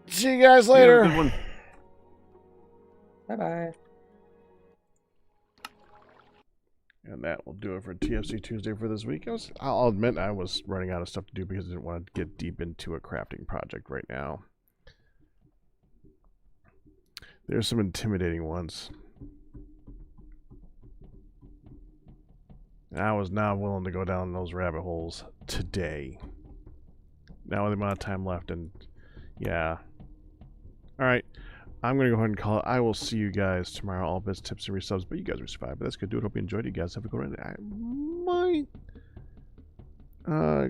See you guys You have a later. good one. Bye-bye. And that will do it for TFC Tuesday for this week. I'll admit I was running out of stuff to do because I didn't want to get deep into a crafting project right now. There's some intimidating ones. I was not willing to go down those rabbit holes today. Now with the amount of time left, and yeah. Alright. I'm going to go ahead and call it. I will see you guys tomorrow. All bits, tips, and resubs. But you guys are survived. But that's good. Do it. Hope you enjoyed it. You guys have a good one. I might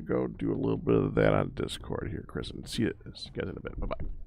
go do a little bit of that on Discord here, Chris. And see you guys in a bit. Bye-bye.